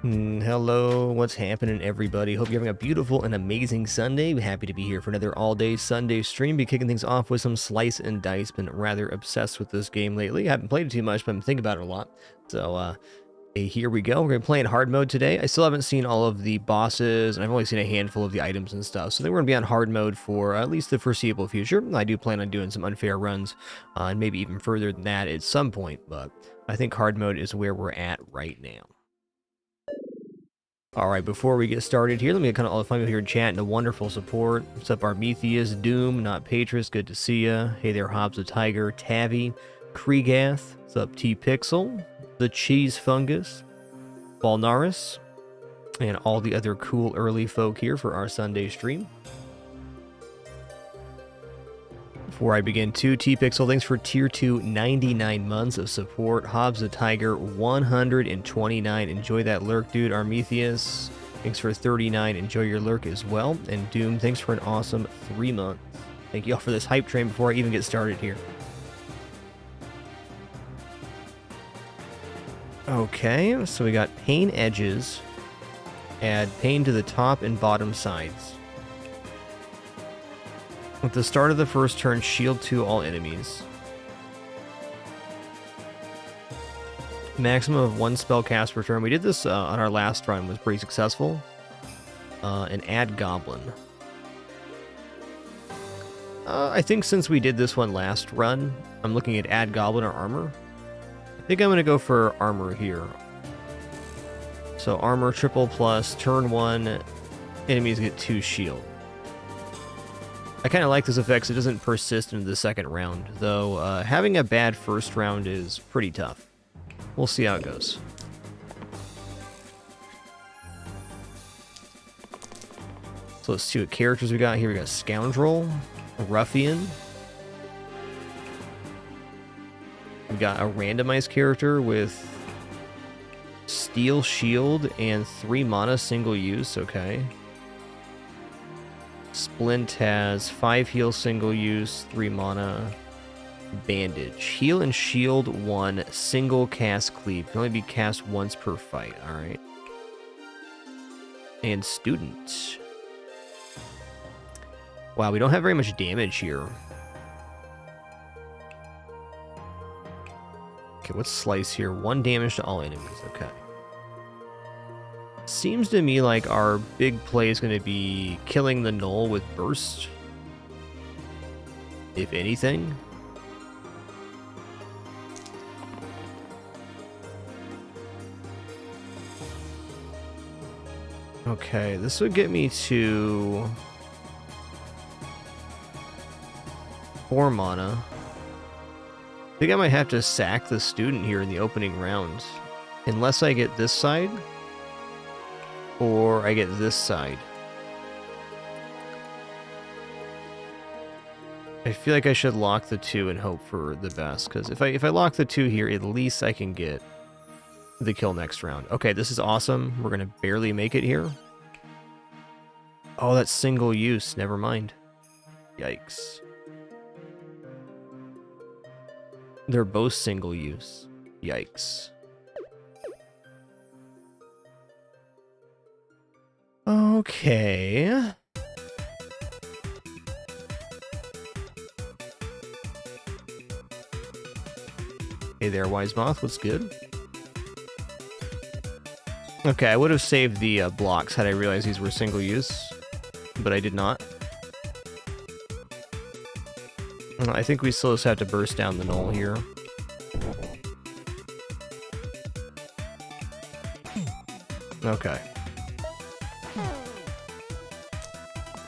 Hello, what's happening, everybody? Hope you're having a beautiful and amazing Sunday. Happy to be here for another all-day Sunday stream. Be kicking things off with some slice and dice. Been rather obsessed with this game lately. I haven't played it too much, but I'm thinking about it a lot. So, here we go. We're going to play in hard mode today. I still haven't seen all of the bosses, and I've only seen a handful of the items and stuff. So I think we're going to be on hard mode for at least the foreseeable future. I do plan on doing some unfair runs, and maybe even further than that at some point, but I think hard mode is where we're at right now. Alright, before we get started here, let me get kind of all the fun here in chat and the wonderful support. What's up, Armetheus, Doom, Not Patris, good to see ya. Hey there, Hobbs the Tiger, Tavi, Kriegath, what's up, T-Pixel, The Cheese Fungus, Balnaris, and all the other cool early folk here for our Sunday stream. Before I begin, T-Pixel, thanks for Tier 2, 99 months of support. Hobbs the Tiger, 129. Enjoy that lurk, dude. Armetheus, thanks for 39. Enjoy your lurk as well. And Doom, thanks for an awesome 3 months. Thank you all for this hype train before I even get started here. Okay, so we got pane edges. Add pane to the top and bottom sides. At the start of the first turn, shield to all enemies. Maximum of 1 spell cast per turn. We did this on our last run, was pretty successful. And add goblin. I think since we did this one last run, I'm looking at add goblin or armor. I think I'm going to go for armor here. So armor triple plus, turn 1, enemies get 2 shield. I kind of like this effect, so it doesn't persist into the second round, though having a bad first round is pretty tough. We'll see how it goes. So let's see what characters we got here. We got Scoundrel, Ruffian. We got a randomized character with Steel Shield and 3 mana single use, okay. Splint has 5 heal single use, 3 mana, bandage. Heal and shield 1, single cast cleave. Can only be cast once per fight, alright. And student. Wow, we don't have very much damage here. Okay, what's slice here? 1 damage to all enemies, okay. Seems to me like our big play is going to be killing the Null with Burst. If anything. Okay, this would get me to 4 mana. I think I might have to sack the student here in the opening round. Unless I get this side. Or I get this side. I feel like I should lock the 2 and hope for the best, because if I lock the 2 here, at least I can get the kill next round. Okay, this is awesome. We're going to barely make it here. Oh, that's single use. Never mind. Yikes. They're both single use. Yikes. Okay. Hey there, Wise Moth. What's good? Okay, I would have saved the blocks had I realized these were single use, but I did not. I think we still just have to burst down the Null here. Okay.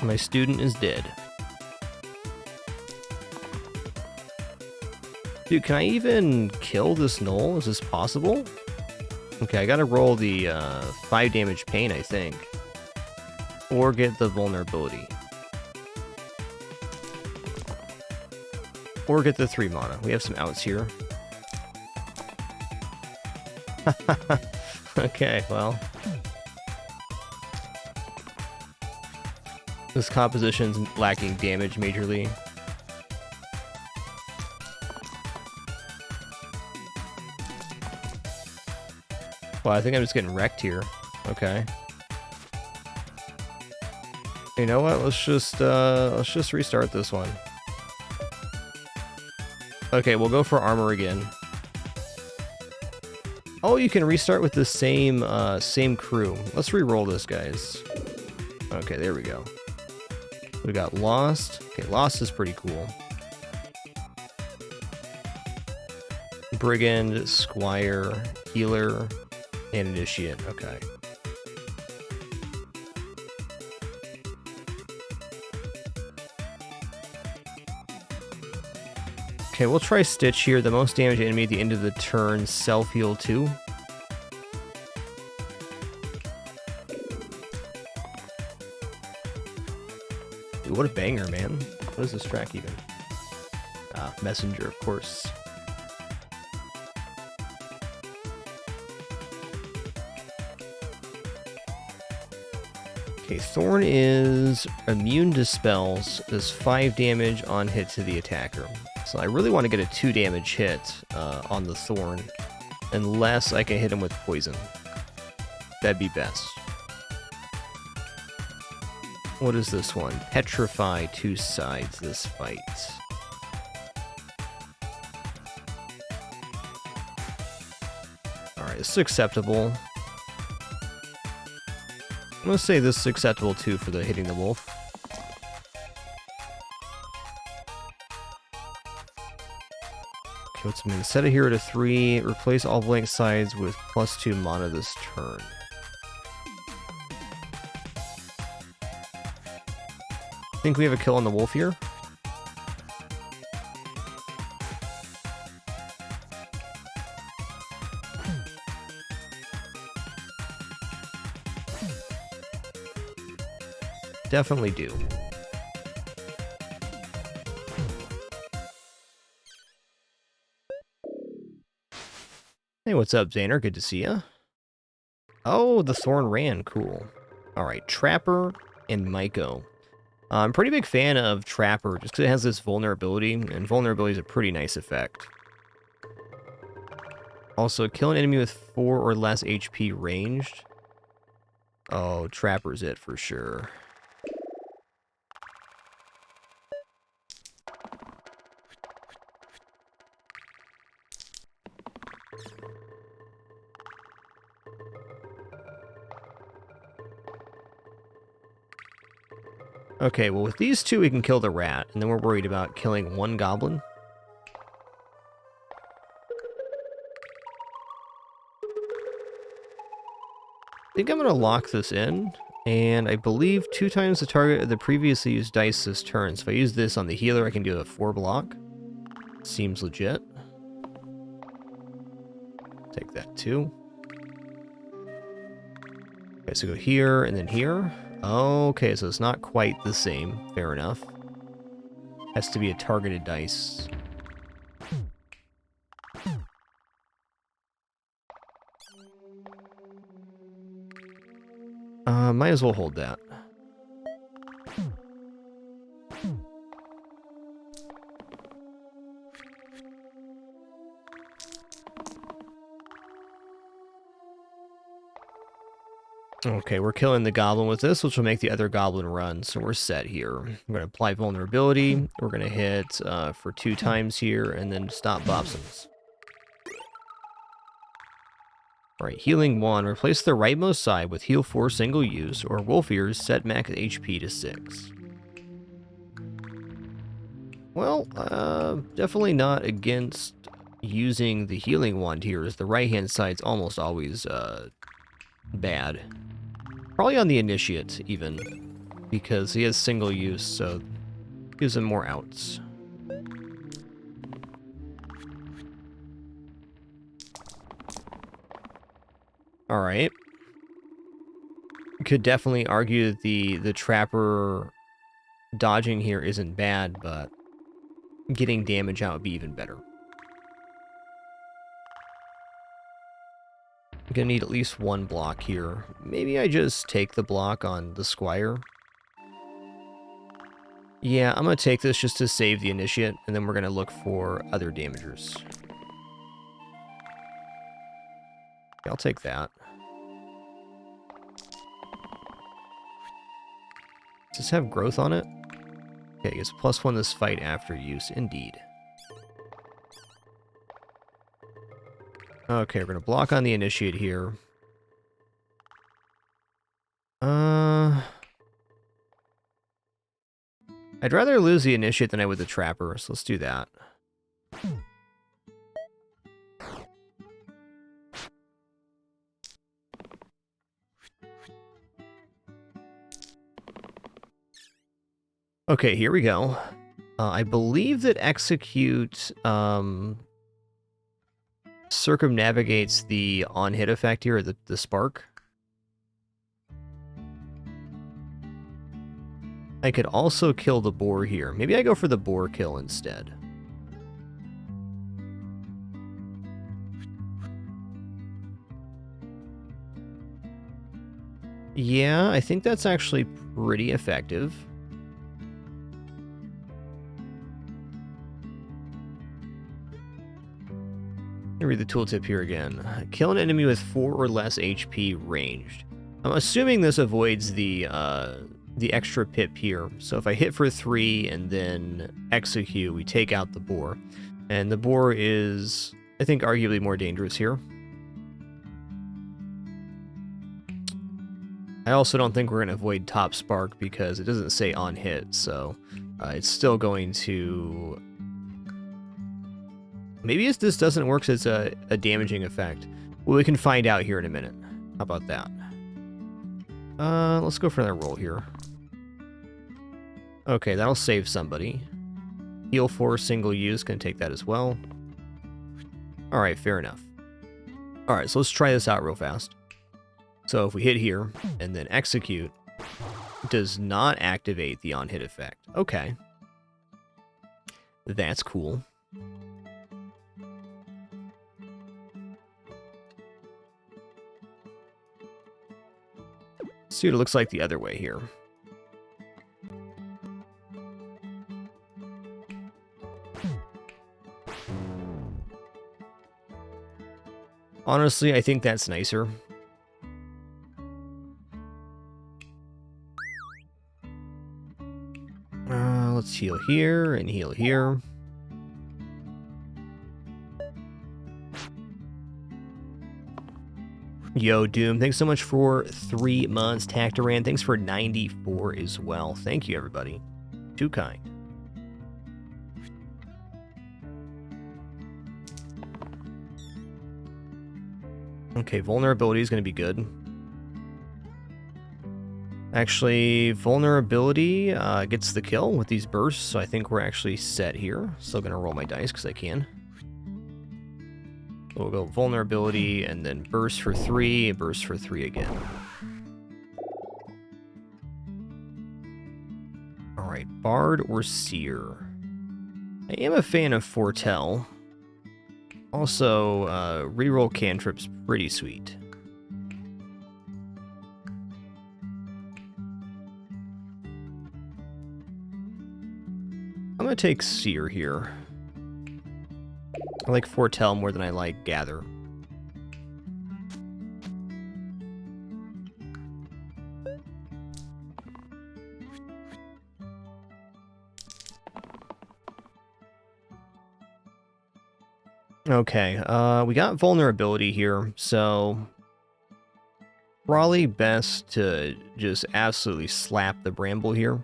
My student is dead. Dude, can I even kill this Null? Is this possible? Okay, I gotta roll the 5 damage pain, I think. Or get the vulnerability. Or get the 3 mana. We have some outs here. Okay, well. This composition's lacking damage majorly. Well, I think I'm just getting wrecked here. Okay. You know what? Let's just restart this one. Okay, we'll go for armor again. Oh, you can restart with the same crew. Let's re-roll this, guys. Okay, there we go. We got Lost. Okay, Lost is pretty cool. Brigand, Squire, Healer, and Initiate. Okay. Okay, we'll try Stitch here. The most damage enemy at the end of the turn, self-heal 2. Dude, what a banger, man. What is this track even? Ah, Messenger, of course. Okay, Thorn is immune to spells, does 5 damage on hit to the attacker. So I really want to get a 2 damage hit on the Thorn, unless I can hit him with poison. That'd be best. What is this one? Petrify 2 sides this fight. Alright, this is acceptable. I'm gonna say this is acceptable too for the hitting the wolf. Okay, what's mean? Set a hero to 3, replace all blank sides with +2 mana this turn. Think we have a kill on the wolf here? Definitely do. Hey, what's up, Xander? Good to see ya. Oh, the Thorn ran. Cool. Alright, Trapper and Myco. I'm a pretty big fan of Trapper, just because it has this vulnerability, and vulnerability is a pretty nice effect. Also, kill an enemy with 4 or less HP ranged. Oh, Trapper's it for sure. Okay, well with these two we can kill the rat, and then we're worried about killing 1 goblin. I think I'm going to lock this in, and I believe 2 times the target of the previously used dice this turn. So if I use this on the healer, I can do a 4 block. Seems legit. Take that too. Okay, so go here and then here. Okay, so it's not quite the same. Fair enough. Has to be a targeted dice. Might as well hold that. Okay, we're killing the goblin with this, which will make the other goblin run, so we're set here. We're going to apply vulnerability, we're going to hit for 2 times here, and then stop Bobsons. Alright, healing 1. Replace the rightmost side with heal 4 single use, or wolf ears, set max HP to 6. Well, definitely not against using the healing wand here, as the right-hand side's almost always bad. Probably on the initiate, even, because he has single use, so gives him more outs. Alright. Could definitely argue that the Trapper dodging here isn't bad, but getting damage out would be even better. I'm gonna need at least 1 block here. Maybe I just take the block on the Squire. Yeah, I'm gonna take this just to save the initiate, and then we're gonna look for other damagers. Okay, I'll take that. Does this have growth on it? Okay, it's +1 this fight after use, indeed. Okay, we're gonna block on the initiate here. I'd rather lose the initiate than I would the trapper, so let's do that. Okay, here we go. I believe that execute circumnavigates the on-hit effect here, or the spark. I could also kill the boar here. Maybe I go for the boar kill instead. Yeah, I think that's actually pretty effective. Let me read the tooltip here again. Kill an enemy with 4 or less HP ranged. I'm assuming this avoids the extra pip here. So if I hit for 3 and then execute, we take out the boar. And the boar is, I think, arguably more dangerous here. I also don't think we're going to avoid top spark because it doesn't say on hit, so it's still going to... Maybe this doesn't work as a damaging effect. Well, we can find out here in a minute. How about that? Let's go for another roll here. Okay, that'll save somebody. Heal 4 single use, can take that as well. Alright, fair enough. Alright, so let's try this out real fast. So if we hit here, and then execute, does not activate the on-hit effect. Okay. That's cool. Let's see what it looks like the other way here. Honestly, I think that's nicer. Let's heal here and heal here. Yo, Doom, thanks so much for 3 months. Tactaran, thanks for 94 as well. Thank you, everybody. Too kind. Okay, vulnerability is going to be good. Actually, vulnerability gets the kill with these bursts, so I think we're actually set here. Still going to roll my dice because I can. We'll go vulnerability and then burst for 3, burst for 3 again. Alright, Bard or Seer. I am a fan of Foretell. Also, reroll cantrip's pretty sweet. I'm gonna take Seer here. I like Foretell more than I like Gather. Okay, we got vulnerability here, so probably best to just absolutely slap the bramble here.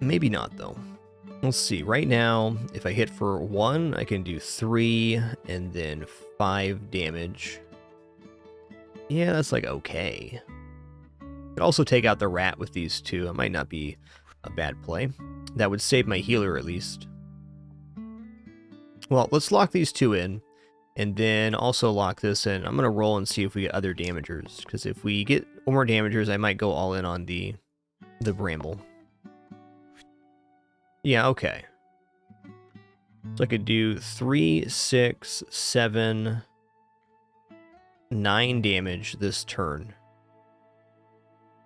Maybe not, though. Let's see. Right now, if I hit for 1, I can do 3 and then 5 damage. Yeah, that's like okay. Could also take out the rat with these 2. It might not be a bad play. That would save my healer at least. Well, let's lock these 2 in. And then also lock this in. I'm going to roll and see if we get other damagers. Because if we get one more damagers, I might go all in on the bramble. Yeah, okay. So I could do 3, 6, 7, 9 damage this turn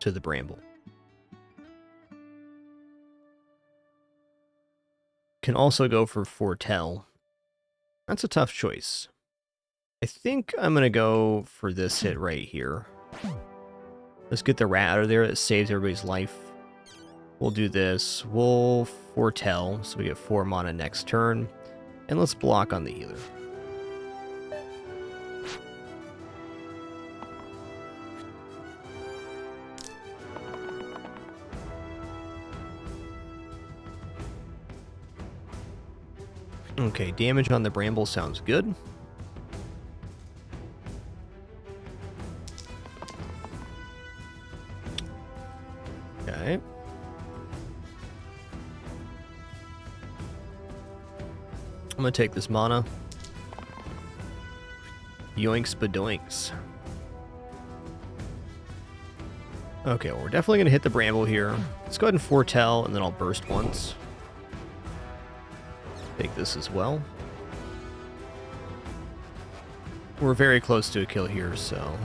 to the bramble. Can also go for Foretell. That's a tough choice. I think I'm going to go for this hit right here. Let's get the rat out of there. It saves everybody's life. We'll do this. We'll foretell, so we get 4 mana next turn. And let's block on the healer. Okay, damage on the bramble sounds good. Okay. I'm gonna take this mana. Yoinks badoinks. Okay, well, we're definitely gonna hit the bramble here. Let's go ahead and foretell, and then I'll burst once. Take this as well. We're very close to a kill here, so...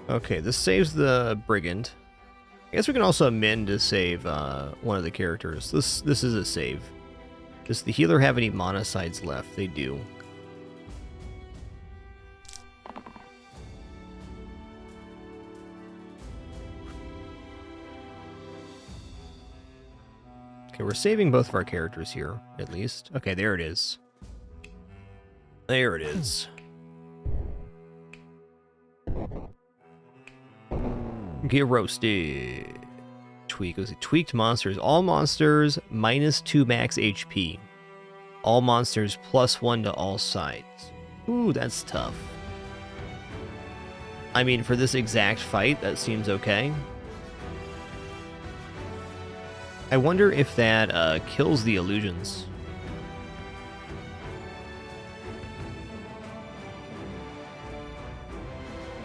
Okay, this saves the Brigand. I guess we can also amend to save one of the characters. This is a save. Does the healer have any mana sides left? They do. Okay, we're saving both of our characters here, at least. Okay, there it is. There it is. Get roasted. Tweak. Was it tweaked monsters? All monsters -2 max HP. All monsters +1 to all sides. Ooh, that's tough. I mean, for this exact fight, that seems okay. I wonder if that kills the illusions.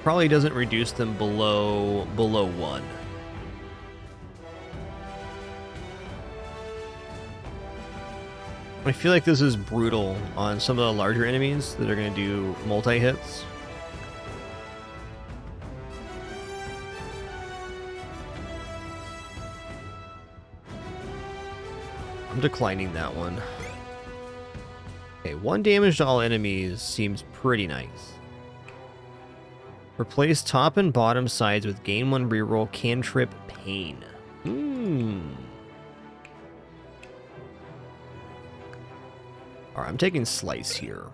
Probably doesn't reduce them below 1. I feel like this is brutal on some of the larger enemies that are going to do multi-hits. I'm declining that one. Okay, 1 damage to all enemies seems pretty nice. Replace top and bottom sides with gain 1 reroll cantrip pain. Alright, I'm taking slice here.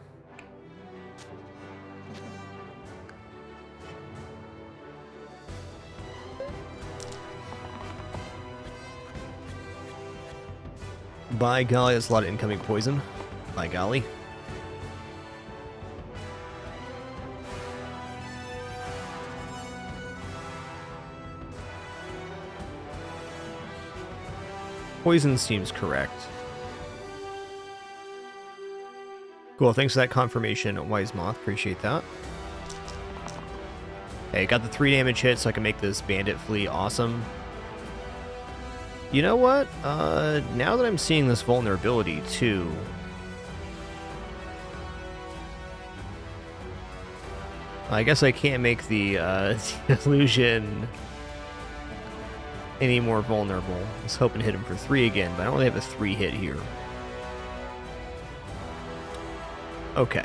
By golly, that's a lot of incoming poison. By golly. Poison seems correct. Cool, thanks for that confirmation, Wise Moth. Appreciate that. Hey, got the 3 damage hit so I can make this bandit flea awesome. You know what? Now that I'm seeing this vulnerability too, I guess I can't make the illusion any more vulnerable. I was hoping to hit him for 3 again, but I don't really have a 3 hit here. Okay.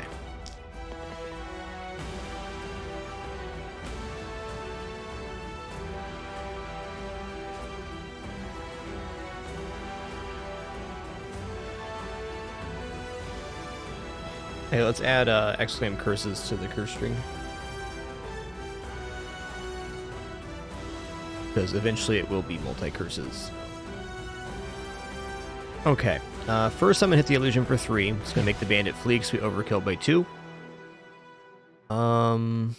Hey, let's add exclaim curses to the curse string. Because eventually it will be multi-curses. Okay. First I'm going to hit the illusion for 3. It's going to make the bandit flee because we overkill by 2. I'm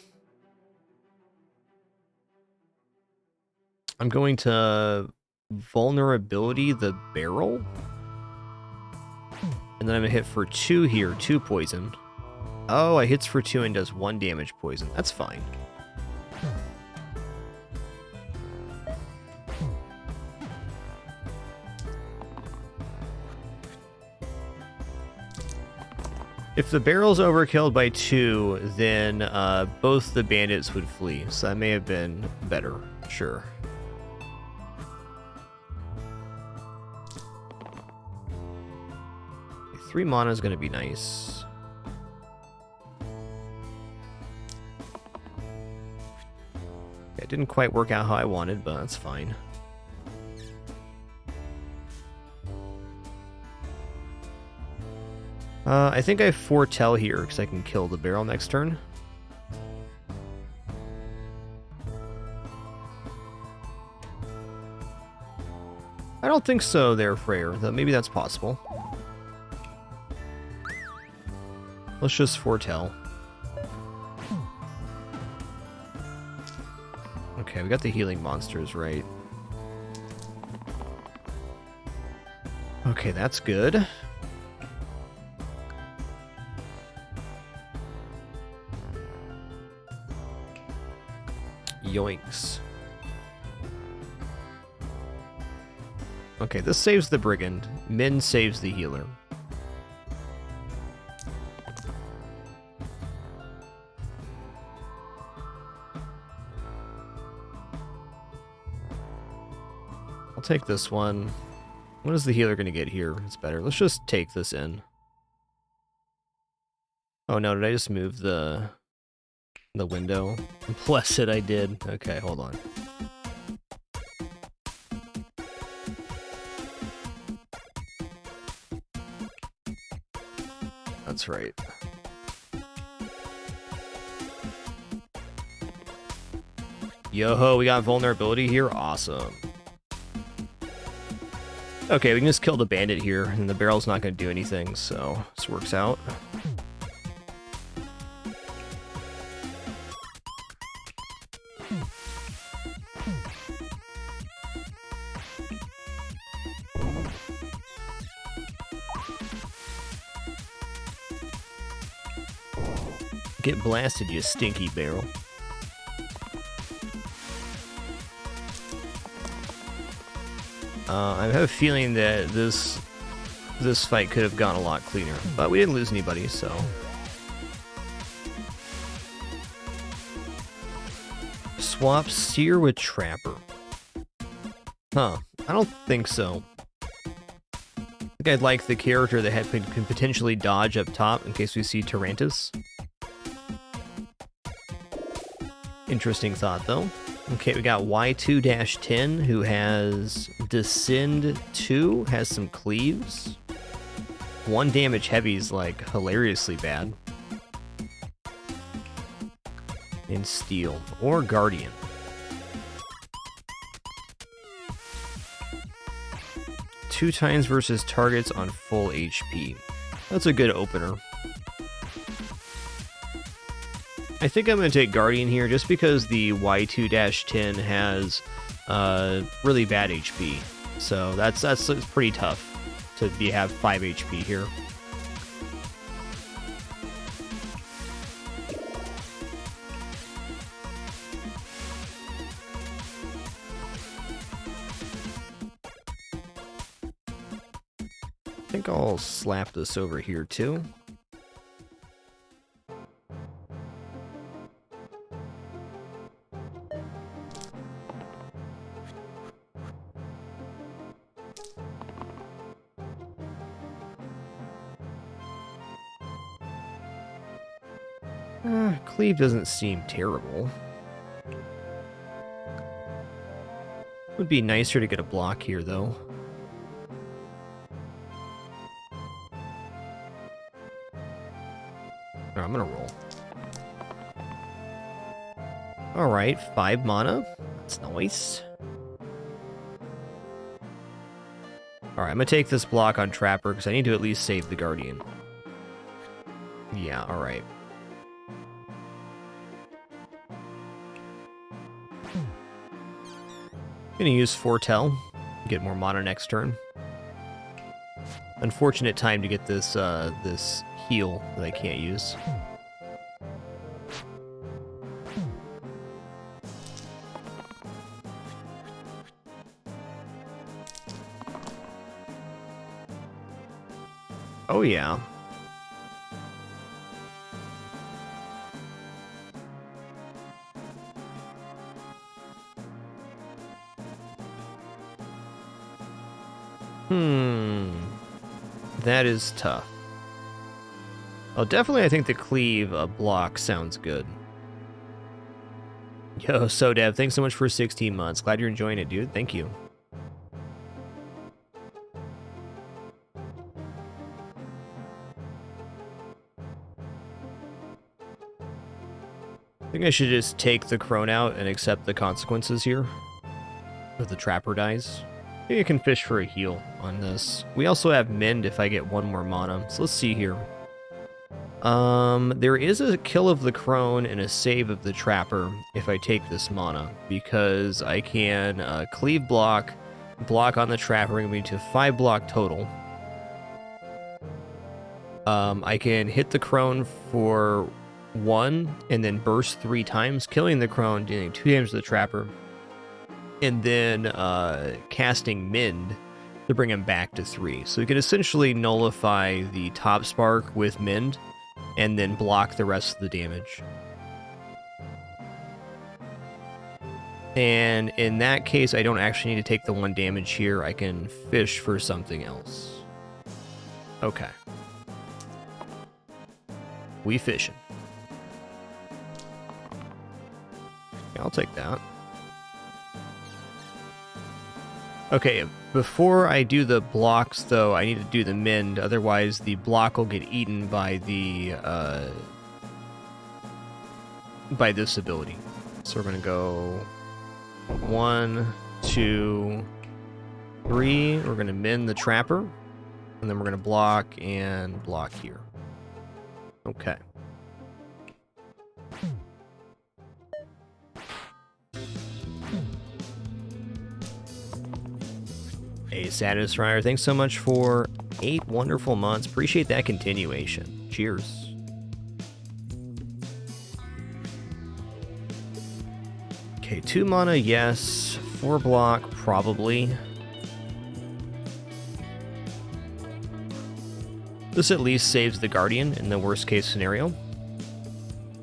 going to vulnerability the barrel. And then I'm going to hit for 2 here, 2 poison. Oh, it hits for 2 and does 1 damage poison. That's fine. If the barrel's overkilled by 2, then both the bandits would flee, so that may have been better. Sure. Okay, 3 mana is going to be nice. Okay, it didn't quite work out how I wanted, but that's fine. I think I foretell here because I can kill the barrel next turn. I don't think so there, Freyr, though maybe that's possible. Let's just foretell. Okay, we got the healing monsters, right? Okay, that's good. Yoinks. Okay, this saves the brigand. Min saves the healer. I'll take this one. What is the healer going to get here? It's better. Let's just take this in. Oh no, did I just move the window? Bless it, I did. Okay, hold on. That's right. Yo-ho, we got vulnerability here? Awesome. Okay, we can just kill the bandit here, and the barrel's not going to do anything, so this works out. Get blasted, you stinky barrel. I have a feeling that this fight could have gone a lot cleaner, but we didn't lose anybody, so. Swap Seer with Trapper. Huh, I don't think so. I think I'd like the character that can potentially dodge up top in case we see Tarantus. Interesting thought, though. Okay, we got Y2-10, who has Descend 2, has some cleaves. 1 damage heavy is, like, hilariously bad. And Steel, or Guardian. Two times versus targets on full HP. That's a good opener. I think I'm going to take Guardian here just because the Y2-10 has really bad HP. So that's pretty tough to have 5 HP here. I think I'll slap this over here too. Cleave doesn't seem terrible. Would be nicer to get a block here, though. Right, I'm gonna roll. Alright, 5 mana. That's nice. Alright, I'm gonna take this block on Trapper because I need to at least save the Guardian. Yeah, alright. Gonna use Foretell, get more mana next turn. Unfortunate time to get this this heal that I can't use. Oh yeah. That is tough. Oh, definitely I think the cleave block sounds good. Yo, Sodev, thanks so much for 16 months. Glad you're enjoying it, dude. Thank you. I think I should just take the crone out and accept the consequences here. If the trapper dies. Maybe I can fish for a heal on this. We also have mend if I get one more mana. So let's see here. There is a kill of the crone and a save of the trapper if I take this mana, because I can cleave block on the trapper, bring me to 5 block total. I can hit the crone for 1 and then burst 3 times, killing the crone, dealing 2 damage to the trapper, and then casting mend to bring him back to 3. So we can essentially nullify the top spark with mend and then block the rest of the damage. And in that case, I don't actually need to take the 1 damage here. I can fish for something else. Okay. We fishing. Yeah, I'll take that. Okay, before I do the blocks, though, I need to do the mend. Otherwise, the block will get eaten by the by this ability. So we're gonna go 1, 2, 3. We're gonna mend the trapper, and then we're gonna block and block here. Okay. Hey, Satisfier, thanks so much for 8 wonderful months. Appreciate that continuation. Cheers. Okay, 2 mana, yes. 4 block, probably. This at least saves the Guardian in the worst case scenario.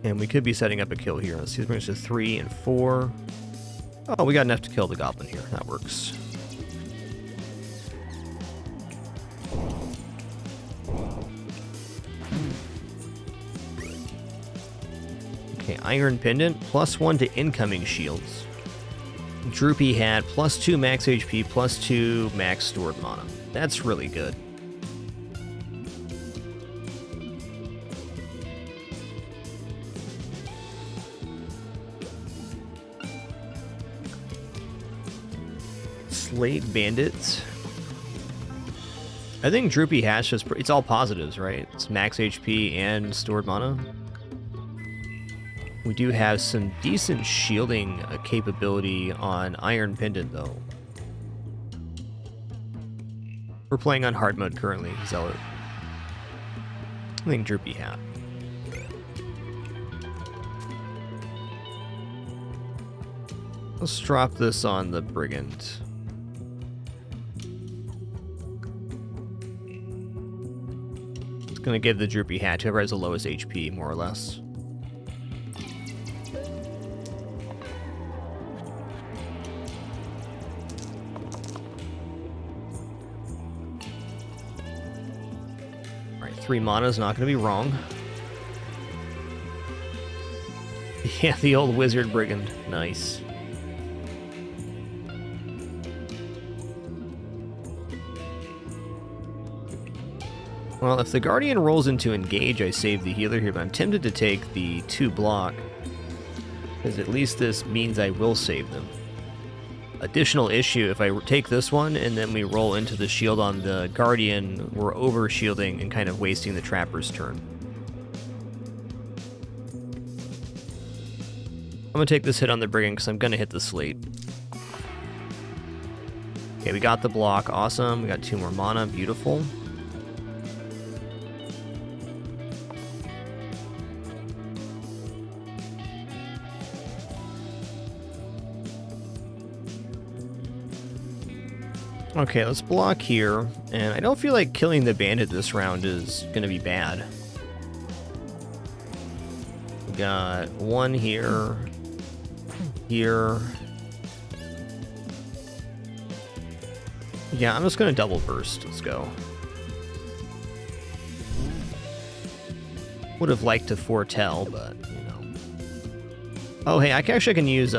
And we could be setting up a kill here. Let's see, this brings us to 3 and 4. Oh, we got enough to kill the goblin here. That works. Okay, Iron Pendant, +1 to incoming shields. Droopy Hat, +2 max HP, +2 max stored mana. That's really good. Slate Bandits. I think Droopy Hat's just, it's all positives, right? It's max HP and stored mana. We do have some decent shielding capability on Iron Pendant, though. We're playing on hard mode currently, Zealot. I think Droopy Hat. Let's drop this on the Brigand. It's going to give the Droopy Hat to whoever has the lowest HP, more or less. Alright, 3 mana is not going to be wrong. Yeah, the old Wizard Brigand. Nice. Well, if the Guardian rolls into engage, I save the healer here, but I'm tempted to take the 2 block, because at least this means I will save them. Additional issue, if I take this one and then we roll into the shield on the Guardian, we're over-shielding and kind of wasting the Trapper's turn. I'm going to take this hit on the Brigand because I'm going to hit the Slate. Okay, we got the block. Awesome. We got 2 more mana. Beautiful. Okay, let's block here, and I don't feel like killing the bandit this round is going to be bad. We got 1 here, here. Yeah, I'm just going to double burst. Let's go. Would have liked to foretell, but, you know. Oh, hey, I can use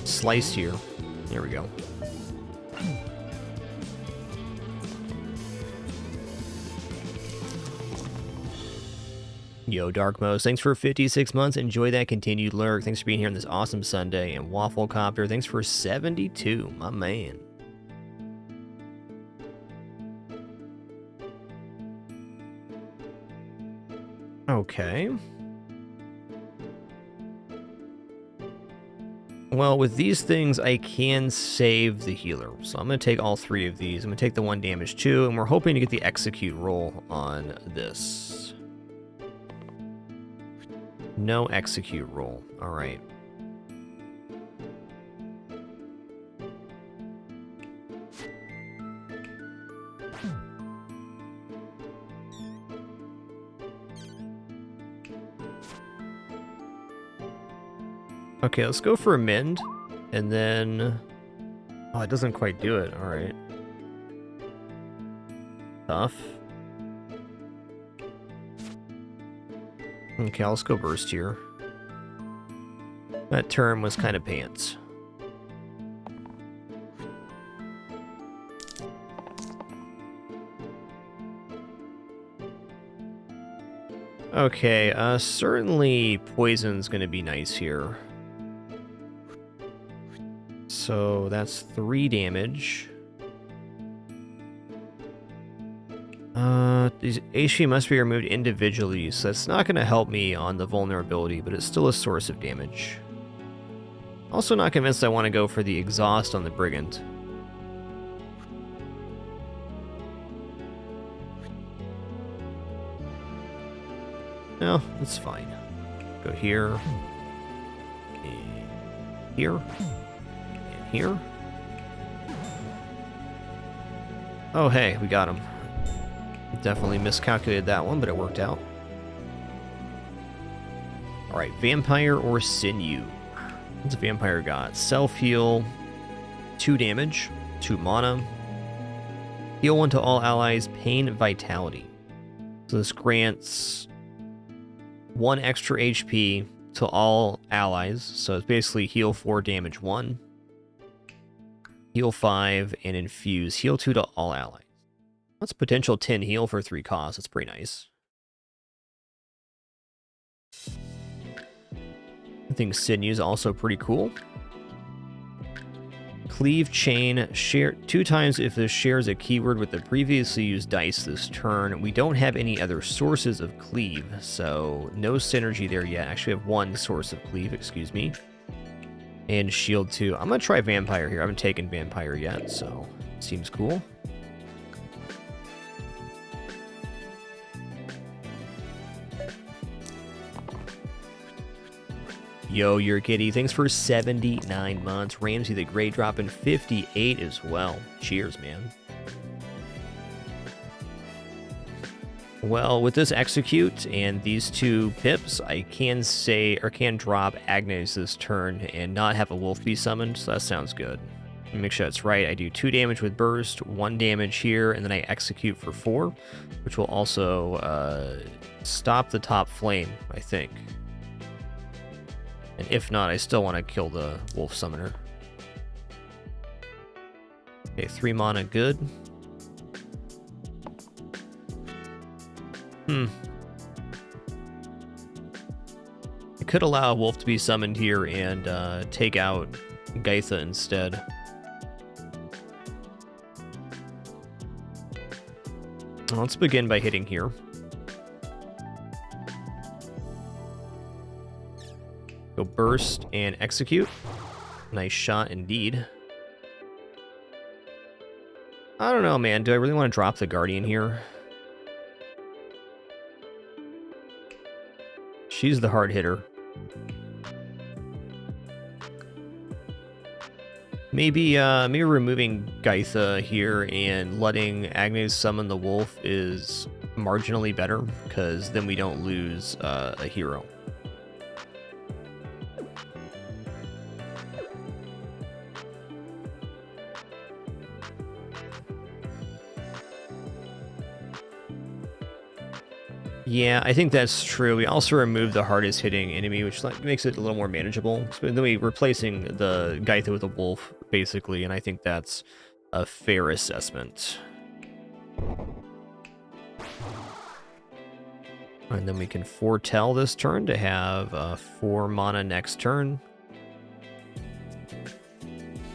slice here. There we go. Yo, Dark Mose, thanks for 56 months. Enjoy that continued lurk. Thanks for being here on this awesome Sunday. And Waffle Copter, thanks for 72, my man. Okay. Well, with these things, I can save the healer. So I'm going to take all three of these. I'm going to take the 1 damage too, and we're hoping to get the execute roll on this. No execute roll. All right. Okay, let's go for a mend, and then... Oh, it doesn't quite do it. All right. Tough. Okay, let's go burst here. That turn was kind of pants. Okay, certainly poison's gonna be nice here. So that's 3 damage. These HP must be removed individually, so that's not going to help me on the vulnerability, but it's still a source of damage. Also not convinced I want to go for the exhaust on the Brigand. No, it's fine. Go here. And here. And here. Oh, hey, we got him. Definitely miscalculated that one, but it worked out. Alright, Vampire or Sinew? What's a Vampire got? Self-heal, 2 damage, 2 mana. Heal 1 to all allies, Pain Vitality. So this grants 1 extra HP to all allies. So it's basically heal 4, damage 1. Heal 5, and infuse. Heal 2 to all allies. That's potential 10 heal for 3 costs. That's pretty nice. I think Sinew's also pretty cool. Cleave chain, share 2 times if this shares a keyword with the previously used dice this turn. We don't have any other sources of cleave, so no synergy there yet. Actually, we have 1 source of cleave, excuse me. And shield 2. I'm gonna try Vampire here. I haven't taken Vampire yet, so seems cool. Yo, you're a kitty. Thanks for 79 months. Ramsey the Grey dropping 58 as well. Cheers, man. Well, with this execute and these 2 pips, I can say, or can drop Agnes this turn and not have a wolf be summoned, so that sounds good. Let me make sure that's right. I do 2 damage with burst, 1 damage here, and then I execute for 4, which will also stop the top flame, I think. And if not, I still want to kill the wolf summoner. Okay, 3 mana, good. I could allow a wolf to be summoned here and take out Gaitha instead. Let's begin by hitting here. Go burst and execute. Nice shot indeed. I don't know, man. Do I really want to drop the Guardian here? She's the hard hitter. Maybe removing Gaitha here and letting Agnes summon the wolf is marginally better, because then we don't lose a hero. Yeah, I think that's true. We also removed the hardest hitting enemy, which makes it a little more manageable. So then we're replacing the Gaitha with a wolf, basically, and I think that's a fair assessment. And then we can foretell this turn to have 4 mana next turn.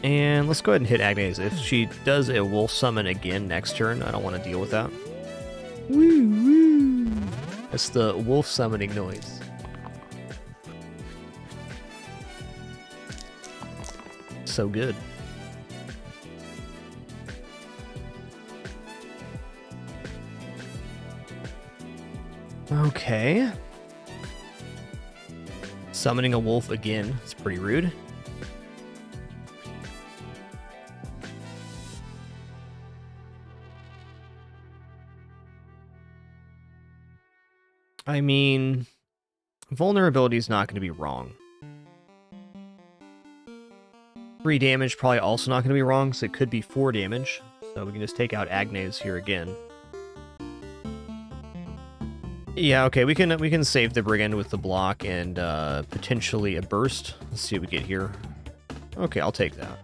And let's go ahead and hit Agnes. If she does a wolf summon again next turn, I don't want to deal with that. Woo woo! That's the wolf summoning noise. So good. Okay. Summoning a wolf again. It's pretty rude. I mean, vulnerability is not going to be wrong. 3 damage probably also not going to be wrong, so it could be 4 damage. So we can just take out Agnes here again. Yeah, okay, we can save the Brigand with the block and potentially a burst. Let's see what we get here. Okay, I'll take that.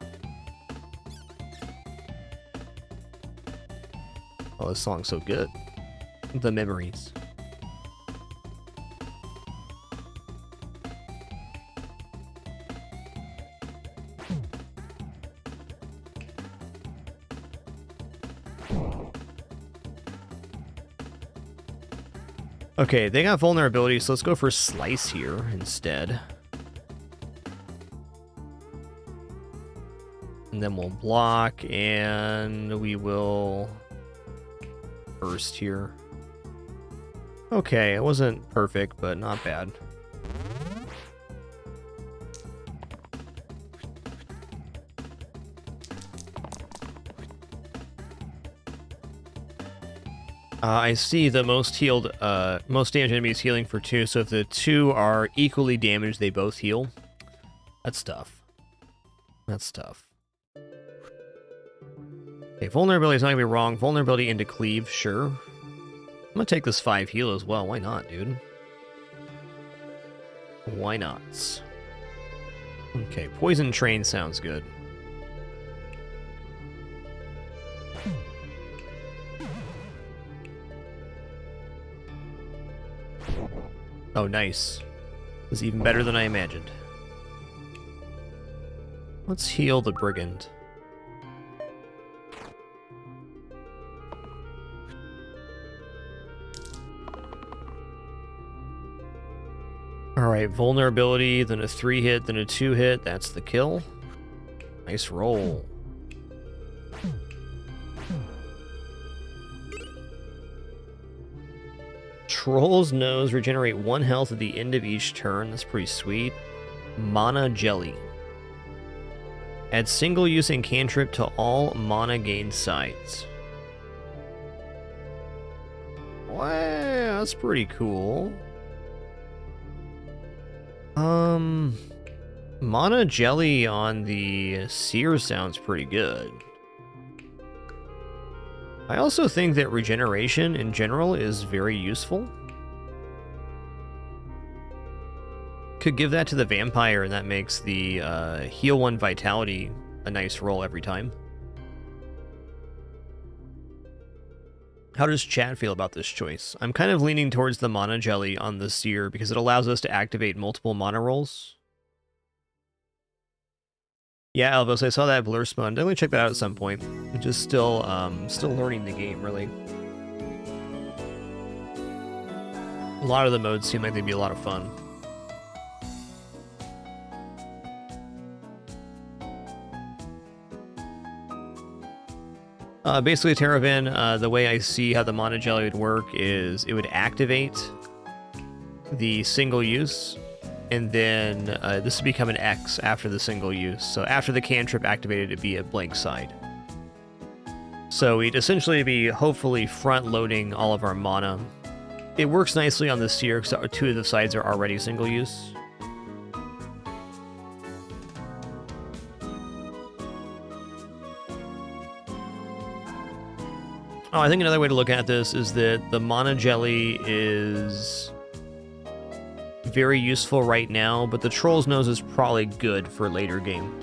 Oh, this song's so good. The memories. Okay, they got vulnerability, so let's go for Slice here instead. And then we'll block, and we will burst here. Okay, it wasn't perfect, but not bad. I see the most damaged enemy is healing for 2, so if the 2 are equally damaged, they both heal. That's tough. That's tough. Okay, vulnerability is not gonna be wrong. Vulnerability into cleave, sure. I'm gonna take this 5 heal as well. Why not, dude? Why not? Okay, Poison Train sounds good. Oh, nice. This is even better than I imagined. Let's heal the Brigand. Alright, vulnerability, then a 3 hit, then a 2 hit. That's the kill. Nice roll. Troll's Nose, regenerate 1 health at the end of each turn. That's pretty sweet. Mana Jelly. Add single use and cantrip to all mana gained sides. Wow, that's pretty cool. Mana Jelly on the Seer sounds pretty good. I also think that regeneration in general is very useful. Could give that to the vampire, and that makes the heal 1 vitality a nice roll every time. How does chat feel about this choice? I'm kind of leaning towards the Mana Jelly on the Seer because it allows us to activate multiple mana rolls. Yeah, Elvis, I saw that Blur Spawn. Definitely check that out at some point. I'm just still learning the game, really. A lot of the modes seem like they'd be a lot of fun. Basically, Terravan, the way I see how the Mana Jelly would work is it would activate the single use, and then this would become an X after the single use. So after the cantrip activated, it'd be a blank side. So we'd essentially be hopefully front-loading all of our mana. It works nicely on the Seer because 2 of the sides are already single use. Oh, I think another way to look at this is that the mana jelly is very useful right now, but the Troll's Nose is probably good for later game.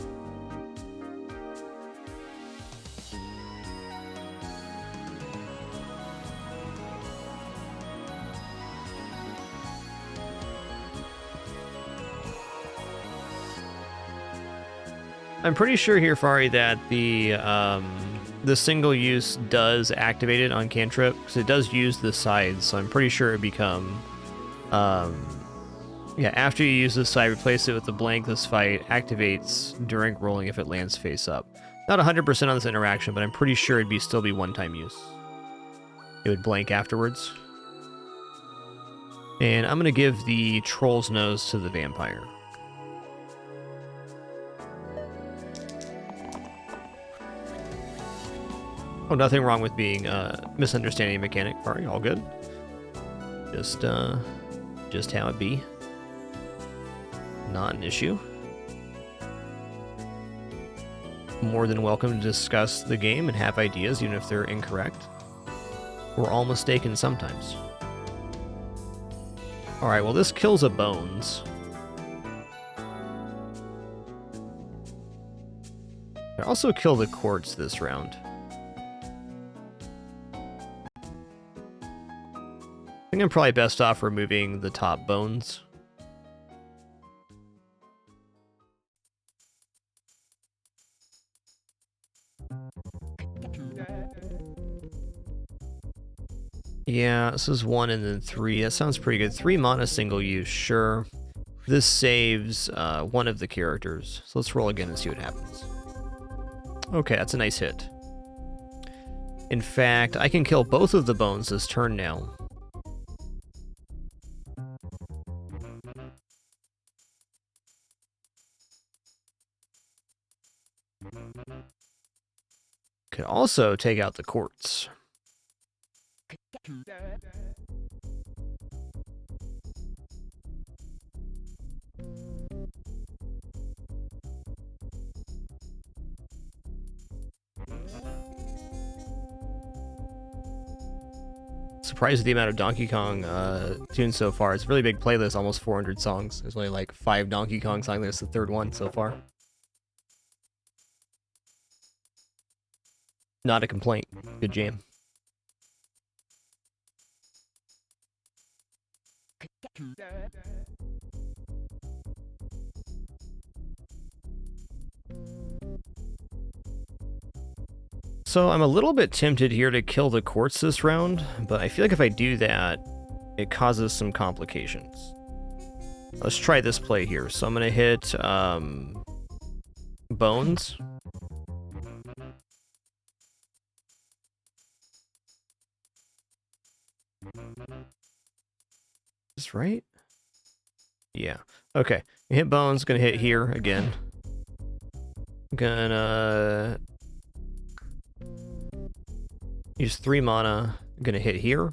I'm pretty sure here, Fari, that the single use does activate it on cantrip, because it does use the sides, so I'm pretty sure it become yeah, after you use this side, replace it with the blank. This fight activates during rolling if it lands face up. Not 100% on this interaction, but I'm pretty sure it'd still be one-time use. It would blank afterwards. And I'm going to give the Troll's Nose to the Vampire. Oh, nothing wrong with being misunderstanding a mechanic. Sorry, all good. Just how it be. Not an issue. More than welcome to discuss the game and have ideas, even if they're incorrect. We're all mistaken sometimes. Alright, well this kills a Bones. I also kill the Quartz this round. I think I'm probably best off removing the top Bones. Yeah, this is 1 and then 3. That sounds pretty good. 3 mana single use, sure. This saves one of the characters. So let's roll again and see what happens. Okay, that's a nice hit. In fact, I can kill both of the Bones this turn now. Could also take out the Quartz. Surprised at the amount of Donkey Kong tunes so far. It's a really big playlist, almost 400 songs. There's only like 5 Donkey Kong songs. That's the 3rd one so far. Not a complaint. Good jam. So I'm a little bit tempted here to kill the Quartz this round, but I feel like if I do that, it causes some complications. Let's try this play here. So I'm going to hit Bones. Is this right? Yeah. Okay. Hit Bones, gonna hit here again. Gonna use 3 mana. Gonna hit here.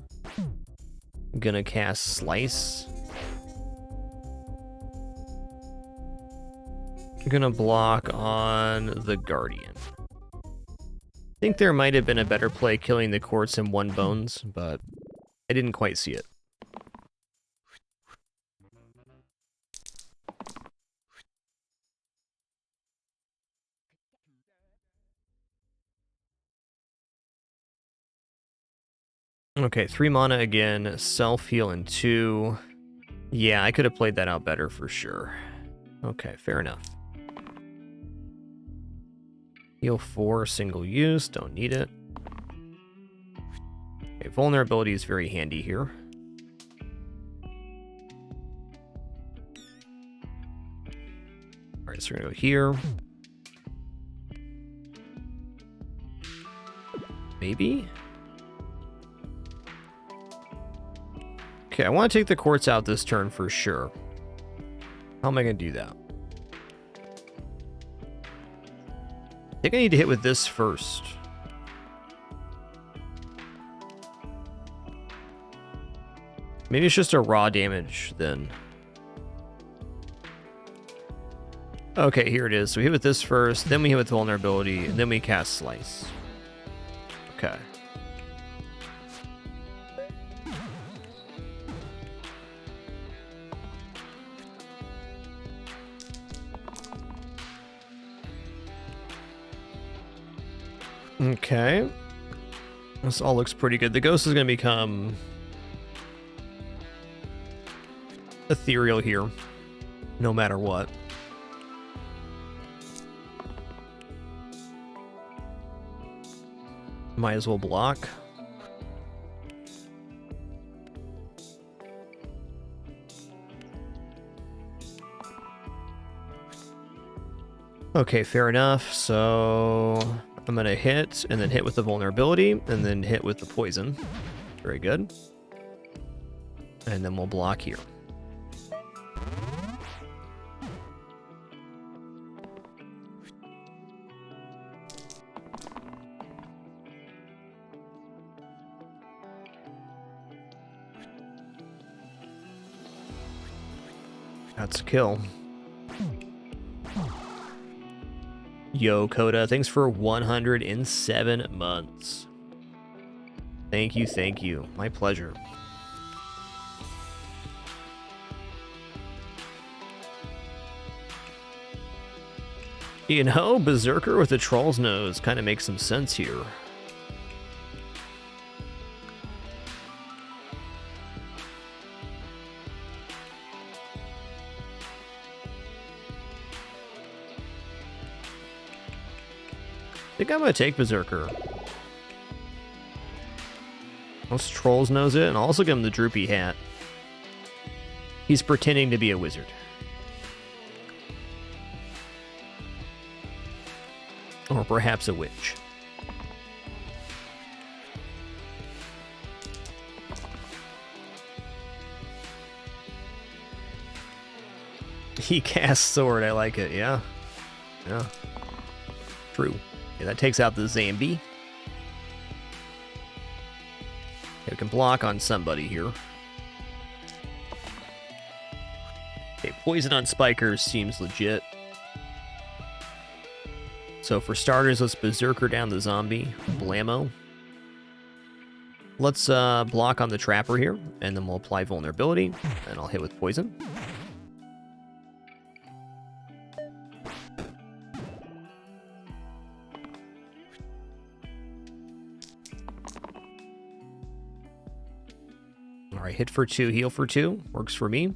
Gonna cast Slice. Gonna block on the Guardian. I think there might have been a better play killing the Quartz and 1 Bones, but I didn't quite see it. Okay, 3 mana again, self-heal in 2. Yeah, I could have played that out better for sure. Okay, fair enough. Heal 4, single use, don't need it. Okay, vulnerability is very handy here. Alright, so we're gonna go here. Maybe? Okay, I want to take the Quartz out this turn for sure. How am I going to do that? I think I need to hit with this first. Maybe it's just a raw damage then. Okay, here it is. So we hit with this first, then we hit with vulnerability, and then we cast Slice. Okay. Okay. This all looks pretty good. The ghost is going to become ethereal here, no matter what. Might as well block. Okay, fair enough. So I'm going to hit, and then hit with the vulnerability, and then hit with the poison. Very good. And then we'll block here. That's a kill. Yo, Coda, thanks for 107 months. Thank you, thank you. My pleasure. You know, Berserker with the Troll's Nose kind of makes some sense here. I think I'm going to take Berserker. Most Trolls knows it, and I'll also give him the droopy hat. He's pretending to be a wizard. Or perhaps a witch. He casts sword, I like it, yeah. Yeah. True. Okay, that takes out the Zambi. Okay, we can block on somebody here. Okay, poison on spikers seems legit. So for starters, let's Berserker down the zombie. Blammo. Let's block on the Trapper here, and then we'll apply vulnerability, and I'll hit with poison. Alright, hit for 2, heal for 2. Works for me.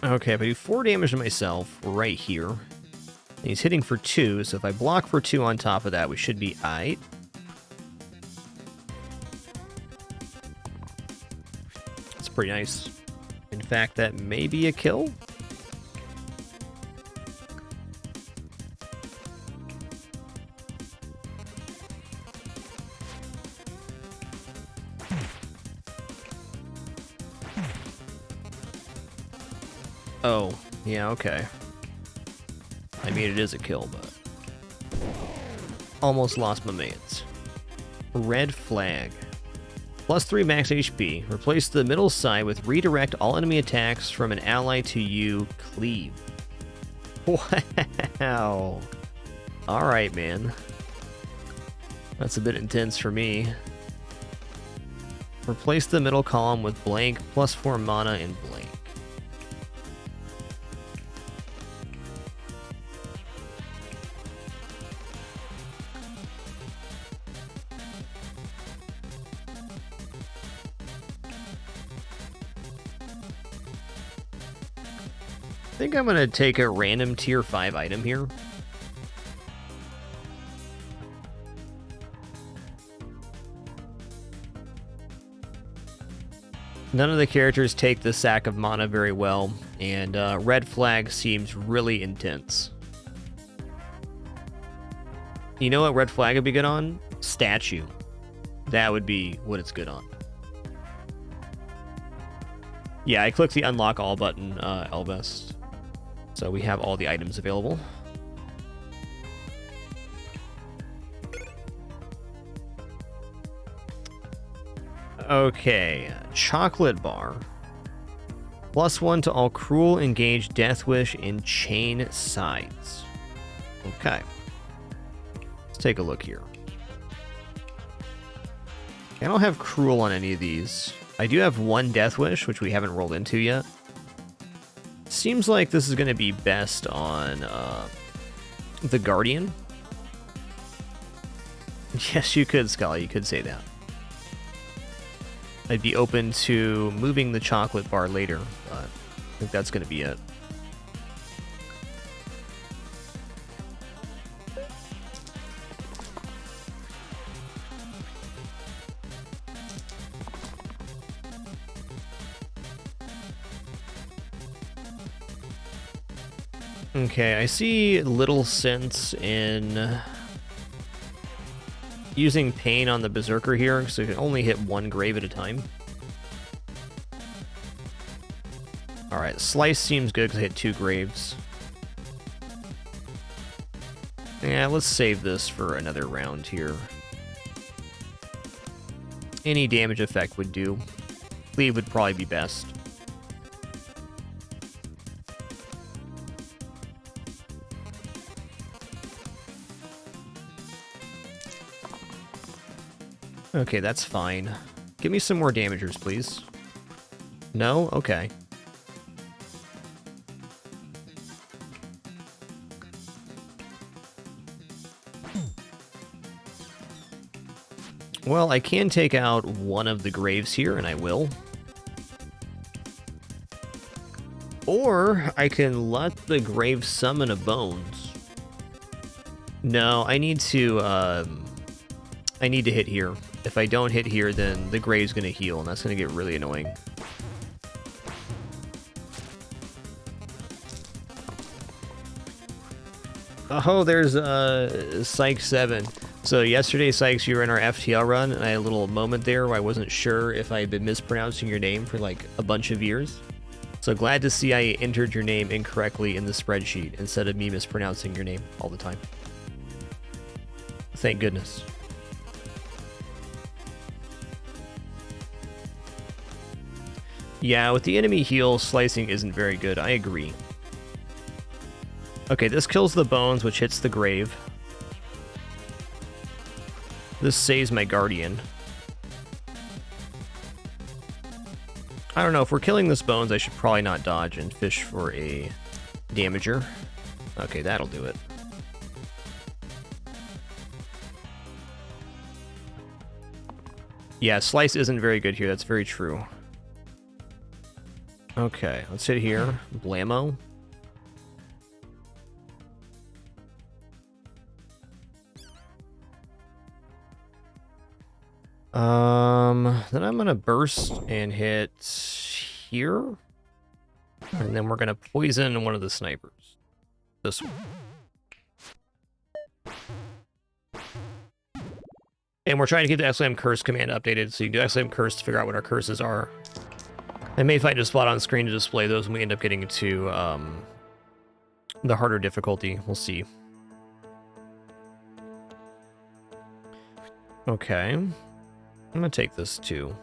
Okay, if I do 4 damage to myself right here, and he's hitting for 2, so if I block for 2 on top of that, we should be aight. That's pretty nice. In fact, that may be a kill. Oh, yeah, okay. I mean, it is a kill, but... Almost lost my mans. Red flag. +3 max HP. Replace the middle side with redirect all enemy attacks from an ally to you, cleave. Wow. Alright, man. That's a bit intense for me. Replace the middle column with blank, +4 mana and blank. I think I'm going to take a random tier 5 item here. None of the characters take the sack of mana very well, and red flag seems really intense. You know what red flag would be good on? Statue. That would be what it's good on. Yeah, I clicked the unlock all button, Elvest. So we have all the items available. Okay, chocolate bar. +1 to all cruel, engage, death wish, and chain sides. Okay. Let's take a look here. I don't have cruel on any of these. I do have 1 death wish, which we haven't rolled into yet. Seems like this is going to be best on the Guardian. Yes, you could, Scully. You could say that. I'd be open to moving the chocolate bar later, but I think that's going to be it. Okay, I see little sense in using pain on the Berserker here, so you can only hit one grave at a time. Alright, Slice seems good because I hit 2 graves. Yeah, let's save this for another round here. Any damage effect would do. Cleave would probably be best. Okay, that's fine. Give me some more damagers, please. No? Okay. Well, I can take out one of the graves here, and I will. Or I can let the grave summon a bones. No, I need to hit here. If I don't hit here, then the grave's gonna heal, and that's gonna get really annoying. Oh, there's Sykes 7. So yesterday, Sykes, you were in our FTL run, and I had a little moment there where I wasn't sure if I had been mispronouncing your name for like a bunch of years. So glad to see I entered your name incorrectly in the spreadsheet instead of me mispronouncing your name all the time. Thank goodness. Yeah, with the enemy heal, slicing isn't very good. I agree. Okay, this kills the bones, which hits the grave. This saves my Guardian. I don't know, if we're killing this bones, I should probably not dodge and fish for a damager. Okay, that'll do it. Yeah, slice isn't very good here, that's very true. Okay, let's hit here. Blammo. Then I'm gonna burst and hit here. And then we're gonna poison one of the snipers. This one. And we're trying to get the XLM curse command updated, so you can do XLM curse to figure out what our curses are. I may find a spot on screen to display those when we end up getting to the harder difficulty. We'll see. Okay. I'm gonna take this too.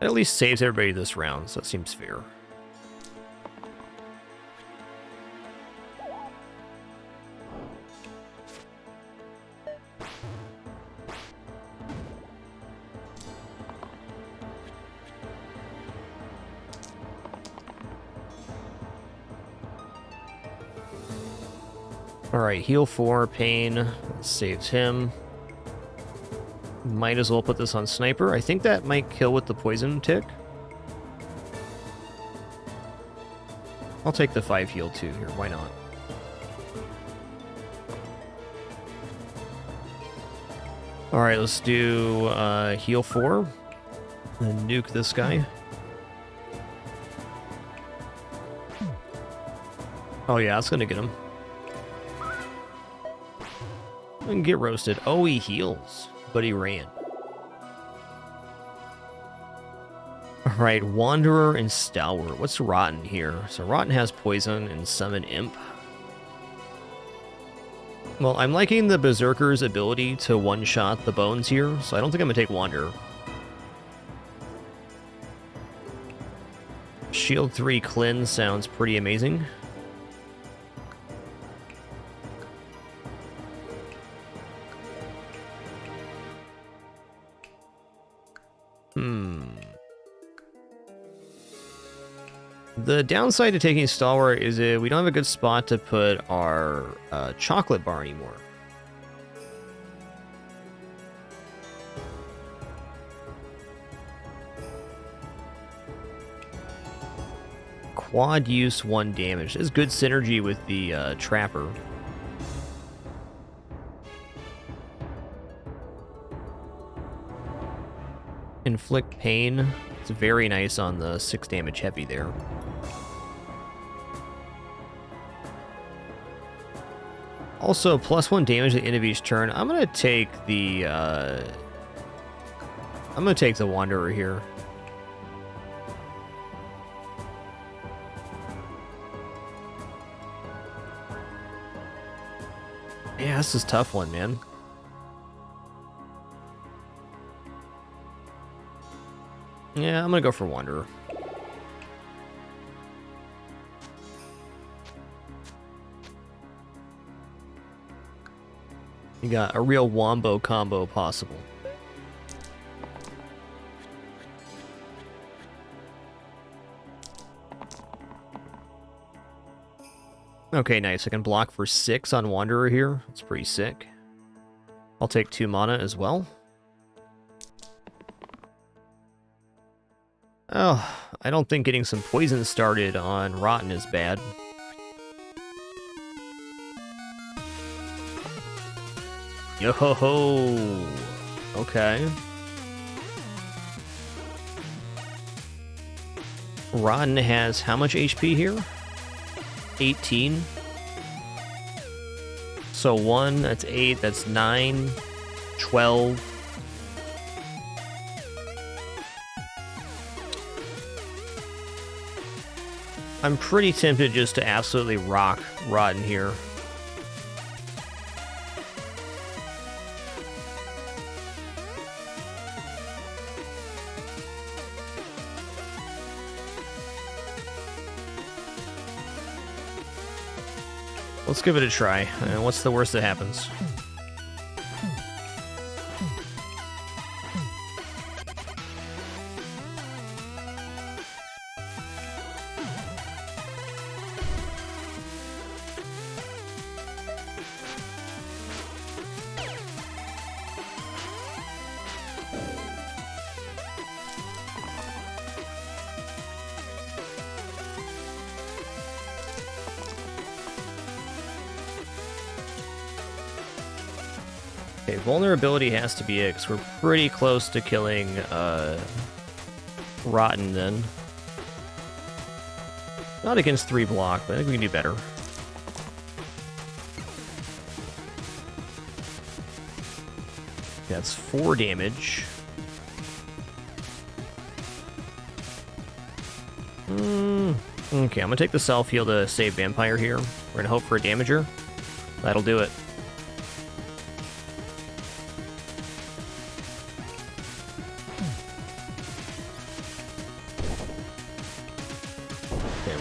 It at least saves everybody this round, so it seems fair. Alright, heal 4, pain, saves him. Might as well put this on sniper. I think that might kill with the poison tick. I'll take the 5 heal too here, why not? Alright, let's do heal 4. And nuke this guy. Oh yeah, that's gonna get him. And get roasted. Oh, he heals, but he ran. Alright, Wanderer and Stalwart. What's Rotten here? So Rotten has poison and summon Imp. Well, I'm liking the Berserker's ability to one-shot the bones here, so I don't think I'm going to take Wanderer. Shield 3 Cleanse sounds pretty amazing. The downside to taking Stalwart is we don't have a good spot to put our chocolate bar anymore. Quad use 1 damage. This is good synergy with the Trapper. Inflict pain. It's very nice on the 6 damage heavy there. Also, +1 damage at the end of each turn. I'm gonna take the Wanderer here. Yeah, this is a tough one, man. Yeah, I'm gonna go for Wanderer. You got a real wombo combo possible. Okay, nice. I can block for 6 on Wanderer here. That's pretty sick. I'll take 2 mana as well. Oh, I don't think getting some poison started on Rotten is bad. Yo-ho-ho! Okay. Rotten has how much HP here? 18. So 1, that's 8, that's 9, 12. I'm pretty tempted just to absolutely rock Rotten here. Let's give it a try. What's the worst that happens? Okay, vulnerability has to be it, because we're pretty close to killing Rotten then. Not against 3 block, but I think we can do better. That's 4 damage. Okay, I'm gonna take the self-heal to save Vampire here. We're gonna hope for a damager. That'll do it.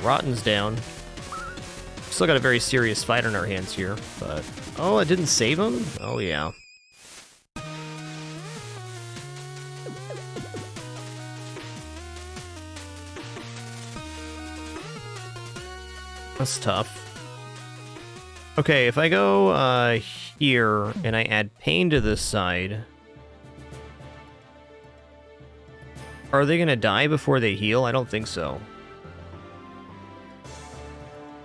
Rotten's down. Still got a very serious fight on our hands here, but... Oh, it didn't save him? Oh, yeah. That's tough. Okay, if I go here and I add pain to this side... Are they gonna die before they heal? I don't think so.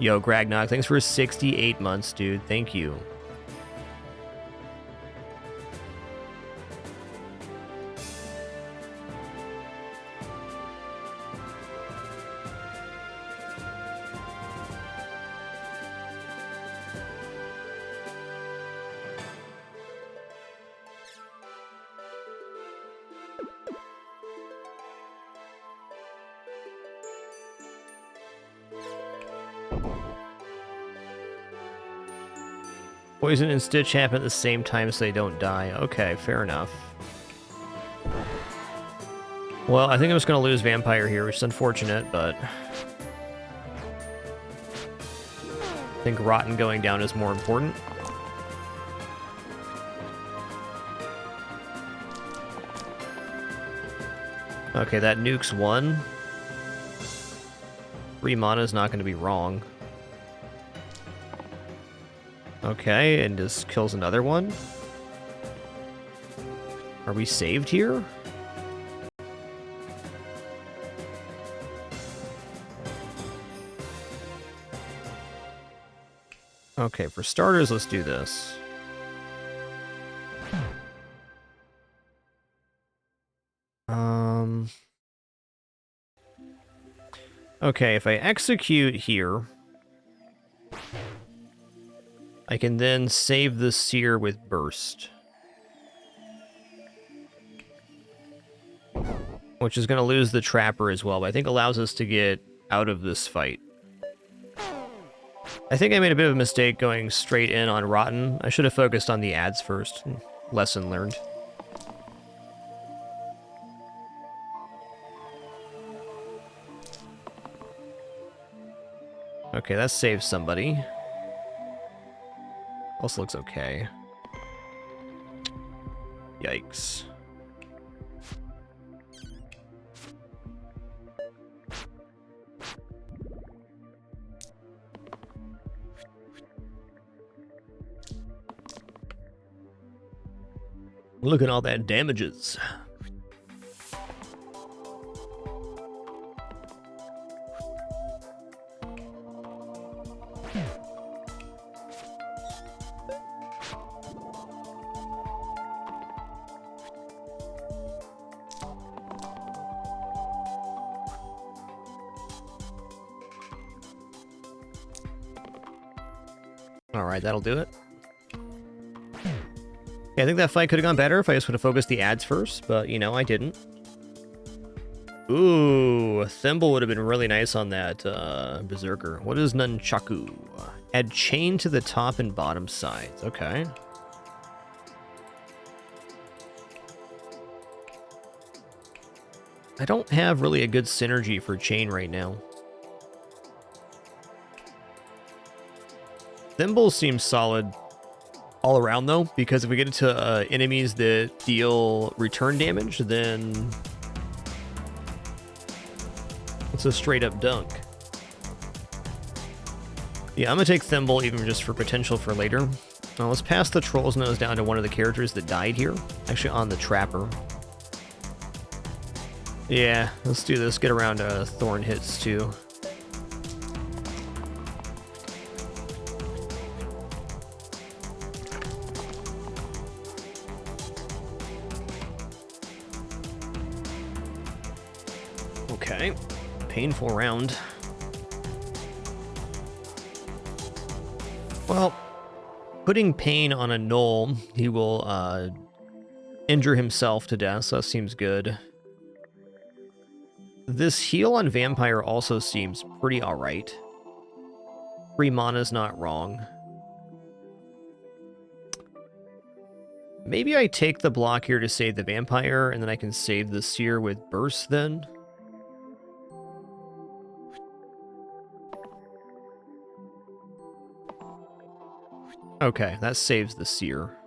Yo, Gragnok, thanks for 68 months, dude. Thank you. Poison and Stitch happen at the same time so they don't die. Okay, fair enough. Well, I think I'm just going to lose Vampire here, which is unfortunate, but... I think Rotten going down is more important. Okay, that nukes 1. 3 mana is not going to be wrong. Okay, and just kills another one. Are we saved here? Okay, for starters, let's do this. Okay, if I execute here, I can then save the Seer with Burst. Which is going to lose the Trapper as well, but I think allows us to get out of this fight. I think I made a bit of a mistake going straight in on Rotten. I should have focused on the ads first. Lesson learned. Okay, that saves somebody. Also looks okay. Yikes. Look at all that damages. Alright, that'll do it. Yeah, I think that fight could have gone better if I just would have focused the ads first, but, you know, I didn't. Ooh, a Thimble would have been really nice on that Berserker. What is Nunchaku? Add chain to the top and bottom sides. Okay. I don't have really a good synergy for chain right now. Thimble seems solid all around, though, because if we get into enemies that deal return damage, then it's a straight-up dunk. Yeah, I'm going to take Thimble even just for potential for later. Now, let's pass the Troll's Nose down to one of the characters that died here. Actually, on the Trapper. Yeah, let's do this. Get around Thorn hits, too. Okay, painful round. Well, putting pain on a Knoll, he will injure himself to death, so that seems good. This heal on Vampire also seems pretty alright. 3 mana's not wrong. Maybe I take the block here to save the Vampire, and then I can save the Seer with Burst then. Okay, that saves the Seer.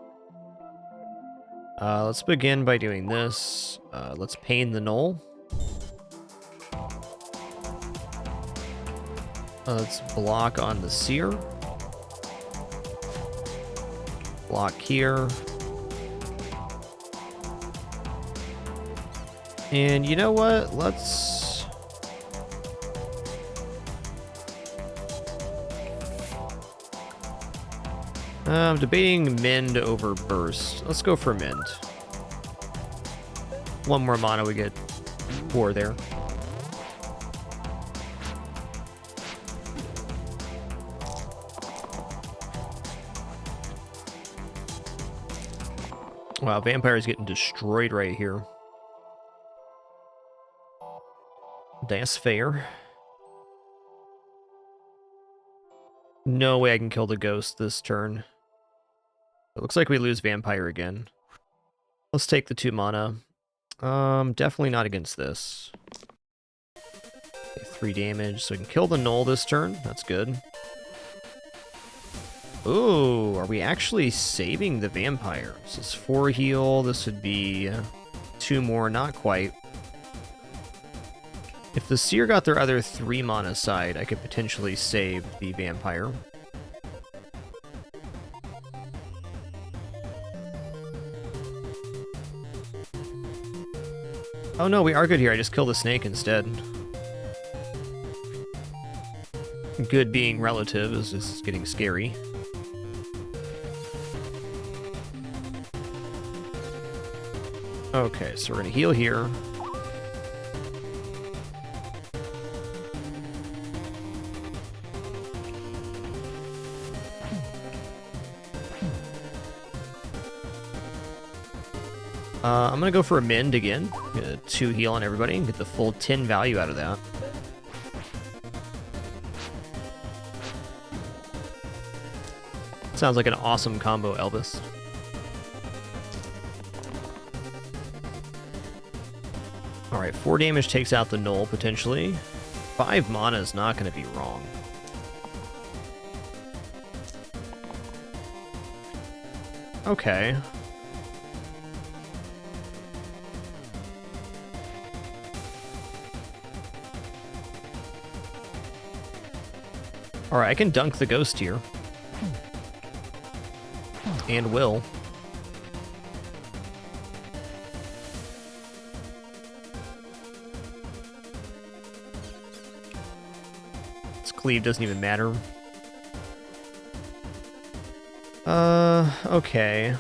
Let's begin by doing this. Let's pain the Knoll. Let's block on the Seer. Block here. And you know what? Let's... I'm debating Mend over Burst. Let's go for Mend. 1 more mana, we get 4 there. Wow, Vampire's getting destroyed right here. That's fair. No way I can kill the Ghost this turn. It looks like we lose Vampire again. Let's take the 2 mana. Definitely not against this. Okay, 3 damage, so we can kill the Knoll this turn. That's good. Ooh, are we actually saving the Vampire? This is 4 heal. This would be 2 more, not quite. If the Seer got their other 3 mana side, I could potentially save the Vampire. Oh no, we are good here. I just killed the snake instead. Good being relative is just getting scary. Okay, so we're gonna heal here. I'm gonna go for a Mend again. Get a 2 heal on everybody and get the full 10 value out of that. Sounds like an awesome combo, Elvis. Alright, 4 damage takes out the Null, potentially. 5 mana is not going to be wrong. Okay. Alright, I can dunk the Ghost here. And will. This cleave doesn't even matter. Okay.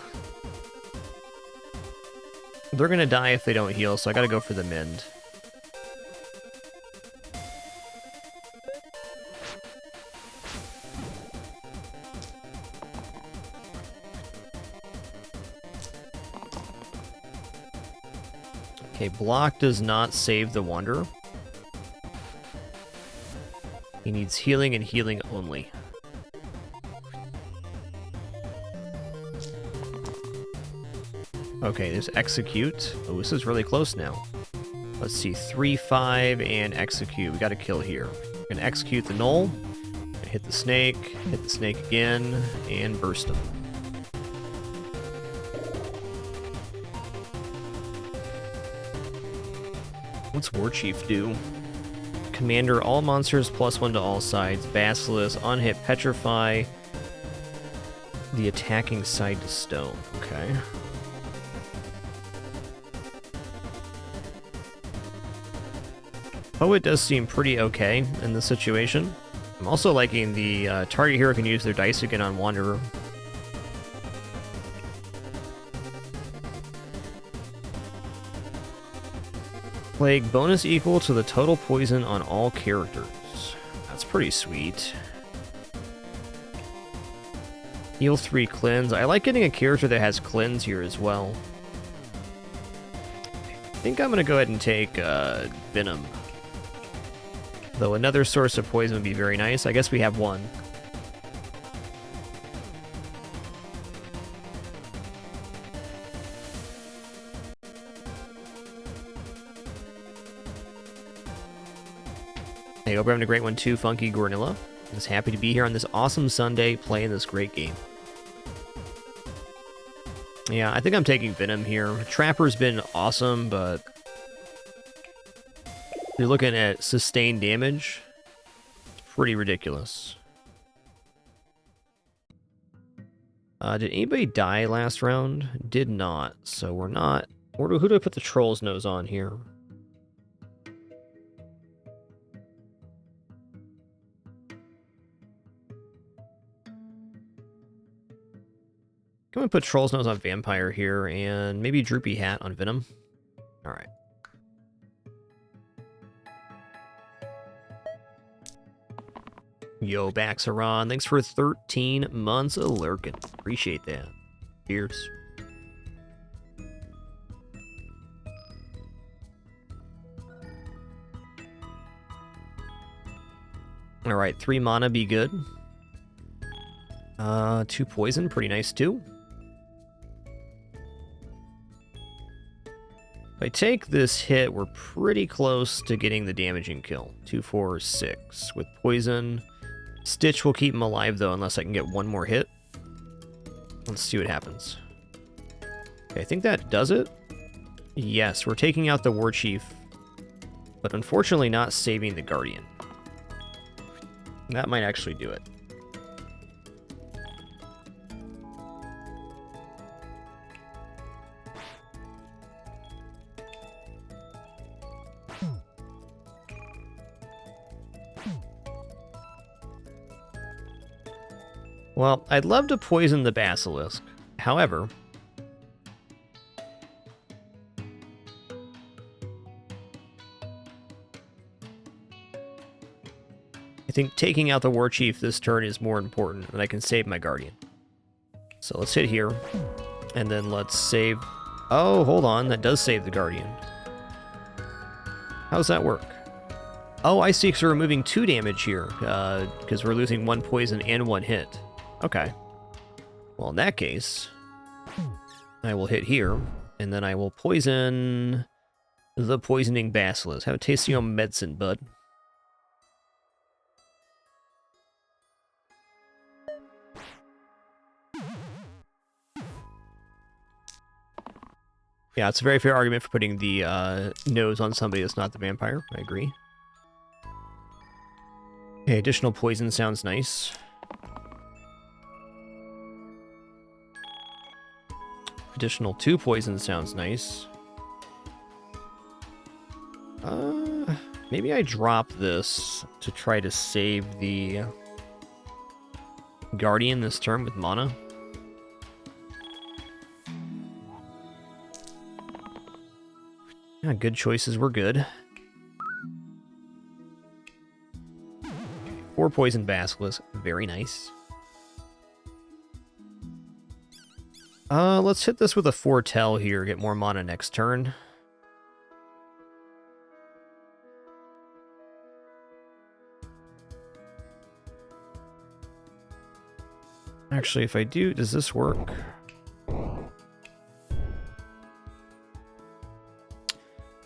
They're gonna die if they don't heal, so I gotta go for the Mend. Okay, block does not save the Wanderer. He needs healing and healing only. Okay, there's Execute. Oh, this is really close now. Let's see, 3-5 and Execute. We got to kill here. We're going to execute the Null, hit the snake again, and burst him. What's Warchief do? Commander, all monsters +1 to all sides. Basilisk, on hit, petrify the attacking side to stone. Okay. Poet does seem pretty okay in this situation. I'm also liking the target hero can use their dice again on Wanderer. Plague bonus equal to the total poison on all characters. That's pretty sweet. Heal 3 cleanse. I like getting a character that has cleanse here as well. I think I'm gonna go ahead and take Venom. Though another source of poison would be very nice. I guess we have one. Hey, hope you're having a great one too, Funky Gornilla. I'm just happy to be here on this awesome Sunday playing this great game. Yeah, I think I'm taking Venom here. Trapper's been awesome, but if you're looking at sustained damage, it's pretty ridiculous. Did anybody die last round? Did not, so we're not... Who do I put the Troll's Nose on here? Can we put Troll's Nose on Vampire here, and maybe Droopy Hat on Venom? Alright. Yo, Baxaron, thanks for 13 months of lurking. Appreciate that. Cheers. Alright, 3 mana, be good. 2 poison, pretty nice too. If I take this hit, we're pretty close to getting the damaging kill. 2, 4, 6. With poison, Stitch will keep him alive though, unless I can get one more hit. Let's see what happens. Okay, I think that does it. Yes, we're taking out the Warchief. but unfortunately not saving the Guardian. That might actually do it. Well, I'd love to poison the Basilisk. However, I think taking out the War Chief this turn is more important, and I can save my Guardian. So let's hit here, and then let's save... Oh, hold on, that does save the Guardian. How does that work? Oh, I see, because we're removing 2 damage here, because we're losing 1 poison and 1 hit. Okay. Well, in that case, I will hit here, and then I will poison the Poisoning Basilisk. Have a taste of your medicine, bud. Yeah, it's a very fair argument for putting the nose on somebody that's not the vampire. I agree. Okay, additional poison sounds nice. Additional 2 poison sounds nice. Maybe I drop this to try to save the Guardian this turn with mana. Yeah, good choices were good. 4 poison Basilisk, very nice. Let's hit this with a Foretell here, get more mana next turn. Actually, if I do, does this work?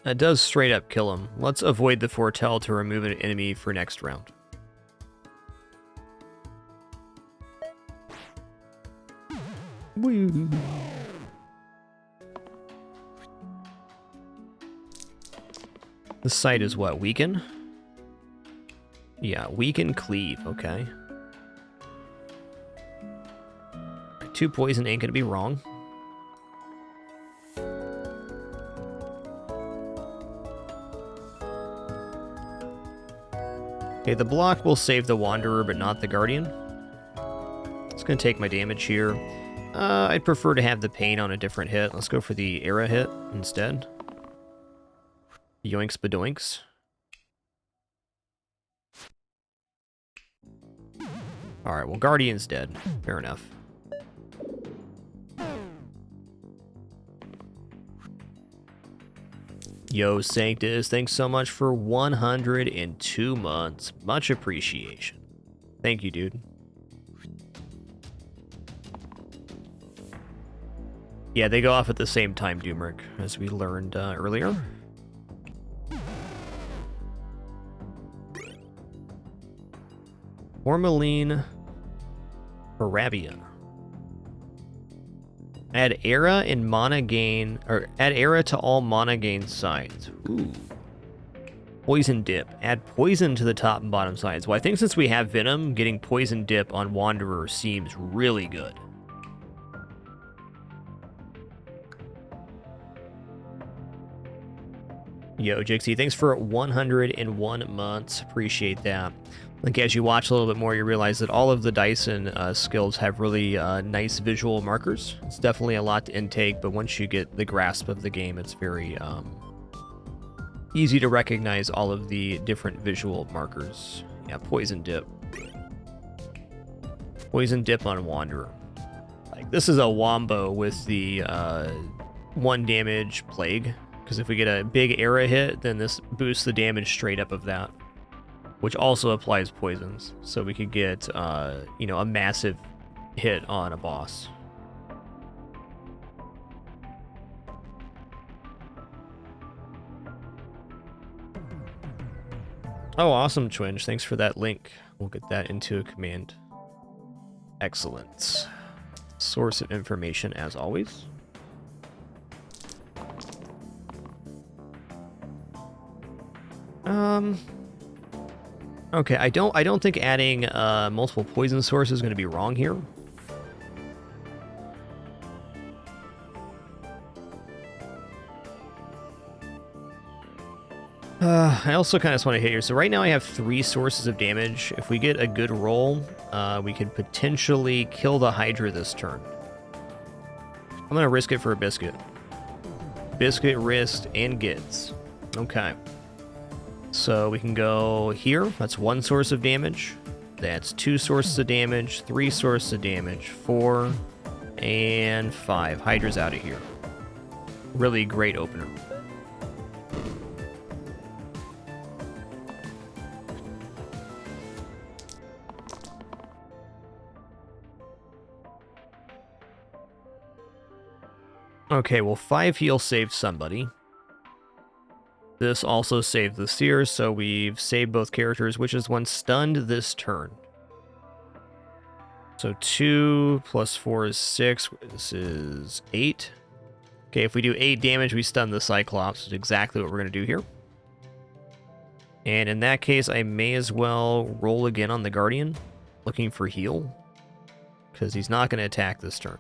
That does straight up kill him. Let's avoid the Foretell to remove an enemy for next round. Woo. The site is what? Weaken? Yeah, weaken, cleave, okay. 2 poison ain't gonna be wrong. Okay, the block will save the Wanderer, but not the Guardian. It's gonna take my damage here. I'd prefer to have the pain on a different hit. Let's go for the Era hit instead. Yoinks badoinks. Alright, well, Guardian's dead. Fair enough. Yo, Sanctus, thanks so much for 102 months. Much appreciation. Thank you, dude. Yeah, they go off at the same time, Doomeric, as we learned earlier. Tourmaline Arabia. Add Era and mana gain, or add Era to all mana gain sides. Ooh. Poison dip. Add poison to the top and bottom sides. Well, I think since we have Venom, getting poison dip on Wanderer seems really good. Yo, Jixie, thanks for 101 months. Appreciate that. I think as you watch a little bit more, you realize that all of the Dyson skills have really nice visual markers. It's definitely a lot to intake, but once you get the grasp of the game, it's very easy to recognize all of the different visual markers. Yeah, poison dip. Poison dip on Wanderer. Like, this is a wombo with the 1 damage plague. Because if we get a big Era hit, then this boosts the damage straight up of that. Which also applies poisons. So we could get, you know, a massive hit on a boss. Oh, awesome, Twinge. Thanks for that link. We'll get that into a command. Excellent. Source of information, as always. Okay, I don't think adding multiple poison sources is going to be wrong here. I also kind of just want to hit here. So right now I have 3 sources of damage. If we get a good roll, we could potentially kill the Hydra this turn. I'm going to risk it for a biscuit. Biscuit, risked, and gets. Okay. So we can go here. That's 1 source of damage. That's 2 sources of damage, 3 sources of damage, 4, and 5. Hydra's out of here. Really great opener. Okay, well, 5 heal saved somebody. This also saved the Seer, so we've saved both characters, which is one stunned this turn. So 2 plus 4 is 6. This is 8. Okay, if we do 8 damage, we stun the Cyclops, which is exactly what we're going to do here. And in that case, I may as well roll again on the Guardian, looking for heal, because he's not going to attack this turn.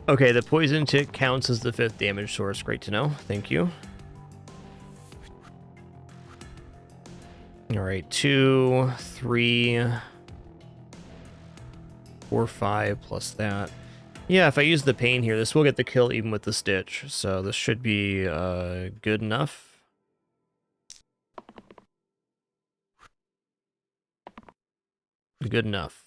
Okay, the poison tick counts as the 5th damage source. Great to know. Thank you. All right, 2, 3, 4, 5 plus that. Yeah, if I use the pain here, this will get the kill even with the stitch. So this should be good enough. Good enough.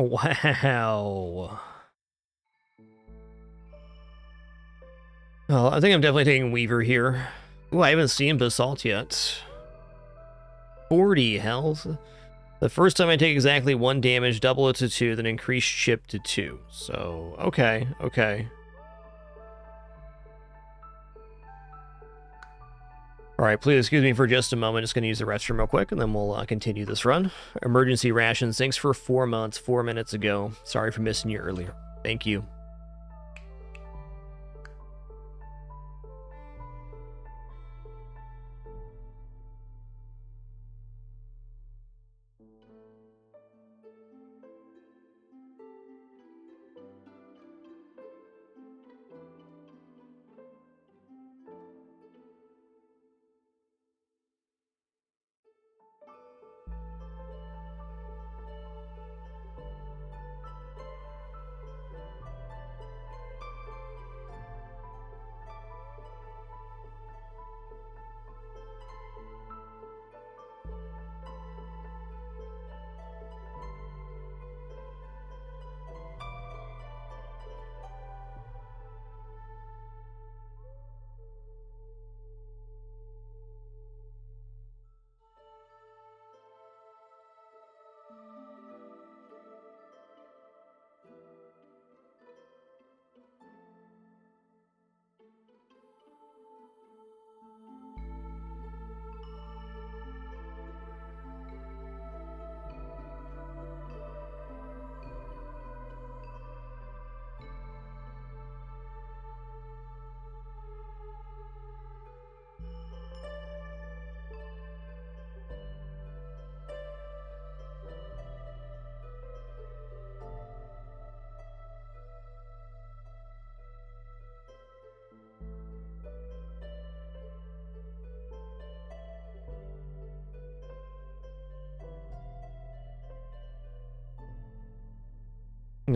Wow. Well, I think I'm definitely taking Weaver here. Ooh, I haven't seen Basalt yet. 40 health. The first time I take exactly 1 damage, double it to 2, then increase chip to 2. So, okay, okay. Alright, please excuse me for just a moment. Just going to use the restroom real quick, and then we'll continue this run. Emergency rations. Thanks for 4 months, 4 minutes ago. Sorry for missing you earlier. Thank you.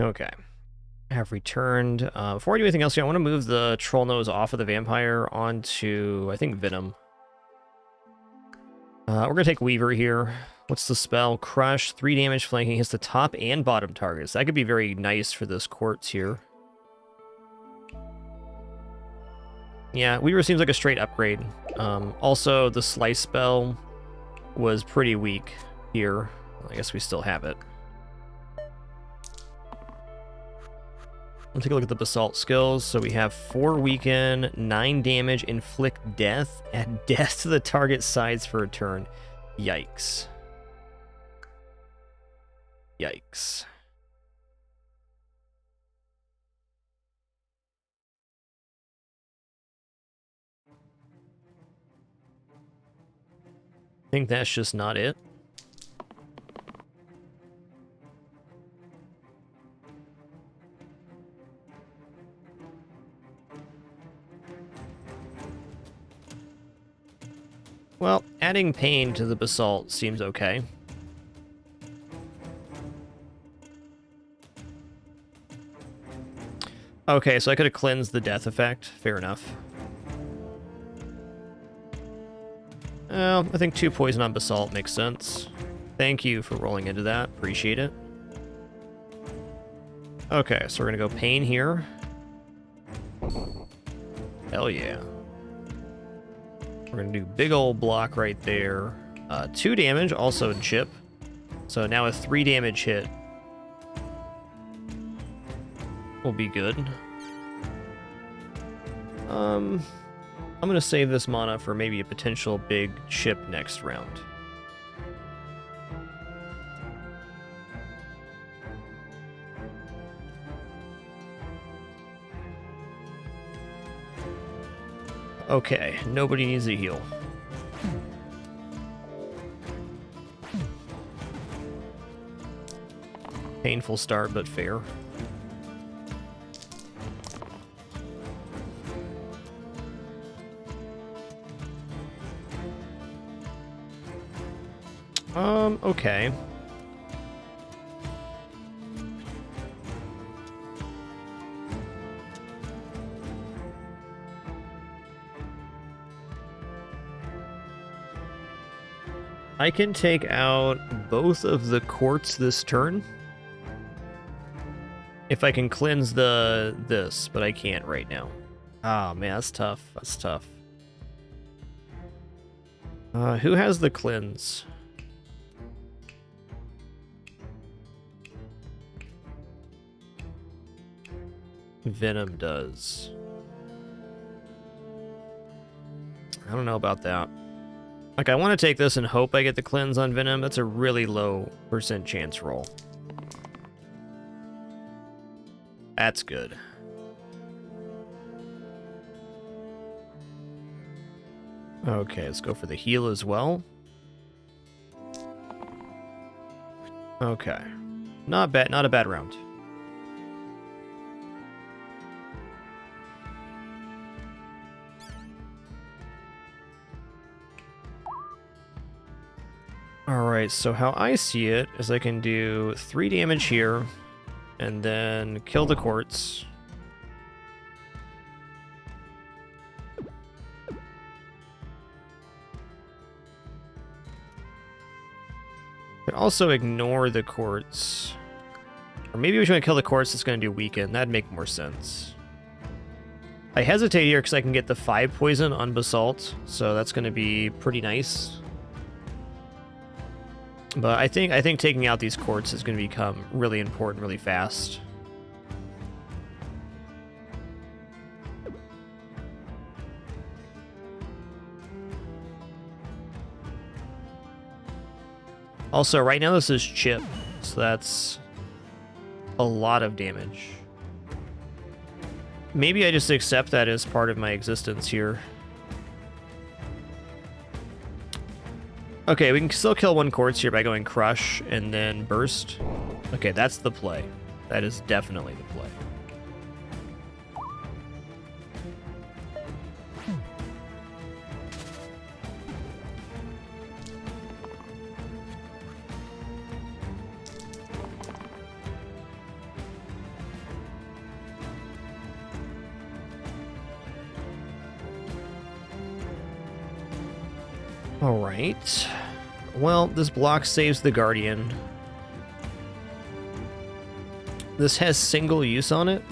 Okay. I have returned. Before I do anything else here, I want to move the troll nose off of the vampire onto, I think, Venom. We're going to take Weaver here. What's the spell? Crush, 3 damage flanking, hits the top and bottom targets. That could be very nice for this quartz here. Yeah, Weaver seems like a straight upgrade. Also, the Slice spell was pretty weak here. I guess we still have it. Let's take a look at the Basalt skills. So we have 4 weaken, 9 damage, inflict death, add death to the target sides for a turn. Yikes. Yikes. I think that's just not it. Well, adding pain to the Basalt seems okay. Okay, so I could have cleansed the death effect. Fair enough. Well, I think 2 poison on Basalt makes sense. Thank you for rolling into that. Appreciate it. Okay, so we're gonna go pain here. Hell yeah. We're gonna do big old block right there. 2 damage, also in chip. So now a 3 damage hit will be good. I'm gonna save this mana for maybe a potential big chip next round. Okay, nobody needs a heal. Painful start, but fair. Okay. I can take out both of the quartz this turn. If I can cleanse this, but I can't right now. Oh man, that's tough. That's tough. Who has the cleanse? Venom does. I don't know about that. Like, I want to take this and hope I get the cleanse on Venom. That's a really low % chance roll. That's good. Okay, let's go for the heal as well. Okay. Not bad, not a bad round. Alright, so how I see it is I can do 3 damage here, and then kill the quartz. Could also ignore the quartz. Or maybe we should kill the quartz that's going to do weaken. That'd make more sense. I hesitate here because I can get the 5 poison on Basalt, so that's going to be pretty nice. But I think taking out these quartz is going to become really important really fast. Also, right now this is chip, so that's a lot of damage. Maybe I just accept that as part of my existence here. Okay, we can still kill 1 quartz here by going Crush and then Burst. Okay, that's the play. That is definitely the play. Alright. Well, this block saves the Guardian. This has single use on it.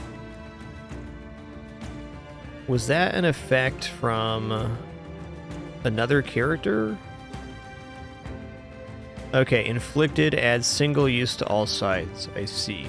Was that an effect from another character? Okay, inflicted adds single use to all sides. I see.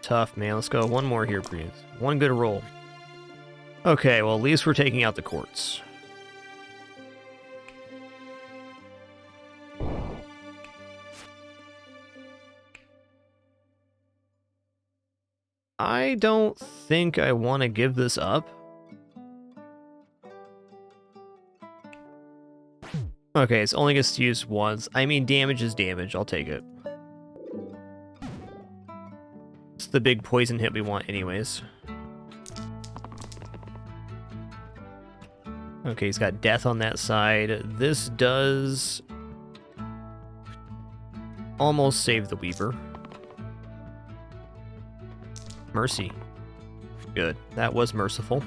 Tough, man. Let's go one more here, please. One good roll. Okay, well, at least we're taking out the quartz. I don't think I want to give this up. Okay, it's only gets used once. I mean, damage is damage. I'll take it. It's the big poison hit we want anyways. Okay, he's got death on that side. This does almost save the Weaver. Mercy. Good. That was merciful.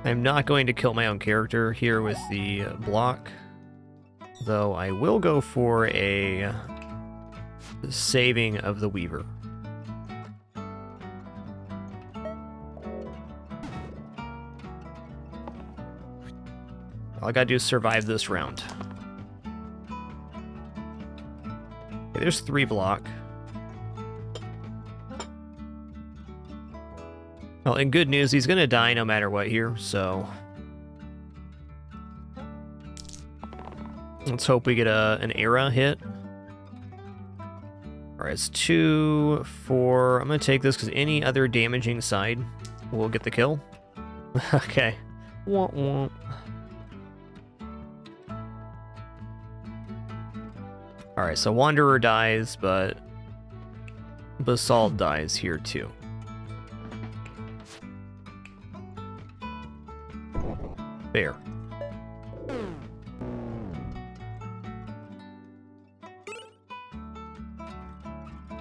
I'm not going to kill my own character here with the block, though I will go for a saving of the Weaver. All I gotta do is survive this round. Okay, there's 3 block. Well, in good news, he's gonna die no matter what here, so let's hope we get an era hit. Alright, it's 2, 4. I'm gonna take this because any other damaging side will get the kill. Okay. Womp womp. Alright, so Wanderer dies, but Basalt dies here too. Fair.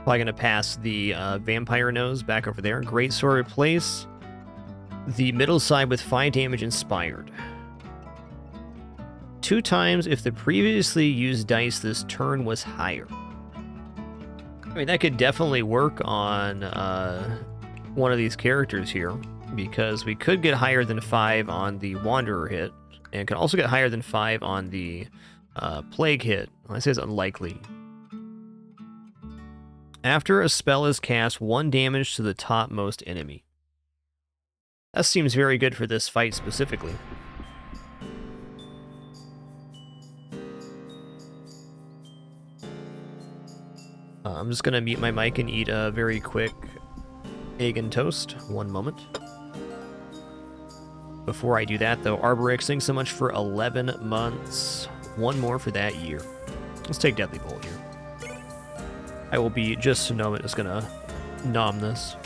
Probably gonna pass the Vampire Nose back over there. Great Sword replace the middle side with 5 damage inspired. 2 times if the previously used dice this turn was higher. I mean, that could definitely work on one of these characters here, because we could get higher than 5 on the Wanderer hit, and could also get higher than 5 on the Plague hit. I say it's unlikely. After a spell is cast, 1 damage to the topmost enemy. That seems very good for this fight specifically. I'm just gonna mute my mic and eat a very quick egg and toast. 1 moment. Before I do that, though, Arborix, thanks so much for 11 months. 1 more for that year. Let's take Deadly Bolt here. I will be just a moment, just gonna nom this.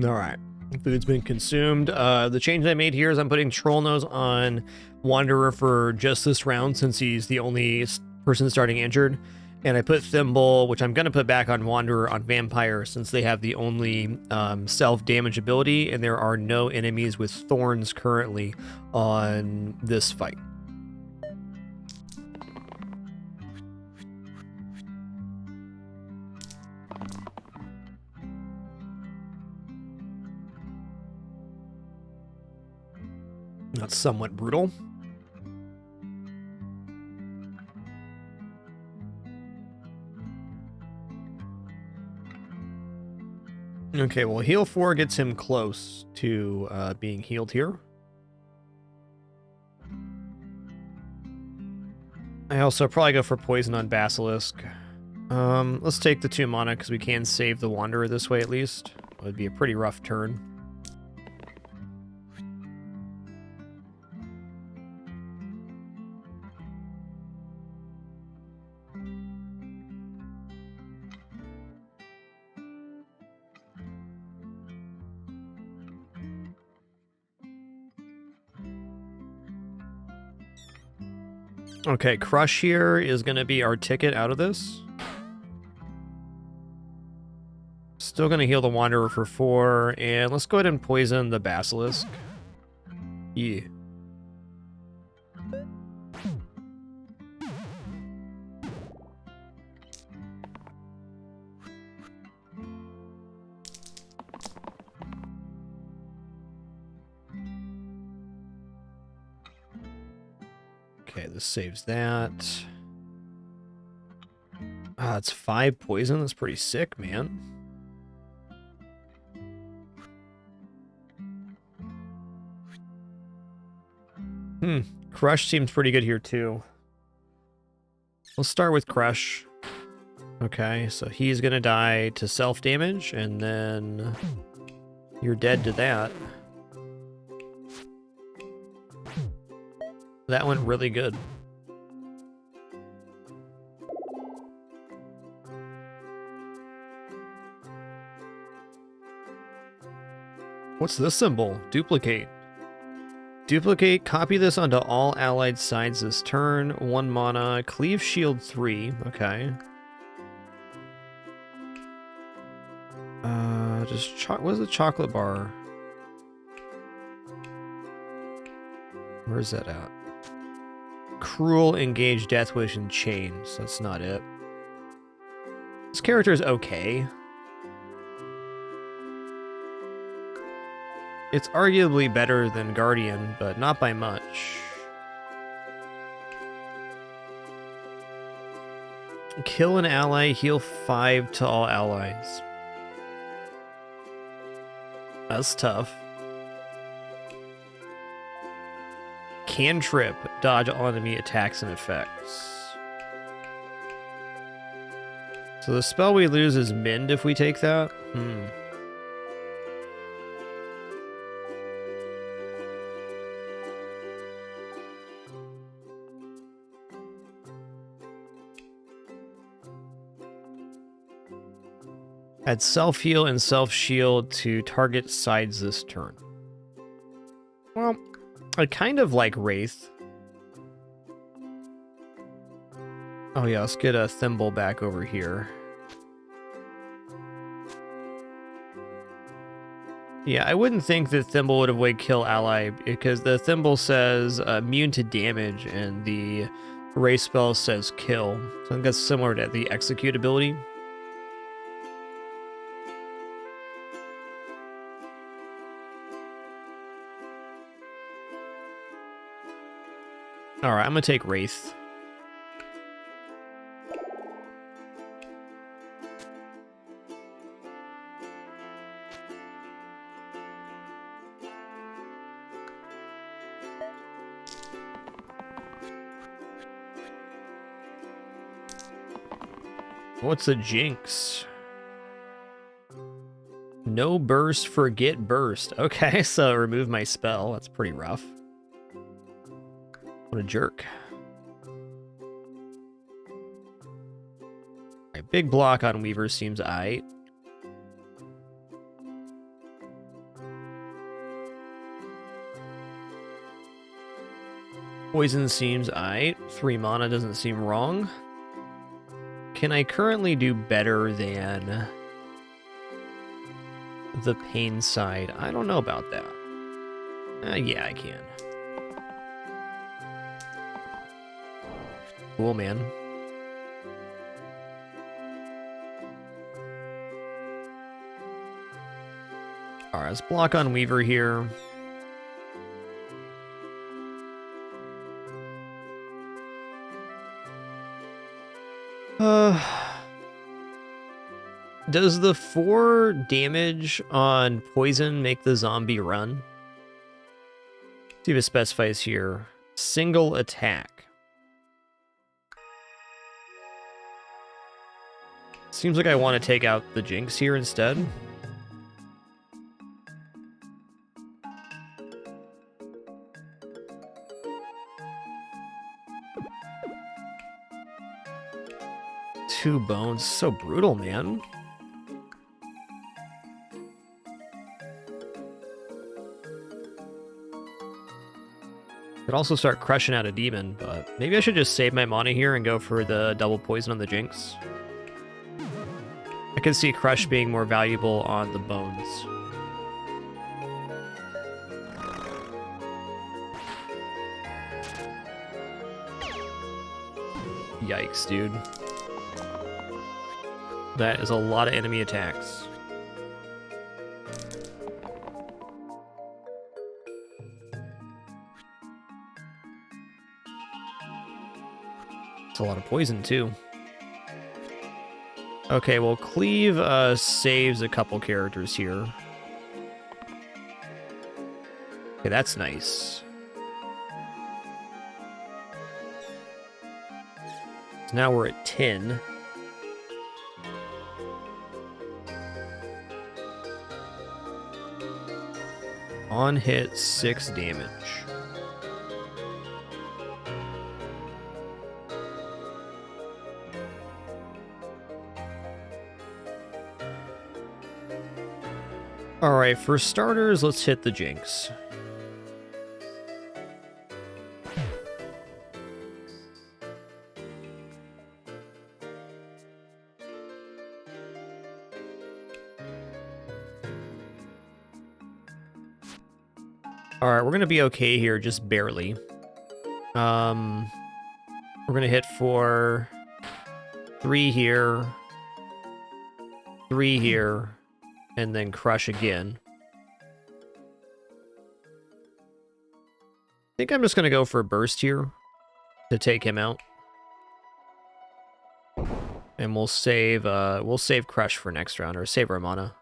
All right. Food's been consumed. The change I made here is I'm putting Troll Nose on Wanderer for just this round since he's the only person starting injured. And I put Thimble, which I'm going to put back on Wanderer, on Vampire since they have the only self-damage ability, and there are no enemies with thorns currently on this fight. That's somewhat brutal. Okay, well, heal 4 gets him close to being healed here. I also probably go for poison on Basilisk. Let's take the 2 mana because we can save the Wanderer this way at least. It would be a pretty rough turn. Okay, Crush here is going to be our ticket out of this. Still going to heal the Wanderer for 4, and let's go ahead and poison the Basilisk. Yeah. Okay, this saves that. Ah, it's 5 poison. That's pretty sick, man. Crush seems pretty good here, too. Let's start with Crush. Okay, so he's gonna die to self-damage, and then you're dead to that. That went really good. What's this symbol? Duplicate. Duplicate, copy this onto all allied sides this turn. 1 mana, cleave shield 3. Okay. What's the chocolate bar? Where's that at? Cruel, engage, death wish, and chains. That's not it. This character is okay. It's arguably better than Guardian, but not by much. Kill an ally, heal 5 to all allies. That's tough. Cantrip, dodge all enemy attacks and effects. So the spell we lose is Mend if we take that? Add self-heal and self-shield to target sides this turn. Well, I kind of like Wraith. Oh yeah, let's get a Thimble back over here. Yeah, I wouldn't think that Thimble would avoid kill ally because the Thimble says immune to damage and the Wraith spell says kill. So I think that's similar to the execute ability. Alright, I'm gonna take Wraith. What's a jinx? No burst, forget burst. Okay, so remove my spell. That's pretty rough. What a jerk. Alright, big block on Weaver seems aight. Poison seems aight. 3 mana doesn't seem wrong. Can I currently do better than the pain side? I don't know about that. Yeah, I can. Cool, man. Alright, let's block on Weaver here. Does the 4 damage on poison make the zombie run? See if it specifies here. Single attack. Seems like I want to take out the Jinx here instead. Two bones, so brutal, man. Could also start crushing out a demon, but maybe I should just save my mana here and go for the double poison on the Jinx. I can see Crush being more valuable on the bones. Yikes, dude. That is a lot of enemy attacks. It's a lot of poison, too. Okay, well, Cleave saves a couple characters here. Okay, that's nice. So now we're at 10. On hit, 6 damage. Alright, for starters, let's hit the Jinx. Alright, we're gonna be okay here, just barely. We're gonna hit for 3 here, 3 here, and then crush again. I think I'm just gonna go for a burst here to take him out. And we'll save crush for next round, or save our mana.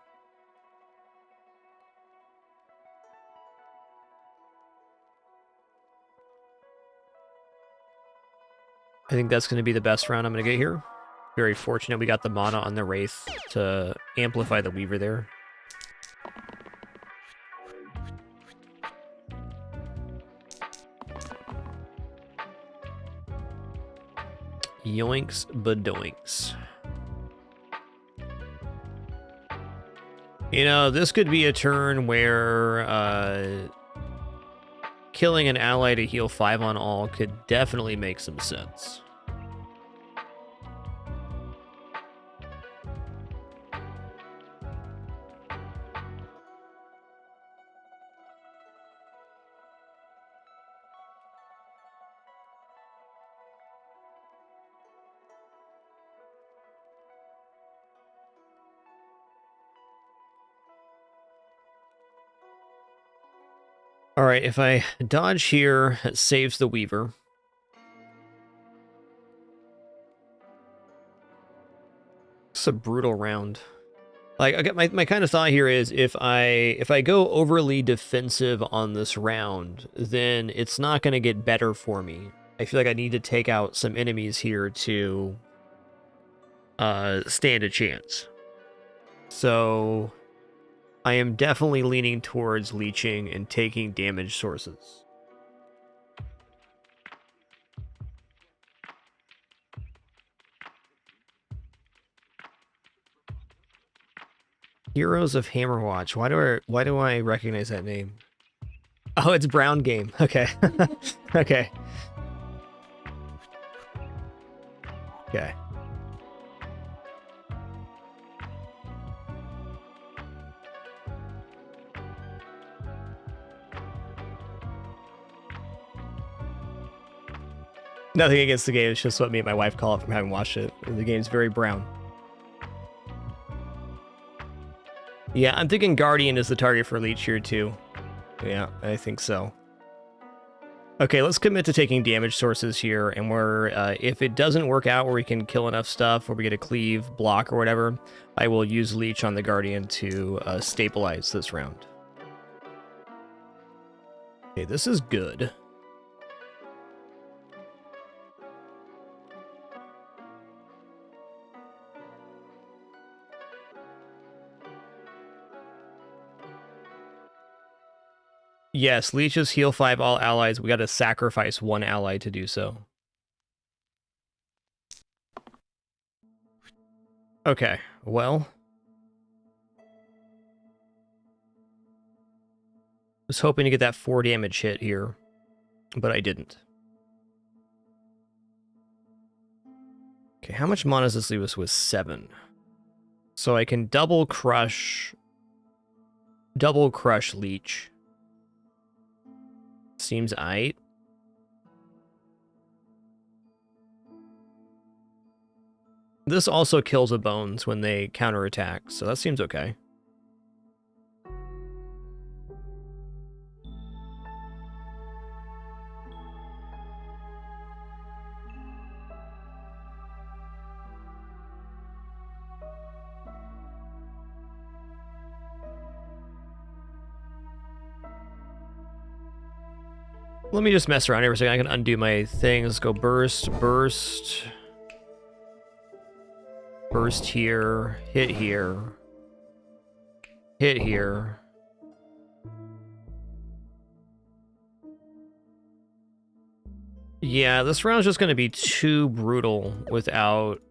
I think that's going to be the best round I'm going to get here. Very fortunate we got the mana on the Wraith to amplify the Weaver there. Yoinks badoinks. You know, this could be a turn where killing an ally to heal 5 on all could definitely make some sense. All right, if I dodge here, it saves the Weaver. It's a brutal round. Like, I get my kind of thought here is if I go overly defensive on this round, then it's not going to get better for me. I feel like I need to take out some enemies here to stand a chance. So I am definitely leaning towards leeching and taking damage sources. Heroes of Hammerwatch. Why do I recognize that name? Oh, it's Brown Game. Okay. Okay. Okay. Nothing against the game, it's just what me and my wife call it from having watched it. The game's very brown. Yeah, I'm thinking Guardian is the target for Leech here too. Yeah, I think so. Okay, let's commit to taking damage sources here, and we're, if it doesn't work out where we can kill enough stuff, or we get a cleave, block, or whatever, I will use Leech on the Guardian to stabilize this round. Okay, this is good. Yes, leeches heal 5 all allies. We gotta sacrifice 1 ally to do so. Okay, well. I was hoping to get that 4 damage hit here, but I didn't. Okay, how much mana does this leave us with? 7. So I can double crush Leech. Seems aight. This also kills the bones when they counterattack, so that seems okay. Let me just mess around here for a second. I can undo my thing. Let's go burst, burst. Burst here, hit here. Hit here. Yeah, this round's just gonna be too brutal without...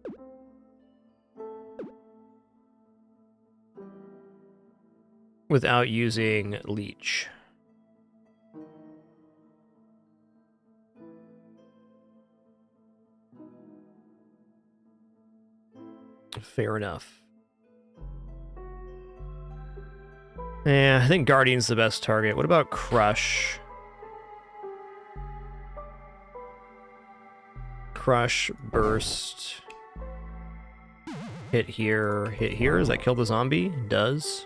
without using Leech. Fair enough. Yeah, I think Guardian's the best target. What about Crush? Crush, burst. Hit here, hit here. Does that kill the zombie? Does.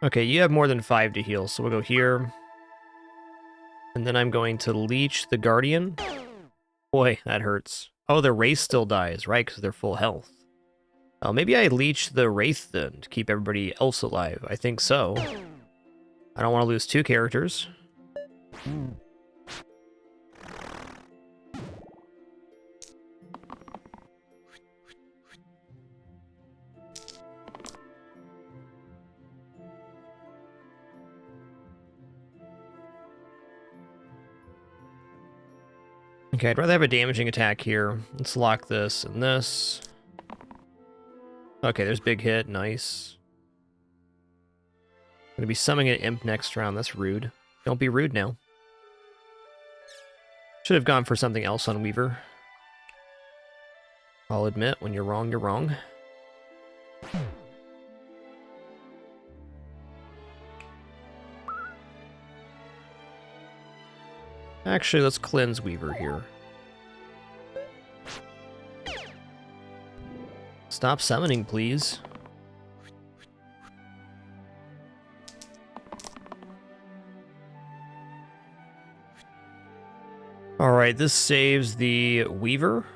Okay, you have more than 5 to heal, so we'll go here. And then I'm going to leech the Guardian. Boy, that hurts. Oh, the Wraith still dies, right? Because they're full health. Oh, maybe I leech the Wraith then to keep everybody else alive. I think so. I don't want to lose 2 characters. Okay, I'd rather have a damaging attack here. Let's lock this and this. Okay, there's big hit. Nice. Gonna be summoning an imp next round. That's rude. Don't be rude now. Should have gone for something else on Weaver. I'll admit, when you're wrong, you're wrong. Actually, let's cleanse Weaver here. Stop summoning, please. Alright, this saves the Weaver.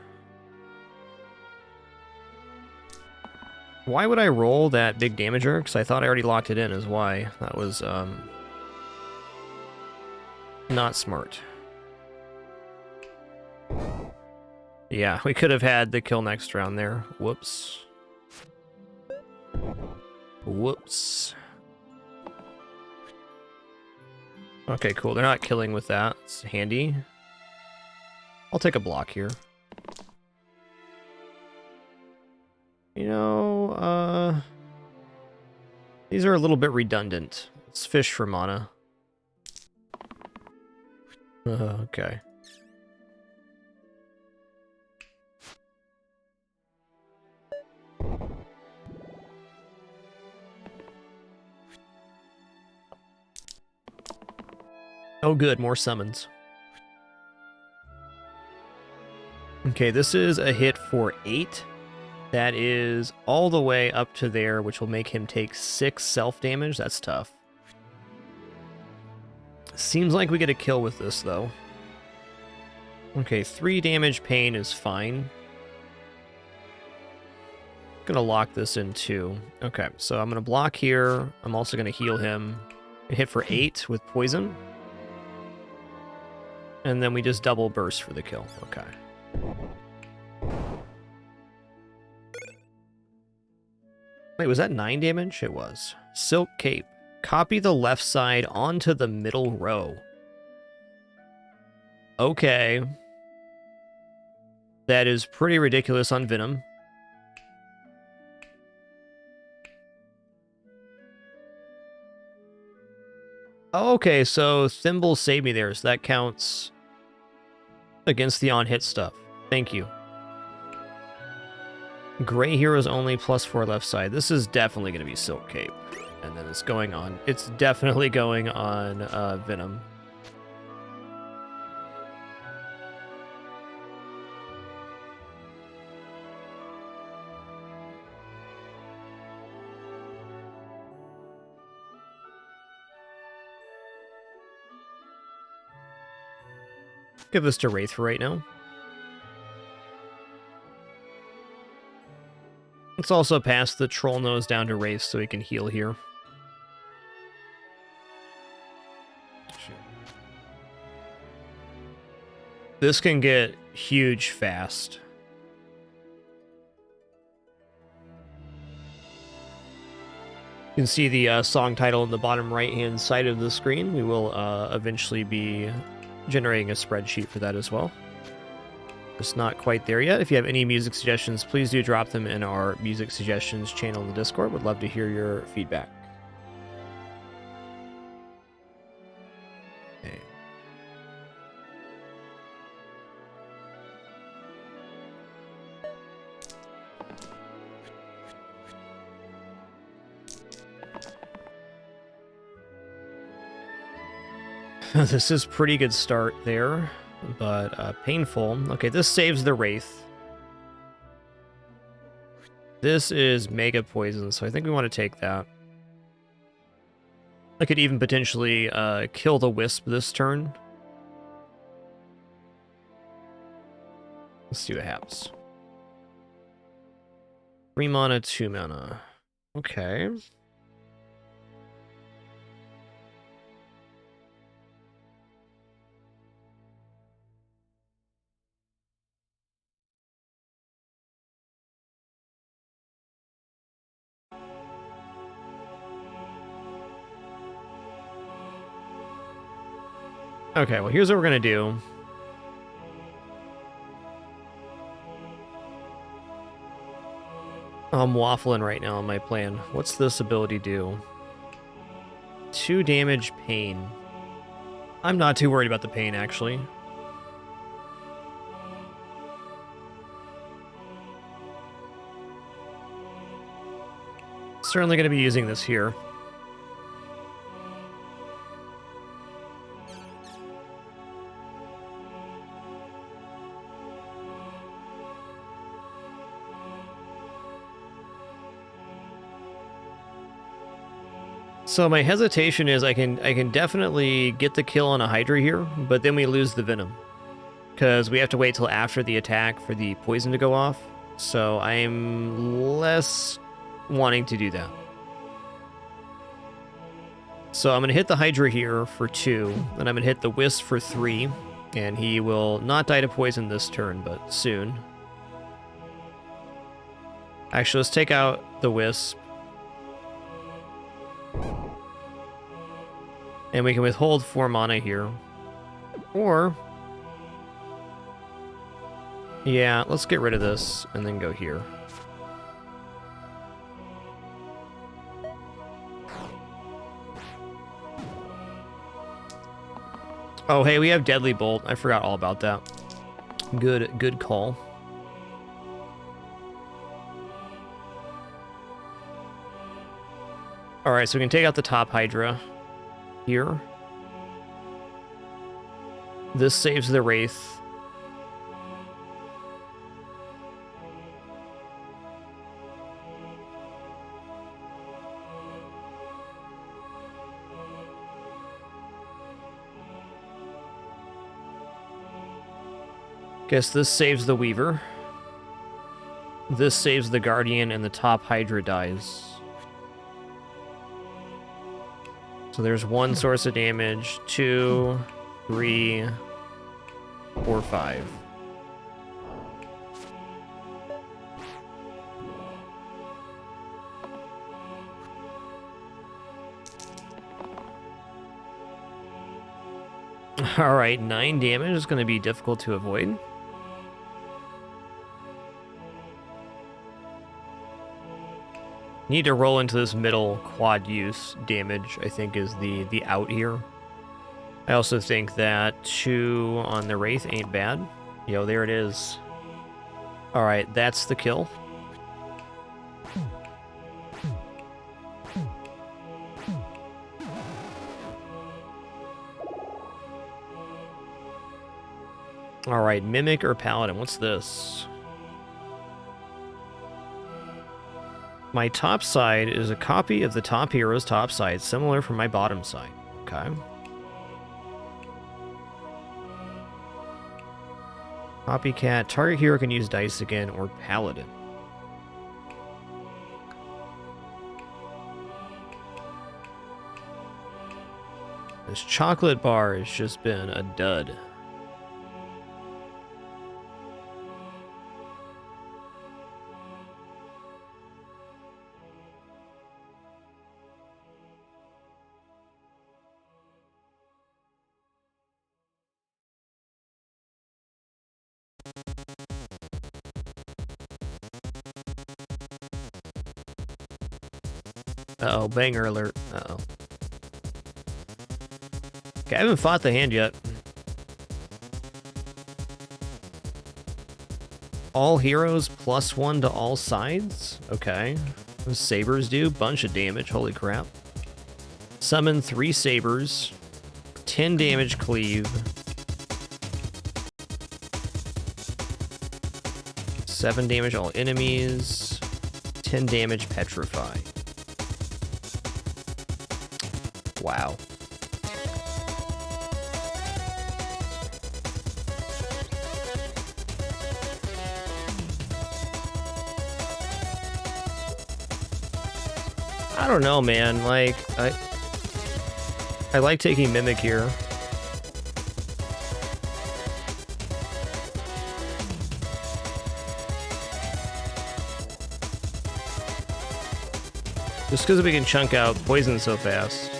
Why would I roll that big damager? Because I thought I already locked it in is why. That was, not smart. Yeah, we could have had the kill next round there. Whoops. Whoops. Okay, cool. They're not killing with that. It's handy. I'll take a block here. You know, these are a little bit redundant. Let's fish for mana. Okay. Oh good, more summons. Okay, this is a hit for 8. That is all the way up to there, which will make him take 6 self-damage. That's tough. Seems like we get a kill with this, though. Okay, 3 damage pain is fine. Gonna lock this in 2. Okay, so I'm gonna block here. I'm also gonna heal him. Hit for 8 with poison. And then we just double burst for the kill. Okay. Wait, was that 9 damage? It was. Silk Cape. Copy the left side onto the middle row. Okay. That is pretty ridiculous on Venom. Okay, so Thimble saved me there, so that counts against the on-hit stuff. Thank you. Gray Heroes only, +4 left side. This is definitely going to be Silk Cape. And then it's going on. It's definitely going on Venom. Give this to Wraith for right now. Let's also pass the Troll Nose down to Wraith so he can heal here. This can get huge fast. You can see the song title in the bottom right-hand side of the screen. We will eventually be generating a spreadsheet for that as well. It's not quite there yet. If you have any music suggestions, please do drop them in our music suggestions channel in the Discord. Would love to hear your feedback. Okay. This is pretty good start there, but painful. Okay, this saves the Wraith. This is Mega Poison, so I think we want to take that. I could even potentially kill the Wisp this turn. Let's see what happens. 3 mana, 2 mana. Okay. Okay, well, here's what we're going to do. I'm waffling right now on my plan. What's this ability do? 2 damage pain. I'm not too worried about the pain, actually. Certainly going to be using this here. So my hesitation is I can definitely get the kill on a Hydra here, but then we lose the Venom. Because we have to wait till after the attack for the poison to go off. So I'm less wanting to do that. So I'm going to hit the Hydra here for 2, and I'm going to hit the Wisp for 3, and he will not die to poison this turn, but soon. Actually, let's take out the Wisp. And we can withhold 4 mana here. Or... yeah, let's get rid of this and then go here. Oh, hey, we have Deadly Bolt. I forgot all about that. Good call. All right, so we can take out the top Hydra here. This saves the Wraith. Guess this saves the Weaver. This saves the Guardian, and the top Hydra dies. So there's one source of damage, 2, 3, 4, 5. All right, 9 damage is going to be difficult to avoid. Need to roll into this middle quad use damage, I think, is the out here. I also think that 2 on the Wraith ain't bad. Yo, there it is. Alright, that's the kill. Alright, Mimic or Paladin, what's this? My top side is a copy of the top hero's top side, similar from my bottom side. Okay. Copycat. Target hero can use dice again, or Paladin. This chocolate bar has just been a dud. Uh-oh, banger alert. Uh-oh. Okay, I haven't fought the hand yet. All heroes +1 to all sides? Okay. Those sabers do. Bunch of damage. Holy crap. Summon 3 sabers. 10 damage cleave. 7 damage all enemies. 10 damage petrify. Wow. I don't know, man. Like, I like taking Mimic here. Just because we can chunk out poison so fast.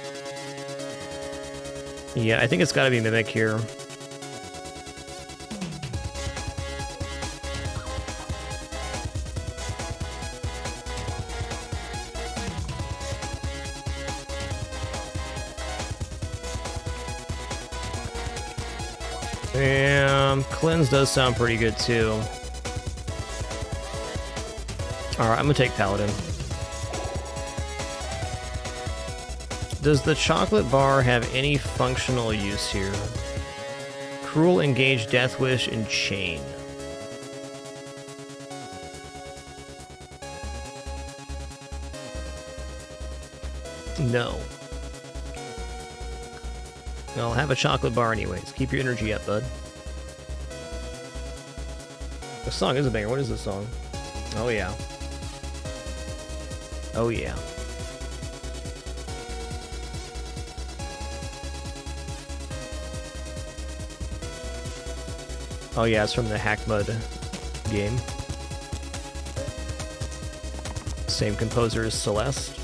Yeah, I think it's gotta be Mimic here. Cleanse does sound pretty good too. Alright, I'm gonna take Paladin. Does the chocolate bar have any functional use here? Cruel, Engage, Death Wish, and Chain. No. I'll have a chocolate bar anyways. Keep your energy up, bud. This song is a banger. What is this song? Oh yeah. Oh yeah. Oh yeah, it's from the Hackmud game. Same composer as Celeste.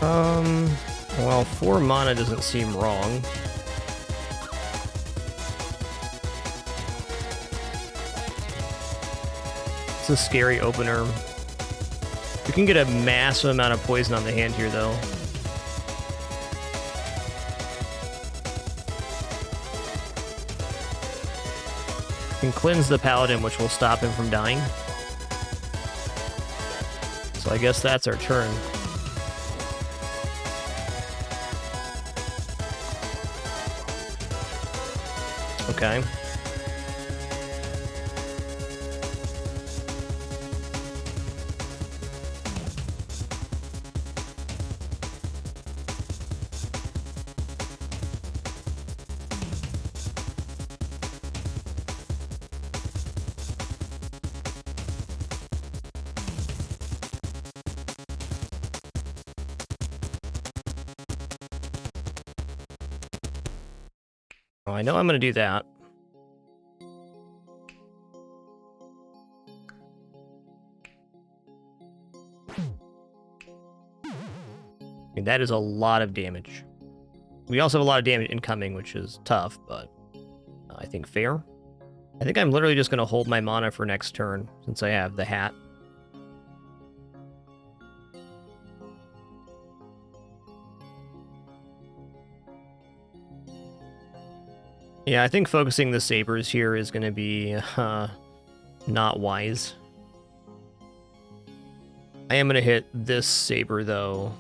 Well, 4 mana doesn't seem wrong. It's a scary opener. We can get a massive amount of poison on the hand here, though. We can cleanse the paladin, which will stop him from dying. So I guess that's our turn. Okay. Oh, I know I'm going to do that. I mean, that is a lot of damage. We also have a lot of damage incoming, which is tough, but I think fair. I think I'm literally just going to hold my mana for next turn, since I have the hat. Yeah, I think focusing the sabers here is going to be not wise. I am going to hit this saber, though.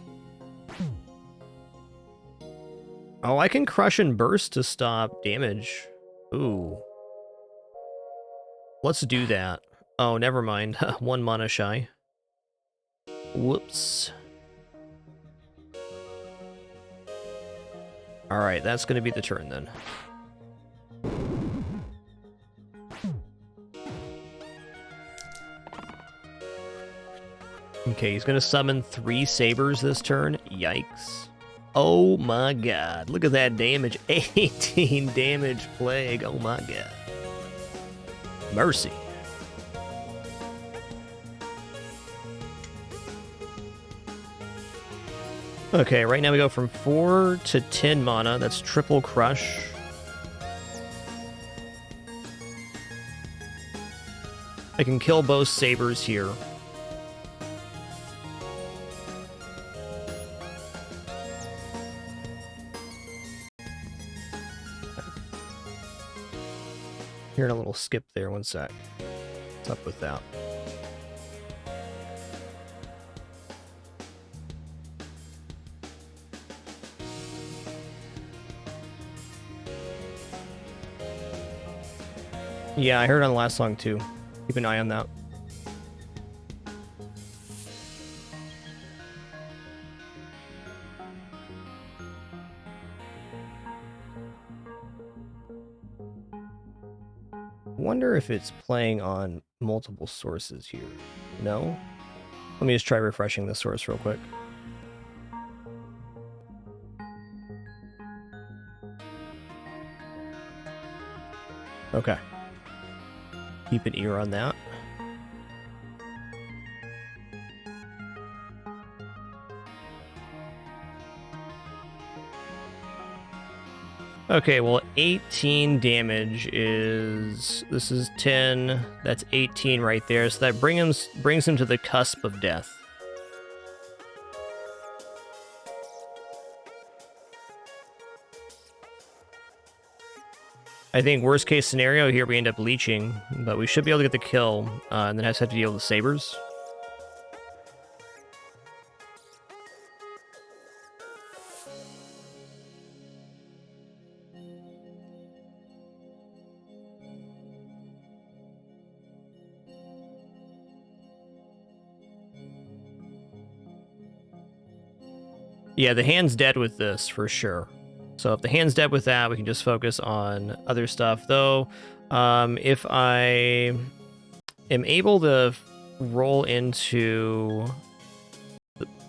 Oh, I can crush and burst to stop damage. Ooh. Let's do that. Oh, never mind. 1 mana shy. Whoops. Alright, that's going to be the turn, then. Okay, he's going to summon 3 sabers this turn. Yikes. Oh my god. Look at that damage. 18 damage plague. Oh my god. Mercy. Okay, right now we go from 4 to 10 mana. That's triple crush. I can kill both sabers here. Hearing a little skip there, 1 sec. What's up with that? Yeah, I heard it on the last song too. Keep an eye on that. Wonder if it's playing on multiple sources here. No? Let me just try refreshing the source real quick. Okay. Keep an ear on that. Okay, well, 18 damage is... This is 10. That's 18 right there. So that brings him to the cusp of death. I think worst case scenario here, we end up leeching, but we should be able to get the kill, and then I just have to deal with the sabers. Yeah, the hand's dead with this, for sure. So if the hand's dead with that, we can just focus on other stuff. Though, if I am able to roll into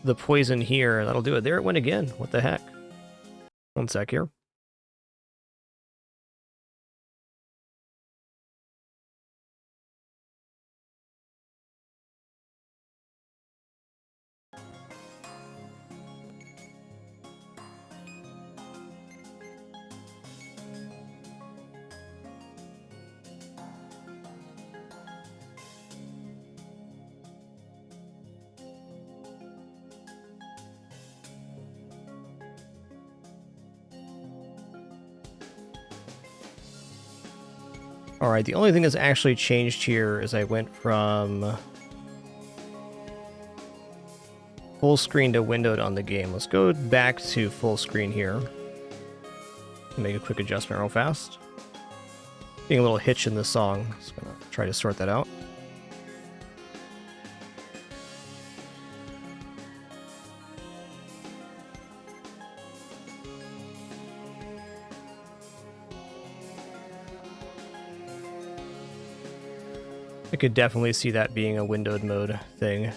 the poison here, that'll do it. There it went again. What the heck? 1 sec here. All right, the only thing that's actually changed here is I went from full screen to windowed on the game. Let's go back to full screen here. Make a quick adjustment real fast. Being a little hitch in the song. Just gonna try to sort that out. I could definitely see that being a windowed mode thing.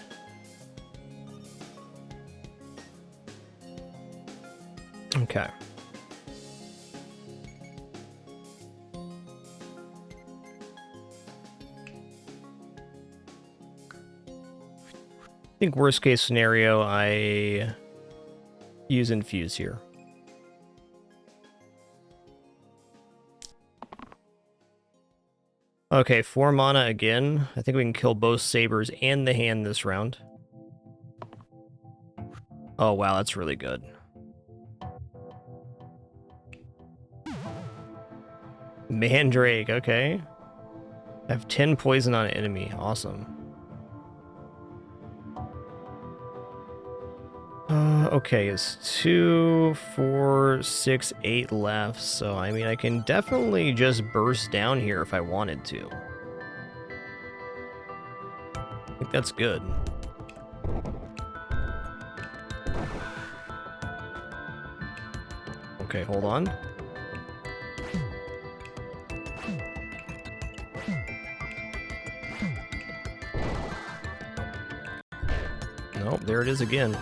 Okay. I think worst case scenario, I use Infuse here. Okay, 4 mana again. I think we can kill both Sabers and the hand this round. Oh wow, that's really good. Mandrake, okay. I have 10 poison on an enemy. Awesome. Okay, it's 2, 4, 6, 8 left, so I mean I can definitely just burst down here if I wanted to. I think that's good. Okay, hold on. Nope, there it is again.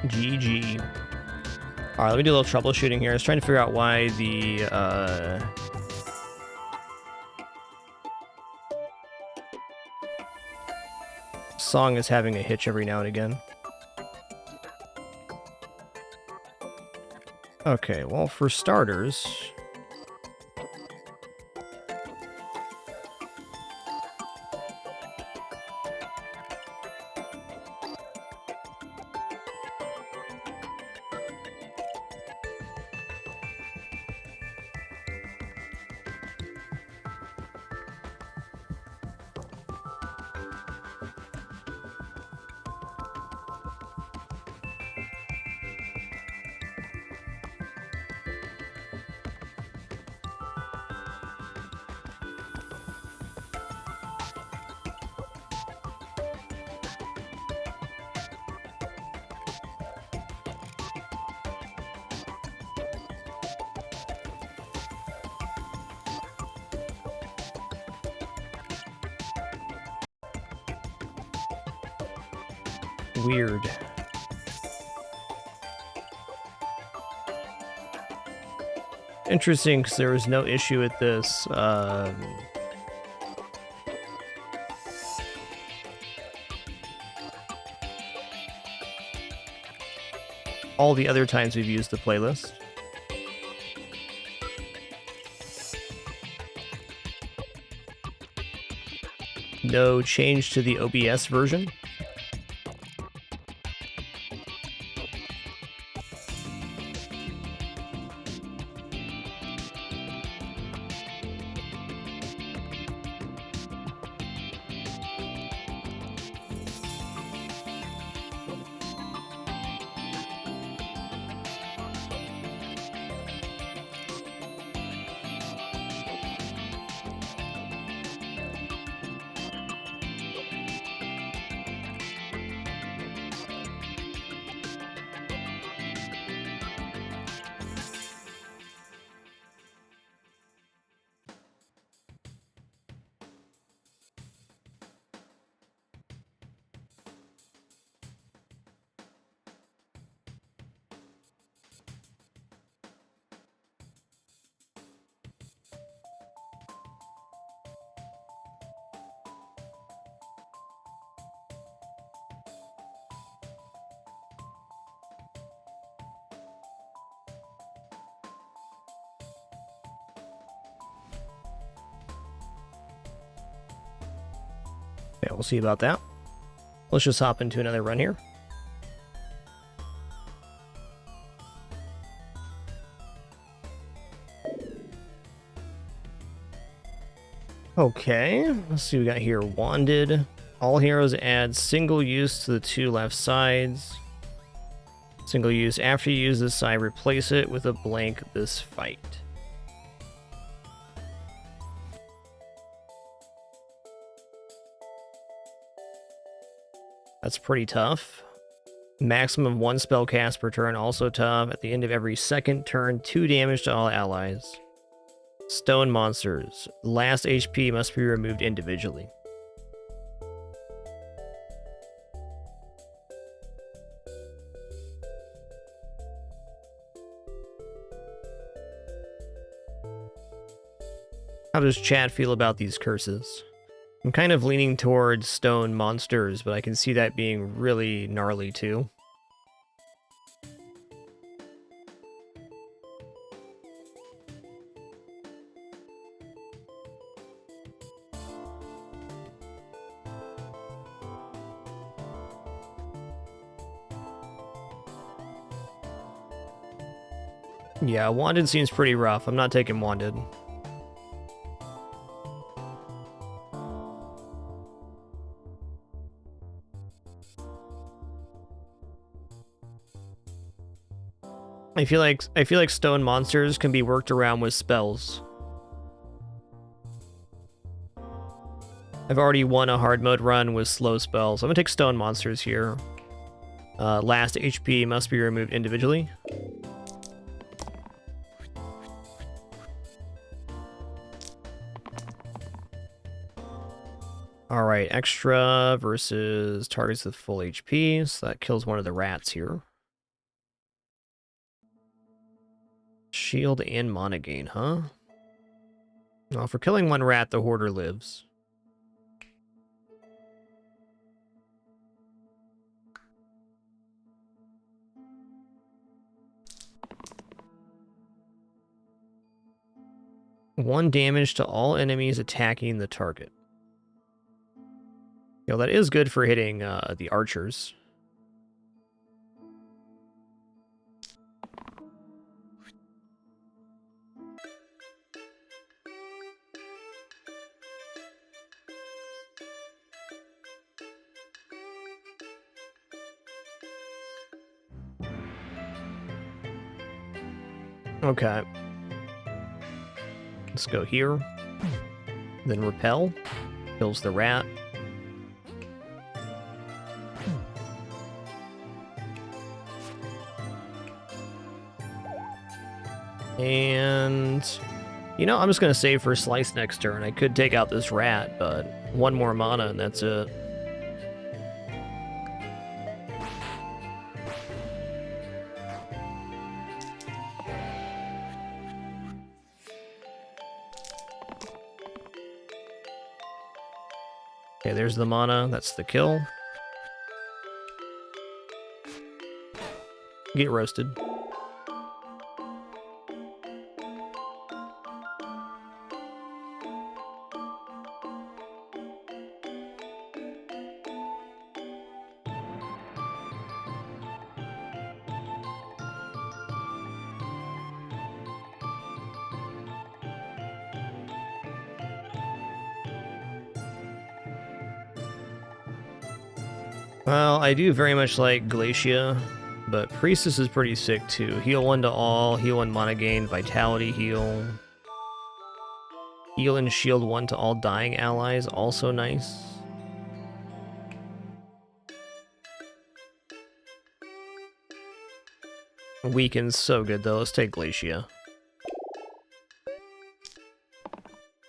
GG. All right, let me do a little troubleshooting here. I was trying to figure out why the song is having a hitch every now and again. Okay, well, for starters, weird. Interesting, because there was no issue with this. All the other times we've used the playlist. No change to the OBS version. Yeah, we'll see about that. Let's just hop into another run here. Okay, let's see what we got here. Wanded. All heroes add single use to the 2 left sides. Single use. After you use this side, replace it with a blank this fight. That's pretty tough. Maximum 1 spell cast per turn, also tough. At the end of every second turn, 2 damage to all allies. Stone monsters. Last HP must be removed individually. How does chat feel about these curses? I'm kind of leaning towards stone monsters, but I can see that being really gnarly too. Yeah, Wanded seems pretty rough. I'm not taking Wanded. I feel like stone monsters can be worked around with spells. I've already won a hard mode run with slow spells. I'm gonna take stone monsters here. Last HP must be removed individually. Alright, extra versus targets with full HP, so that kills one of the rats here. Shield and mana gain, huh? Well, for killing one rat, the hoarder lives. One damage to all enemies attacking the target. You know, that is good for hitting the archers. Okay. Let's go here. Then repel. Kills the rat. And, you know, I'm just going to save for Slice next turn. I could take out this rat, but 1 more mana and that's it. Okay, there's the mana. That's the kill. Get roasted. Well, I do very much like Glacia, but Priestess is pretty sick too. Heal 1 to all, heal 1 mana gain, Vitality heal. Heal and shield 1 to all dying allies, also nice. Weaken's so good though, let's take Glacia.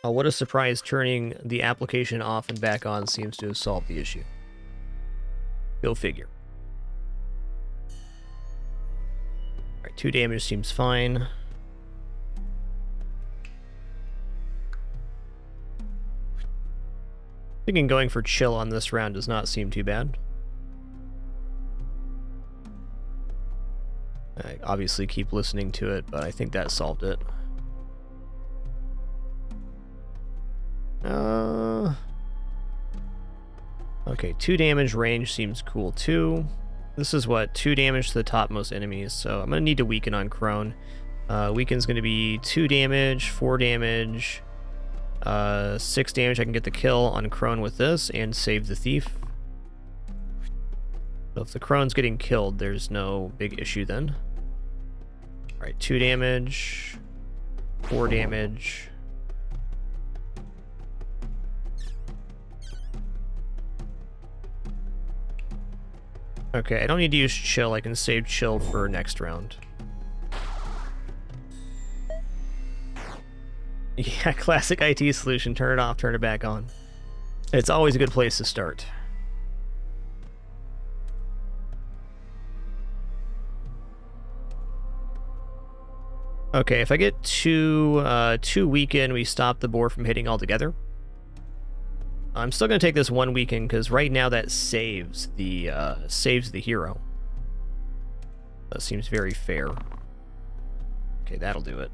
Oh, what a surprise, turning the application off and back on seems to have solved the issue. Go figure. Alright, 2 damage seems fine. Thinking going for chill on this round does not seem too bad. I obviously keep listening to it, but I think that solved it. Okay, 2 damage range seems cool too. This is what, 2 damage to the topmost enemies, so I'm going to need to weaken on Crone. Weaken's going to be 2 damage, 4 damage, 6 damage. I can get the kill on Crone with this and save the thief. So if the Crone's getting killed, there's no big issue then. Alright, 2 damage, 4 damage. Okay, I don't need to use chill. I can save chill for next round. Yeah, classic IT solution. Turn it off, turn it back on. It's always a good place to start. Okay, if I get two weaken, we stop the boar from hitting altogether. I'm still going to take this 1 weaken because right now that saves the hero. That seems very fair. Okay, that'll do it.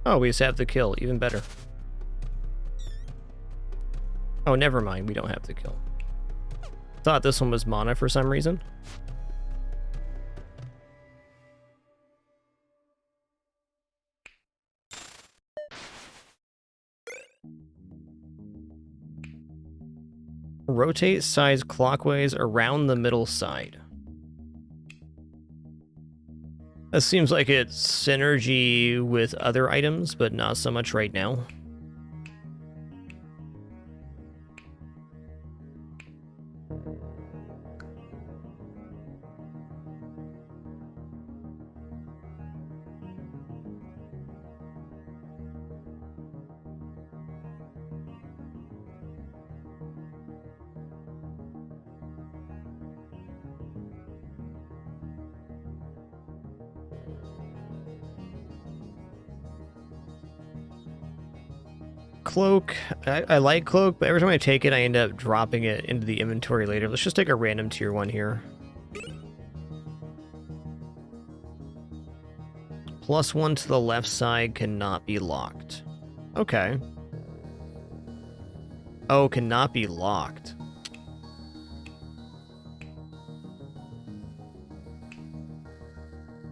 Oh, we just have the kill. Even better. Oh, never mind. We don't have the kill. Thought this one was mana for some reason. Rotate sides clockwise around the middle side. That seems like it's synergy with other items, but not so much right now. Cloak. I like Cloak, but every time I take it, I end up dropping it into the inventory later. Let's just take a random tier 1 here. +1 to the left side cannot be locked. Okay. Oh, cannot be locked.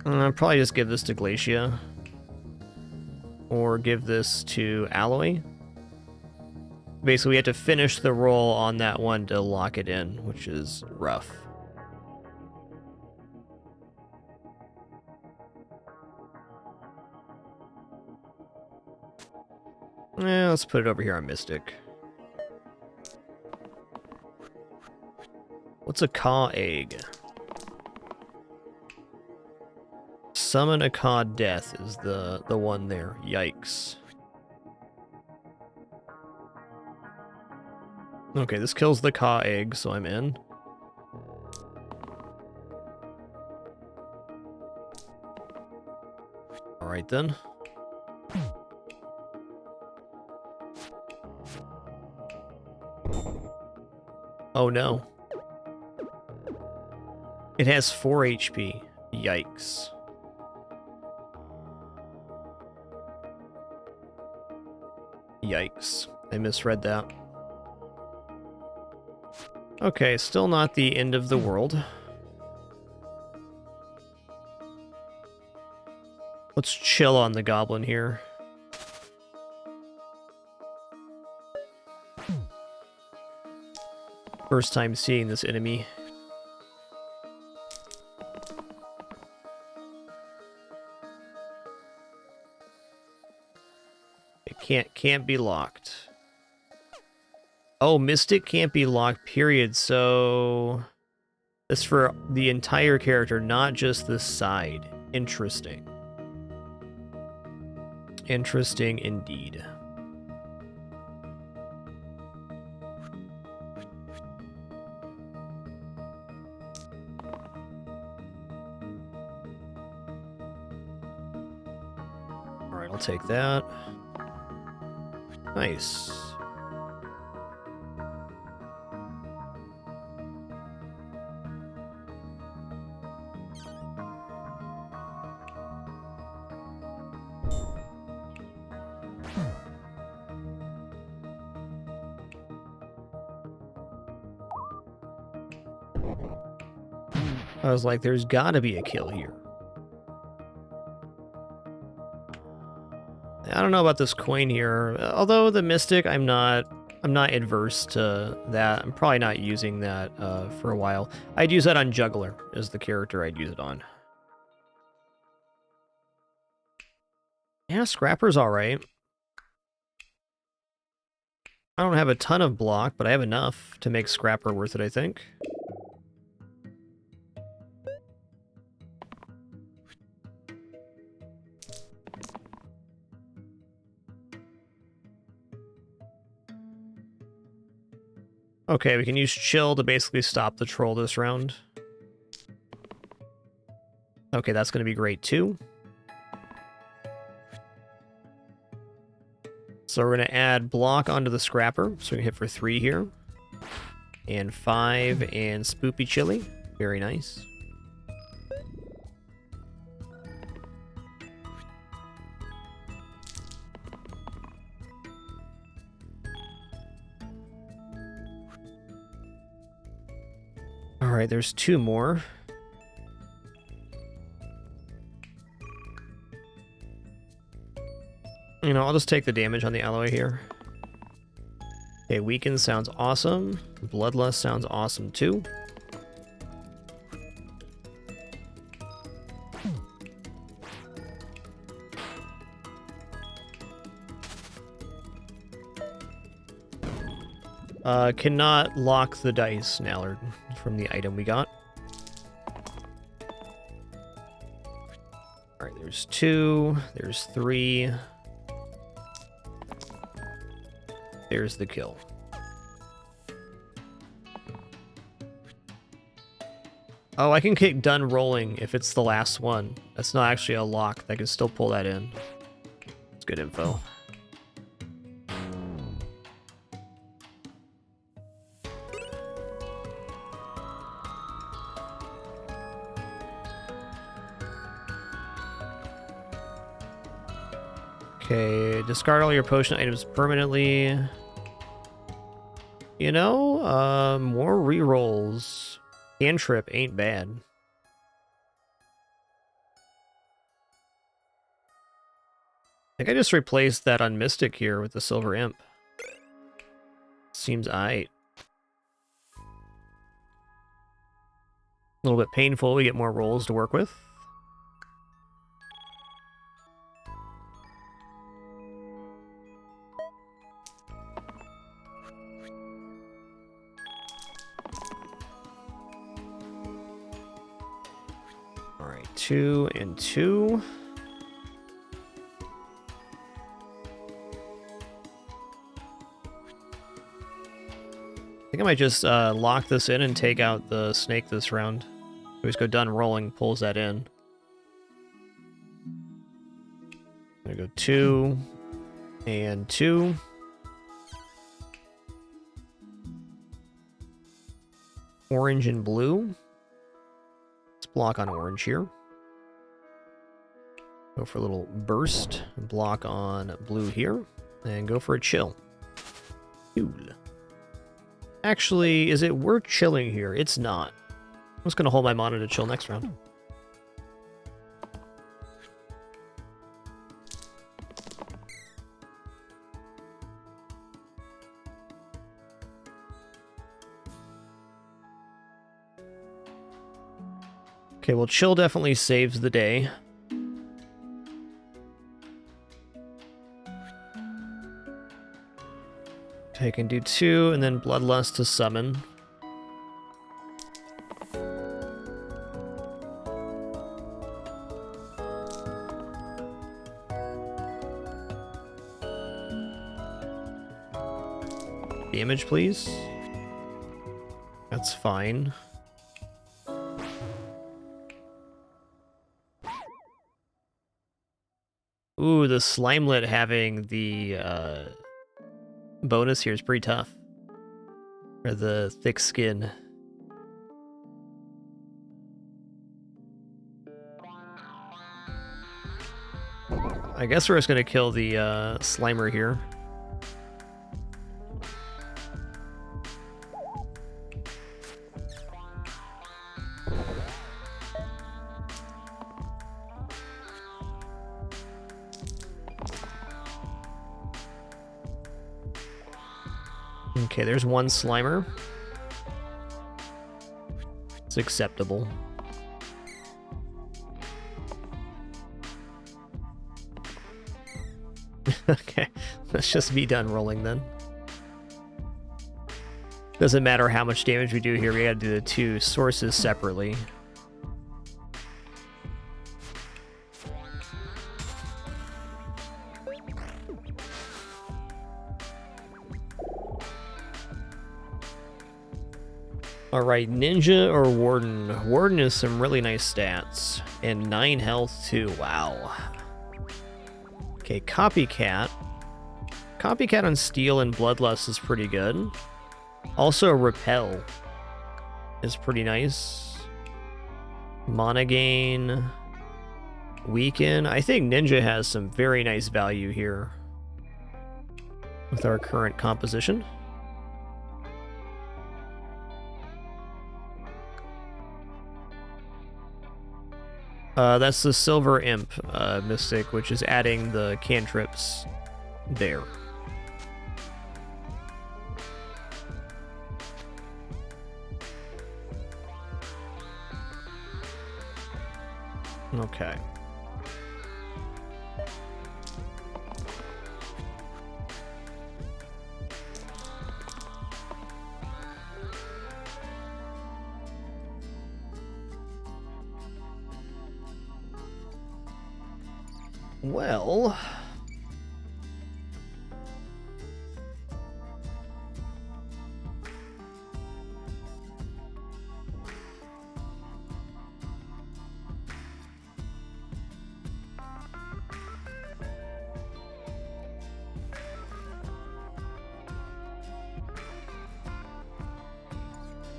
I'll probably just give this to Glacia. Or give this to Alloy. Basically, we have to finish the roll on that one to lock it in, which is rough. Yeah, let's put it over here on Mystic. What's a Caw Egg? Summon a Caw Death is the one there. Yikes. Okay, this kills the Caw Egg, so I'm in. Alright then. Oh no. It has 4 HP. Yikes. Yikes. I misread that. Okay, still not the end of the world. Let's chill on the goblin here. First time seeing this enemy. It can't be locked. Oh, Mystic can't be locked, period. So that's for the entire character, not just the side. Interesting. Interesting indeed. I'll take that. Nice. I was like, there's gotta be a kill here. I don't know about this coin here. Although the Mystic, I'm not adverse to that. I'm probably not using that for a while. I'd use that on Juggler as the character I'd use it on. Yeah, Scrapper's alright. I don't have a ton of block, but I have enough to make Scrapper worth it, I think. Okay, we can use Chill to basically stop the troll this round. Okay, that's going to be great too. So we're going to add block onto the Scrapper. So we can hit for 3 here. And 5 and Spoopy Chili. Very nice. Alright, there's 2 more. You know, I'll just take the damage on the alloy here. Okay, Weaken sounds awesome. Bloodlust sounds awesome too. Cannot lock the dice, Nallard, from the item we got. Alright, there's 2, there's 3. There's the kill. Oh, I can kick done rolling if it's the last one. That's not actually a lock. I can still pull that in. It's good info. Okay, discard all your potion items permanently. You know, more rerolls. Cantrip ain't bad. I think I just replaced that on Mystic here with the Silver Imp. Seems aight. A little bit painful, we get more rolls to work with. Alright, 2 and 2. I think I might just lock this in and take out the snake this round. We just go done rolling, pulls that in. I'm gonna go 2 and 2. Orange and blue. Let's block on orange here. Go for a little burst. Block on blue here. And go for a chill. Cool. Actually, is it worth chilling here? It's not. I'm just going to hold my mana to chill next round. Okay, well, chill definitely saves the day. Okay, I can do 2, and then Bloodlust to summon. Damage, please. That's fine. Ooh, the Slimelet having the bonus here is pretty tough. Or the thick skin. I guess we're just going to kill the Slimer here. Okay, there's one Slimer. It's acceptable. Okay, let's just be done rolling then. Doesn't matter how much damage we do here, we gotta do the two sources separately. Alright, Ninja or Warden? Warden is some really nice stats. And 9 health too, wow. Okay, Copycat. Copycat on Steel and Bloodlust is pretty good. Also, Repel is pretty nice. Mana gain. Weaken. I think Ninja has some very nice value here with our current composition. That's the Silver Imp Mystic, which is adding the cantrips there. Okay. Well,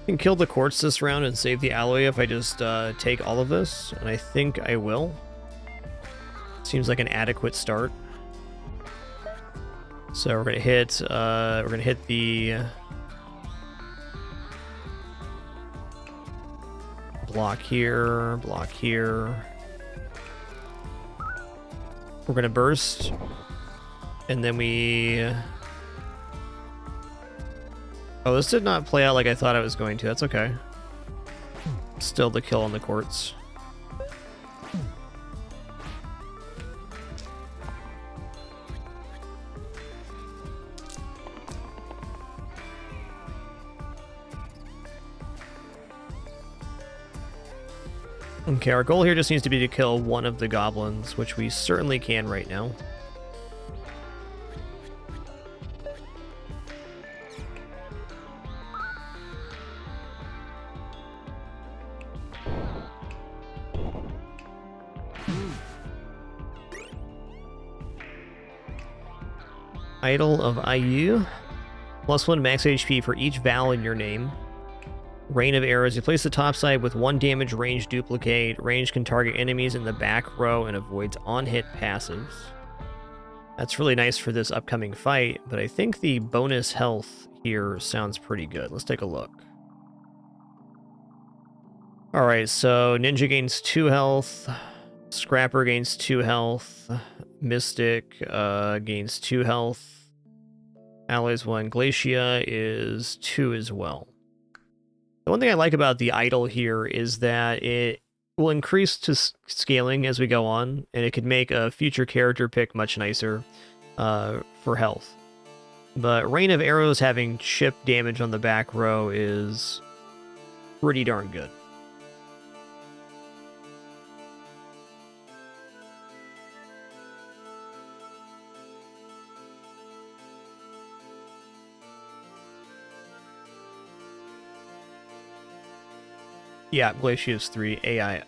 I can kill the quartz this round and save the alloy if I just take all of this, and I think I will. Seems like an adequate start. So we're gonna hit the block here, block here. We're gonna burst, and then we. Oh, this did not play out like I thought it was going to. That's okay. Still the kill on the quartz. Okay, our goal here just needs to be to kill one of the goblins, which we certainly can right now. Idol of IU. +1 max HP for each vowel in your name. Rain of Arrows. You place the top side with 1 damage range duplicate. Range can target enemies in the back row and avoids on-hit passives. That's really nice for this upcoming fight, but I think the bonus health here sounds pretty good. Let's take a look. Alright, so Ninja gains 2 health. Scrapper gains 2 health. Mystic gains 2 health. Alloys 1. Glacia is 2 as well. The one thing I like about the idol here is that it will increase to scaling as we go on, and it could make a future character pick much nicer for health. But Rain of Arrows having chip damage on the back row is pretty darn good. Yeah, Glacius 3 AIA.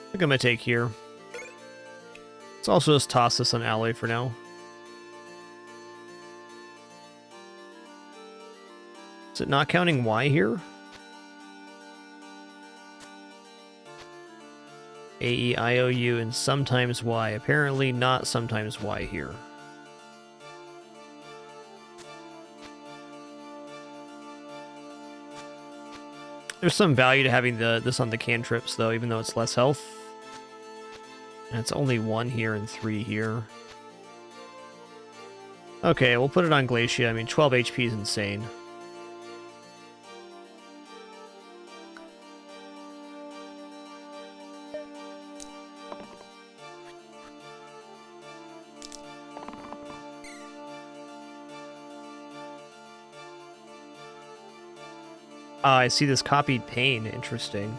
I think I'm gonna take here. Let's also just toss this on alloy for now. Is it not counting Y here? A, E, I, O, U, and sometimes Y. Apparently not sometimes Y here. There's some value to having this on the cantrips, though, even though it's less health. And it's only 1 here and 3 here. Okay, we'll put it on Glacia. I mean, 12 HP is insane. I see this copied pain. Interesting.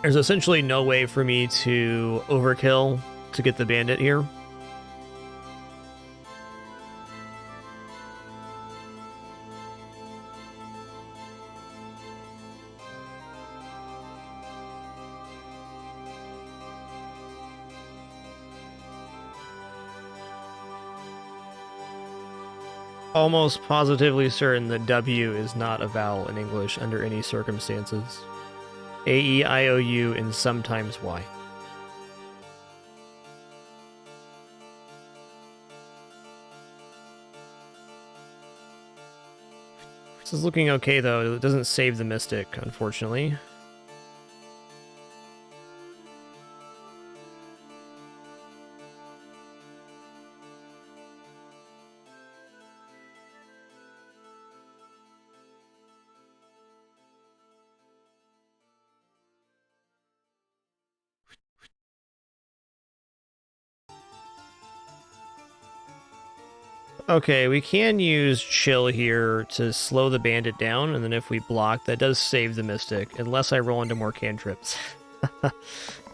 There's essentially no way for me to overkill to get the bandit here. Almost positively certain that W is not a vowel in English under any circumstances. A, E, I, O, U, and sometimes Y. This is looking okay, though. It doesn't save the Mystic, unfortunately. Okay, we can use Chill here to slow the bandit down, and then if we block, that does save the Mystic, unless I roll into more cantrips.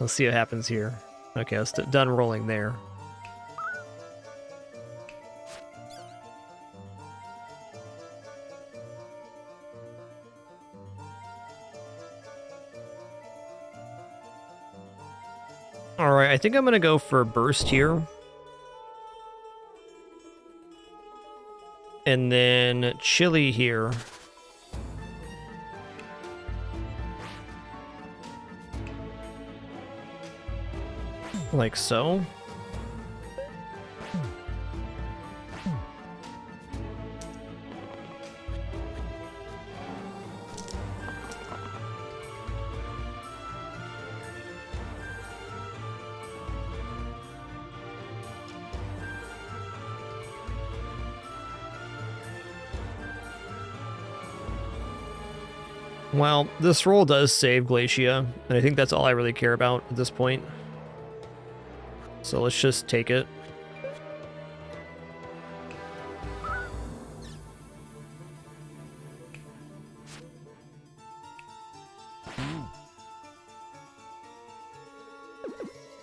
Let's see what happens here. Okay, let's done rolling there. Alright, I think I'm going to go for Burst here. And then Chili here. Like so. Well, this roll does save Glacia, and I think that's all I really care about at this point. So let's just take it.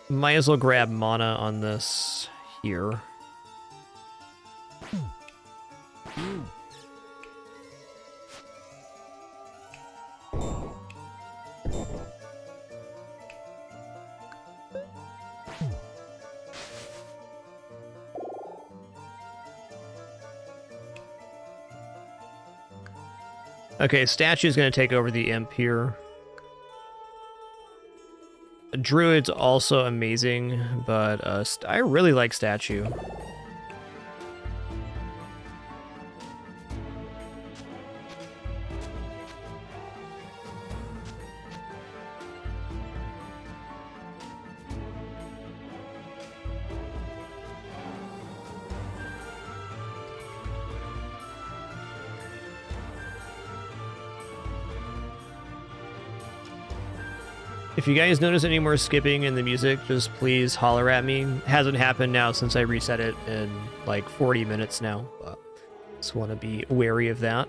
Might as well grab mana on this here. Okay, Statue's going to take over the Imp here. Druid's also amazing, but I really like Statue. If you guys notice any more skipping in the music, just please holler at me. It hasn't happened now since I reset it in like 40 minutes now, but just want to be wary of that.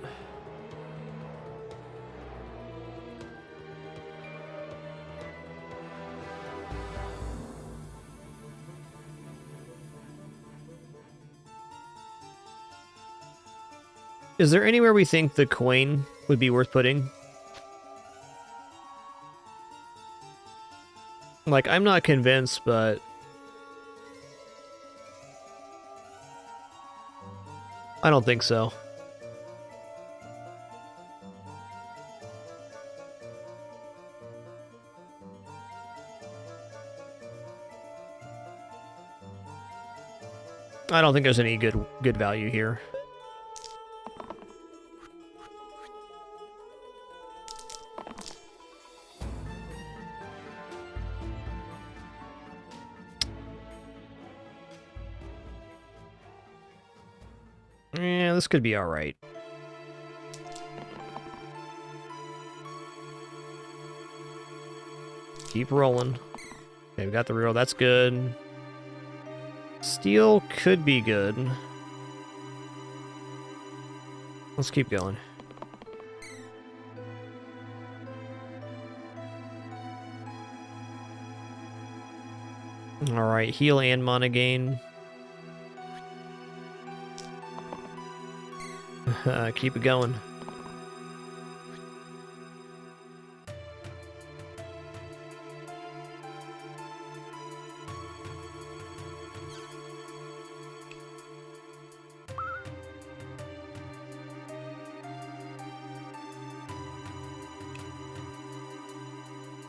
Is there anywhere we think the coin would be worth putting? Like, I'm not convinced, but I don't think so. I don't think there's any good value here. Yeah, this could be all right. Keep rolling. Okay, we got the reroll. That's good. Steel could be good. Let's keep going. All right, heal and mana gain. Keep it going.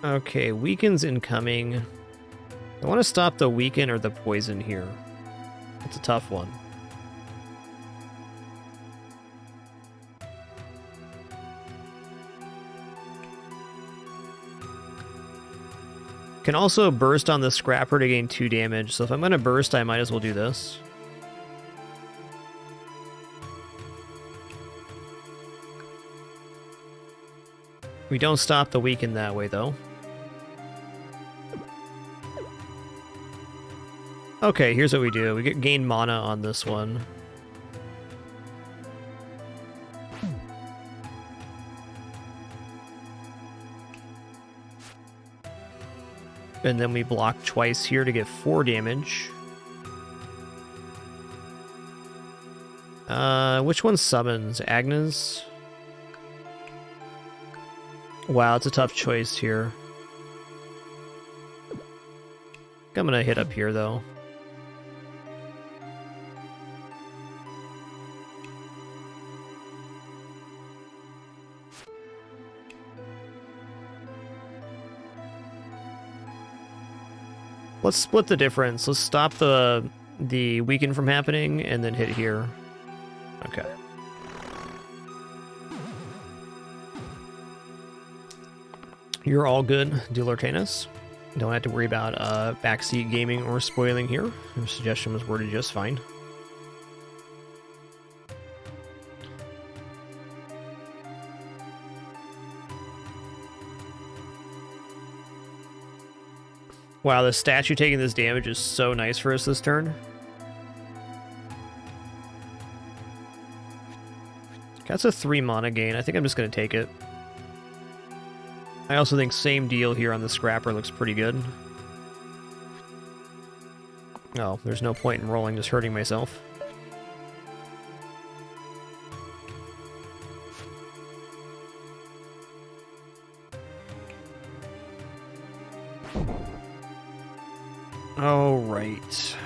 Okay, weakens incoming. I want to stop the weaken or the poison here. It's a tough one. Can also burst on the scrapper to gain 2 damage, so if I'm going to burst, I might as well do this. We don't stop the weaken that way, though. Okay, here's what we do. We gain mana on this one. And then we block twice here to get 4 damage. Which one summons? Agnes? Wow, it's a tough choice here. I'm gonna hit up here, though. Let's split the difference. Let's stop the weaken from happening and then hit here. Okay. You're all good, Dealer Tannis. Don't have to worry about backseat gaming or spoiling here. Your suggestion was worded just fine. Wow, the statue taking this damage is so nice for us this turn. That's a 3 mana gain. I think I'm just going to take it. I also think same deal here on the scrapper looks pretty good. Oh, there's no point in rolling, just hurting myself. All right.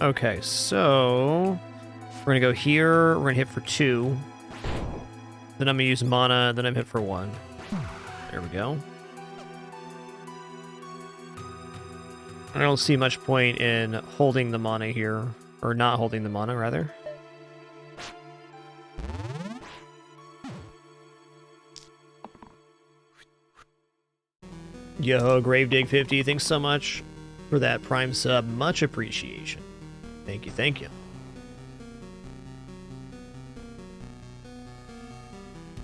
Okay, so we're gonna go here. We're gonna hit for 2. Then I'm gonna use mana. Then I'm hit for 1. There we go. I don't see much point in holding the mana here, or not holding the mana rather. Yo, Gravedig50, thanks so much for that Prime sub. Much appreciation. Thank you, thank you.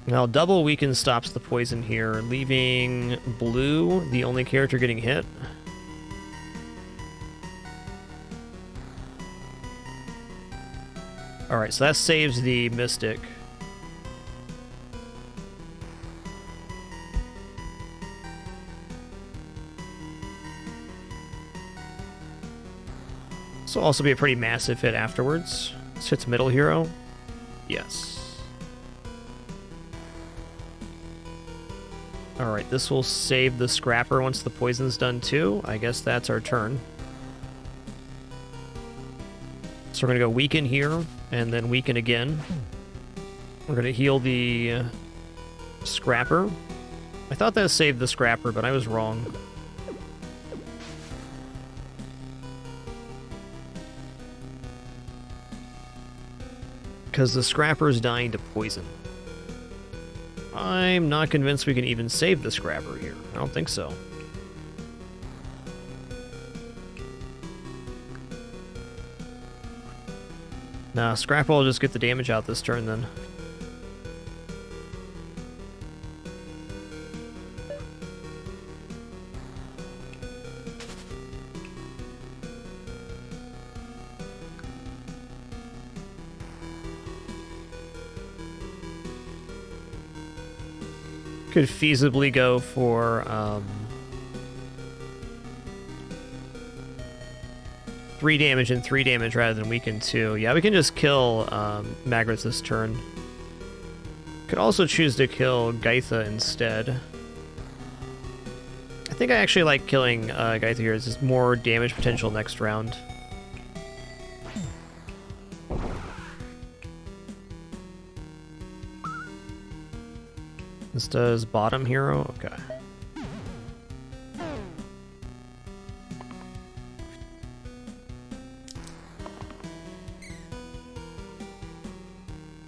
Now, double weaken stops the poison here, leaving blue the only character getting hit. Alright, so that saves the Mystic. This will also be a pretty massive hit afterwards. This hits middle hero. Yes. Alright, this will save the Scrapper once the poison's done too. I guess that's our turn. So we're going to go weaken here, and then weaken again. We're going to heal the Scrapper. I thought that saved the Scrapper, but I was wrong. Because the Scrapper is dying to poison. I'm not convinced we can even save the Scrapper here. I don't think so. Nah, Scrapper will just get the damage out this turn then. Could feasibly go for 3 damage and 3 damage rather than weaken 2. Yeah, we can just kill Magris this turn. Could also choose to kill Gaitha instead. I think I actually like killing Gaitha here. It's just more damage potential next round. This does bottom hero? Okay.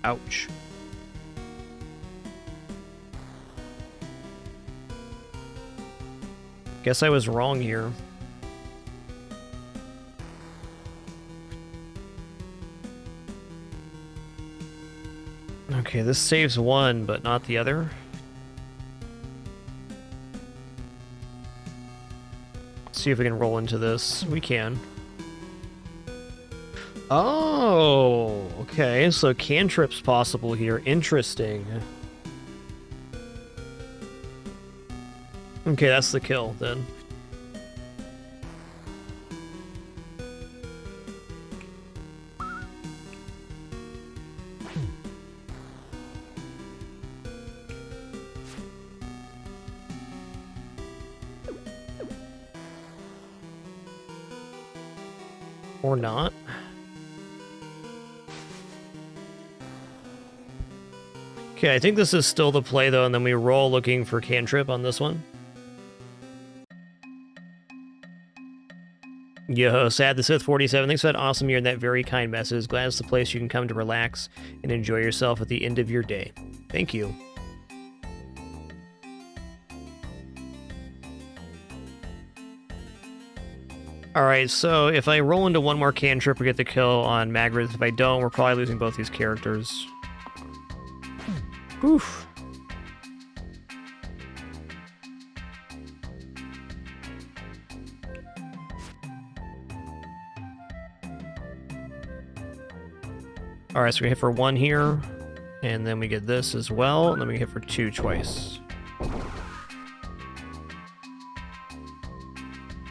Ouch. Guess I was wrong here. Okay, this saves one, but not the other. See if we can roll into this. We can. Oh, okay. So cantrip's possible here. Interesting. Okay, that's the kill then. Or not. Okay, I think this is still the play though, and then we roll looking for cantrip on this one. Yo, Sad the Sith 47, thanks for that awesome year and that very kind message. Glad it's the place you can come to relax and enjoy yourself at the end of your day. Thank you. Alright, so if I roll into one more cantrip, we get the kill on Magrith. If I don't, we're probably losing both these characters. Oof. Alright, so we hit for 1 here, and then we get this as well, and then we hit for 2 twice.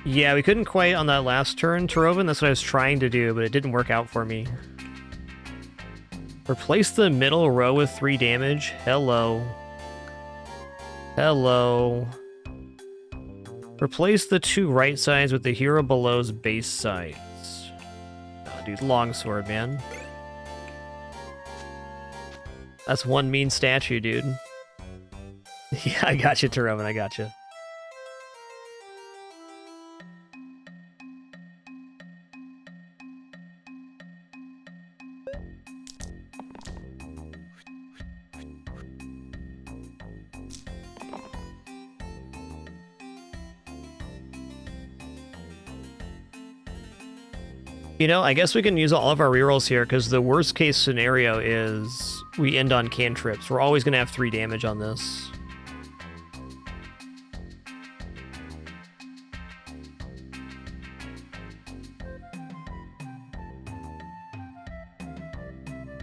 Yeah, we couldn't quite on that last turn, Tarovan. That's what I was trying to do, but it didn't work out for me. Replace the middle row with 3 damage. Hello. Hello. Replace the 2 right sides with the hero below's base sides. Oh, dude, longsword, man. That's one mean statue, dude. Yeah, I got you, Tarovan, I got you. You know, I guess we can use all of our rerolls here, because the worst case scenario is we end on cantrips. We're always going to have 3 damage on this.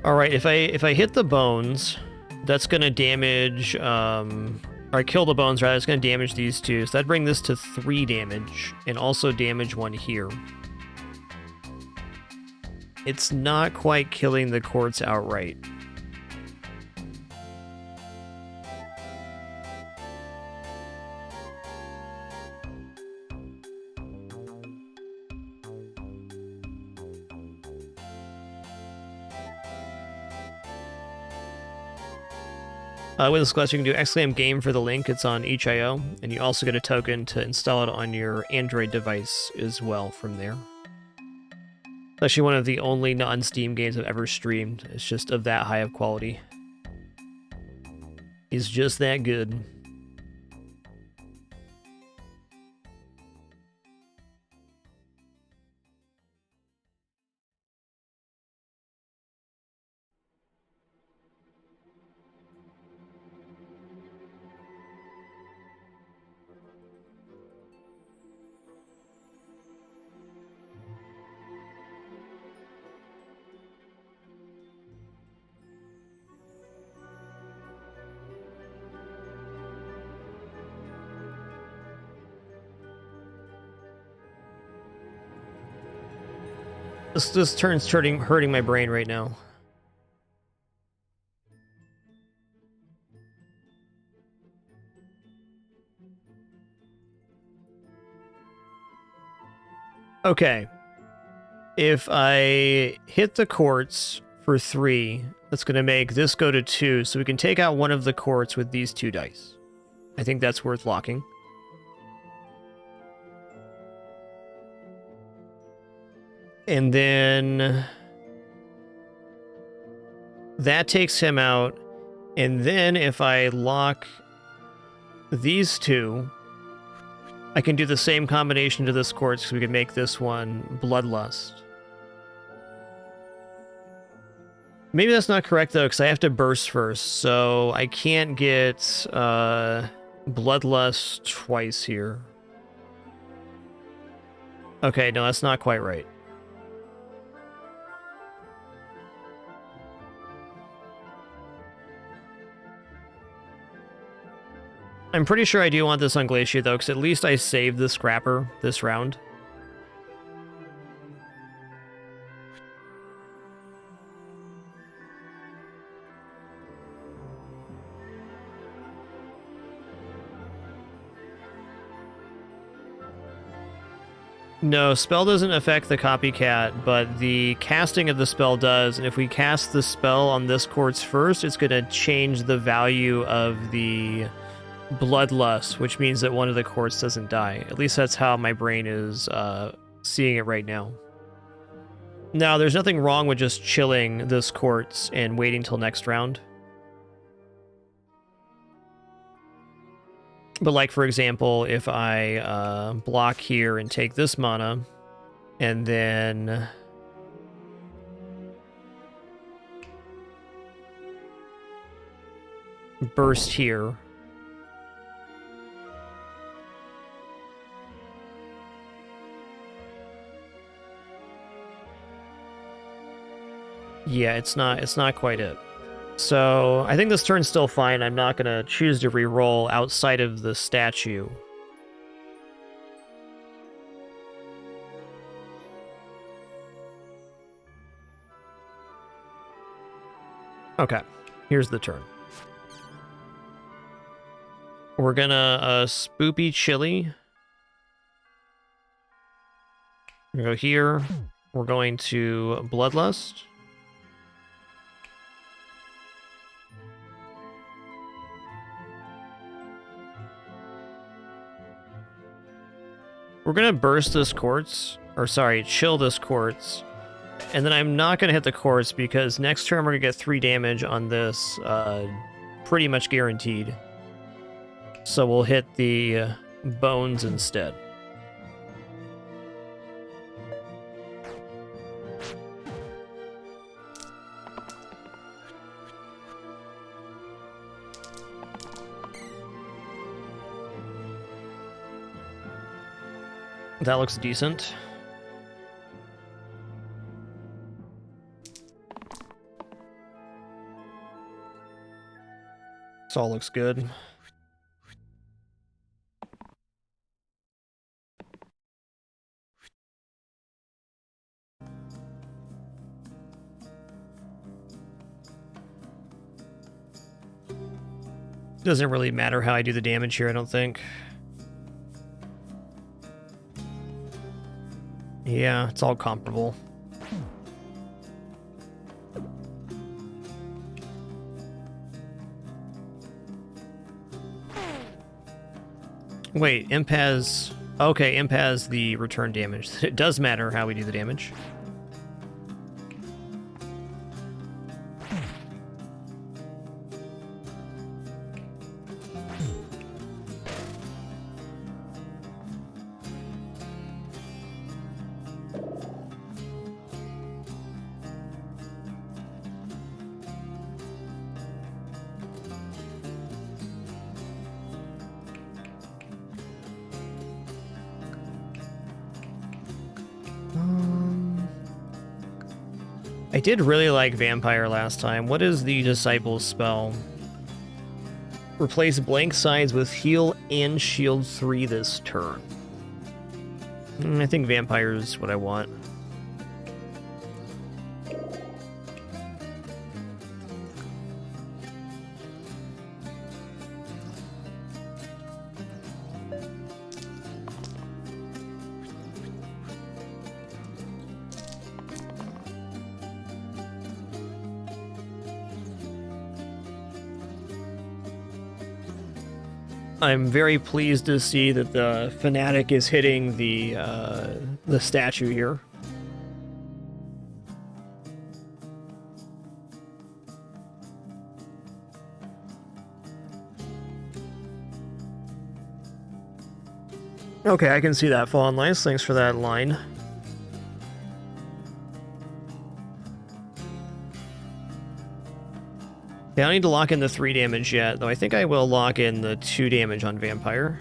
Alright, if I hit the bones, that's going to damage, or kill the bones, rather, it's going to damage these 2. So that'd bring this to 3 damage, and also damage 1 here. it's not quite killing the quartz outright. With this class, you can do exclam game for the link. It's on each IO, and you also get a token to install it on your Android device as well from there. It's actually one of the only non-Steam games I've ever streamed. It's just of that high of quality. It's just that good. This turn's hurting my brain right now. Okay. If I hit the quartz for 3, that's going to make this go to 2, so we can take out one of the quartz with these 2 dice. I think that's worth locking. And then that takes him out. And then if I lock these 2, I can do the same combination to this quartz, so we can make this one Bloodlust. Maybe that's not correct, though, because I have to burst first, so I can't get Bloodlust twice here. Okay, no, that's not quite right. I'm pretty sure I do want this on Glacier, though, because at least I saved the Scrapper this round. No, spell doesn't affect the copycat, but the casting of the spell does, and if we cast the spell on this quartz first, it's going to change the value of the Bloodlust, which means that one of the quartz doesn't die. At least that's how my brain is seeing it right now. Now, there's nothing wrong with just chilling this quartz and waiting till next round. But like, for example, if I block here and take this mana, and then burst here, yeah, it's not quite it. So I think this turn's still fine. I'm not going to choose to reroll outside of the statue. Okay, here's the turn. We're going to Spoopy Chili. We're going to go here. We're going to Bloodlust. We're going to burst this quartz, or sorry, chill this quartz, and then I'm not going to hit the quartz because next turn we're going to get 3 damage on this, pretty much guaranteed. So we'll hit the bones instead. That looks decent. This all looks good. Doesn't really matter how I do the damage here, I don't think. Yeah, it's all comparable. Wait, Imp has... Okay, Imp has the return damage. It does matter how we do the damage. I did really like Vampire last time. What is the Disciple's spell? Replace blank sides with heal and shield 3 this turn. I think Vampire is what I want. I'm very pleased to see that the Fanatic is hitting the statue here. Okay, I can see that falling nice. Thanks for that line. I don't need to lock in the 3 damage yet, though I think I will lock in the 2 damage on Vampire.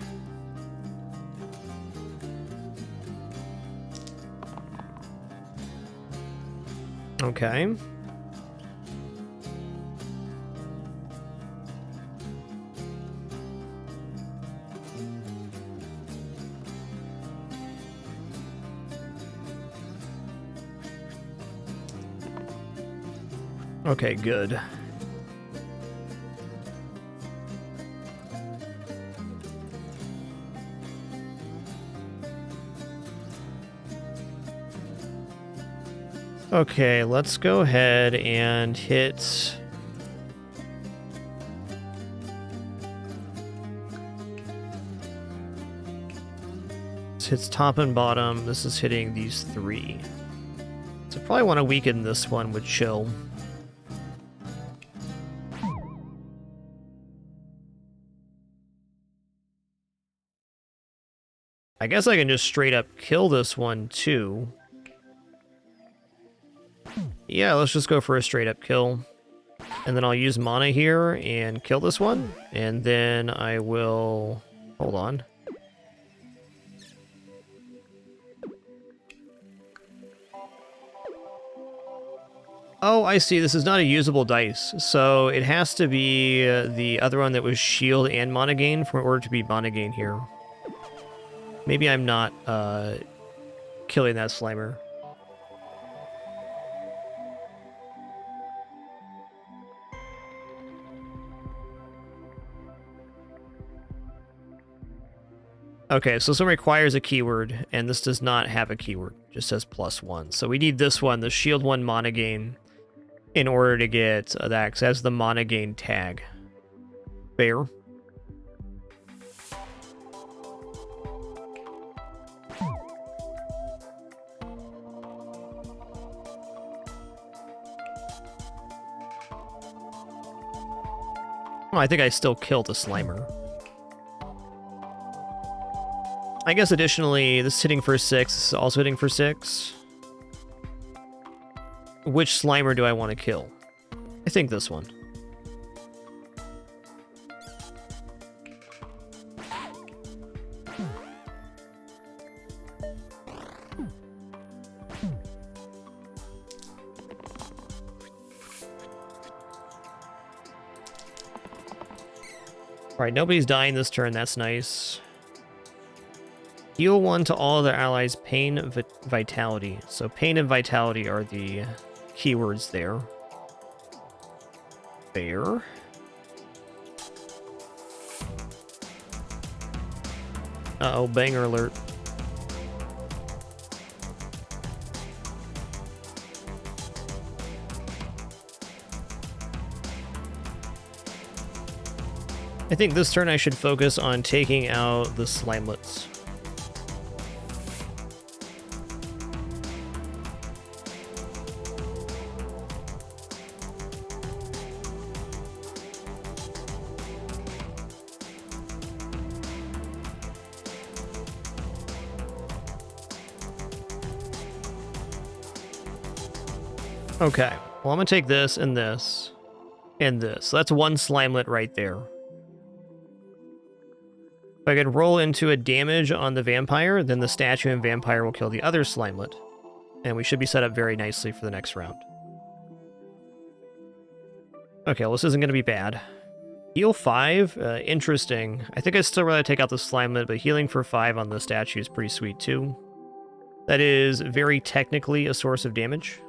Okay. Okay, good. Okay, let's go ahead and hit... This hits top and bottom. This is hitting these 3. So probably want to weaken this one with Chill. I guess I can just straight up kill this one too. Yeah, let's just go for a straight up kill. And then I'll use mana here and kill this one. And then I will... Hold on. Oh, I see. This is not a usable dice. So it has to be the other one that was shield and mana gain for order to be mana gain here. Maybe I'm not killing that Slimer. Okay, so this one requires a keyword, and this does not have a keyword. It just says +1. So we need this one, the shield 1 mana gain, in order to get that, because it has the mana gain tag. Fair. Oh, I think I still killed a Slimer. I guess additionally, this is hitting for 6, this is also hitting for 6. Which Slimer do I want to kill? I think this one. Alright, nobody's dying this turn, that's nice. Heal 1 to all other allies, Pain, Vitality. So Pain and Vitality are the keywords there. Fair. Uh-oh, banger alert. I think this turn I should focus on taking out the Slimelets. Okay, well, I'm gonna take this and this and this. So that's one Slimelet right there. If I could roll into a damage on the vampire, then the statue and vampire will kill the other Slimelet. And we should be set up very nicely for the next round. Okay, well, this isn't going to be bad. Heal 5? Interesting. I think I'd still rather take out the Slimelet, but healing for 5 on the statue is pretty sweet too. That is very technically a source of damage.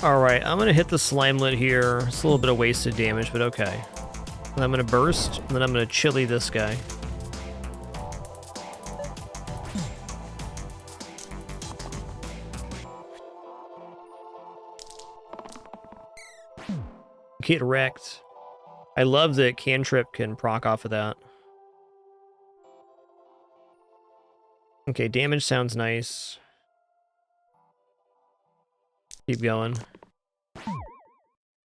Alright, I'm going to hit the Slimelet here. It's a little bit of wasted damage, but okay. And I'm going to burst, and then I'm going to chili this guy. Get wrecked. I love that Cantrip can proc off of that. Okay, damage sounds nice. Keep going.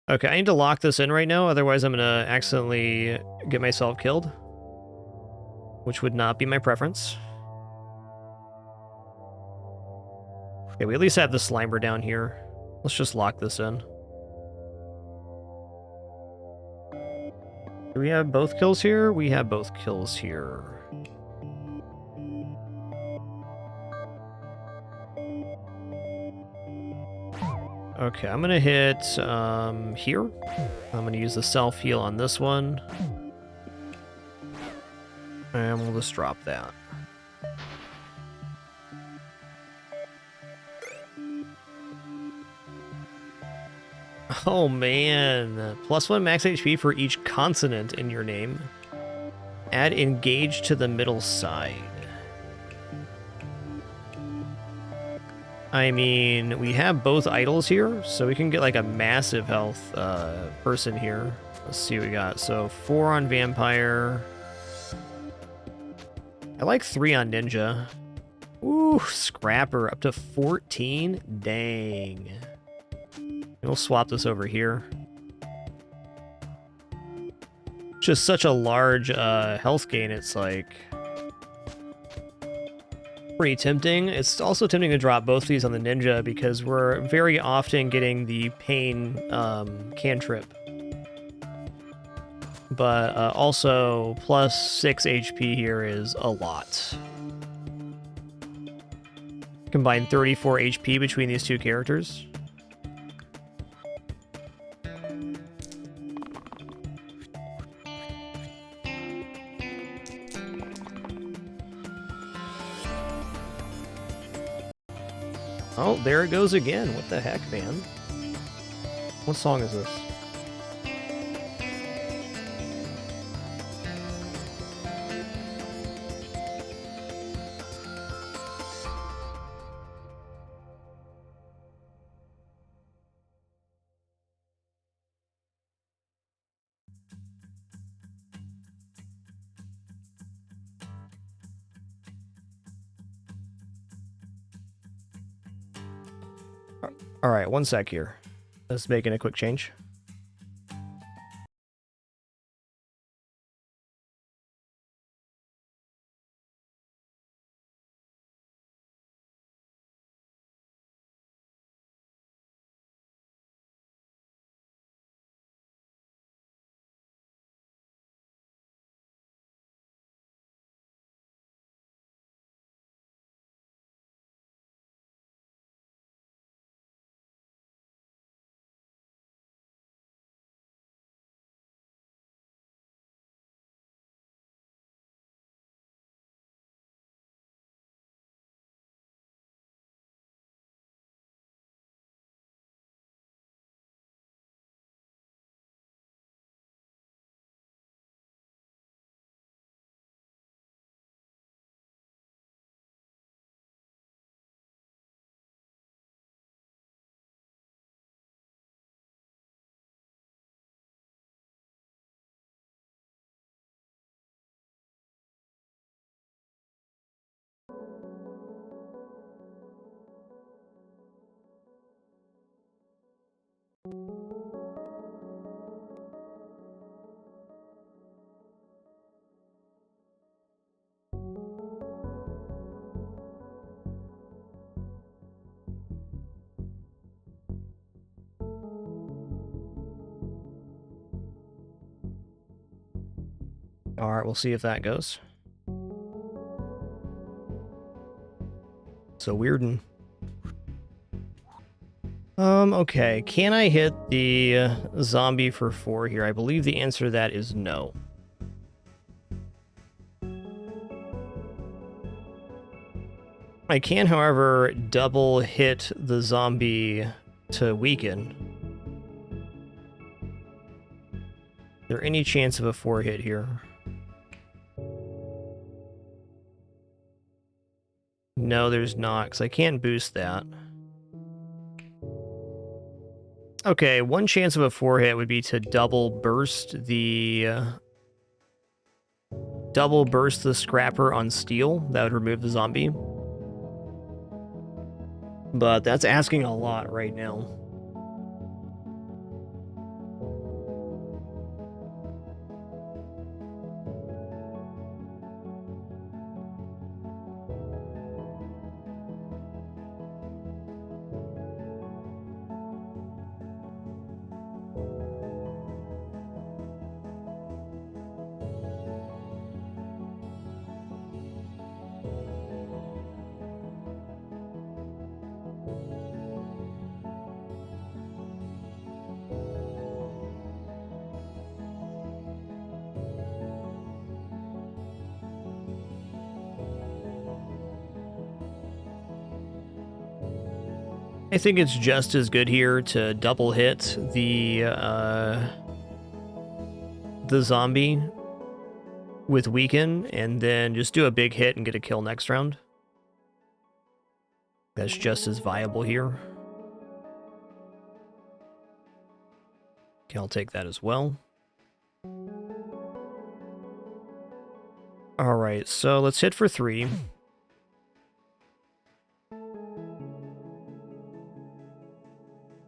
Okay, I need to lock this in right now, otherwise I'm gonna accidentally get myself killed. Which would not be my preference. Okay, we at least have the Slimer down here. Let's just lock this in. Do we have both kills here? We have both kills here. Okay, I'm gonna hit here. I'm gonna use the self-heal on this one. And we'll just drop that. Oh man, +1 max HP for each consonant in your name. Add engage to the middle side. I mean, we have both idols here, so we can get like a massive health person here. Let's see what we got. So 4 on Vampire. I like 3 on Ninja. Ooh, Scrapper, up to 14? Dang. We'll swap this over here. Just such a large health gain, it's like pretty tempting. It's also tempting to drop both of these on the Ninja because we're very often getting the pain cantrip. But also +6 HP here is a lot. Combine 34 HP between these two characters. Oh, there it goes again. What the heck, man? What song is this? All right, one sec here. Let's making a quick change. All right, we'll see if that goes. So weird. Okay. Can I hit the zombie for 4 here? I believe the answer to that is no. I can, however, double hit the zombie to weaken. Is there any chance of a 4 hit here? No, there's not, because I can't boost that. Okay, one chance of a 4 hit would be to double burst the scrapper on steel. That would remove the zombie. But that's asking a lot right now. I think it's just as good here to double hit the zombie with weaken and then just do a big hit and get a kill next round. That's just as viable here. Okay, I'll take that as well. All right, so let's hit for 3.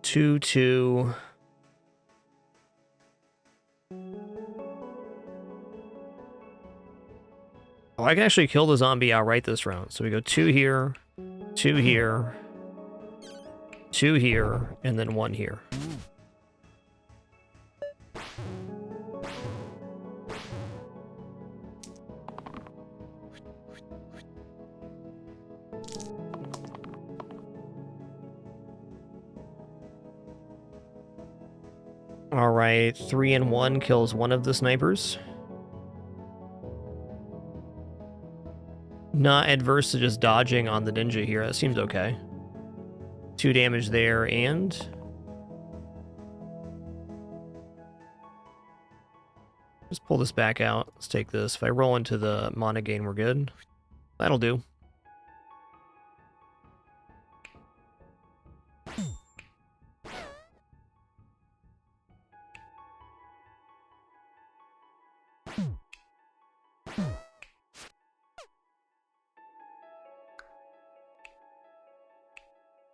2, 2. Oh, I can actually kill the zombie outright this round. So we go 2 here, 2 here, 2 here, and then 1 here. All right, 3 and 1 kills one of the snipers. Not adverse to just dodging on the ninja here. That seems okay. 2 damage there, and... just pull this back out. Let's take this. If I roll into the mana gain, we're good. That'll do.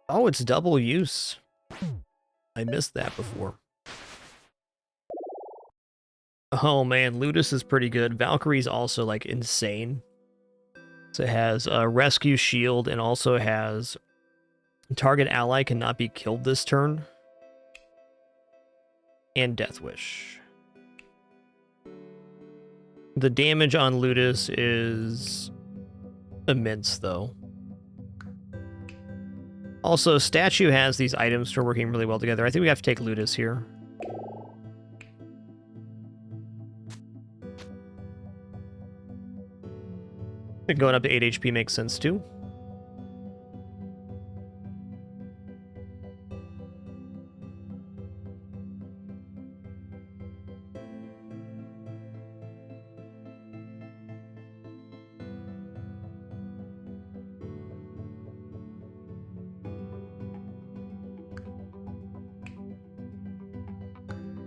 Oh, it's double use. I missed that before. Oh man, Ludus is pretty good. Valkyrie's also like insane. So it has a rescue shield and also has target ally cannot be killed this turn. And Death Wish. The damage on Ludus is immense though. Also, Statue has these items for working really well together. I think we have to take Ludus here. I think going up to 8 HP makes sense too.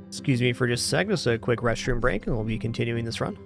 Excuse me for just a sec, just a quick restroom break, and we'll be continuing this run.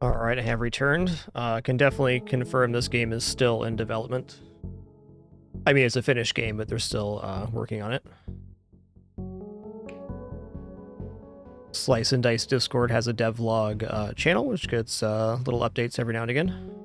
Alright, I have returned. I can definitely confirm this game is still in development. I mean, it's a finished game, but they're still working on it. Slice and Dice Discord has a devlog channel, which gets little updates every now and again.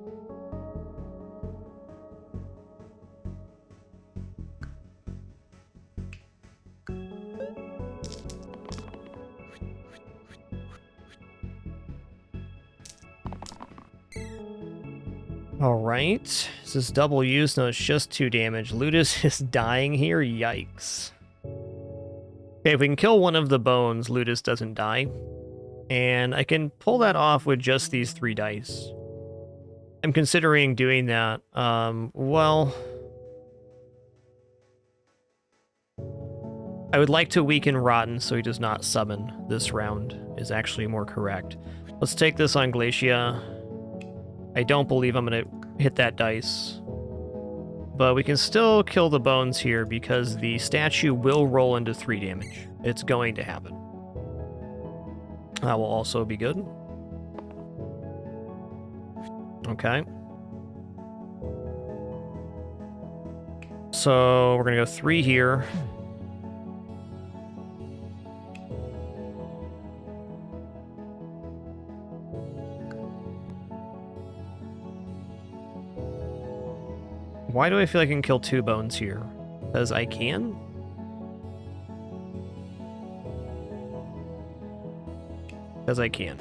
Alright, this is double use. No, it's just 2 damage. Ludus is dying here. Yikes. Okay, if we can kill one of the bones, Ludus doesn't die. And I can pull that off with just these 3 dice. I'm considering doing that. Well, I would like to weaken Rotten so he does not summon this round, is actually more correct. Let's take this on Glacia. I don't believe I'm going to hit that dice. But we can still kill the bones here because the statue will roll into 3 damage. It's going to happen. That will also be good. Okay. So we're going to go 3 here. Why do I feel like I can kill 2 bones here? Because I can? Because I can.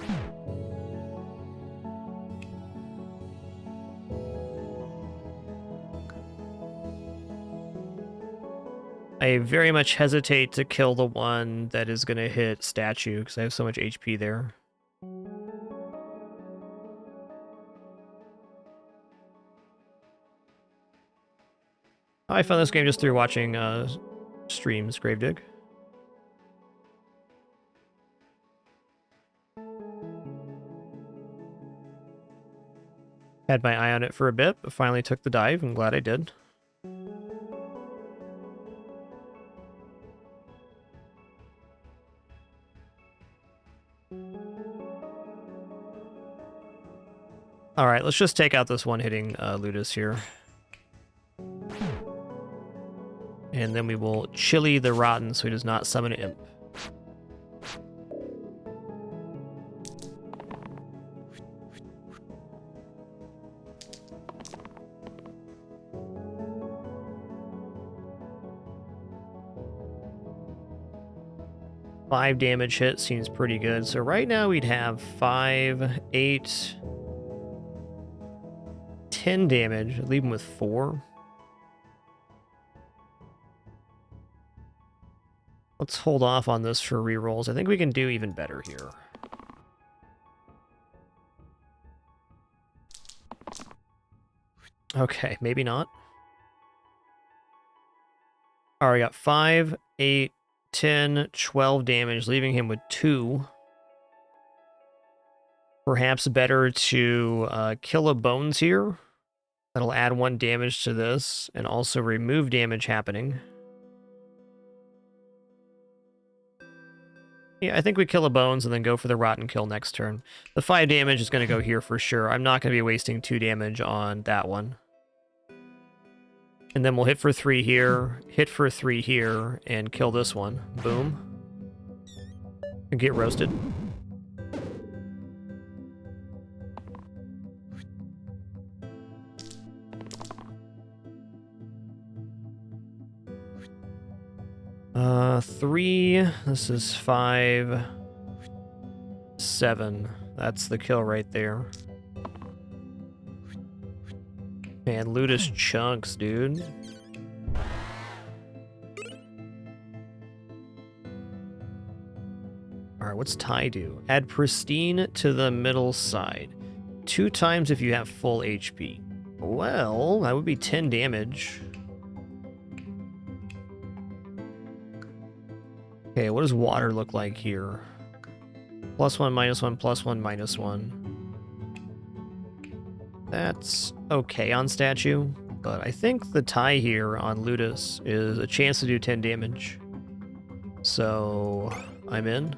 I very much hesitate to kill the one that is going to hit statue because I have so much HP there. I found this game just through watching streams, Gravedig. Had my eye on it for a bit, but finally took the dive. I'm glad I did. Alright, let's just take out this one hitting Ludus here. And then we will chili the Rotten so he does not summon an imp. Five damage hit seems pretty good. So right now we'd have 5, 8, 10 damage. Leave him with 4. Let's hold off on this for rerolls. I think we can do even better here. Okay, maybe not. All right, we got 5, 8, 10, 12 damage, leaving him with 2. Perhaps better to kill a bones here. That'll add 1 damage to this, and also remove damage happening. Yeah, I think we kill a bones and then go for the rotten kill next turn. The 5 damage is going to go here for sure. I'm not going to be wasting 2 damage on that one. And then we'll hit for 3 here, hit for 3 here, and kill this one. Boom. And get roasted. Three. This is 5, 7. That's the kill right there. Man, Ludus chunks, dude. Alright, what's Ty do? Add pristine to the middle side. 2 times if you have full HP. Well, that would be 10 damage. Okay, what does water look like here? +1, -1, +1, -1. That's okay on statue, but I think the tie here on Ludus is a chance to do 10 damage. So I'm in.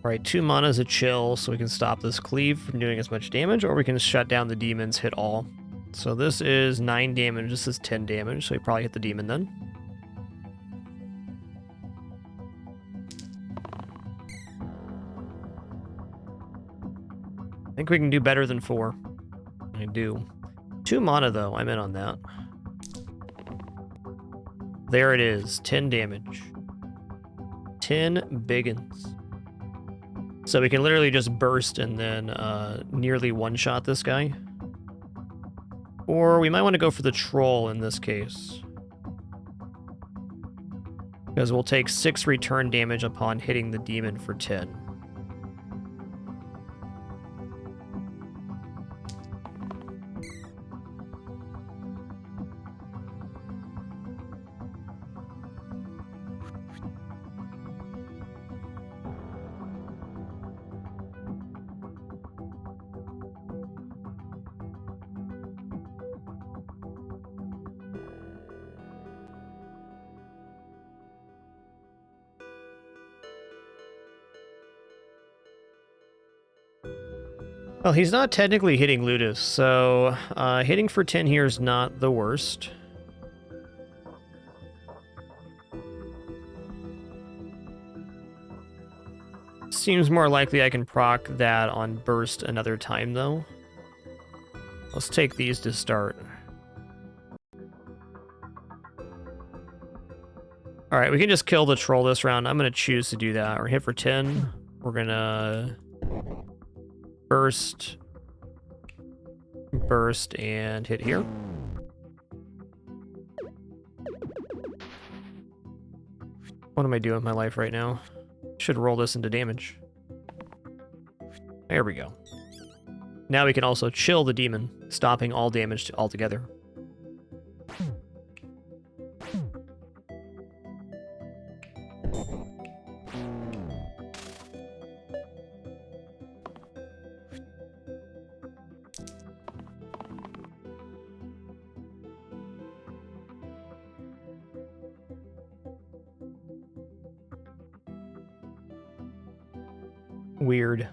Alright, 2 mana is a chill, so we can stop this cleave from doing as much damage, or we can shut down the demons, hit all. So this is 9 damage, this is 10 damage, so we probably hit the demon then. I think we can do better than 4. I do. 2 mana though, I'm in on that. There it is, 10 damage. 10 biggins. So we can literally just burst and then nearly one-shot this guy. Or we might want to go for the troll in this case. Because we'll take 6 return damage upon hitting the demon for 10. Well, he's not technically hitting Ludus, so hitting for 10 here is not the worst. Seems more likely I can proc that on burst another time, though. Let's take these to start. Alright, we can just kill the troll this round. I'm going to choose to do that. We're hit for 10. We're going to burst, and hit here. What am I doing with my life right now? Should roll this into damage. There we go. Now we can also chill the demon, stopping all damage altogether. Weird.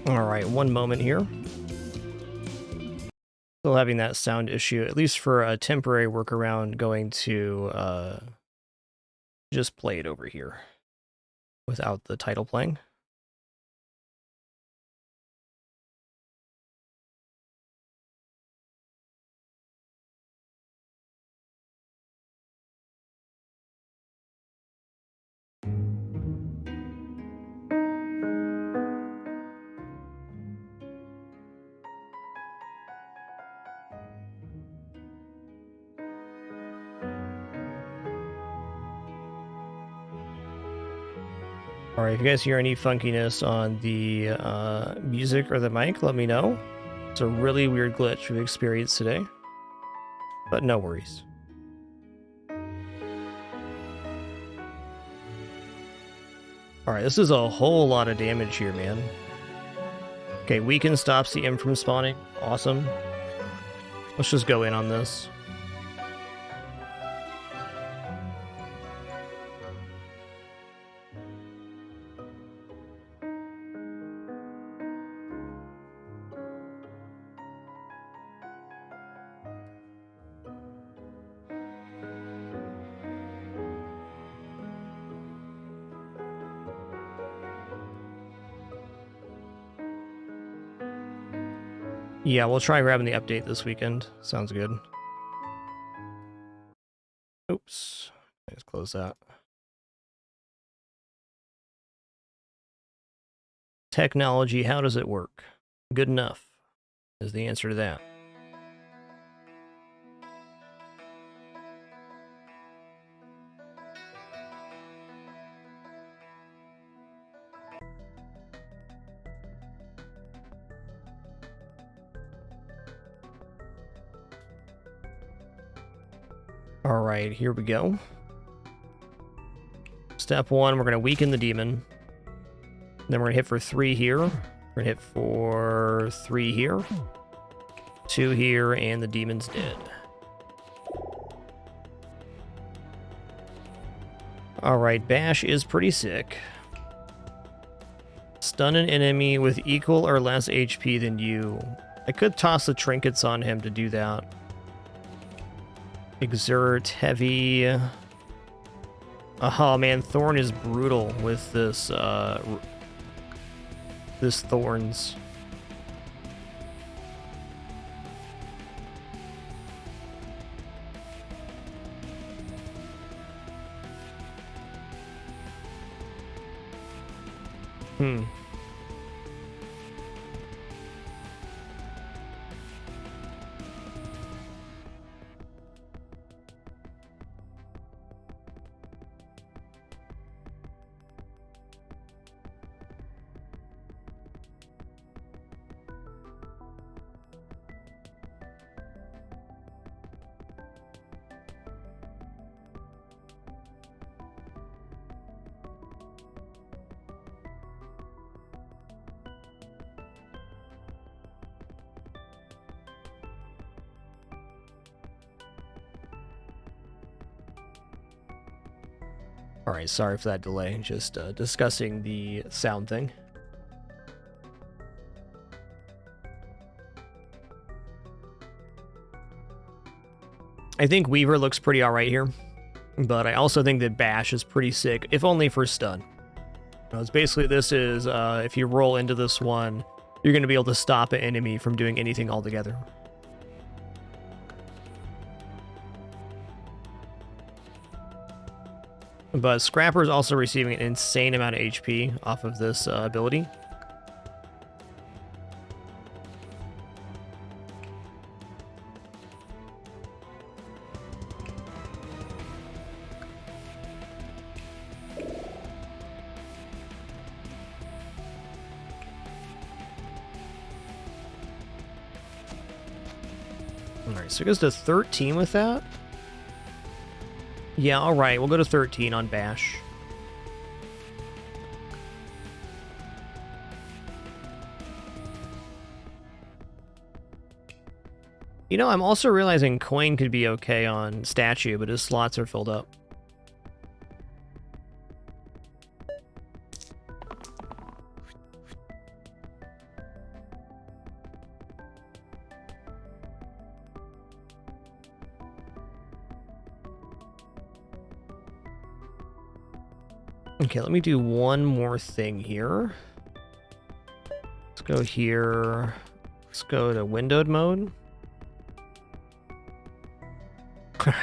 Alright, one moment here. Still having that sound issue, at least for a temporary workaround, going to just play it over here without the title playing. Alright, if you guys hear any funkiness on the music or the mic, let me know. It's a really weird glitch we've experienced today, but no worries. Alright, this is a whole lot of damage here, man. Okay, weaken stops the imp from spawning. Awesome. Let's just go in on this. Yeah, we'll try grabbing the update this weekend. Sounds good. Oops. Let's close that. Technology, how does it work? Good enough is the answer to that. All right, here we go. Step 1, we're going to weaken the demon. Then we're going to hit for 3 here. We're going to hit for 3 here. 2 here, and the demon's dead. All right, Bash is pretty sick. Stun an enemy with equal or less HP than you. I could toss the trinkets on him to do that. Exert, heavy. Oh man, Thorn is brutal with this this Thorns. Alright, sorry for that delay, just discussing the sound thing. I think Weaver looks pretty alright here, but I also think that Bash is pretty sick, if only for stun. It's basically, this is, if you roll into this one, you're going to be able to stop an enemy from doing anything altogether. But Scrapper is also receiving an insane amount of HP off of this ability. Alright, so it goes to 13 with that. Yeah, alright, we'll go to 13 on Bash. You know, I'm also realizing Coin could be okay on Statue, but his slots are filled up. Okay, let me do one more thing here. Let's go here. Let's go to windowed mode.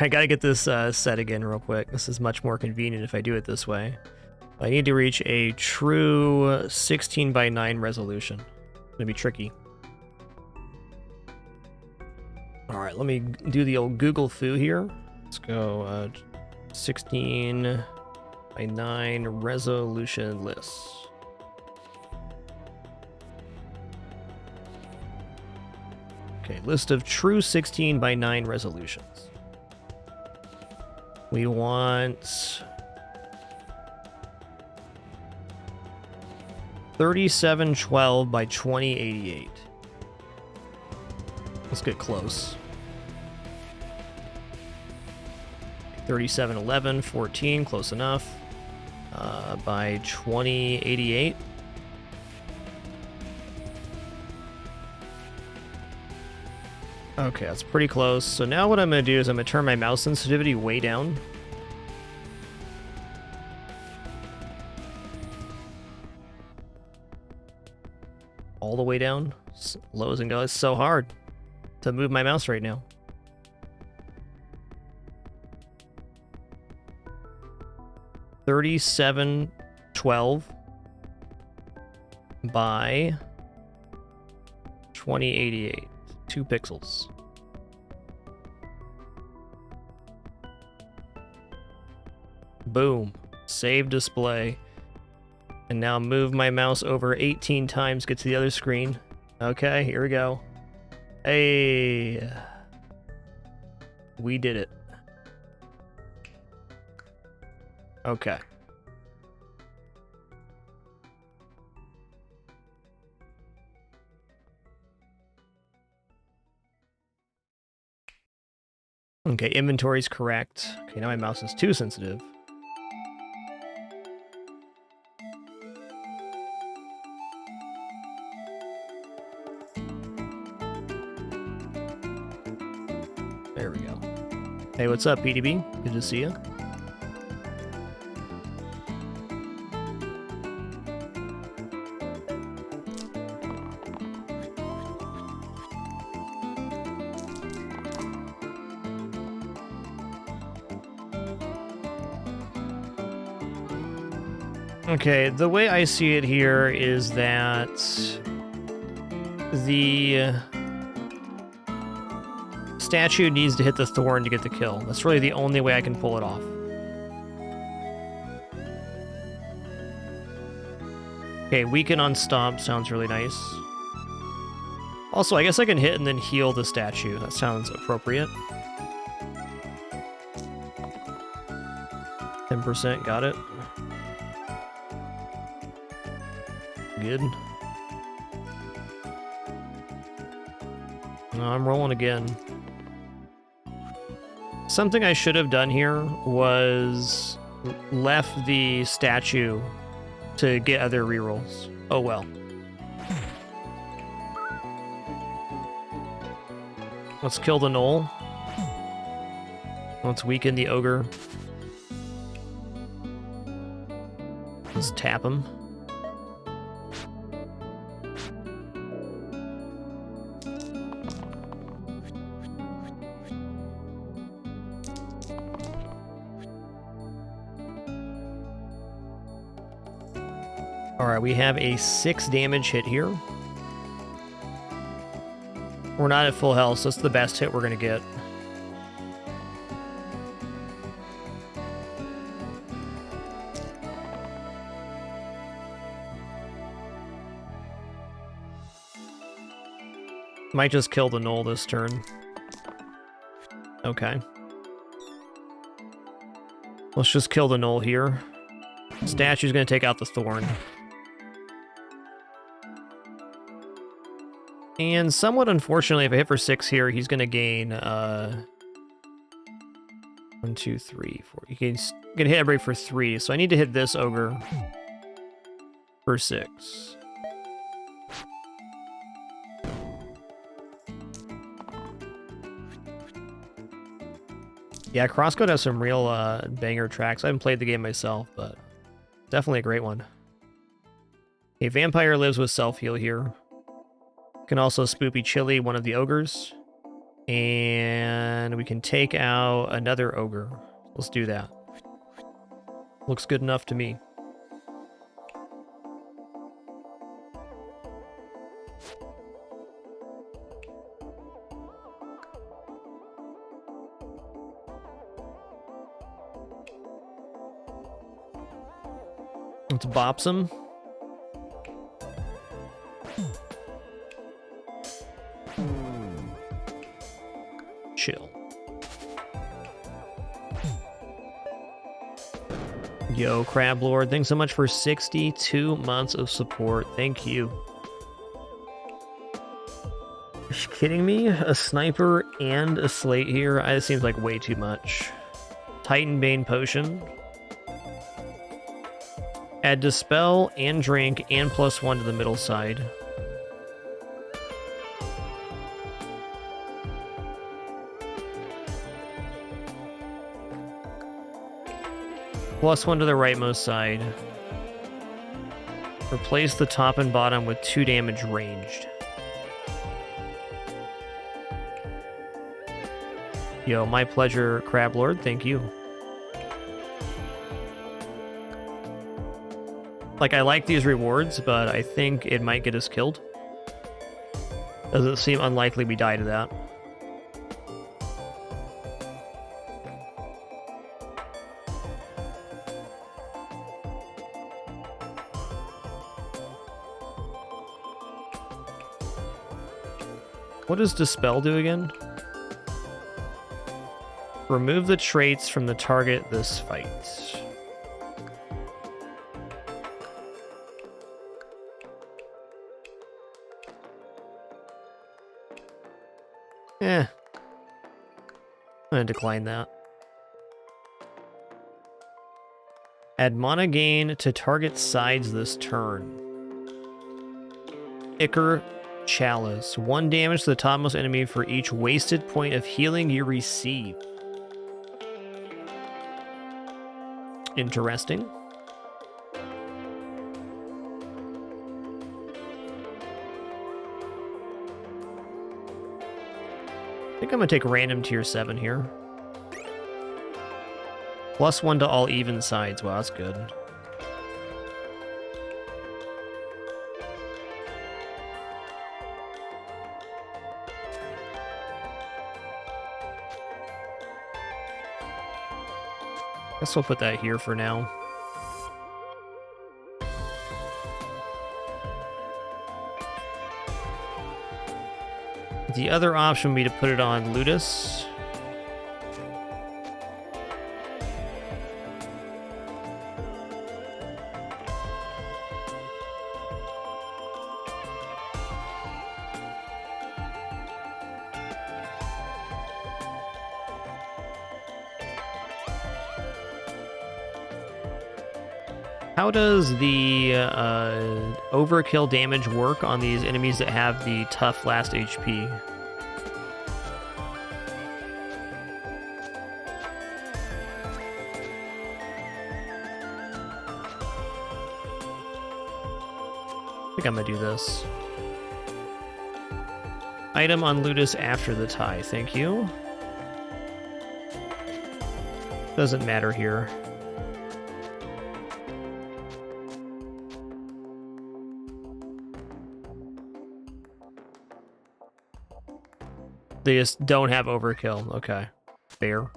I gotta get this set again real quick. This is much more convenient if I do it this way. I need to reach a true 16:9 resolution. It's gonna be tricky. Alright, let me do the old Google foo here. Let's go 16 by 9 resolution lists. Okay, list of true 16 by 9 resolutions. We want 3712 by 2088. Let's get close. 3711, 14, close enough. By 2088. Okay, that's pretty close. So now what I'm going to do is I'm going to turn my mouse sensitivity way down. All the way down. As low as it goes. It's so hard to move my mouse right now. $3712 by 2088. 2 pixels. Boom. Save display. And now move my mouse over 18 times, get to the other screen. Okay, here we go. Hey. We did it. Okay. Okay, inventory's correct. Okay, now my mouse is too sensitive. There we go. Hey, what's up, PDB? Good to see you. Okay, the way I see it here is that the statue needs to hit the thorn to get the kill. That's really the only way I can pull it off. Okay, weaken on stomp sounds really nice. Also, I guess I can hit and then heal the statue. That sounds appropriate. 10%, got it. Good. No, I'm rolling again. Something I should have done here was left the statue to get other rerolls. Oh well. Let's kill the gnoll. Let's weaken the ogre. Let's tap him. Alright, we have a 6 damage hit here. We're not at full health, so it's the best hit we're going to get. Might just kill the gnoll this turn. Okay. Let's just kill the gnoll here. Statue's going to take out the thorn. And somewhat unfortunately, if I hit for 6 here, he's going to gain 1, 2, 3, 4. He can hit everybody for 3, so I need to hit this ogre for 6. Yeah, Crosscode has some real banger tracks. I haven't played the game myself, but definitely a great one. A vampire lives with self-heal here. Can also Spoopy Chili one of the ogres. And we can take out another ogre. Let's do that. Looks good enough to me. Let's bops him. Chill. Yo, Crab Lord, thanks so much for 62 months of support. Thank you. Are you kidding me? A sniper and a slate here? It seems like way too much. Titan Bane Potion. Add Dispel and Drink and +1 to the middle side. +1 to the rightmost side. Replace the top and bottom with 2 damage ranged. Yo, my pleasure, Crab Lord. Thank you. Like, I like these rewards, but I think it might get us killed. Doesn't seem unlikely we die to that. What does Dispel do again? Remove the traits from the target this fight. I'm gonna decline that. Add mana gain to target sides this turn. Ichor Chalice. 1 damage to the topmost enemy for each wasted point of healing you receive. Interesting. I think I'm gonna take random tier 7 here. +1 to all even sides. Wow, that's good. Guess we'll put that here for now. The other option would be to put it on Ludus. How does the overkill damage work on these enemies that have the tough last HP? I think I'm gonna do this. Item on Ludus after the tie, thank you. Doesn't matter here. They just don't have overkill. Okay. Fair.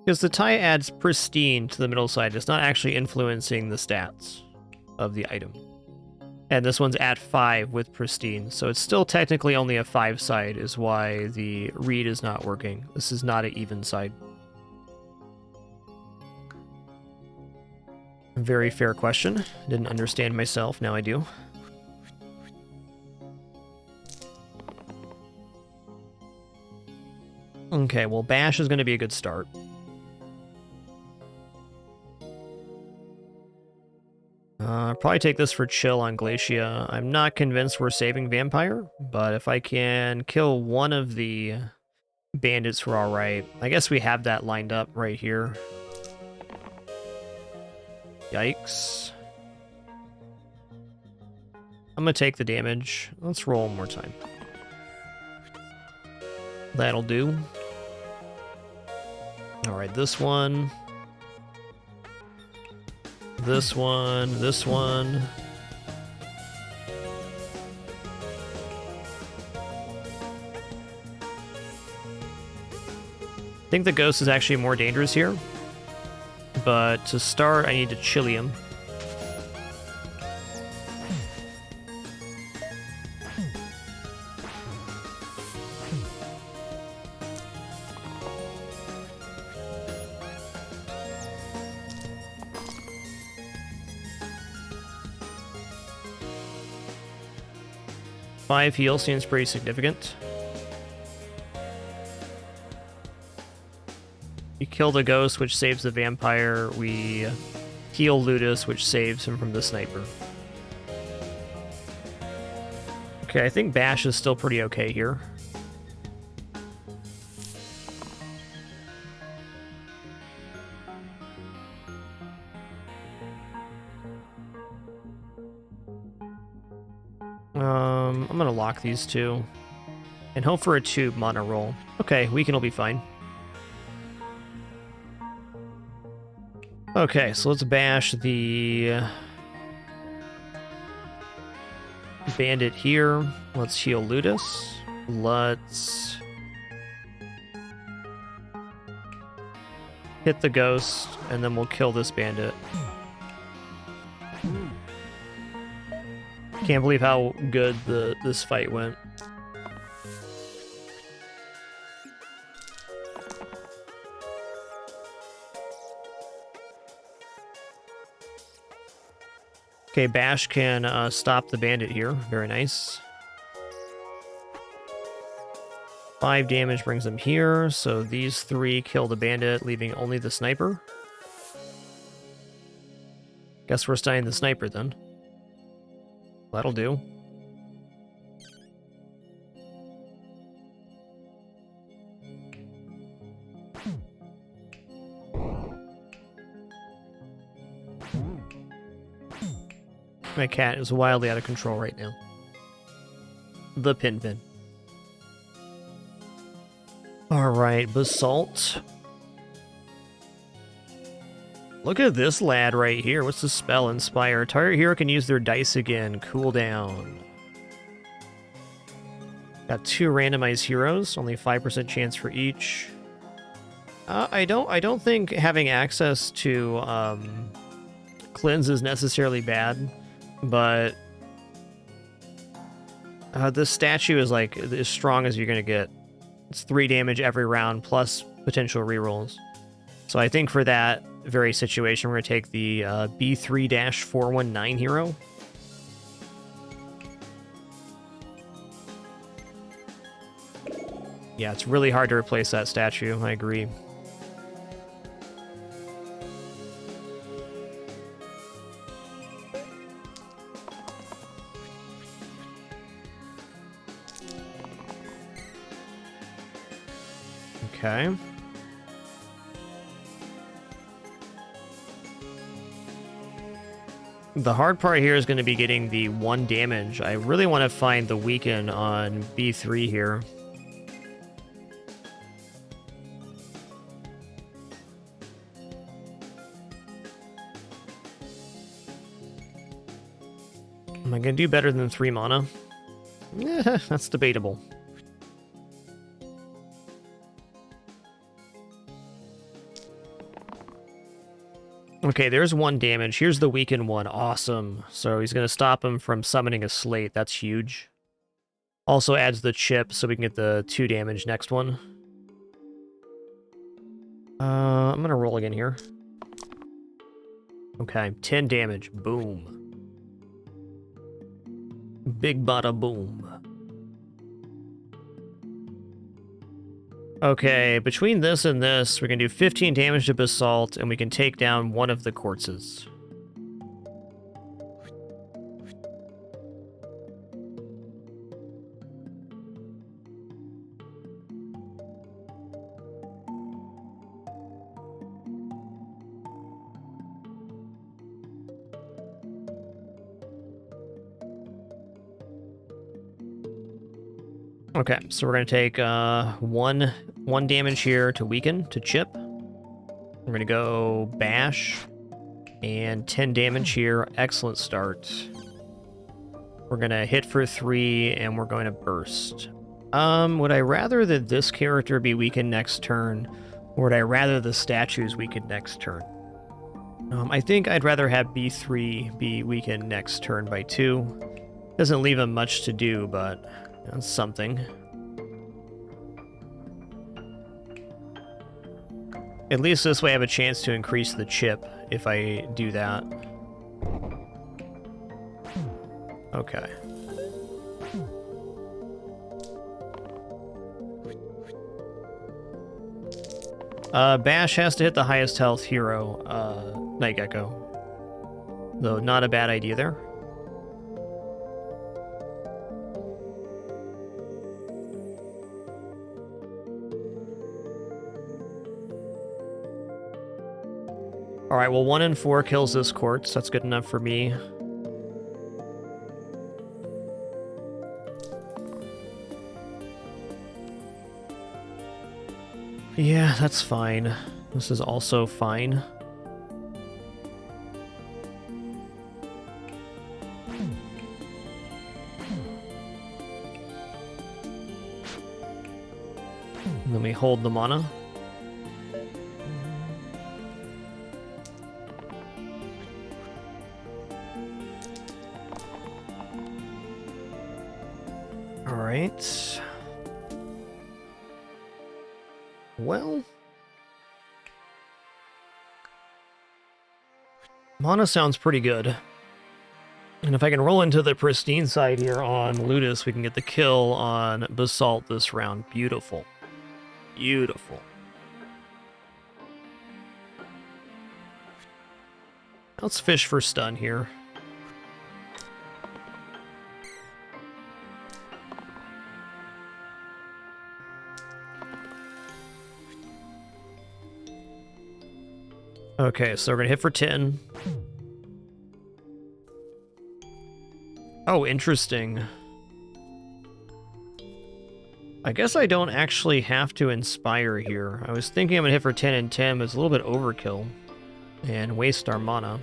Because the tie adds pristine to the middle side. It's not actually influencing the stats of the item. And this one's at 5 with pristine, so it's still technically only a 5 side, is why the read is not working. This is not an even side. Very fair question. Didn't understand myself, now I do. Okay, well, Bash is going to be a good start. Probably take this for chill on Glacia. I'm not convinced we're saving Vampire, but if I can kill one of the bandits, we're alright. I guess we have that lined up right here. Yikes. I'm gonna take the damage. Let's roll one more time. All right, this one. This one. This one. I think the ghost is actually more dangerous here. But to start, I need to chili him. Five heal seems pretty significant. We kill the ghost, which saves the vampire. We heal Ludus, which saves him from the sniper. Okay, I think Bash is still pretty okay here. I'm gonna lock these two and hope for a 2 mana roll. Okay, Weaken will be fine. Okay, so let's bash the bandit here. Let's heal Ludus. Let's hit the ghost, and then we'll kill this bandit. Can't believe how good this fight went. Okay, Bash can stop the bandit here. Very nice. 5 damage brings him here, so these 3 kill the bandit, leaving only the sniper. Guess we're stunning the sniper then. That'll do. My cat is wildly out of control right now. The Pin. Alright, Basalt. Look at this lad right here. What's the spell? Inspire. Target hero can use their dice again. Cool down. Got 2 randomized heroes. Only 5% chance for each. I don't think having access to cleanse is necessarily bad, but this statue is like as strong as you're gonna get. It's 3 damage every round plus potential rerolls. So I think for that very situation, we're going to take the B3-419 hero. Yeah, it's really hard to replace that statue. I agree. Okay. The hard part here is going to be getting the 1 damage. I really want to find the weaken on B3 here. Am I going to do better than 3 mana? That's debatable. Okay, there's 1 damage. Here's the weakened one. Awesome. So he's going to stop him from summoning a slate. That's huge. Also adds the chip so we can get the 2 damage next one. I'm going to roll again here. Okay, 10 damage. Boom. Big bada boom. Okay, between this and this, we can do 15 damage to Basalt, and we can take down 1 of the corpses. Okay, so we're going to take one damage here to weaken, to chip. We're gonna go bash and 10 damage here. Excellent start. We're gonna hit for 3 and we're going to burst. Would I rather that this character be weakened next turn, or would I rather the statues weakened next turn? I think I'd rather have B3 be weakened next turn by 2. Doesn't leave him much to do, but that's something. At least this way I have a chance to increase the chip if I do that. Okay. Bash has to hit the highest health hero, Night Gecko. Though not a bad idea there. Alright, well 1 and 4 kills this quartz. That's good enough for me. Yeah, that's fine. This is also fine. And then we hold the mana. All right. Well, mana sounds pretty good. And if I can roll into the pristine side here on Ludus, we can get the kill on Basalt this round. Beautiful. Beautiful. Let's fish for stun here. Okay, so we're gonna hit for 10. Oh, interesting. I guess I don't actually have to inspire here. I was thinking I'm gonna hit for 10 and 10, but it's a little bit overkill and waste our mana.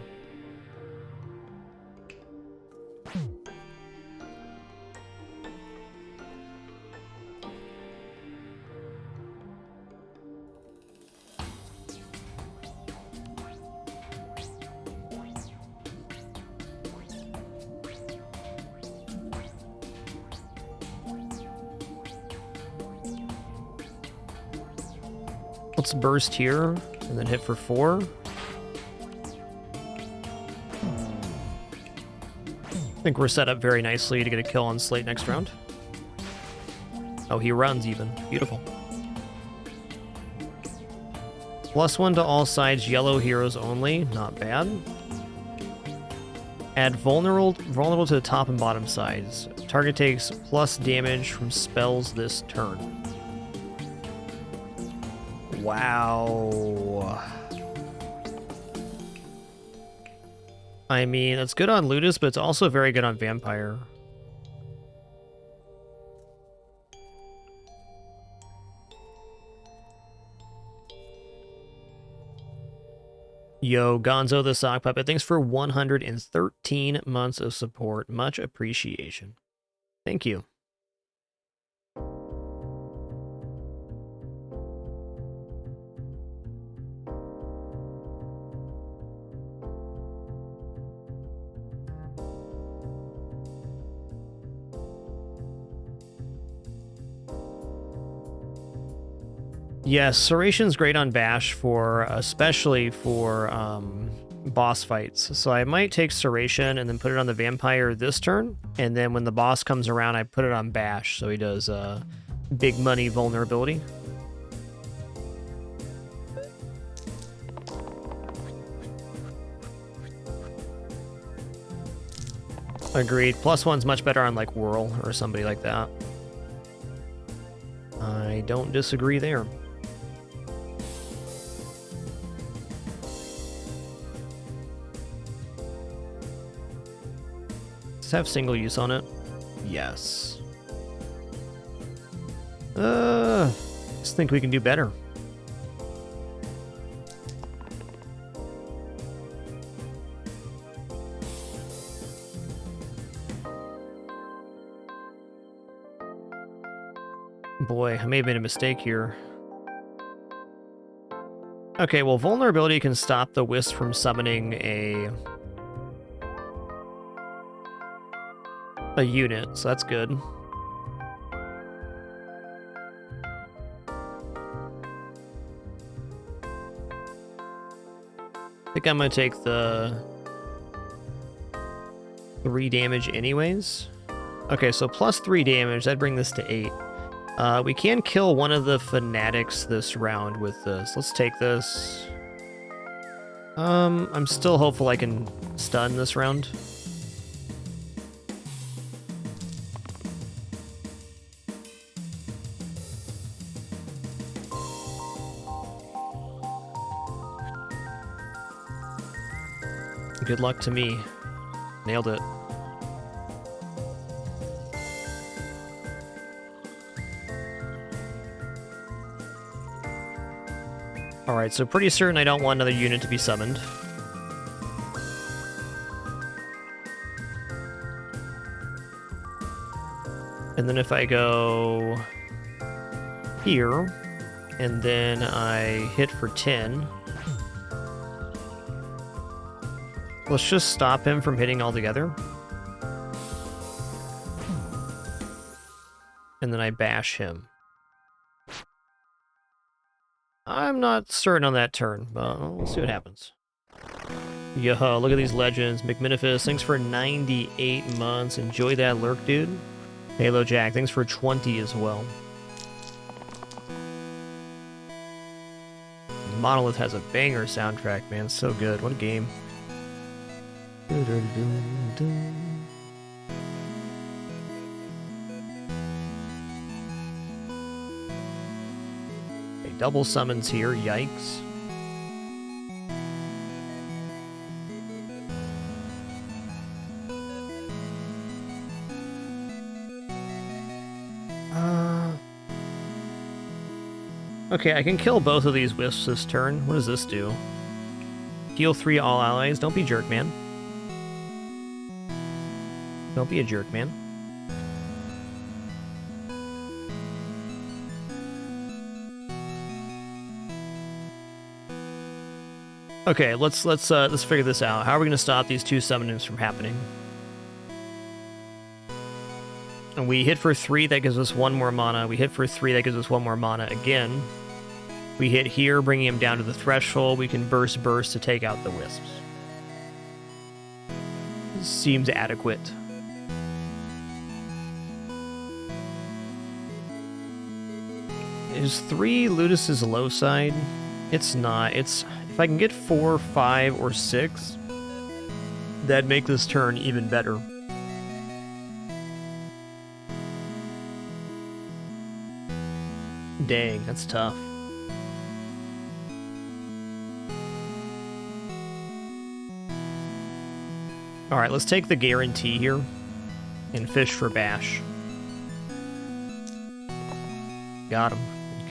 Let's burst here, and then hit for 4. I think we're set up very nicely to get a kill on Slate next round. Oh, he runs even. Beautiful. +1 to all sides, yellow heroes only. Not bad. Add vulnerable to the top and bottom sides. Target takes plus damage from spells this turn. Wow. I mean, that's good on Ludus, but it's also very good on Vampire. Yo, Gonzo the Sock Puppet, thanks for 113 months of support. Much appreciation. Thank you. Yes, Serration's great on Bash for, especially for boss fights. So I might take Serration and then put it on the Vampire this turn, and then when the boss comes around, I put it on Bash, so he does big money vulnerability. Agreed. +1's much better on like Whirl or somebody like that. I don't disagree there. Does it have single use on it? Yes. Just think we can do better. Boy, I may have made a mistake here. Okay, well, vulnerability can stop the wisp from summoning a unit, so that's good. I think I'm gonna take the 3 damage anyways. Okay, so plus 3 damage, that'd bring this to 8. We can kill one of the fanatics this round with this. Let's take this. I'm still hopeful I can stun this round. Good luck to me. Nailed it. Alright, so pretty certain I don't want another unit to be summoned. And then if I go here, and then I hit for 10, let's just stop him from hitting altogether. And then I bash him. I'm not certain on that turn, but we'll see what happens. Yo, look at these legends. McMinifus, thanks for 98 months. Enjoy that lurk, dude. Halo Jack, thanks for 20 as well. Monolith has a banger soundtrack, man. So good. What a game. Okay, double summons here. Yikes. Okay, I can kill both of these wisps this turn. What does this do? Heal 3 all allies. Don't be a jerk, man. Don't be a jerk, man. Okay, let's figure this out. How are we going to stop these 2 summonings from happening? And we hit for 3, that gives us 1 more mana. We hit for 3, that gives us 1 more mana again. We hit here, bringing him down to the threshold. We can burst to take out the wisps. Seems adequate. Is 3 Ludus's low side? It's not. It's if I can get 4, 5, or 6, that'd make this turn even better. Dang, that's tough. Alright, let's take the guarantee here and fish for bash. Got him.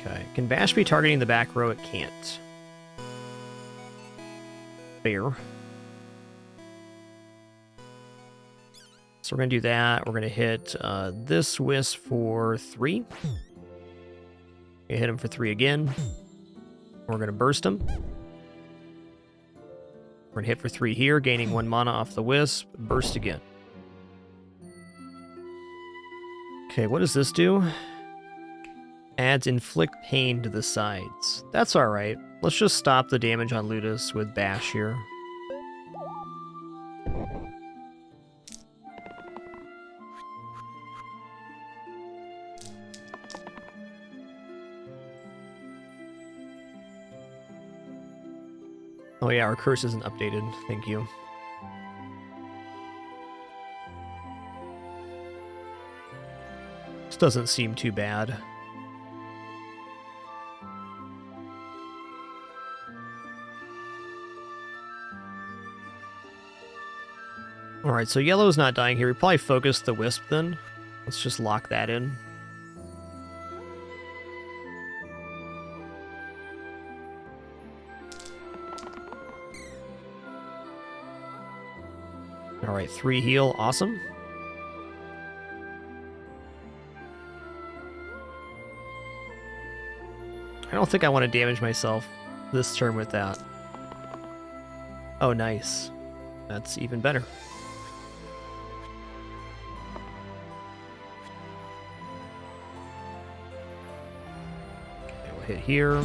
Okay. Can bash be targeting the back row? It can't. Fair. So we're going to do that. We're going to hit this wisp for 3. We hit him for 3 again. We're going to burst him. We're going to hit for 3 here, gaining 1 mana off the wisp. Burst again. Okay, what does this do? Adds inflict pain to the sides. That's alright. Let's just stop the damage on Ludus with bash here. Oh yeah, our curse isn't updated. Thank you. This doesn't seem too bad. Alright, so yellow's not dying here. We probably focus the wisp then. Let's just lock that in. Alright, 3 heal. Awesome. I don't think I want to damage myself this turn with that. Oh, nice. That's even better. Okay, we'll hit here.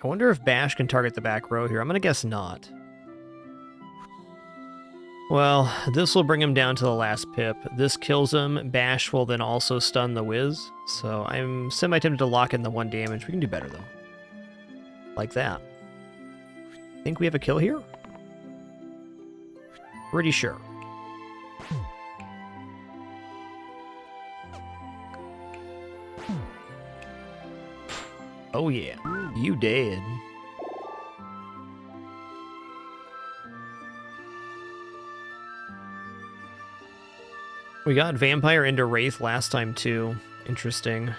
I wonder if Bash can target the back row here. I'm going to guess not. Well, this will bring him down to the last pip. This kills him. Bash will then also stun the Wiz. So I'm semi-tempted to lock in the 1 damage. We can do better, though. Like that. Think we have a kill here? Pretty sure. Oh yeah, you dead. We got Vampire into Wraith last time too. Interesting.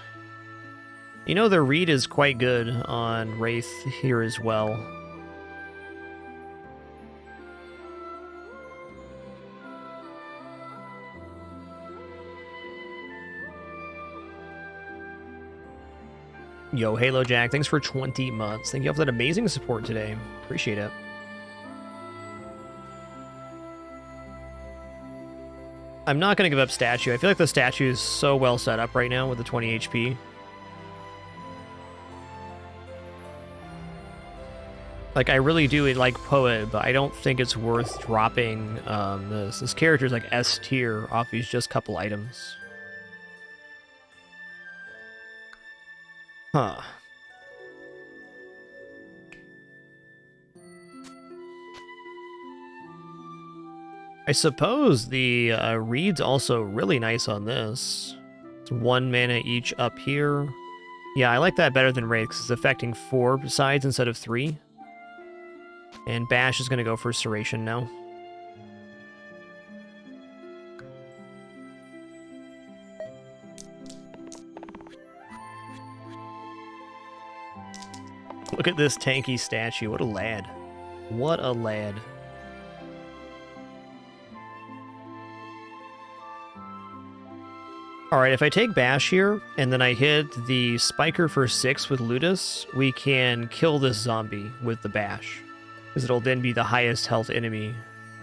You know, the read is quite good on Wraith here as well. Yo, Halo Jack, thanks for 20 months. Thank you for that amazing support today. Appreciate it. I'm not going to give up statue. I feel like the statue is so well set up right now with the 20 HP. Like, I really do like Poet, but I don't think it's worth dropping this. This character is like S tier off these just couple items. Huh. I suppose the read's also really nice on this. It's 1 mana each up here. Yeah, I like that better than Wraith because it's affecting 4 sides instead of 3. And Bash is going to go for Serration now. Look at this tanky statue. What a lad. What a lad. Alright, if I take Bash here, and then I hit the Spiker for 6 with Ludus, we can kill this zombie with the Bash. Because it'll then be the highest health enemy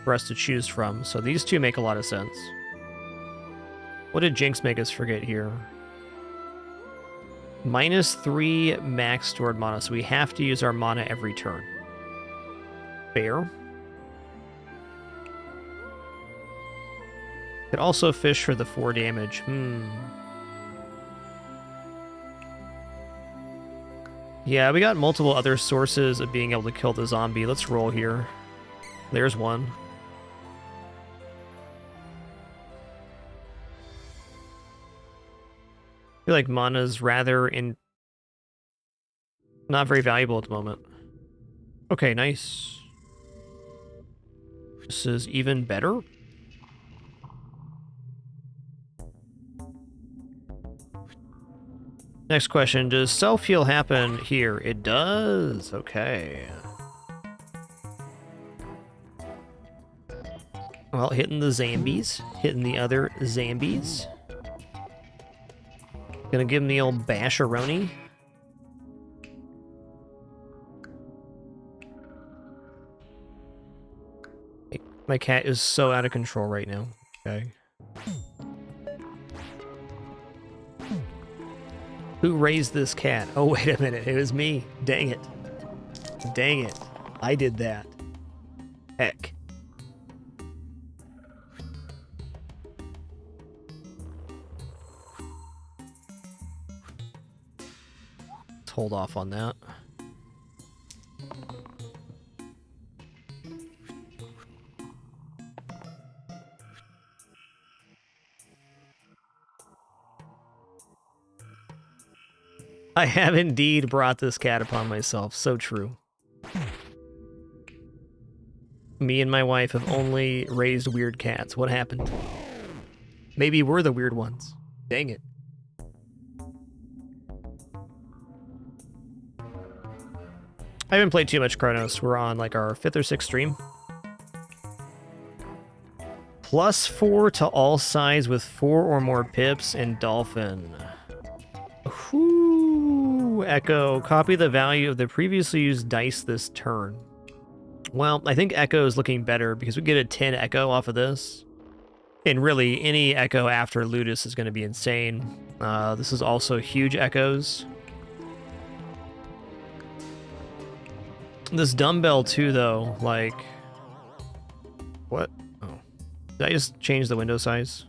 for us to choose from. So these two make a lot of sense. What did Jinx make us forget here? -3 max stored mana, so we have to use our mana every turn. Fair. Could also fish for the 4 damage. Yeah, we got multiple other sources of being able to kill the zombie. Let's roll here. There's one. I feel like mana's rather not very valuable at the moment. Okay, nice. This is even better. Next question, does self-heal happen here? It does. Okay. Well, hitting the zombies. Hitting the other zombies. Gonna give him the old basharoni. My cat is so out of control right now. Okay. Who raised this cat? Oh, wait a minute. It was me. Dang it. Dang it. I did that. Heck. Let's hold off on that. I have indeed brought this cat upon myself. So true. Me and my wife have only raised weird cats. What happened? Maybe we're the weird ones. Dang it. I haven't played too much Chronos. We're on like our 5th or 6th stream. +4 to all sides with 4 or more pips and Dolphin. Whoo, Echo. Copy the value of the previously used dice this turn. Well, I think Echo is looking better because we get a 10 Echo off of this. And really, any Echo after Ludus is going to be insane. This is also huge Echoes. This dumbbell too, though, like... What? Oh. Did I just change the window size?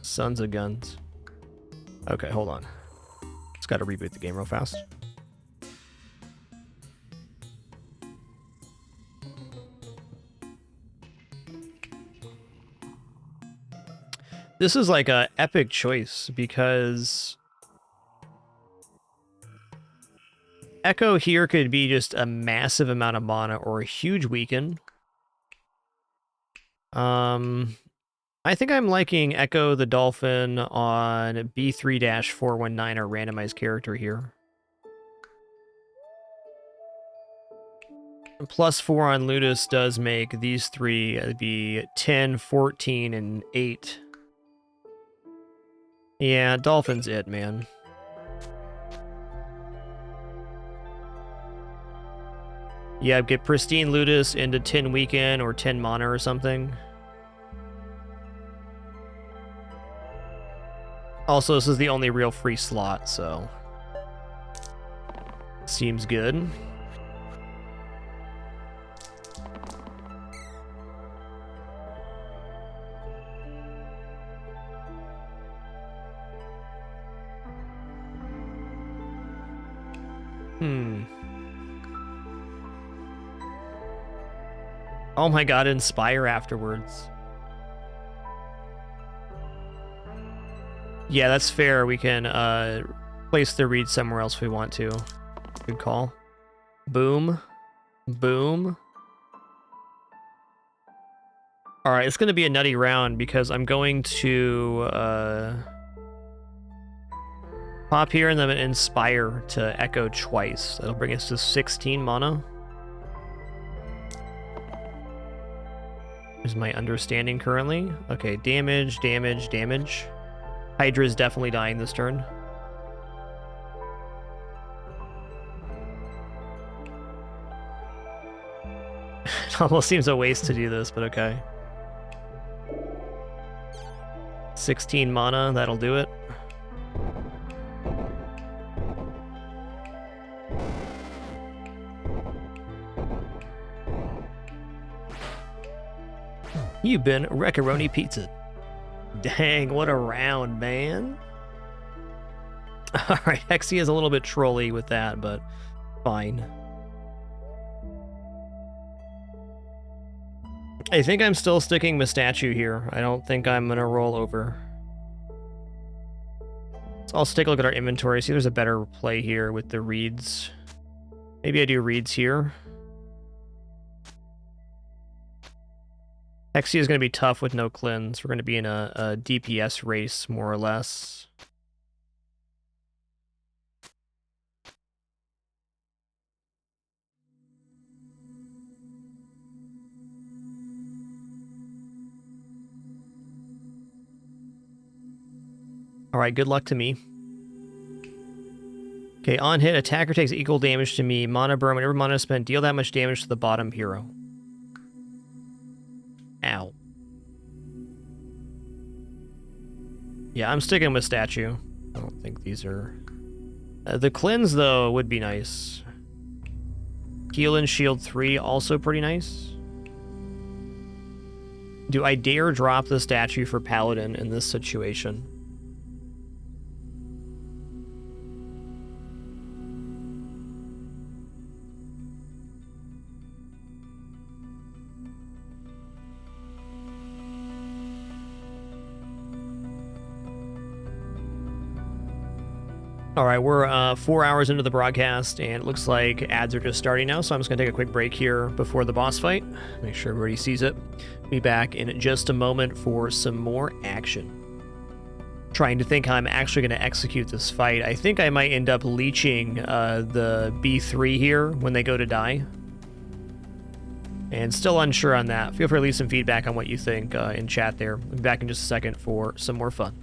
Sons of guns. Okay, hold on. Just gotta reboot the game real fast. This is like a epic choice because Echo here could be just a massive amount of mana or a huge weaken. I think I'm liking Echo the Dolphin on B3-419, our randomized character here. +4 on Ludus does make these three be 10, 14, and 8. Yeah, Dolphin's it, man. Yeah, get Pristine Ludus into 10 weaken or 10 mana or something. Also, this is the only real free slot, so... Seems good. Oh my god, Inspire afterwards. Yeah, that's fair. We can place the read somewhere else if we want to. Good call. Boom. Boom. Alright, it's going to be a nutty round because I'm going to pop here and then Inspire to Echo twice. That'll bring us to 16 mana. Is my understanding currently. Okay, damage, damage, damage. Hydra is definitely dying this turn. It almost seems a waste to do this, but okay. 16 mana, that'll do it. You've been Wreckaroni Pizza. Dang, what a round, man. Alright, Hexy is a little bit trolly with that, but fine. I think I'm still sticking with Statue here. I don't think I'm going to roll over. So I'll take a look at our inventory, see if there's a better play here with the reads. Maybe I do reads here. Hexy is going to be tough with no cleanse. We're going to be in a DPS race, more or less. Alright, good luck to me. Okay, on hit, attacker takes equal damage to me. Mana burn, whenever mana is spent, deal that much damage to the bottom hero. Ow. Yeah, I'm sticking with Statue. I don't think these are... the cleanse, though, would be nice. Heal and shield 3, also pretty nice. Do I dare drop the Statue for Paladin in this situation? All right, we're 4 hours into the broadcast, and it looks like ads are just starting now, so I'm just going to take a quick break here before the boss fight. Make sure everybody sees it. Be back in just a moment for some more action. trying to think how I'm actually going to execute this fight. I think I might end up leeching the B3 here when they go to die. And still unsure on that. Feel free to leave some feedback on what you think in chat there. I'll be back in just a second for some more fun.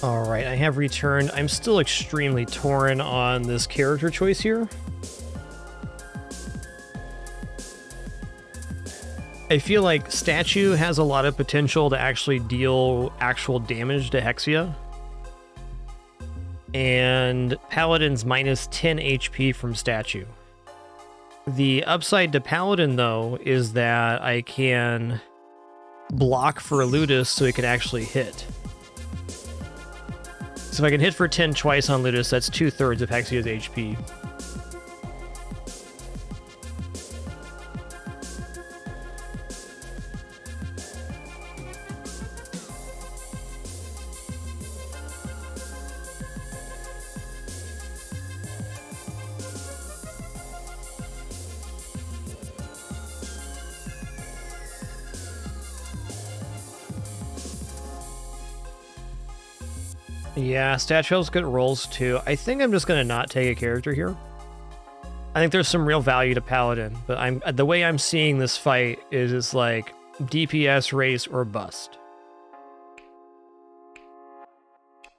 All right, I have returned. I'm still extremely torn on this character choice here. I feel like Statue has a lot of potential to actually deal actual damage to Hexia. And Paladin's minus 10 HP from Statue. The upside to Paladin, though, is that I can block for Ludus so he can actually hit. So if I can hit for 10 twice on Ludus, that's 2/3 of Hexia's HP. Yeah, Statue helps get rolls too. I think I'm just gonna not take a character here. I think there's some real value to Paladin, but the way I'm seeing this fight is it's like DPS race or bust.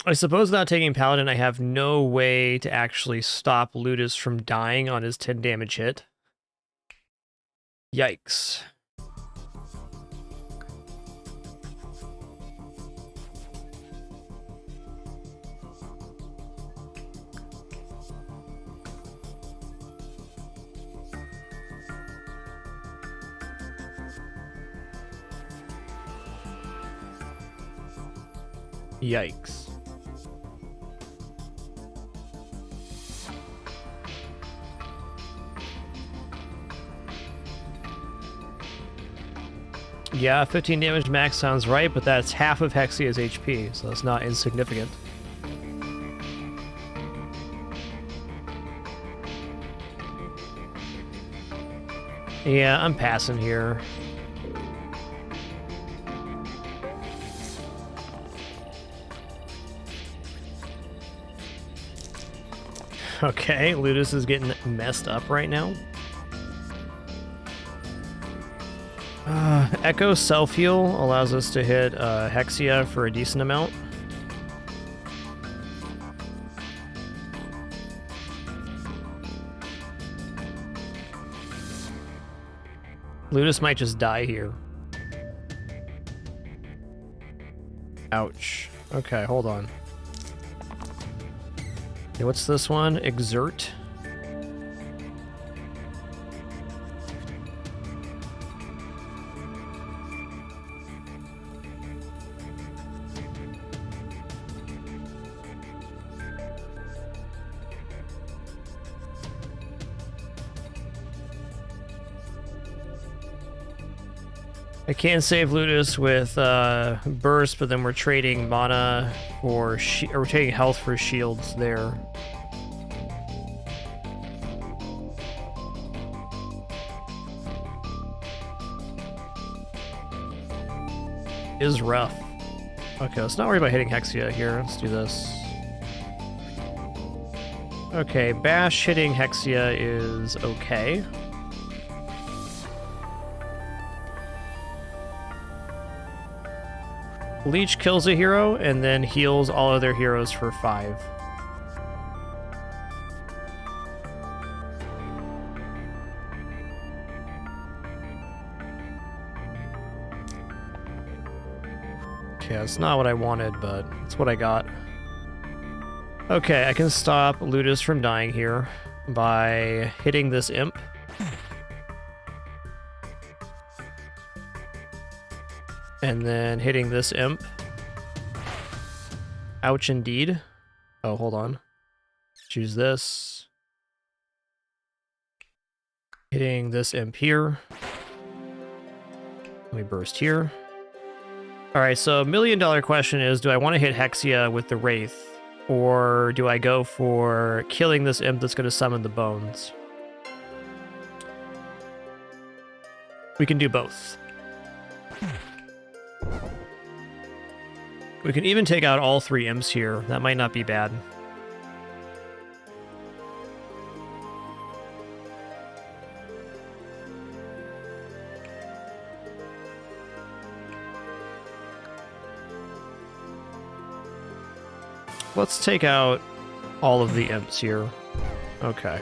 I suppose without taking Paladin, I have no way to actually stop Ludus from dying on his 10 damage hit. Yikes. Yikes. Yeah, 15 damage max sounds right, but that's half of Hexia's HP, so that's not insignificant. Yeah, I'm passing here. Okay, Ludus is getting messed up right now. Echo self-heal allows us to hit Hexia for a decent amount. Ludus might just die here. Ouch. Okay, hold on. Okay, what's this one? Exert. I can save Ludus with burst, but then we're trading mana for or we're trading health for shields there. Is rough. Okay, let's not worry about hitting Hexia here. Let's do this. Okay, Bash hitting Hexia is okay. Leech kills a hero and then heals all other heroes for 5. Okay, that's not what I wanted, but it's what I got. Okay, I can stop Ludus from dying here by hitting this imp. And then hitting this imp. Ouch indeed. Oh, hold on. Choose this. Hitting this imp here. Let me burst here. Alright, so $1 million question is, do I want to hit Hexia with the Wraith? Or do I go for killing this imp that's going to summon the bones? We can do both. We can even take out all 3 imps here. That might not be bad. Let's take out all of the imps here. Okay.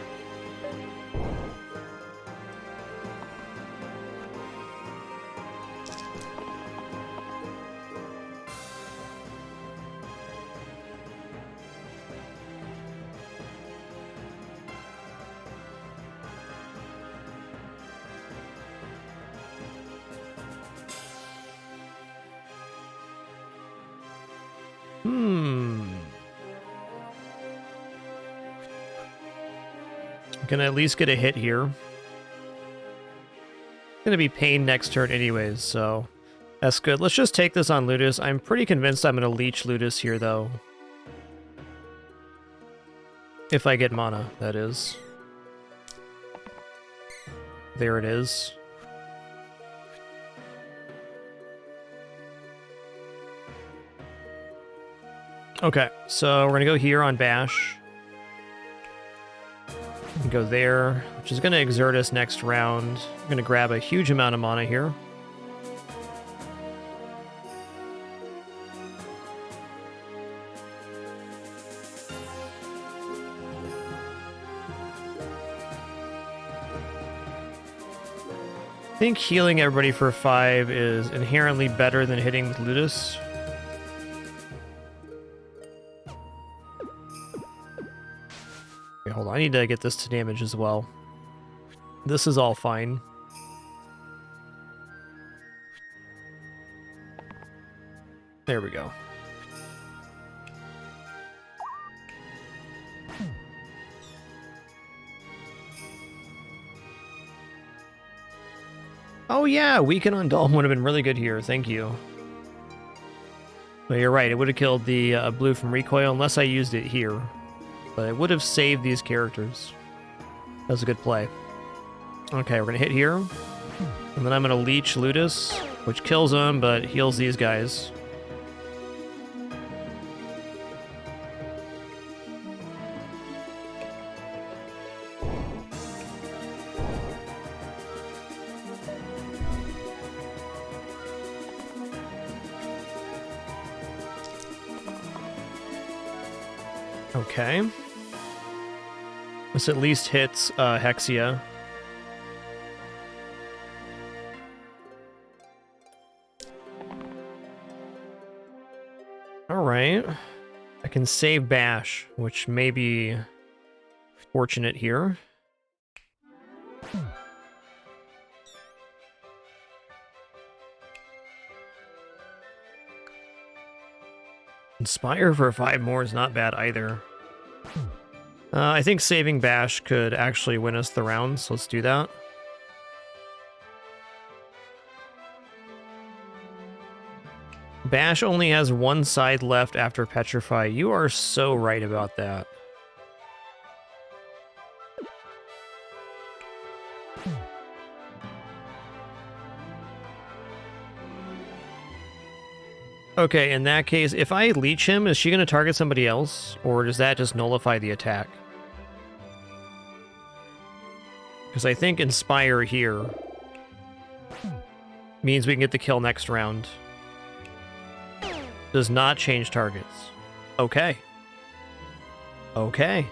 Gonna at least get a hit here. Gonna be pain next turn anyways, so that's good. Let's just take this on Ludus. I'm pretty convinced I'm gonna leech Ludus here, though. If I get mana, that is. There it is. Okay, so we're gonna go here on Bash. Go there, which is going to exert us next round. I'm going to grab a huge amount of mana here. I think healing everybody for 5 is inherently better than hitting with Ludus. Hold on, I need to get this to damage as well. This is all fine. There we go. Oh yeah, Weaken on Dalm would have been really good here, thank you. But you're right, it would have killed the blue from recoil unless I used it here. But it would have saved these characters. That was a good play. Okay, we're gonna hit here. And then I'm gonna leech Ludus, which kills him, but heals these guys. Okay. This at least hits Hexia. Alright. I can save Bash, which may be fortunate here. Inspire for 5 more is not bad either. I think saving Bash could actually win us the round, so let's do that. Bash only has one side left after Petrify. You are so right about that. Okay, in that case, if I leech him, is she going to target somebody else? Or does that just nullify the attack? Because I think Inspire here means we can get the kill next round. Does not change targets. Okay. Okay.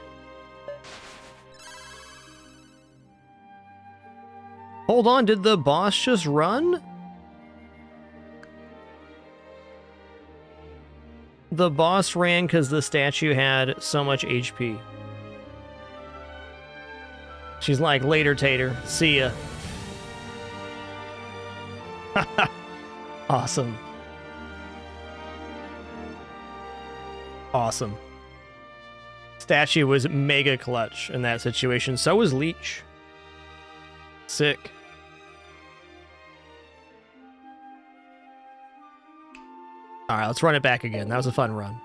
Hold on, did the boss just run? The boss ran because the statue had so much HP. She's like, later, Tater. See ya. Awesome. Awesome. Statue was mega clutch in that situation. So was Leech. Sick. Alright, let's run it back again. That was a fun run.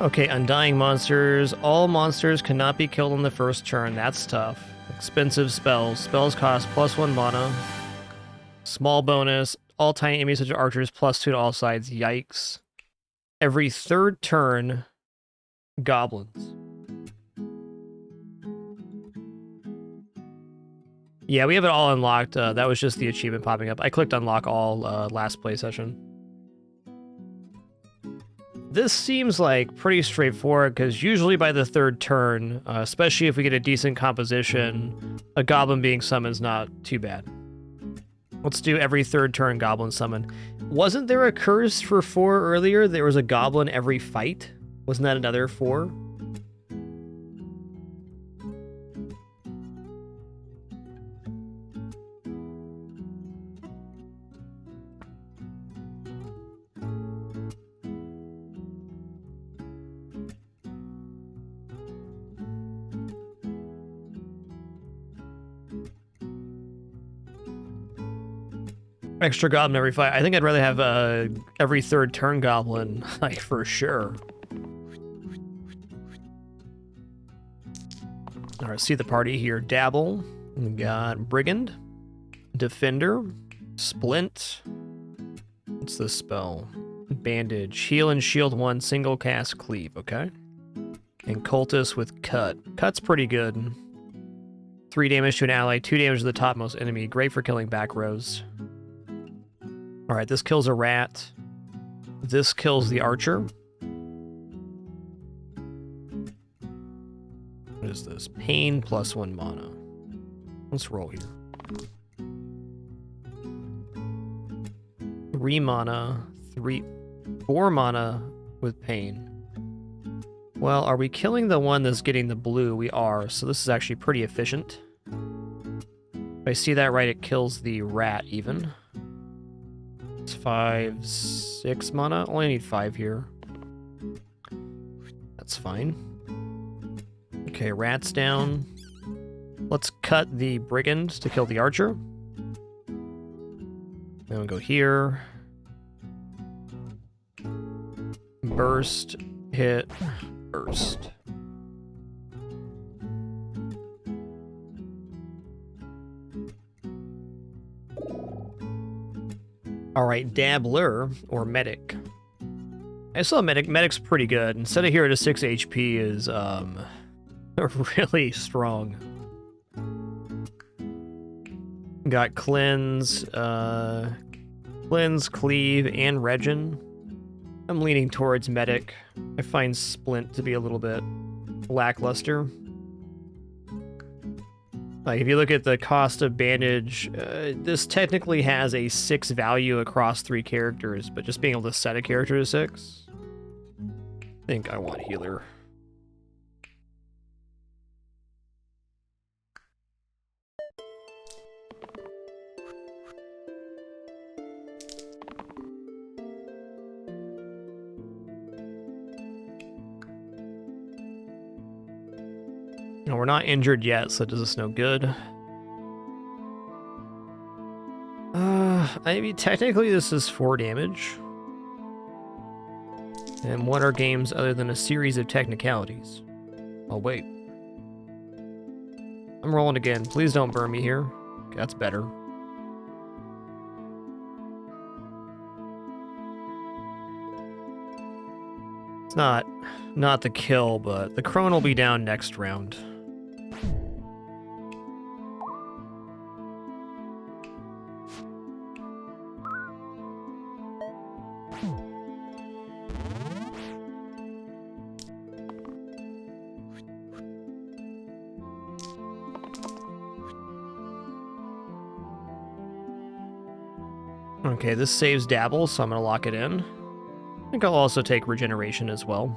Okay, Undying monsters. All monsters cannot be killed on the first turn. That's tough. Expensive spells. Spells cost +1 mana. Small bonus. All tiny enemies such as archers +2 to all sides. Yikes. Every third turn, goblins. Yeah, we have it all unlocked. That was just the achievement popping up. I clicked unlock all last play session. This seems like pretty straightforward, because usually by the third turn, especially if we get a decent composition, a goblin being summoned is not too bad. Let's do every third turn goblin summon. Wasn't there a curse for 4 earlier? There was a goblin every fight? Wasn't that another 4? Extra goblin every fight. I think I'd rather have every third turn goblin, like, for sure. All right, see the party here. Dabble. We got Brigand, Defender, Splint. What's this spell? Bandage. Heal and shield 1, single cast cleave, okay? And Cultist with Cut. Cut's pretty good. 3 damage to an ally, 2 damage to the topmost enemy. Great for killing back rows. All right, this kills a rat. This kills the archer. What is this? Pain plus 1 mana. Let's roll here. 3 mana, 4 mana with pain. Well, are we killing the one that's getting the blue? We are, so this is actually pretty efficient. If I see that right, it kills the rat even. It's 5, 6 mana. Only need 5 here. That's fine. Okay, rat's down. Let's cut the brigand to kill the archer. Then we'll go here. Burst, hit, burst. All right, Dabbler, or Medic. I saw Medic. Medic's pretty good. Instead of here at a 6 HP is really strong. Got Cleanse, Cleanse, Cleave, and Regen. I'm leaning towards Medic. I find Splint to be a little bit lackluster. Like, if you look at the cost of Bandage, this technically has a 6 value across 3 characters, but just being able to set a character to 6? I think I want Healer. No, we're not injured yet, so does this no good? I mean, technically this is 4 damage. And what are games other than a series of technicalities? Oh, wait. I'm rolling again. Please don't burn me here. Okay, that's better. It's not the kill, but the crone will be down next round. Okay, this saves Dabble, so I'm going to lock it in. I think I'll also take Regeneration as well.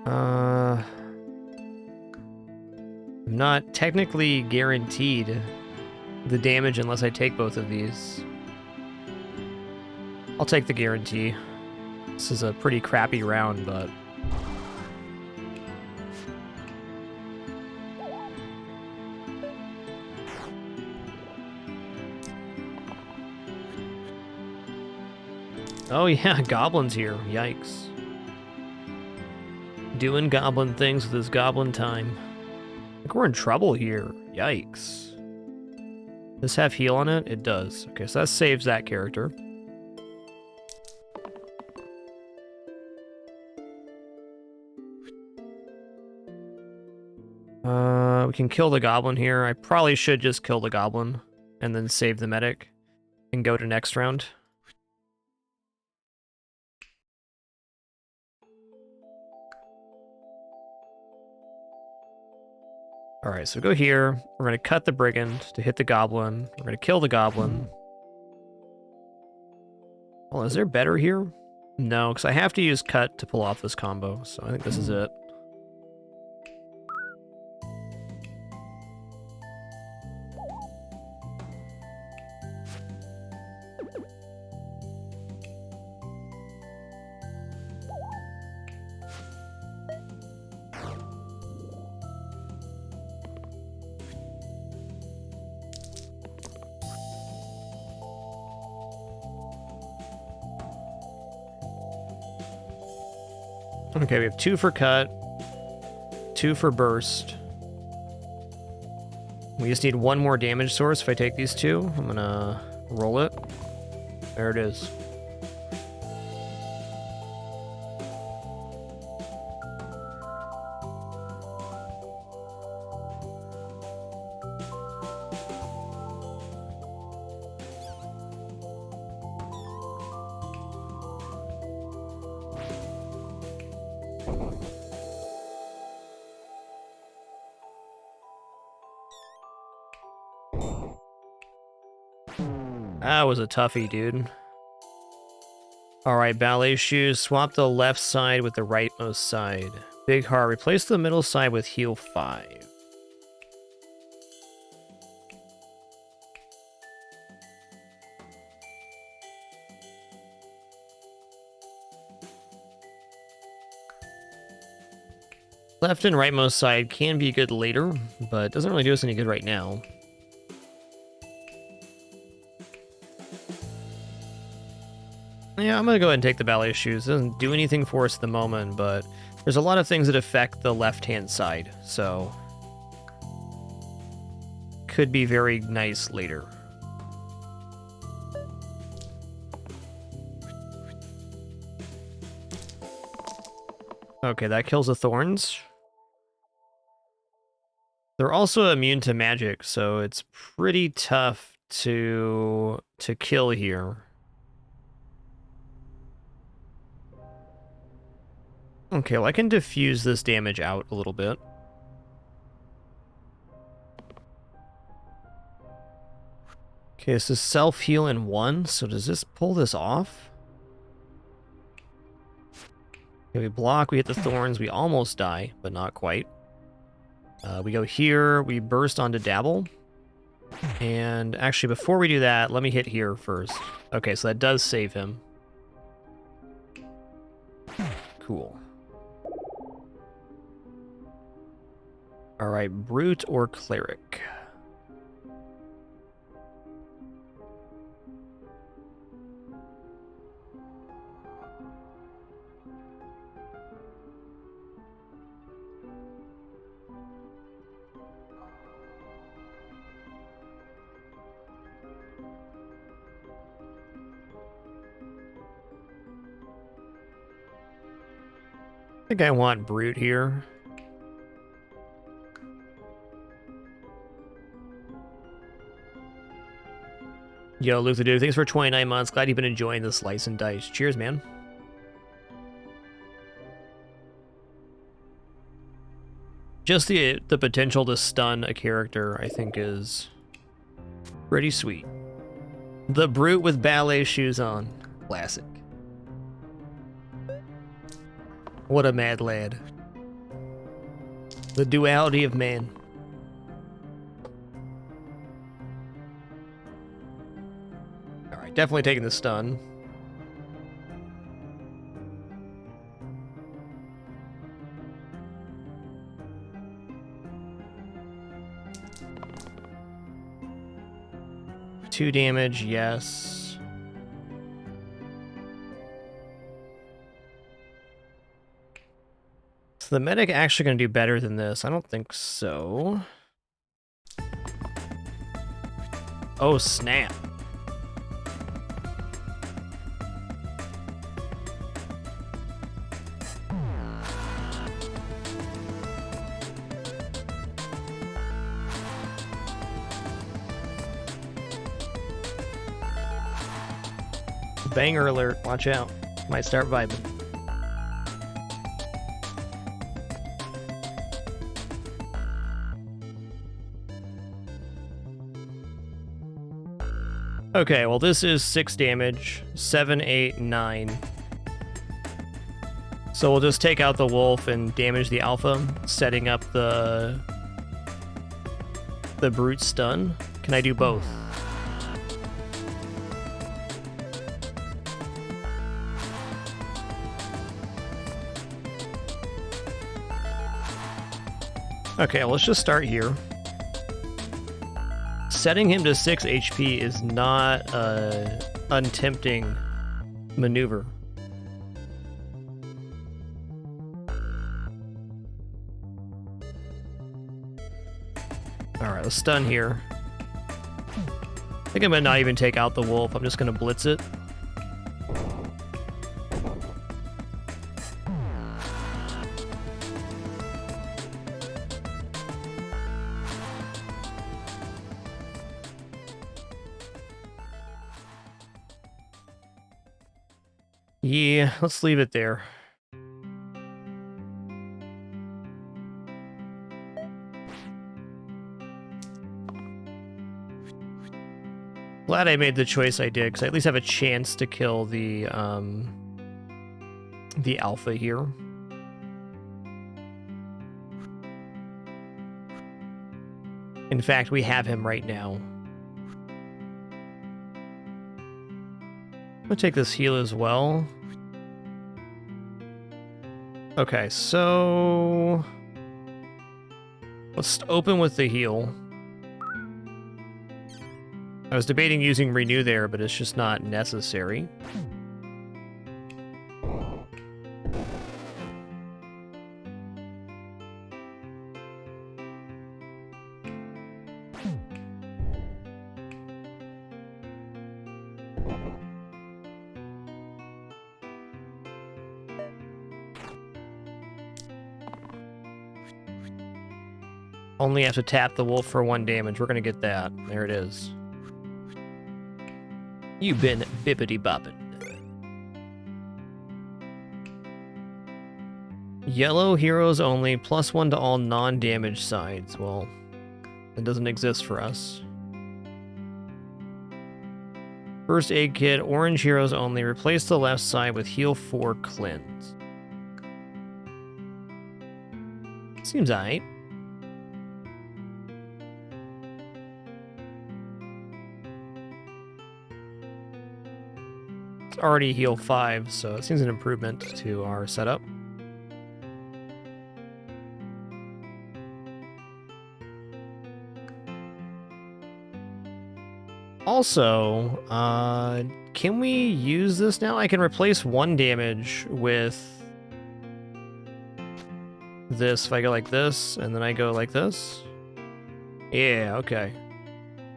I'm not technically guaranteed the damage unless I take both of these. I'll take the guarantee. This is a pretty crappy round, but... Oh yeah, Goblin's here. Yikes. Doing goblin things with his goblin time. I think we're in trouble here. Yikes. Does this have heal on it? It does. Okay, so that saves that character. We can kill the goblin here. I probably should just kill the goblin and then save the medic and go to next round. All right, so go here. We're going to cut the brigand to hit the goblin. We're going to kill the goblin. Well, is there better here? No, because I have to use cut to pull off this combo, so I think this is it. Okay, we have 2 for cut, 2 for burst. We just need 1 more damage source if I take these 2. I'm gonna roll it. There it is. That was a toughie, dude. Alright, ballet shoes. Swap the left side with the rightmost side. Big heart. Replace the middle side with heal 5. Left and rightmost side can be good later, but it doesn't really do us any good right now. Yeah, I'm going to go ahead and take the ballet shoes. It doesn't do anything for us at the moment, but there's a lot of things that affect the left-hand side, so could be very nice later. Okay, that kills the thorns. They're also immune to magic, so it's pretty tough to kill here. Okay, well, I can diffuse this damage out a little bit. Okay, this is self-heal in 1, so does this pull this off? Okay, we block, we hit the thorns, we almost die, but not quite. We go here, we burst onto Dabble. And actually, before we do that, let me hit here first. Okay, so that does save him. Cool. Alright, Brute or Cleric? I think I want Brute here. Yo, Luke the Dude, thanks for 29 months. Glad you've been enjoying the Slice and Dice. Cheers, man. Just the potential to stun a character, I think, is pretty sweet. The Brute with ballet shoes on. Classic. What a mad lad. The duality of man. Alright, definitely taking the stun. Two damage, yes. Is the medic actually going to do better than this? I don't think so. Oh, snap. Banger alert. Watch out. Might start vibing. Okay, well this is 6 damage. 7, 8, 9. So we'll just take out the wolf and damage the alpha, setting up the brute stun. Can I do both? Okay, let's just start here. Setting him to 6 HP is not an untempting maneuver. Alright, let's stun here. I think I might not even take out the wolf. I'm just going to blitz it. Yeah, let's leave it there. Glad I made the choice I did, because I at least have a chance to kill the alpha here. In fact, we have him right now. I'm gonna take this heal as well. Okay, so let's open with the heal. I was debating using Renew there, but it's just not necessary. Only have to tap the wolf for 1 damage. We're gonna get that. There it is. You've been bippity-bopping. Yellow heroes only, +1 to all non-damage sides. Well, it doesn't exist for us. First aid kit, orange heroes only. Replace the left side with heal 4 cleanse. Seems alright. It's already heal 5, so it seems an improvement to our setup. Also, can we use this now? I can replace 1 damage with this if I go like this, and then I go like this. Yeah, okay.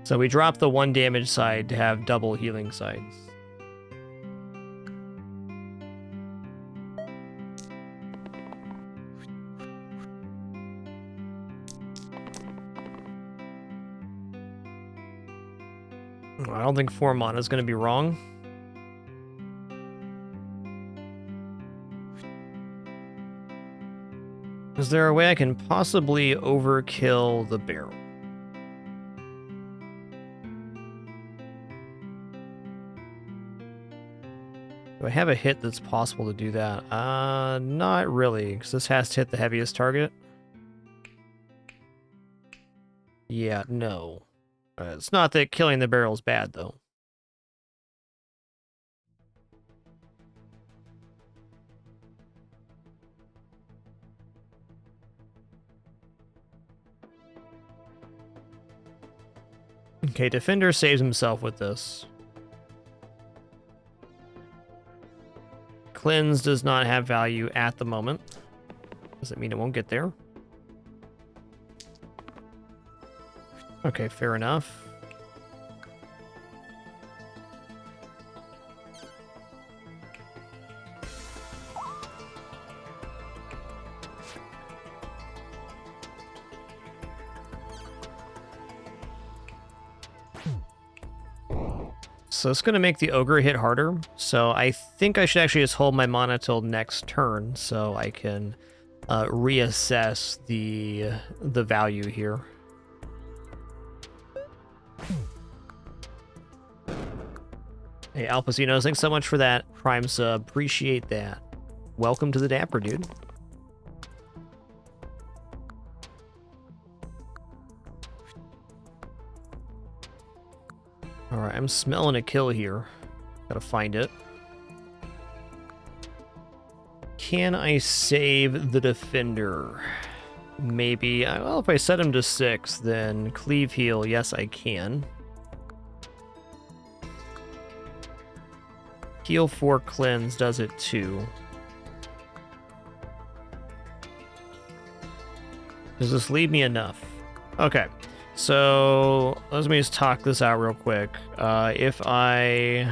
So we drop the 1 damage side to have double healing sides. I don't think 4 mana is going to be wrong. Is there a way I can possibly overkill the barrel? Do I have a hit that's possible to do that? Not really, because this has to hit the heaviest target. Yeah, no. It's not that killing the barrel is bad, though. Okay, Defender saves himself with this. Cleanse does not have value at the moment. Doesn't mean it won't get there. Okay, fair enough. so it's going to make the ogre hit harder. So I think I should actually just hold my mana till next turn so I can reassess the value here. Hey, Alpacino, thanks so much for that Prime sub. Appreciate that. Welcome to the Dapper, dude. Alright, I'm smelling a kill here. Gotta find it. Can I save the defender? Maybe. Well, if I set him to 6, then cleave heal. Yes, I can. Heal 4 cleanse does it too. Does this leave me enough? Okay. So let me just talk this out real quick. If I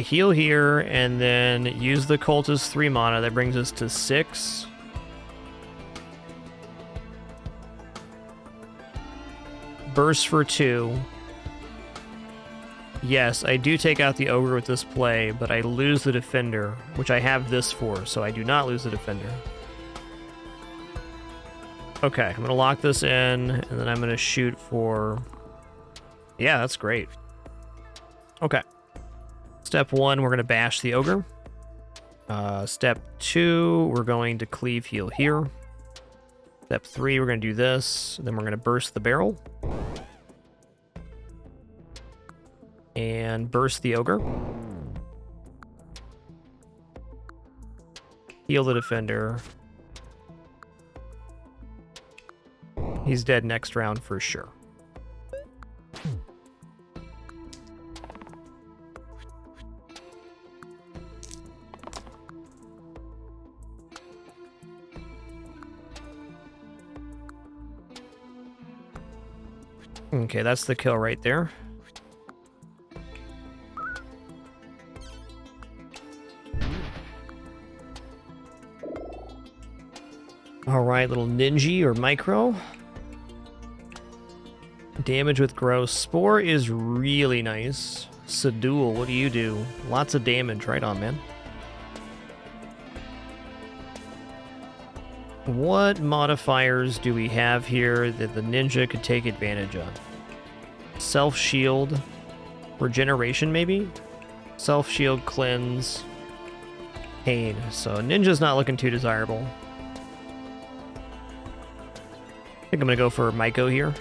heal here and then use the cultist 3 mana, that brings us to 6. Burst for 2. Yes, I do take out the ogre with this play, but I lose the defender, which I have this for, so I do not lose the defender. Okay, I'm going to lock this in, and then I'm going to shoot for... Yeah, that's great. Okay. Step 1, we're going to bash the ogre. Step 2, we're going to cleave heal here. Step 3, we're going to do this. Then we're going to burst the barrel. And burst the ogre. Heal the defender. He's dead next round for sure. Okay, that's the kill right there. Alright, little ninja or micro. Damage with gross. Spore is really nice. Sedul, what do you do? Lots of damage. Right on, man. What modifiers do we have here that the ninja could take advantage of? Self-shield. Regeneration, maybe? Self-shield, cleanse. Pain. So ninja's not looking too desirable. I think I'm going to go for Maiko here.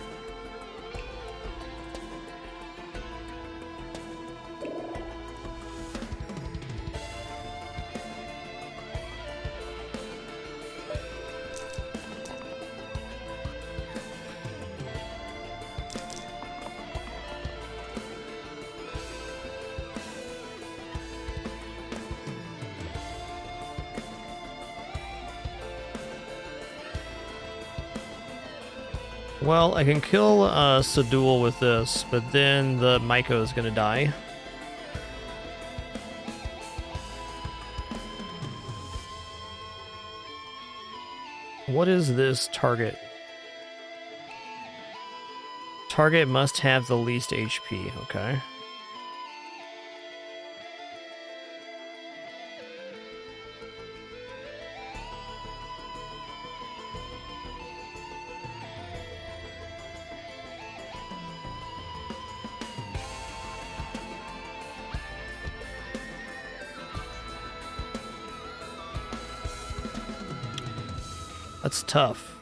Well, I can kill Sedul with this, but then the Maiko is going to die. What is this target? Target must have the least HP, okay. That's tough.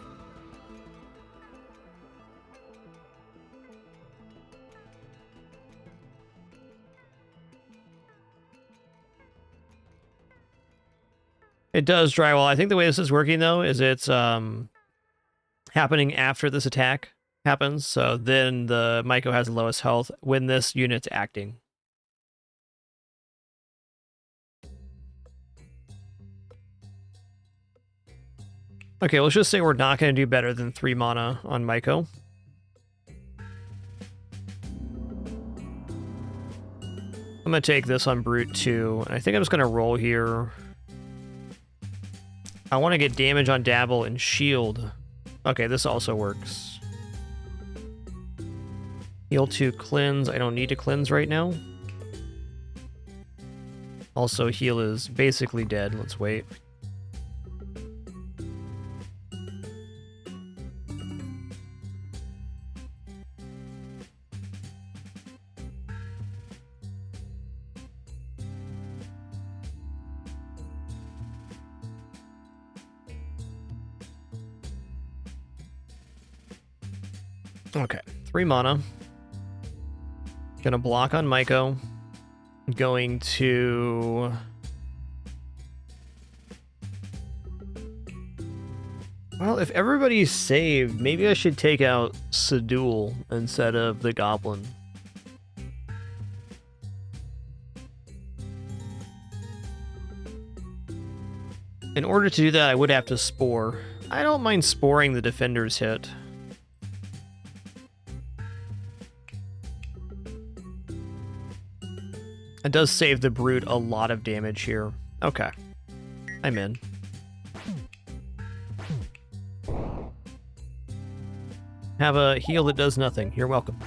It does drywall. I think the way this is working, though, is it's happening after this attack happens. So then the Maiko has the lowest health when this unit's acting. Okay, let's just say we're not going to do better than 3 mana on Maiko. I'm going to take this on Brute too. And I think I'm just going to roll here. I want to get damage on Dabble and shield. Okay, this also works. Heal 2, cleanse. I don't need to cleanse right now. Also, heal is basically dead. Let's wait. Okay, 3 mana. Gonna block on Maiko. Going to... Well, if everybody's saved, maybe I should take out Sedul instead of the Goblin. In order to do that, I would have to Spore. I don't mind sporing the Defender's hit. It does save the Brute a lot of damage here. Okay. I'm in. Have a heal that does nothing. You're welcome.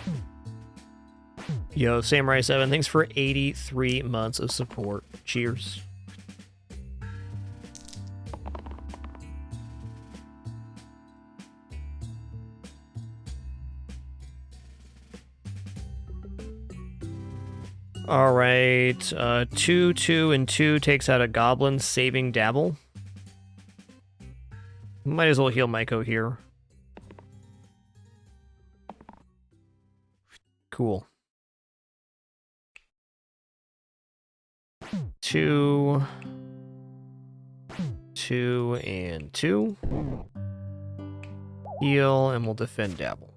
Yo, Samurai7, thanks for 83 months of support. Cheers. All right, 2, 2, and 2 takes out a Goblin, saving Dabble. Might as well heal Maiko here. Cool. 2, 2, and 2. Heal, and we'll defend Dabble.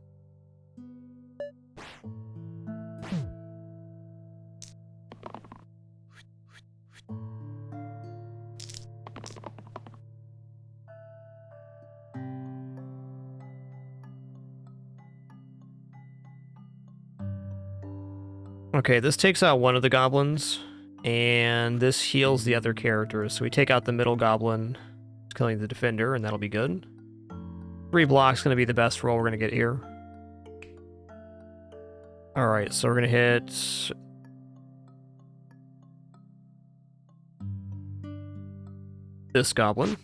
Okay, this takes out one of the goblins, and this heals the other characters. So we take out the middle goblin, killing the defender, and that'll be good. 3 blocks going to be the best roll we're going to get here. Alright, so we're going to hit... this goblin.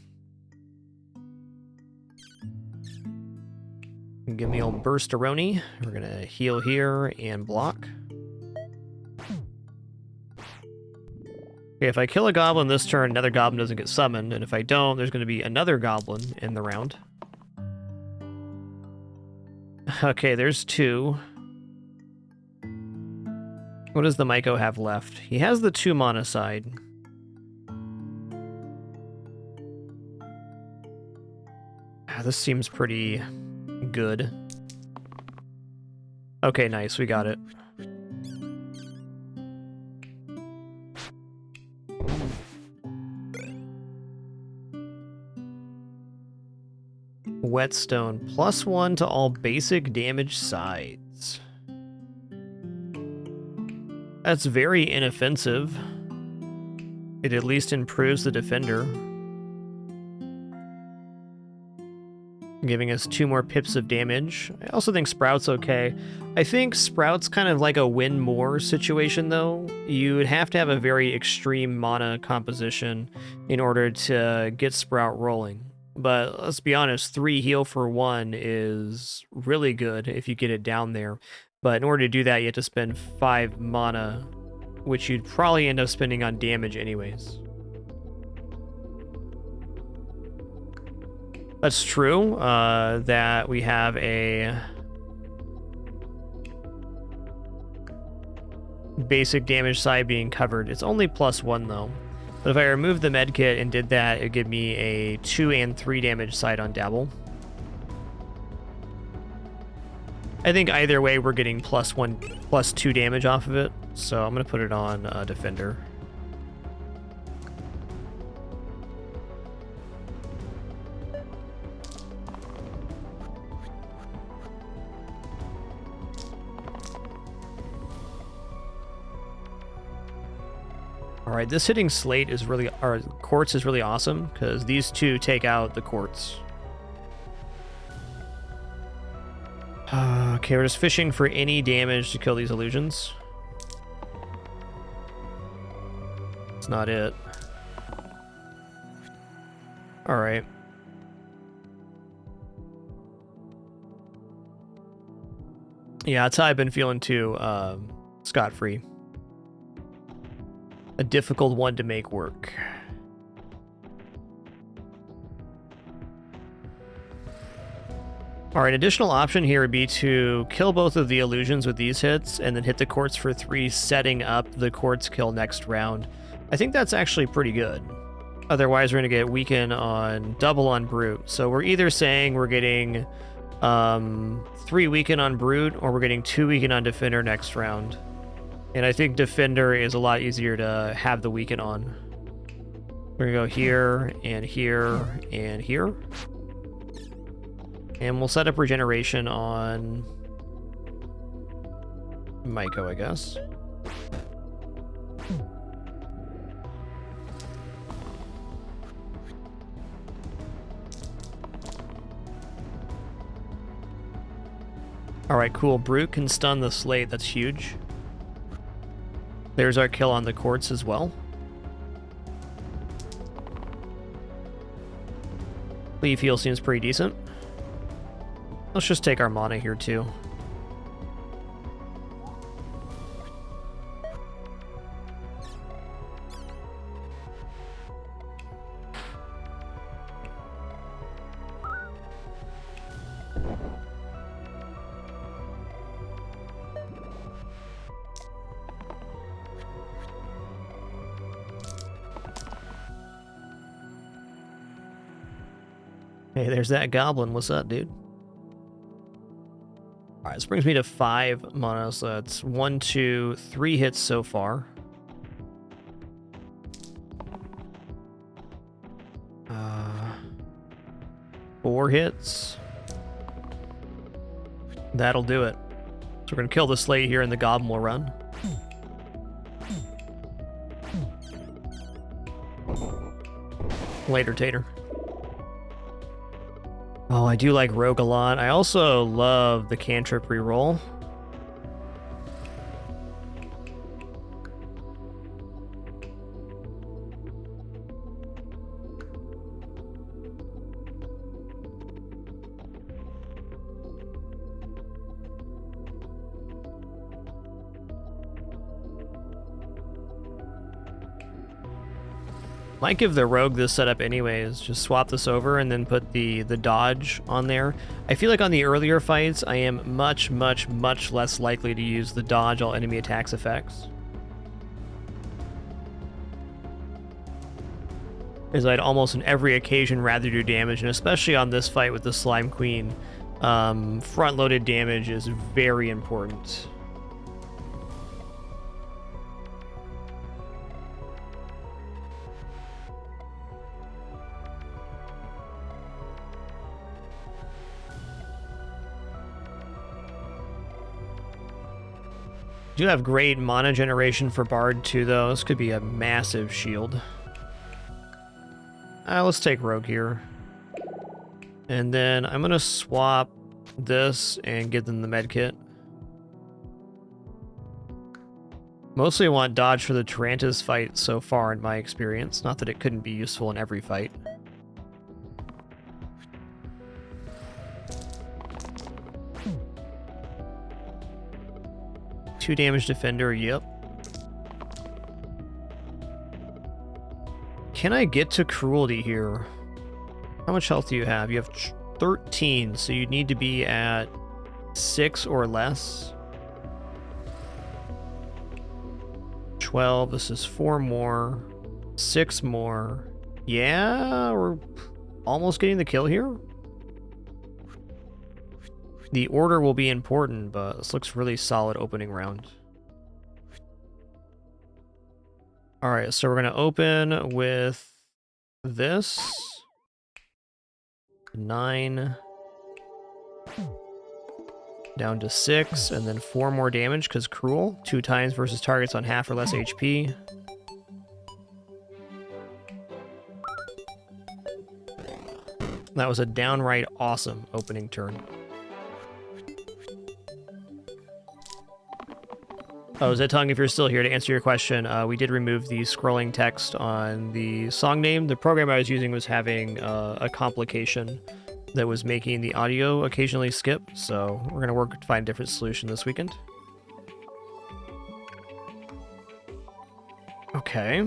Give me old Bursteroni. We're going to heal here and block. Okay, if I kill a goblin this turn, another goblin doesn't get summoned, and if I don't, there's going to be another goblin in the round. Okay, there's 2. What does the Maiko have left? He has the 2 mana side. This seems pretty good. Okay, nice, we got it. Whetstone, +1 to all basic damage sides. That's very inoffensive. It at least improves the defender. Giving us 2 more pips of damage. I also think Sprout's okay. I think Sprout's kind of like a win more situation though. You would have to have a very extreme mana composition in order to get Sprout rolling. But let's be honest, 3 heal for 1 is really good if you get it down there. But in order to do that, you have to spend 5 mana, which you'd probably end up spending on damage anyways. That's true, that we have a basic damage side being covered. It's only +1 though. But if I remove the medkit and did that, it'd give me a 2 and 3 damage side on Dabble. I think either way we're getting +1, +2 damage off of it. So I'm gonna put it on Defender. Alright, this hitting Slate is really, or Quartz is really awesome, because these 2 take out the Quartz. Okay, we're just fishing for any damage to kill these illusions. It's not it. All right. Yeah, that's how I've been feeling too. Scot-free. A difficult one to make work. All right, additional option here would be to kill both of the illusions with these hits and then hit the quartz for 3, setting up the quartz kill next round. I think that's actually pretty good. Otherwise, we're going to get weaken on double on brute. So we're either saying we're getting 3 weaken on brute, or we're getting 2 weaken on defender next round. And I think defender is a lot easier to have the weaken on. We're going to go here and here and here. And we'll set up regeneration on Maiko, I guess. All right, cool. Brute can stun the slate. That's huge. There's our kill on the quartz as well. Leave heal seems pretty decent. Let's just take our mana here too. Hey, there's that goblin. What's up, dude? All right, this brings me to 5 mana, so that's 1, 2, 3 hits so far. Uh, 4 hits. That'll do it. So we're gonna kill the slate here, and the goblin will run. Later, Tater. Oh, I do like Rogue a lot. I also love the cantrip reroll. Might give the rogue this setup anyways. Just swap this over and then put the dodge on there. I feel like on the earlier fights, I am much less likely to use the dodge all enemy attacks effects, as I'd almost on every occasion rather do damage, and especially on this fight with the Slime Queen, front-loaded damage is very important. Do have great mana generation for Bard too, though. This could be a massive shield. Let's take Rogue here. And then I'm going to swap this and give them the medkit. Mostly I want dodge for the Tarantus fight so far in my experience. Not that it couldn't be useful in every fight. Two damage defender, yep. Can I get to cruelty here? How much health do you have? You have 13, so you need to be at 6 or less. 12, this is 4 more. 6 more. Yeah, we're almost getting the kill here. The order will be important, but this looks really solid opening round. Alright, so we're going to open with this. 9. Down to 6, and then 4 more damage, because cruel. 2 times versus targets on half or less HP. That was a downright awesome opening turn. Oh, Zetong, if you're still here, to answer your question, we did remove the scrolling text on the song name. The program I was using was having a complication that was making the audio occasionally skip, so we're going to work to find a different solution this weekend. Okay.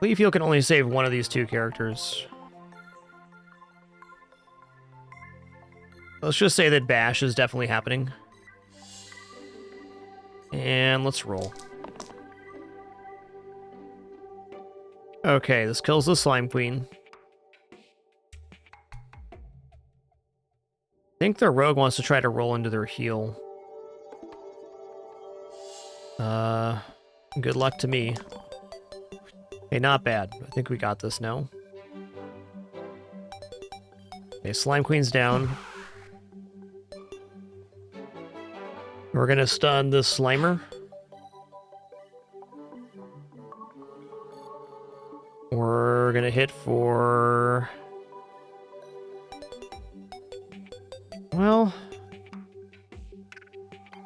Leafheal can only save one of these two characters. Let's just say that Bash is definitely happening. And let's roll. Okay, this kills the Slime Queen. I think their rogue wants to try to roll into their heal. Good luck to me. Okay, not bad. I think we got this now. Okay, Slime Queen's down. We're gonna stun the Slimer. We're gonna hit for... Well...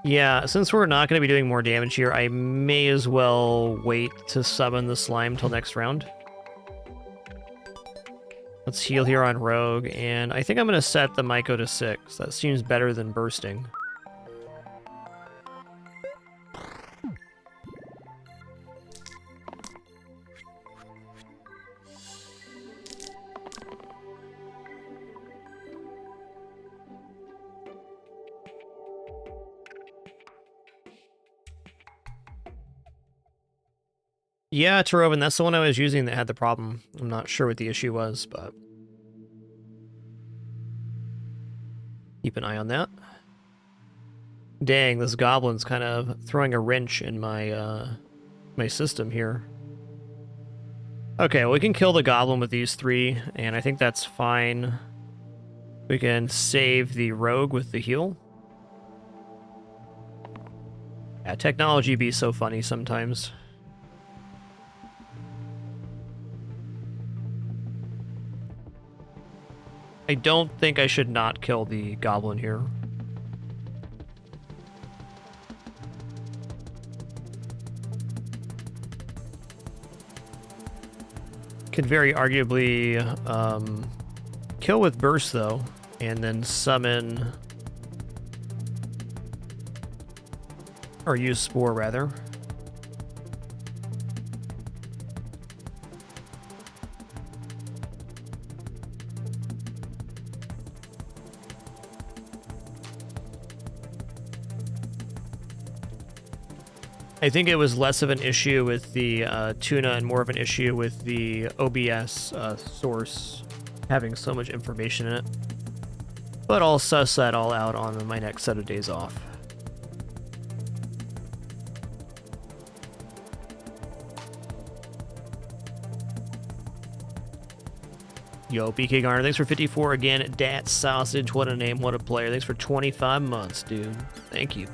Yeah, since we're not gonna be doing more damage here, I may as well wait to summon the slime till next round. Let's heal here on Rogue, and I think I'm gonna set the Myco to 6. That seems better than bursting. Yeah, Tarovin, that's the one I was using that had the problem. I'm not sure what the issue was, but... keep an eye on that. Dang, this goblin's kind of throwing a wrench in my, my system here. Okay, well, we can kill the goblin with these 3, and I think that's fine. We can save the rogue with the heal. Yeah, technology be so funny sometimes. I don't think I should not kill the goblin here. Could very arguably kill with burst though, and then summon, or use spore rather. I think it was less of an issue with the tuna and more of an issue with the OBS source having so much information in it. But I'll suss that all out on my next set of days off. Yo, BK Garner, thanks for 54 again. Dat Sausage, what a name, what a player. Thanks for 25 months, dude. Thank you.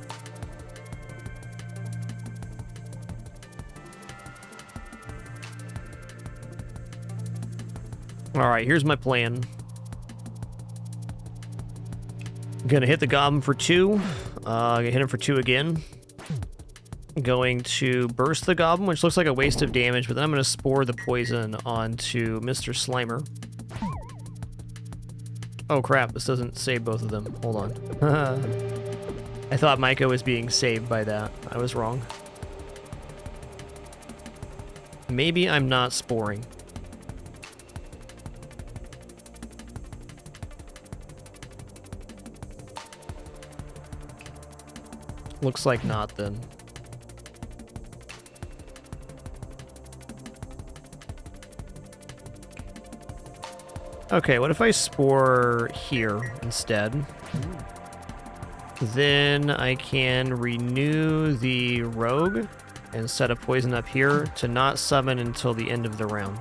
Alright, here's my plan. I'm gonna hit the goblin for 2. Gonna hit him for 2 again. Going to burst the goblin, which looks like a waste of damage, but then I'm gonna spore the poison onto Mr. Slimer. Oh crap, this doesn't save both of them. Hold on. I thought Myco was being saved by that. I was wrong. Maybe I'm not sporing. Looks like not, then. Okay, what if I spore here instead? Then I can renew the rogue and set a poison up here to not summon until the end of the round.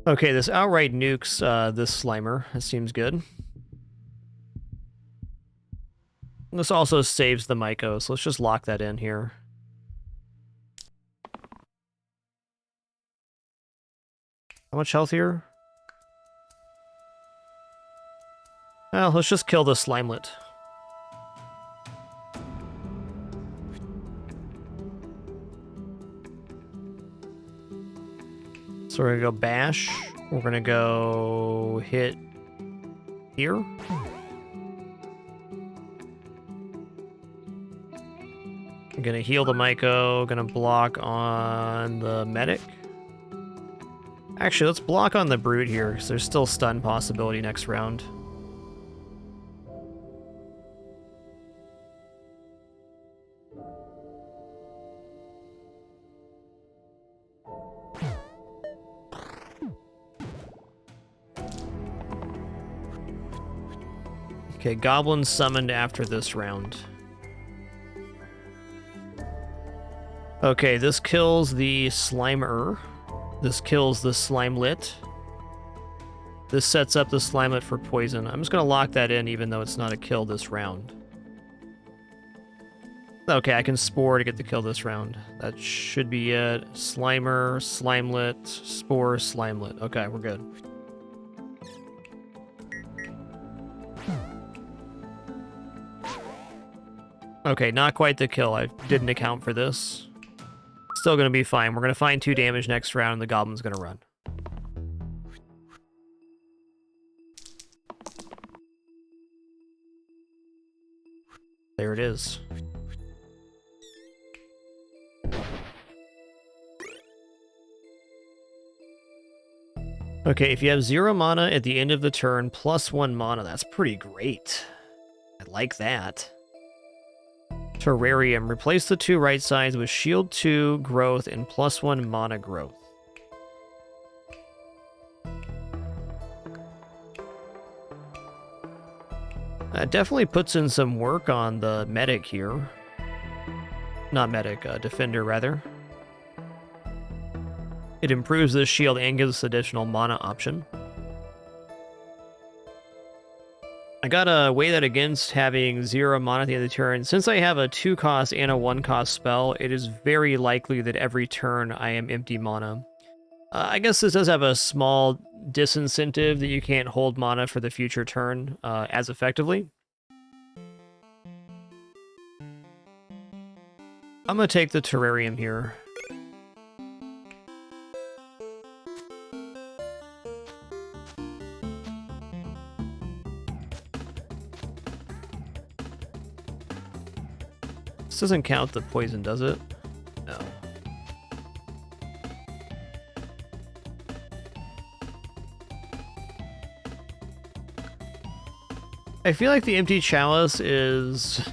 Okay, this outright nukes this Slimer. That seems good. This also saves the Myco, so let's just lock that in here. How much health here? Well, let's just kill the Slimelet. So we're gonna go bash. We're gonna go hit here. I'm gonna heal the Myco, gonna block on the medic. Actually, let's block on the brute here, because there's still stun possibility next round. Okay, goblin summoned after this round. Okay, this kills the Slimer. This kills the Slimelet. This sets up the Slimelet for poison. I'm just going to lock that in even though it's not a kill this round. Okay, I can Spore to get the kill this round. That should be it. Slimer, Slimelet, Spore, Slimelet. Okay, we're good. Okay, not quite the kill. I didn't account for this. Still gonna be fine. We're gonna find 2 damage next round and the goblin's gonna run. There it is. Okay, if you have 0 mana at the end of the turn, +1 mana, that's pretty great. I like that. Terrarium. Replace the 2 right sides with shield 2 growth and +1 mana growth. That definitely puts in some work on the medic here. Not medic, defender rather. It improves the shield and gives us additional mana option. I gotta weigh that against having 0 mana at the end of the turn. Since I have a 2-cost and a 1-cost spell, it is very likely that every turn I am empty mana. I guess this does have a small disincentive that you can't hold mana for the future turn as effectively. I'm gonna take the Terrarium here. This doesn't count the poison, does it? No. I feel like the Empty Chalice is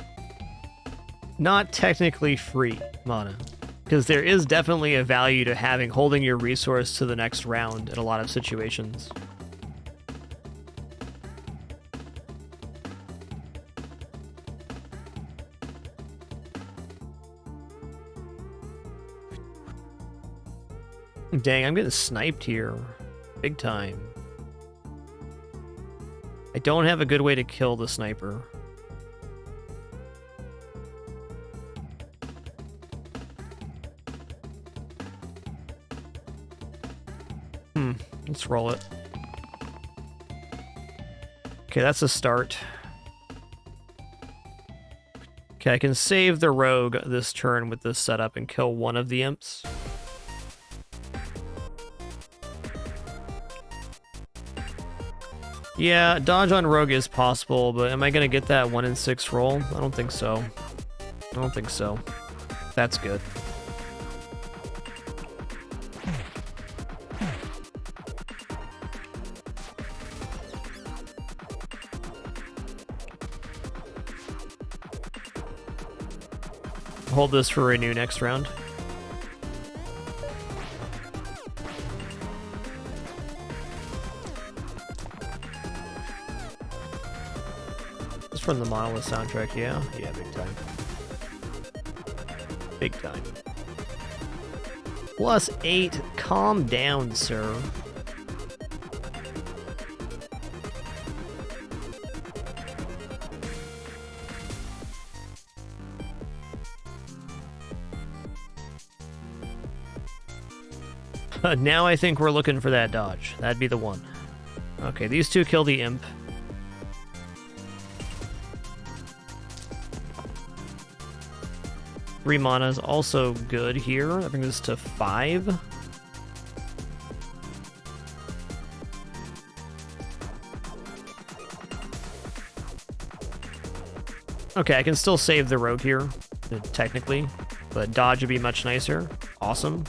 not technically free mana, because there is definitely a value to holding your resource to the next round in a lot of situations. Dang, I'm getting sniped here. Big time. I don't have a good way to kill the sniper. Let's roll it. Okay, that's a start. Okay, I can save the rogue this turn with this setup and kill one of the imps. Yeah, dodge on rogue is possible, but am I going to get that 1 in 6 roll? I don't think so. I don't think so. That's good. Hold this for renew next round. It's from the Monolith soundtrack, yeah? Yeah, big time. Big time. +8. Calm down, sir. Now I think we're looking for that dodge. That'd be the one. Okay, these two kill the imp. Three mana is also good here. That brings us to 5. Okay, I can still save the rogue here, technically, but dodge would be much nicer. Awesome.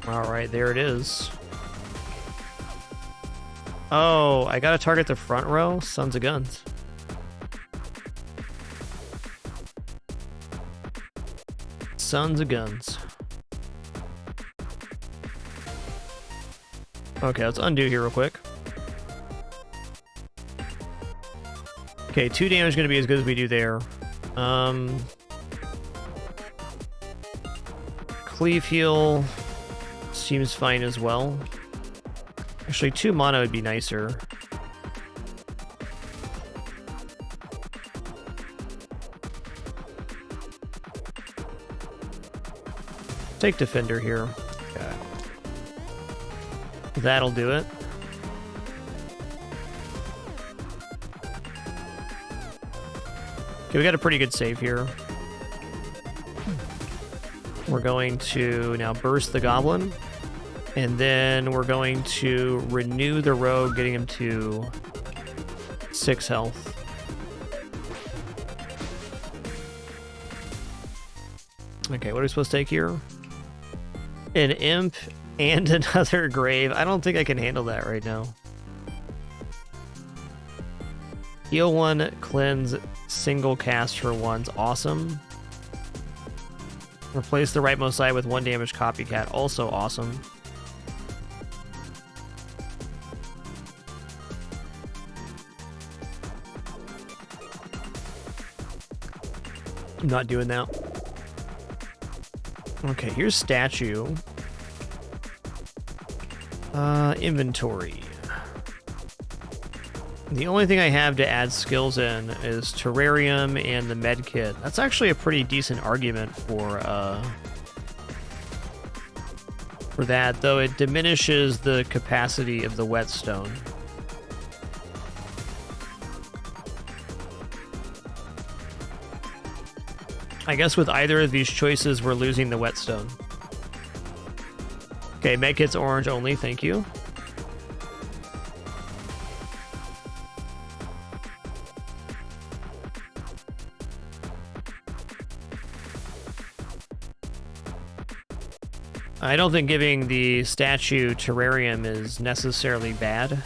Alright, there it is. Oh, I gotta target the front row? Sons of guns. Sons of guns. Okay, let's undo here real quick. Okay, 2 damage is gonna be as good as we do there. Cleave heal seems fine as well. Actually, 2 mana would be nicer. Take Defender here. Okay. That'll do it. Okay, we got a pretty good save here. We're going to now burst the goblin. And then we're going to renew the rogue, getting him to 6 health. Okay, what are we supposed to take here? An imp and another grave. I don't think I can handle that right now. Heal 1, cleanse, single cast for 1's awesome. Replace the rightmost side with 1 damage copycat, also awesome. I'm not doing that. Okay, here's statue. Inventory. The only thing I have to add skills in is terrarium and the med kit. That's actually a pretty decent argument for that, though it diminishes the capacity of the whetstone. I guess with either of these choices, we're losing the whetstone. Okay, medkit's orange only, thank you. I don't think giving the statue terrarium is necessarily bad.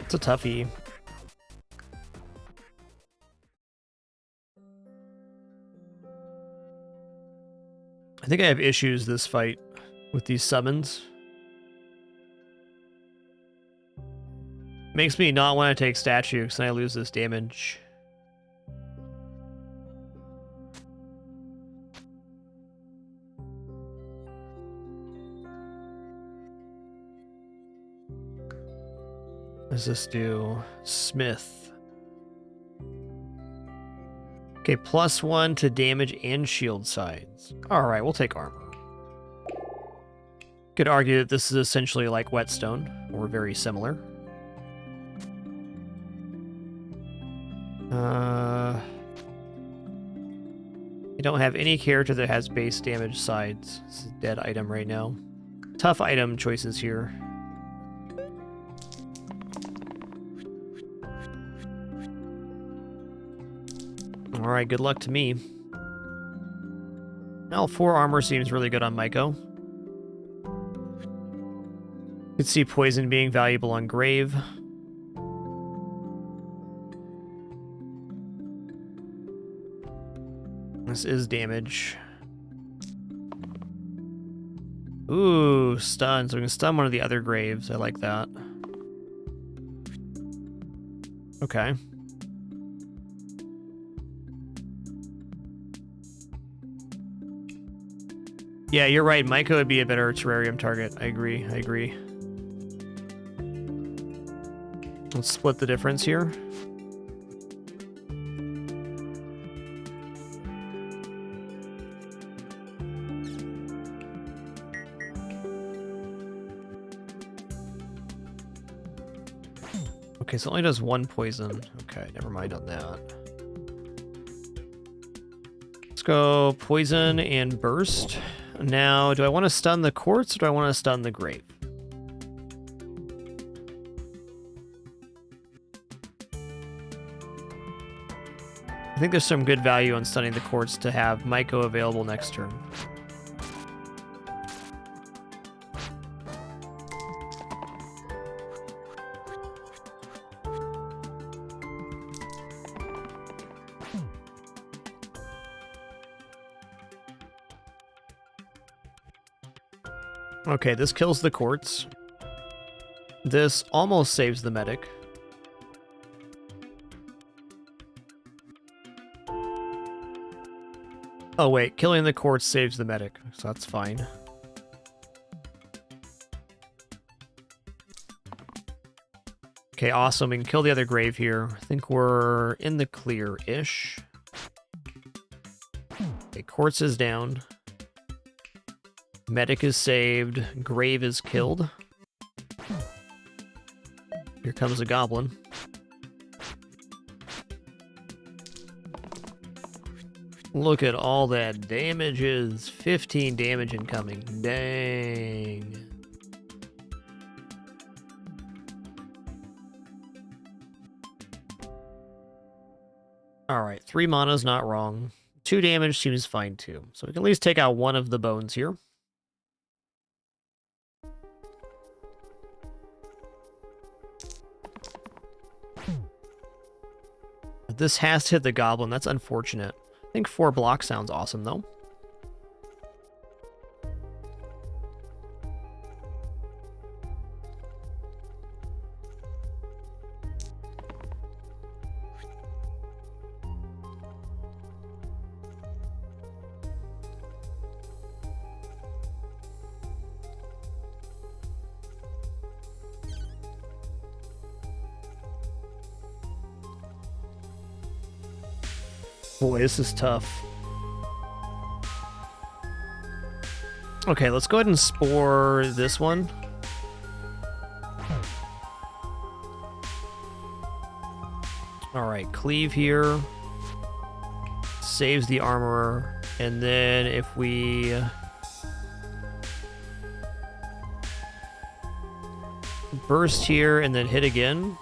It's a toughie. I think I have issues this fight with these summons. Makes me not want to take statue because then I lose this damage. What does this do? Smith. Okay, +1 to damage and shield sides. Alright, we'll take armor. Could argue that this is essentially like whetstone, or very similar. I don't have any character that has base damage sides. This is a dead item right now. Tough item choices here. Alright, good luck to me. Now 4 armor seems really good on Maiko. Could see poison being valuable on Grave. This is damage. Ooh, stun. So we can stun one of the other graves. I like that. Okay. Yeah, you're right. Myco would be a better terrarium target. I agree. I agree. Let's split the difference here. Okay, so it only does one poison. Okay, never mind on that. Let's go poison and burst. Now, do I want to stun the quartz or do I want to stun the grave? I think there's some good value on stunning the quartz to have Myco available next turn. Okay, this kills the quartz. This almost saves the medic. Oh wait, killing the quartz saves the medic, so that's fine. Okay, awesome. We can kill the other grave here. I think we're in the clear-ish. Okay, quartz is down. Medic is saved. Grave is killed. Here comes a goblin. Look at all that damages. 15 damage incoming. Dang. Alright, 3 mana's not wrong. 2 damage seems fine too. So we can at least take out one of the bones here. This has to hit the goblin. That's unfortunate. I think 4 blocks sounds awesome, though. Boy, this is tough. Okay, let's go ahead and spore this one. Alright, cleave here. Saves the armorer. And then if we... burst here and then hit again,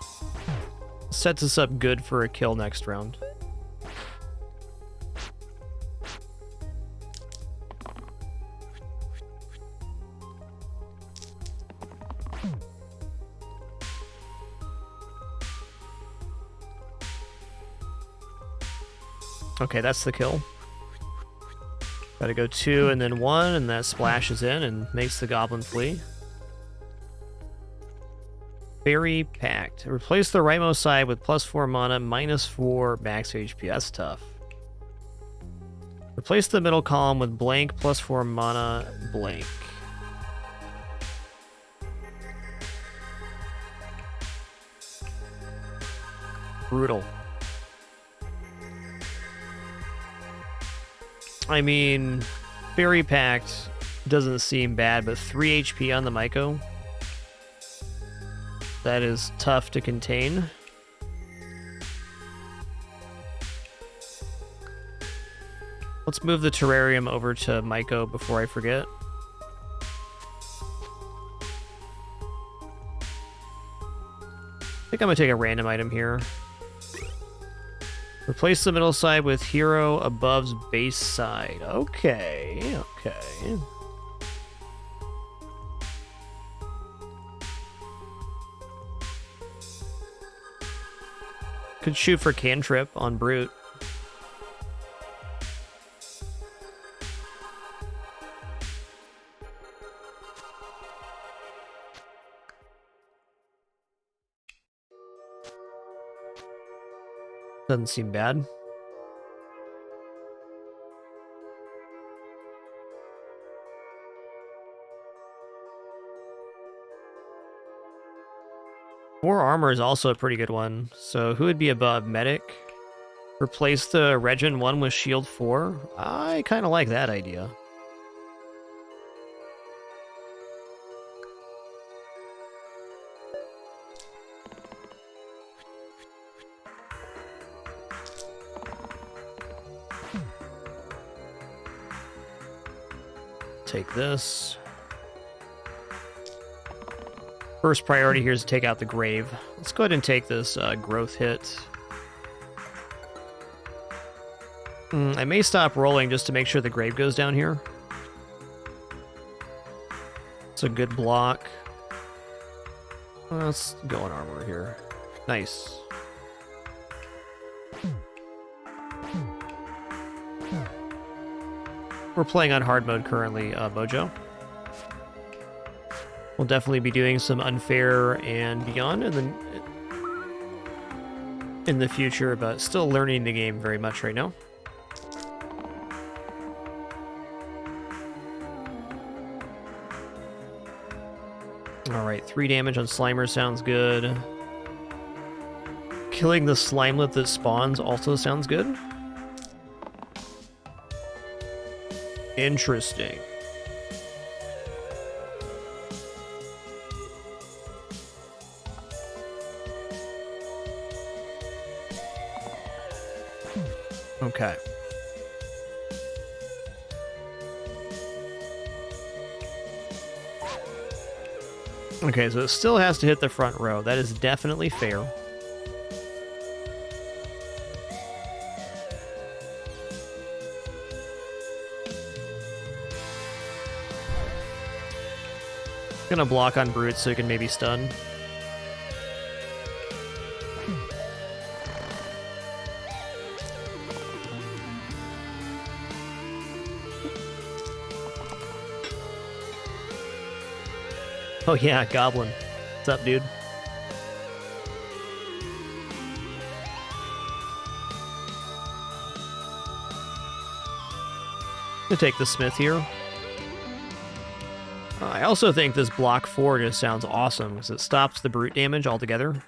sets us up good for a kill next round. Okay, that's the kill. Gotta go 2 and then 1, and that splashes in and makes the goblin flee. Fairy Pact. Replace the rightmost side with +4 mana, -4 max HP. That's tough. Replace the middle column with blank, +4 mana, blank. Brutal. I mean, Fairy Pact doesn't seem bad, but 3 HP on the Myco. That is tough to contain. Let's move the terrarium over to Myco before I forget. I think I'm gonna take a random item here. Replace the middle side with hero above's base side. Okay, okay. Could shoot for cantrip on brute. Doesn't seem bad. More armor is also a pretty good one. So who would be above? Medic? Replace the Regen 1 with Shield 4? I kind of like that idea. Take this. First priority here is to take out the grave. Let's go ahead and take this growth hit. I may stop rolling just to make sure the grave goes down here. It's a good block. Let's go on armor here. Nice. We're playing on hard mode currently, Mojo. We'll definitely be doing some unfair and beyond in the future, but still learning the game very much right now. Alright, 3 damage on Slimer sounds good. Killing the Slimelet that spawns also sounds good. Interesting. Okay. Okay, so it still has to hit the front row. That is definitely fair. Gonna block on Brute so he can maybe stun. Oh yeah, Goblin. What's up, dude? Gonna take the Smith here. I also think this block 4 just sounds awesome because it stops the brute damage altogether.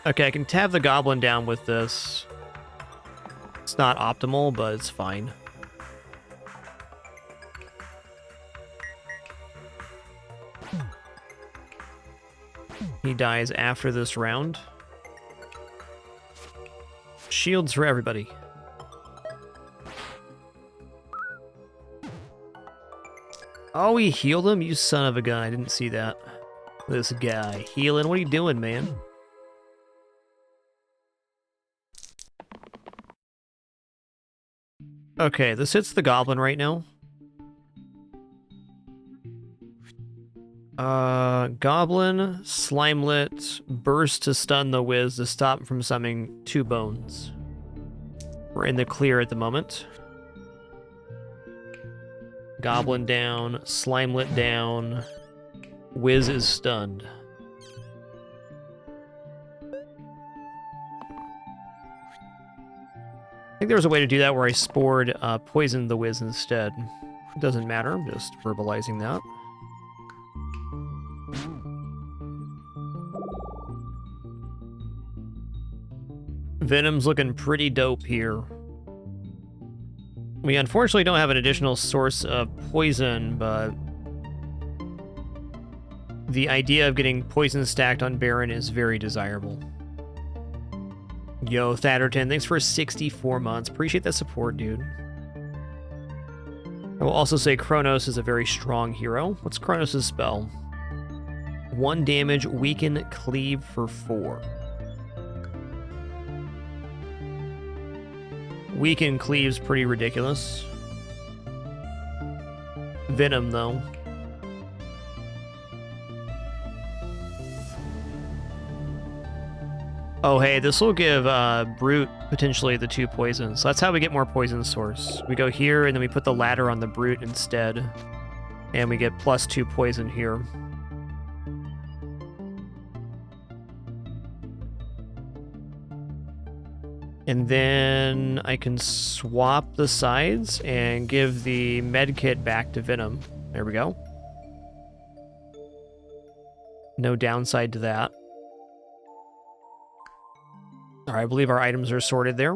Okay, I can tab the goblin down with this. It's not optimal, but it's fine. He dies after this round. Shields for everybody. Oh, he healed him? You son of a gun. I didn't see that. This guy. Healing? What are you doing, man? Okay, this hits the goblin right now. Goblin, Slimelet, Burst to stun the Wiz to stop him from summoning 2 bones. We're in the clear at the moment. Goblin down, Slimelet down, Wiz is stunned. I think there was a way to do that where I spored poisoned the Wiz instead. It doesn't matter, I'm just verbalizing that. Venom's looking pretty dope here. We unfortunately don't have an additional source of poison, but the idea of getting poison stacked on Baron is very desirable. Yo, Thatterton, thanks for 64 months. Appreciate that support, dude. I will also say Kronos is a very strong hero. What's Kronos' spell? 1 damage, weaken, cleave for 4. Weaken cleave's pretty ridiculous. Venom, though. Oh, hey, this will give Brute potentially the 2 poisons. So that's how we get more poison source. We go here, and then we put the ladder on the Brute instead. And we get +2 poison here. And then I can swap the sides and give the med kit back to Venom. There we go. No downside to that. All right, I believe our items are sorted there.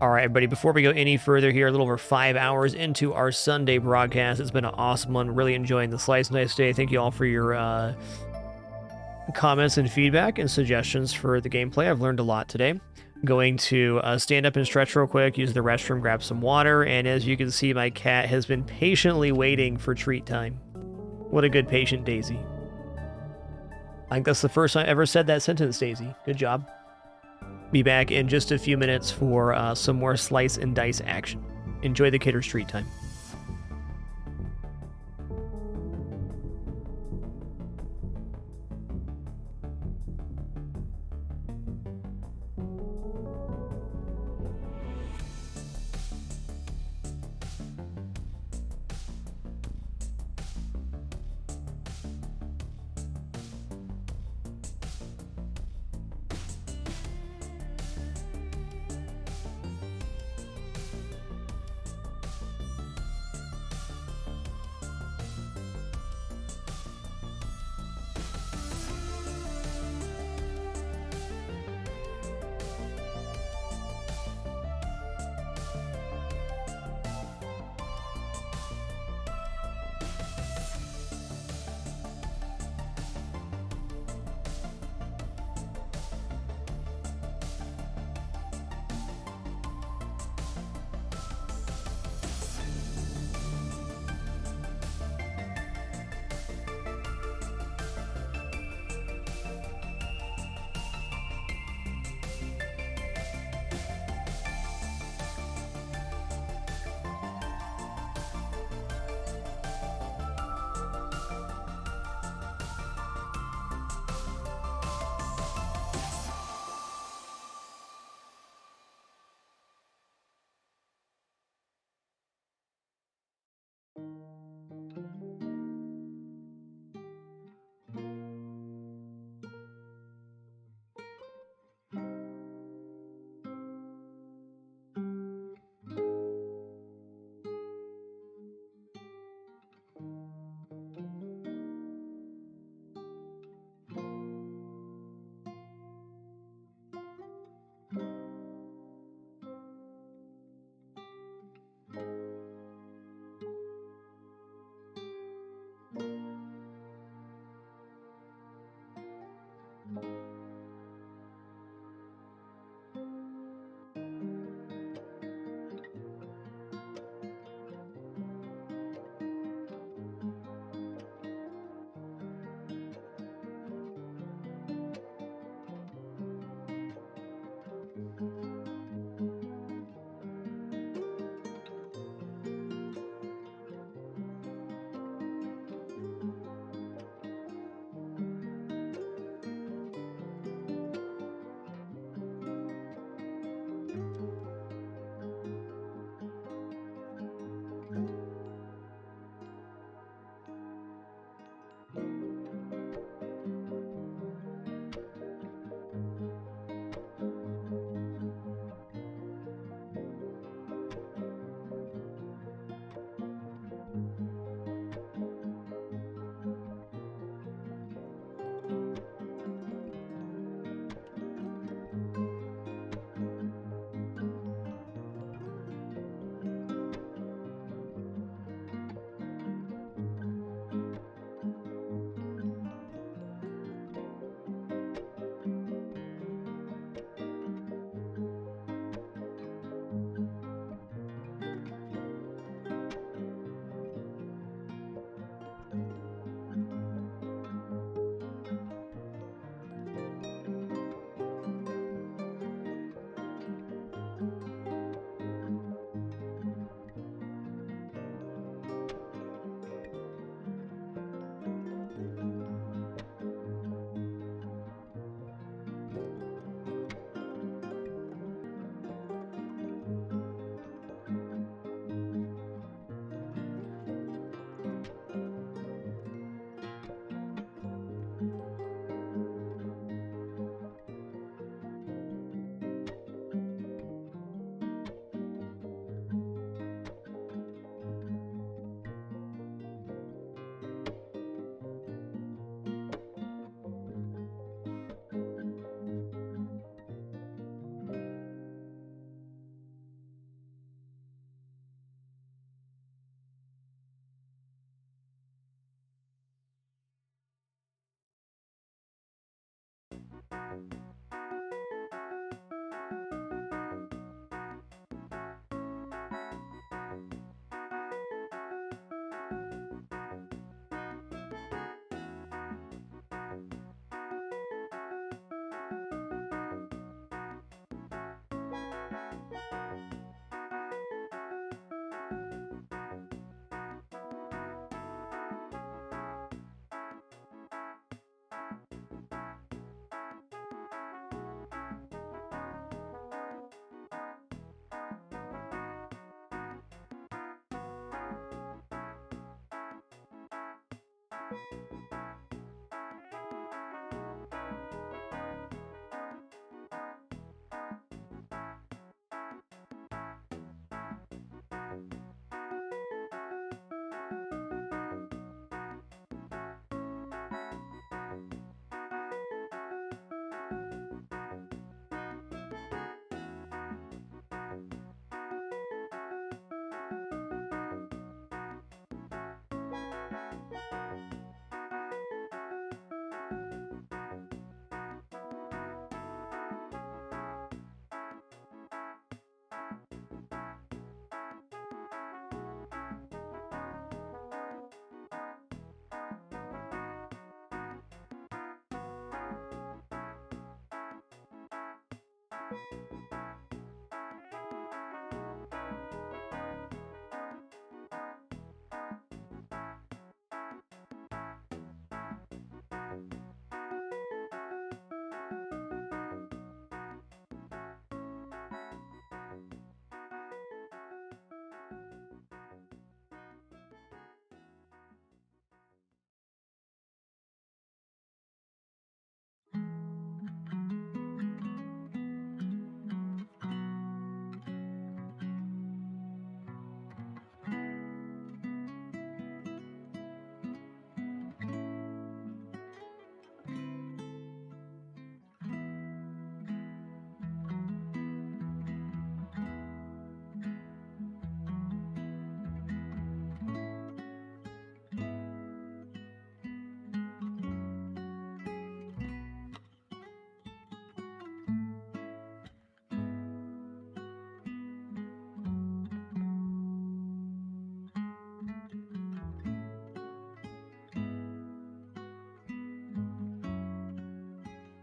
All right, everybody, before we go any further here, a little over 5 hours into our Sunday broadcast. It's been an awesome one. Really enjoying the Slice and Dice day. Thank you all for your comments and feedback and suggestions for the gameplay. I've learned a lot today. Going to stand up and stretch real quick, use the restroom, grab some water, and as you can see, my cat has been patiently waiting for treat time. What a good patient, Daisy. I think that's the first time I ever said that sentence, Daisy. Good job. Be back in just a few minutes for some more Slice and Dice action. Enjoy the Kidder's treat time.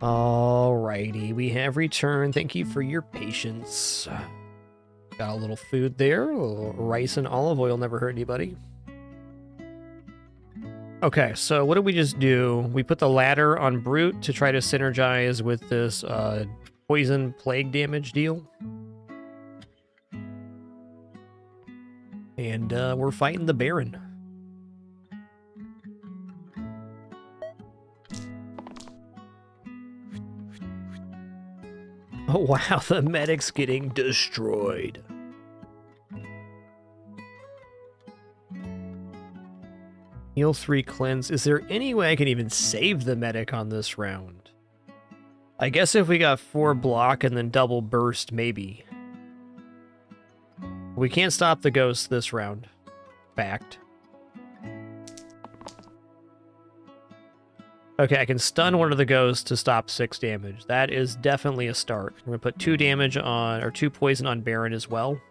Alrighty, we have returned. Thank you for your patience. Got a little food there. A little rice and olive oil never hurt anybody. Okay, so what did we just do? We put the ladder on Brute to try to synergize with this poison plague damage deal. And we're fighting the Baron. Oh wow, the medic's getting destroyed. Heal 3, cleanse. Is there any way I can even save the medic on this round? I guess if we got 4 block and then double burst, maybe. We can't stop the ghost this round. Fact. Okay, I can stun one of the ghosts to stop 6 damage. That is definitely a start. I'm gonna put 2 damage on, or 2 poison on Baron as well.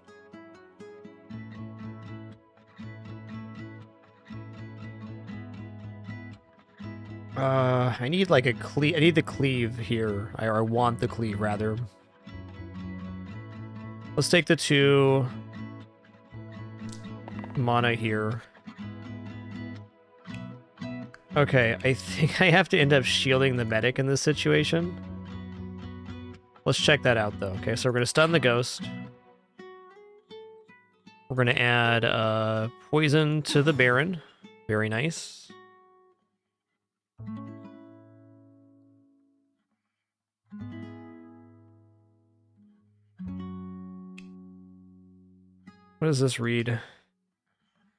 I need like a cleave. I need the cleave here. I want the cleave rather. Let's take the 2 mana here. Okay, I think I have to end up shielding the medic in this situation. Let's check that out though. Okay, so we're gonna stun the ghost. We're gonna add poison to the Baron. Very nice. What does this read?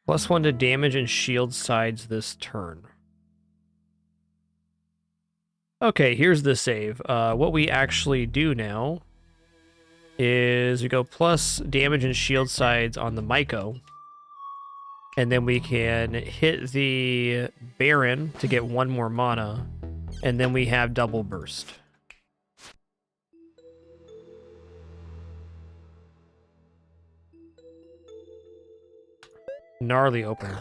+1 to damage and shield sides this turn. Okay, here's the save. What we actually do now is we go plus damage and shield sides on the Myco. And then we can hit the Baron to get 1 more mana. And then we have double burst. Gnarly opener.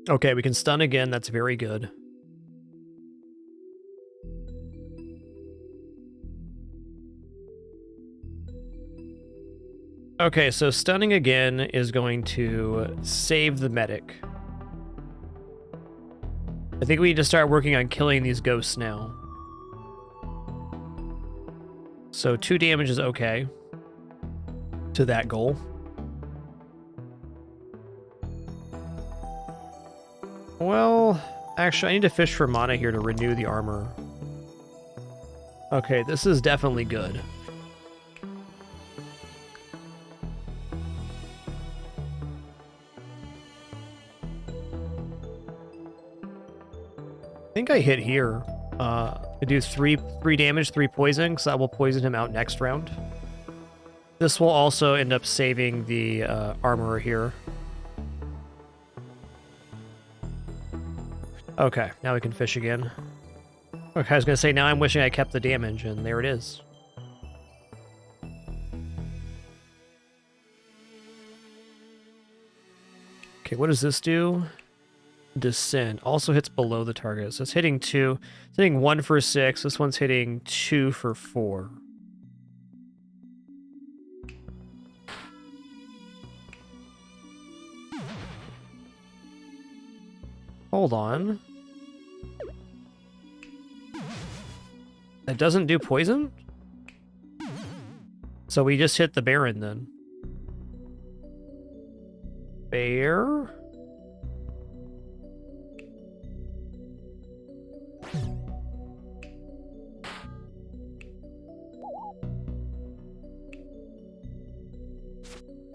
Okay, we can stun again. That's very good. Okay, so stunning again is going to save the medic. I think we need to start working on killing these ghosts now. So 2 damage is okay to that goal. Well, actually, I need to fish for mana here to renew the armor. Okay, this is definitely good. I think I hit here. I do 3 damage, 3 poison, because I will poison him out next round. This will also end up saving the armorer here. Okay, now we can fish again. Okay, I was going to say, now I'm wishing I kept the damage, and there it is. Okay, what does this do? Descend. Also hits below the target. So it's hitting 2. It's hitting 1 for 6. This one's hitting 2 for 4. Hold on. That doesn't do poison? So we just hit the Baron then. Bear?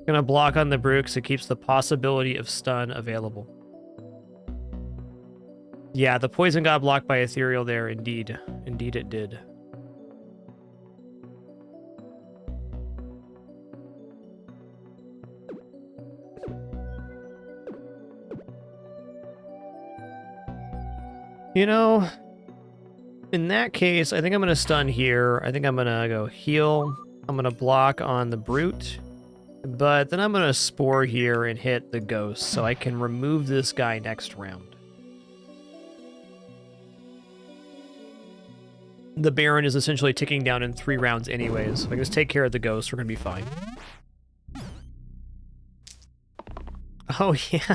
Gonna block on the Brute because it keeps the possibility of stun available. Yeah, the poison got blocked by Ethereal there, indeed. Indeed it did. You know, in that case, I think I'm going to stun here. I think I'm going to go heal. I'm going to block on the Brute. But then I'm going to Spore here and hit the Ghost, so I can remove this guy next round. The Baron is essentially ticking down in 3 rounds anyways. If I can just take care of the Ghost, we're going to be fine. Oh yeah,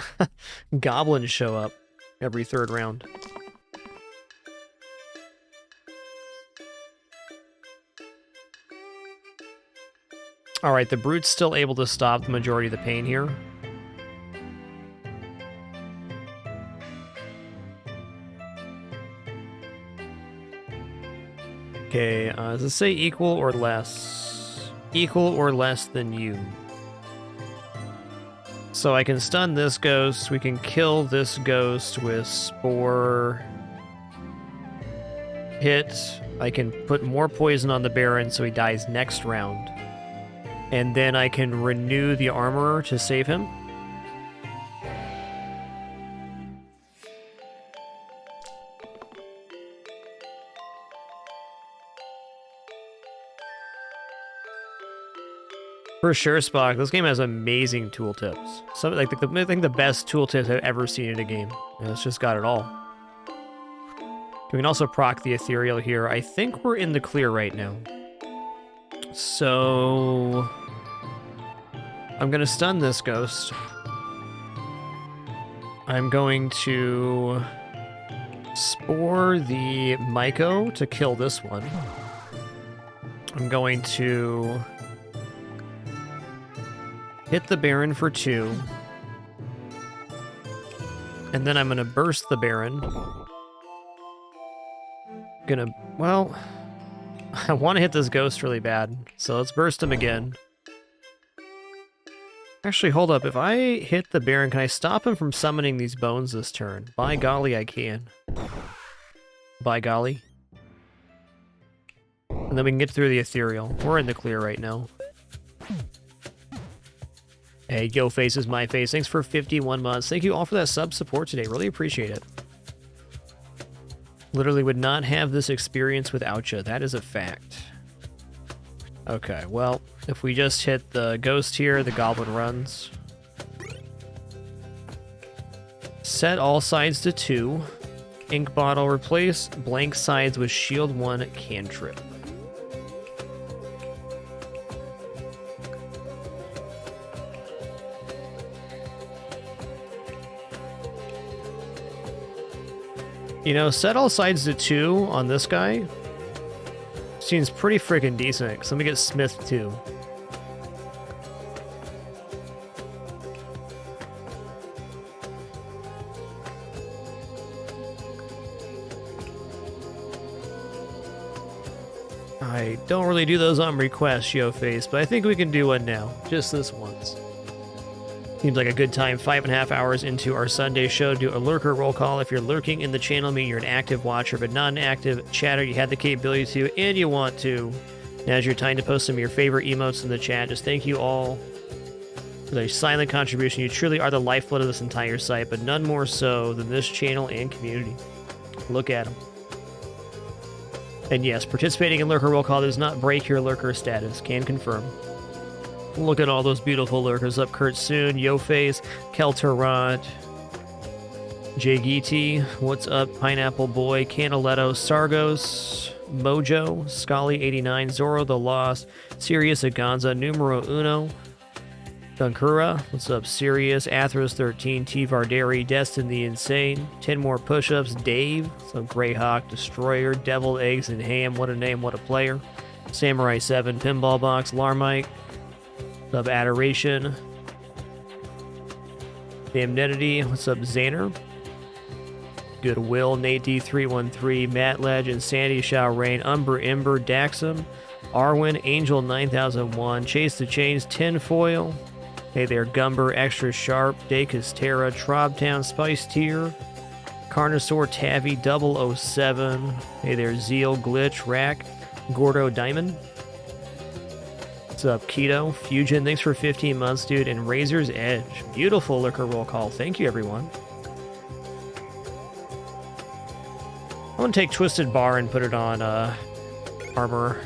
Goblins show up every 3rd round. Alright, the Brute's still able to stop the majority of the pain here. Okay, does it say equal or less? Equal or less than you. So I can stun this ghost, we can kill this ghost with Spore. Hit. I can put more poison on the Baron so he dies next round. And then I can renew the Armorer to save him. For sure, Spock. This game has amazing tooltips. Some, like, I think the best tooltips I've ever seen in a game. You know, it's just got it all. We can also proc the Ethereal here. I think we're in the clear right now. So I'm going to stun this ghost. I'm going to Spore the Myco to kill this one. I'm going to hit the Baron for 2. And then I'm going to burst the Baron. Well, I want to hit this ghost really bad, so let's burst him again. Actually, hold up. If I hit the Baron, can I stop him from summoning these bones this turn? By golly, I can. By golly. And then we can get through the Ethereal. We're in the clear right now. Hey, Yo Face is my face. Thanks for 51 months. Thank you all for that sub support today. Really appreciate it. Literally would not have this experience without you. That is a fact. Okay, well, if we just hit the ghost here, the goblin runs. Set all sides to 2. Ink bottle, replace blank sides with shield 1 cantrip. You know, set all sides to 2 on this guy seems pretty freaking decent. So let me get Smith 2. I don't really do those on request, Yo Face, but I think we can do one now. Just this once. Seems like a good time. 5.5 hours into our Sunday show. Do a lurker roll call. If you're lurking in the channel, meaning you're an active watcher, but not an active chatter, you have the capability to, and you want to. Now's your time to post some of your favorite emotes in the chat. Just thank you all for their silent contribution. You truly are the lifeblood of this entire site, but none more so than this channel and community. Look at them. And yes, participating in lurker roll call does not break your lurker status. Can confirm. Look at all those beautiful lurkers up. Kurt Soon, Yoface, Kelterrod, Jagiti, what's up? Pineapple Boy, Canaletto, Sargos, Mojo, Scully89, Zoro the Lost, Sirius Aganza, Numero Uno, Dunkura, what's up? Sirius, Athros13, T Vardari, Destin the Insane, 10 more push-ups, Dave, some Greyhawk, Destroyer, Devil Eggs and Ham, what a name, what a player, Samurai 7, Pinball Box, Larmite, what's up? Adoration, Damnedity, what's up? Xaner, Goodwill, Nate D313, Matt Legend, Sandy Shao Rain, Umber Ember, Daxum, Arwen, Angel 9001, Chase the Chains, Tinfoil, hey there, Gumber, Extra Sharp, Dacus Terra, Trobtown, Spice Tier, Carnosaur, Tavi, 007, hey there, Zeal, Glitch, Rack, Gordo Diamond, what's up, Keto, Fusion, thanks for 15 months, dude, and Razor's Edge, beautiful liquor roll call, thank you, everyone. I'm gonna take Twisted Bar and put it on, armor.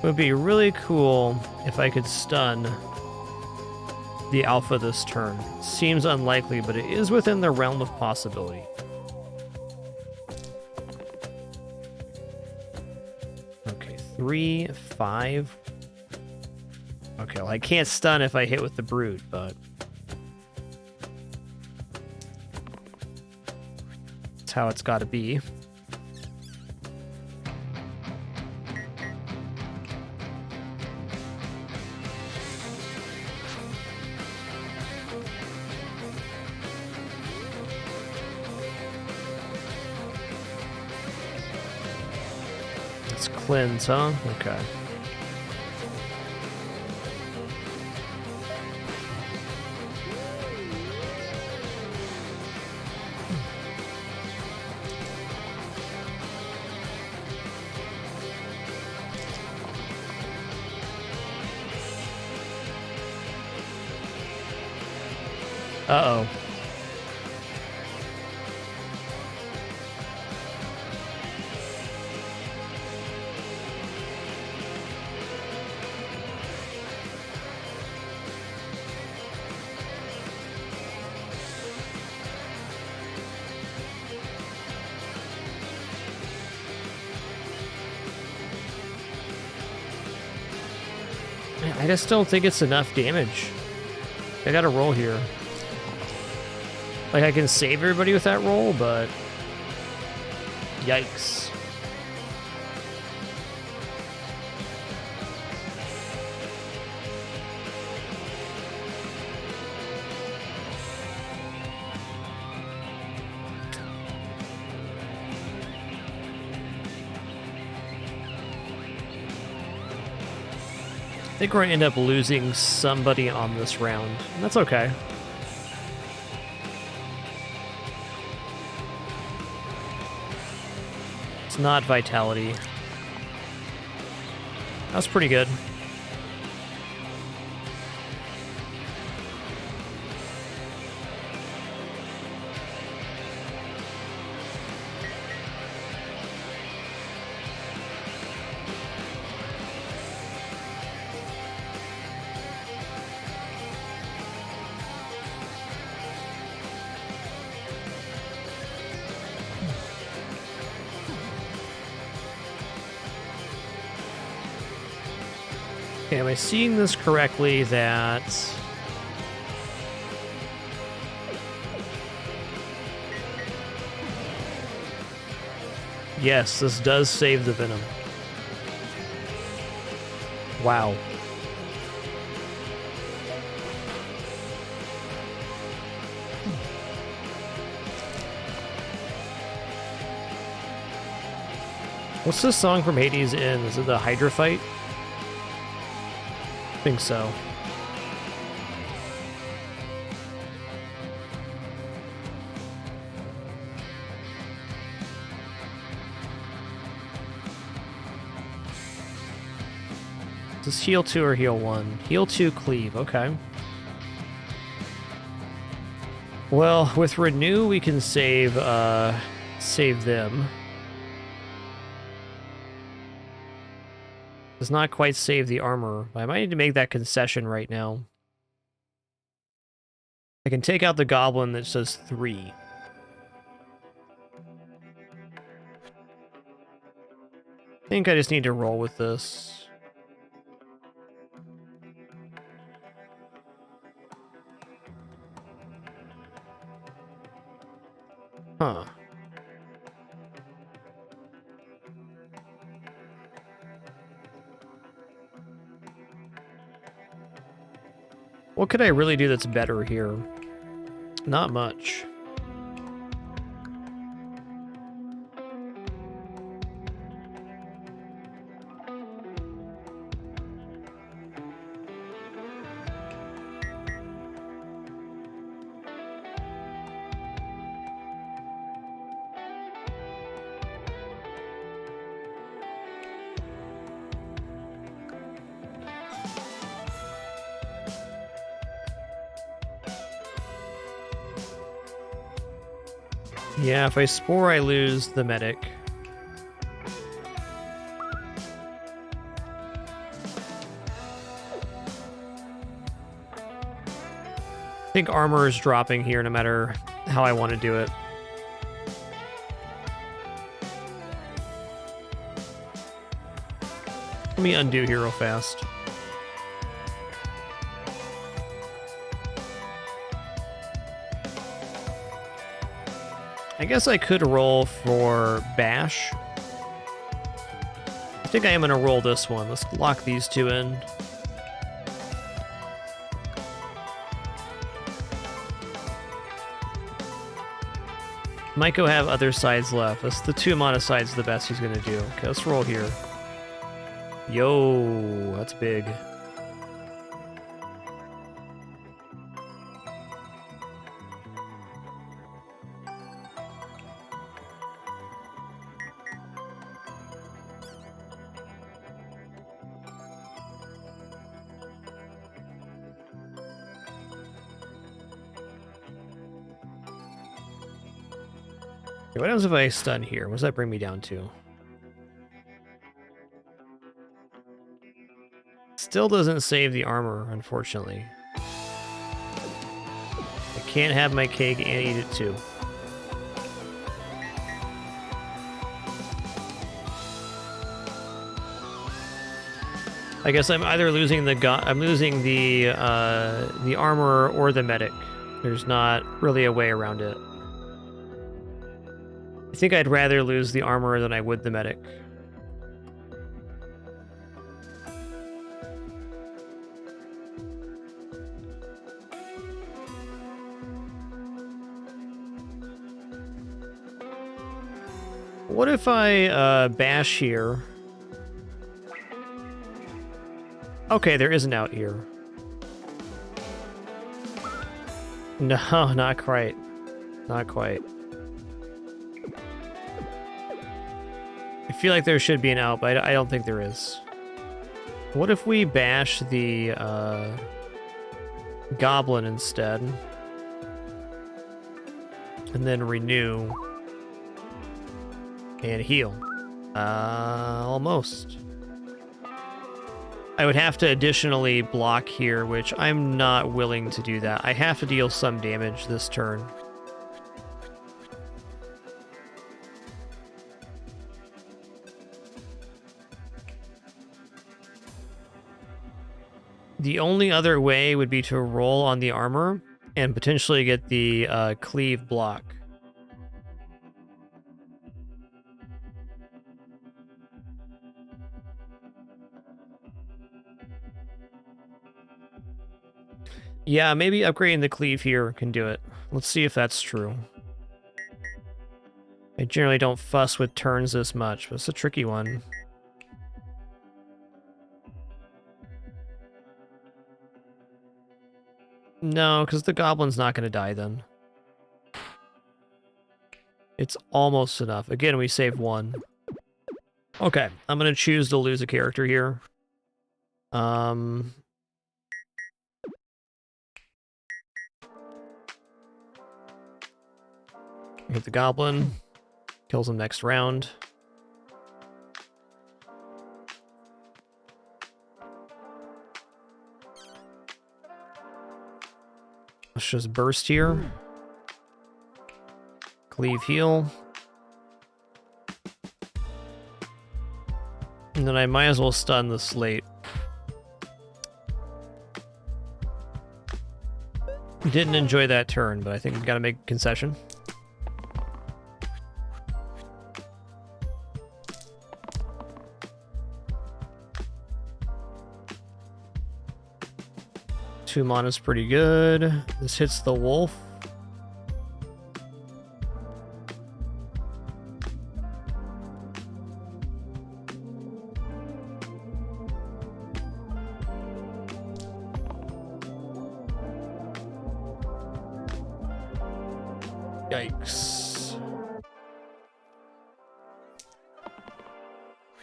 It would be really cool if I could stun the alpha this turn. Seems unlikely, but it is within the realm of possibility. Okay, 3, 5. Okay, well, I can't stun if I hit with the Brood, but that's how it's got to be. Cleanse, huh? Okay. Uh-oh. I just don't think it's enough damage. I gotta roll here. Like, I can save everybody with that roll, but yikes. I think we're going to end up losing somebody on this round. And that's okay. It's not vitality. That's pretty good. Okay, am I seeing this correctly that... Yes, this does save the venom. Wow. What's this song from Hades in? Is it the Hydra fight? I think so. Is this heal 2 or heal 1? Heal 2, cleave. Okay. Well, with Renew, we can save them. Does not quite save the armor, but I might need to make that concession right now. I can take out the goblin that says 3. I think I just need to roll with this. Huh. What could I really do that's better here? Not much. Yeah, if I spore, I lose the medic. I think armor is dropping here no matter how I want to do it. Let me undo here real fast. I guess I could roll for Bash. I think I am going to roll this one. Let's lock these two in. Maiko have other sides left. That's the 2 mana sides the best he's going to do. Okay, let's roll here. Yo, that's big. Okay, what happens if I stun here? What does that bring me down to? Still doesn't save the armor, unfortunately. I can't have my cake and eat it too. I guess I'm either losing the armor or the medic. There's not really a way around it. I think I'd rather lose the armor than I would the medic. What if I bash here? Okay, there is an out here. No, not quite. Not quite. feel like there should be an out, but I don't think there is. What if we bash the goblin instead? And then renew. And heal. Almost. I would have to additionally block here, which I'm not willing to do that. I have to deal some damage this turn. The only other way would be to roll on the armor and potentially get the cleave block. Yeah, maybe upgrading the cleave here can do it. Let's see if that's true. I generally don't fuss with turns this much, but it's a tricky one. No, because the goblin's not going to die then. It's almost enough. Again, we save one. Okay, I'm going to choose to lose a character here. Hit the goblin. Kills him next round. Let's just burst here. Cleave heal. And then I might as well stun the slate. Didn't enjoy that turn, but I think we gotta make a concession. Two mana's pretty good. This hits the wolf. Yikes.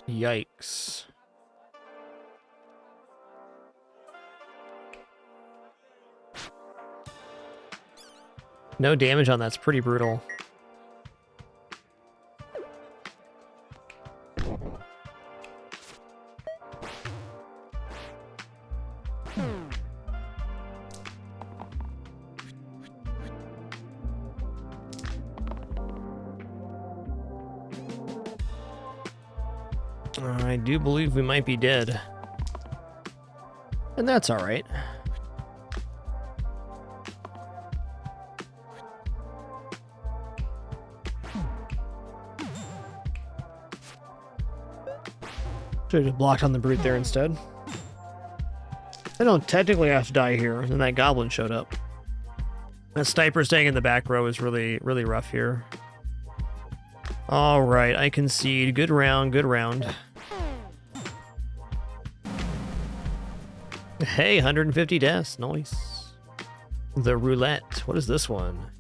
Yikes. No damage on that's pretty brutal. I do believe we might be dead. And that's all right. Should have just blocked on the brute there instead. I don't technically have to die here, and then that goblin showed up. That sniper staying in the back row is really, really rough here. All right, I concede. Good round, good round. Hey, 150 deaths. Nice. The roulette. What is this one?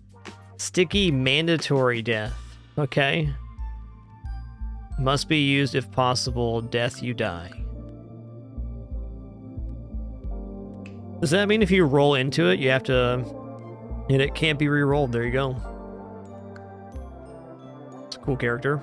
Sticky mandatory death. Okay. Must be used if possible. Death, you die. Does that mean if you roll into it, you have to... and it can't be re-rolled? There you go. It's a cool character.